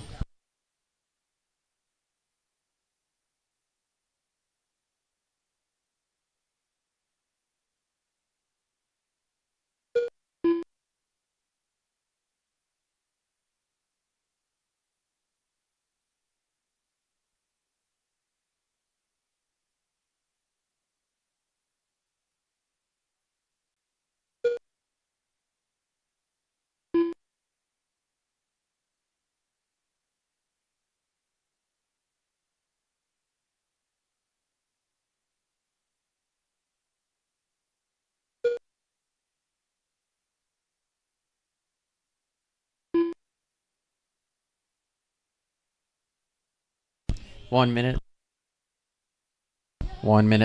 One minute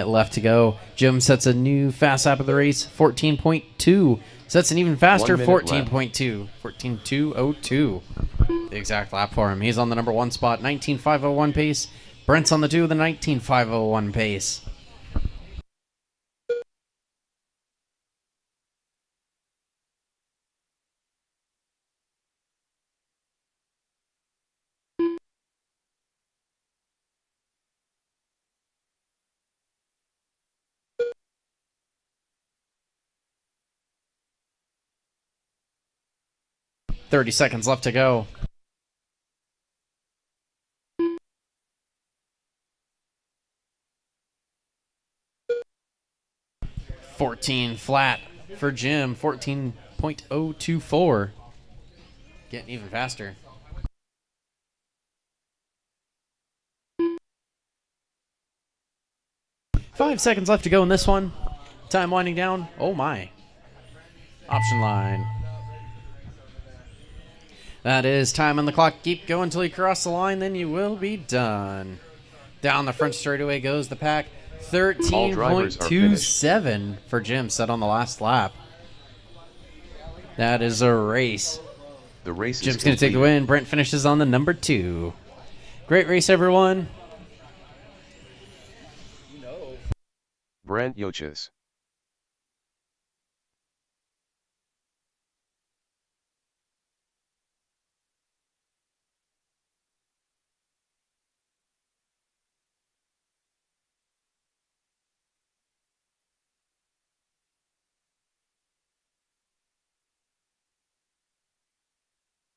left to go. Jim sets a new fast lap of the race, 14.2. Sets an even faster 14.2. 14.202. The exact lap for him. He's on the number 1 spot, 19.501 pace. Brent's on the 2 with a 19.501 pace. .30 seconds left to go. .14 flat for Jim. 14.024. Getting even faster. .5 seconds left to go in this one. Time winding down. Oh my. Option line. That is time on the clock. Keep going until you cross the line, then you will be done. Down the front straightaway goes the pack. 13.27 for Jim, set on the last lap. That is a race. The race Jim's going to take the win. Brent finishes on the number 2. Great race, everyone. Brent Yoches.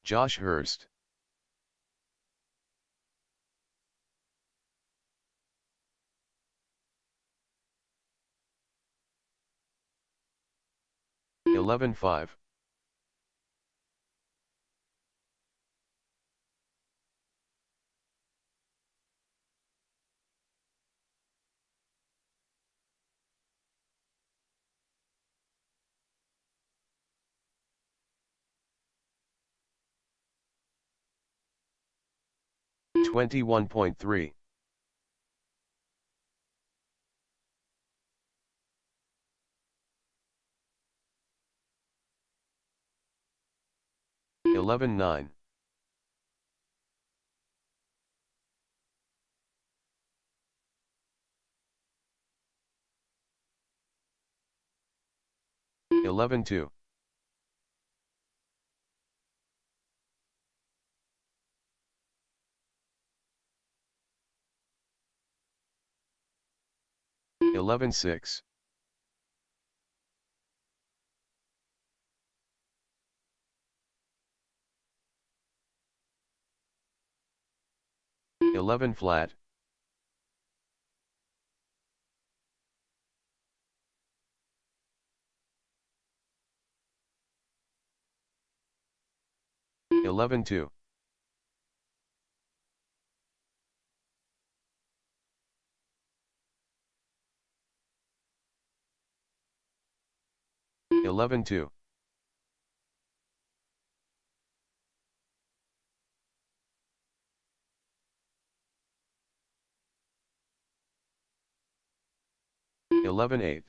Josh Hurst. 11-5. 21.3. 11-9. 11-2. 11-6. 11 flat. 11-2. 11-2. 11-8.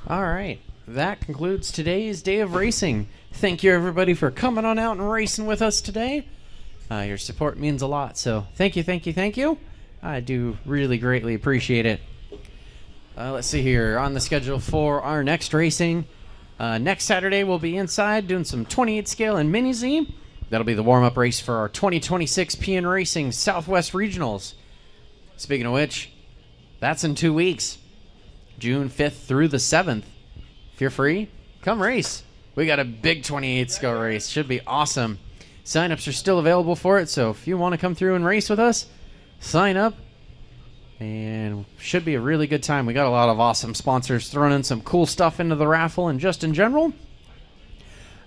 All right. That concludes today's day of racing. Thank you, everybody, for coming on out and racing with us today. Your support means a lot, so thank you, thank you, thank you. I do really greatly appreciate it. Let's see here. On the schedule for our next racing, next Saturday we'll be inside doing some 28 scale and mini Z. That'll be the warm-up race for our 2026 PN Racing Southwest Regionals. Speaking of which, that's in 2 weeks. June 5th through the 7th. If you're free, come race. We got a big 28 scale race. Should be awesome. Sign-ups are still available for it, so if you want to come through and race with us, sign up. And should be a really good time. We got a lot of awesome sponsors throwing in some cool stuff into the raffle and just in general.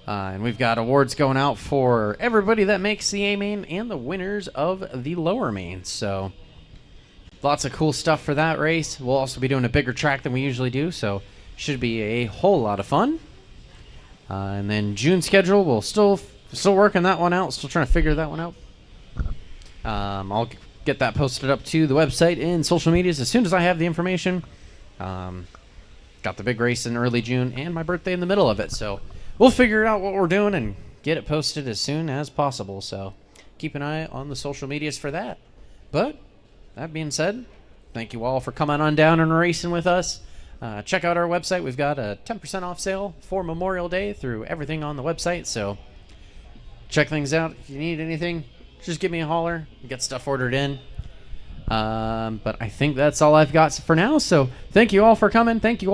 And we've got awards going out for everybody that makes the A main and the winners of the lower main. So lots of cool stuff for that race. We'll also be doing a bigger track than we usually do, so should be a whole lot of fun. And then June schedule will still Still working that one out. Still trying to figure that one out. I'll get that posted up to the website and social medias as soon as I have the information. Got the big race in early June and my birthday in the middle of it. So we'll figure out what we're doing and get it posted as soon as possible. So keep an eye on the social medias for that. But that being said, thank you all for coming on down and racing with us. Check out our website. We've got a 10% off sale for Memorial Day through everything on the website. So check things out. If you need anything, just give me a holler. Get stuff ordered in. But I think that's all I've got for now. So thank you all for coming. Thank you all.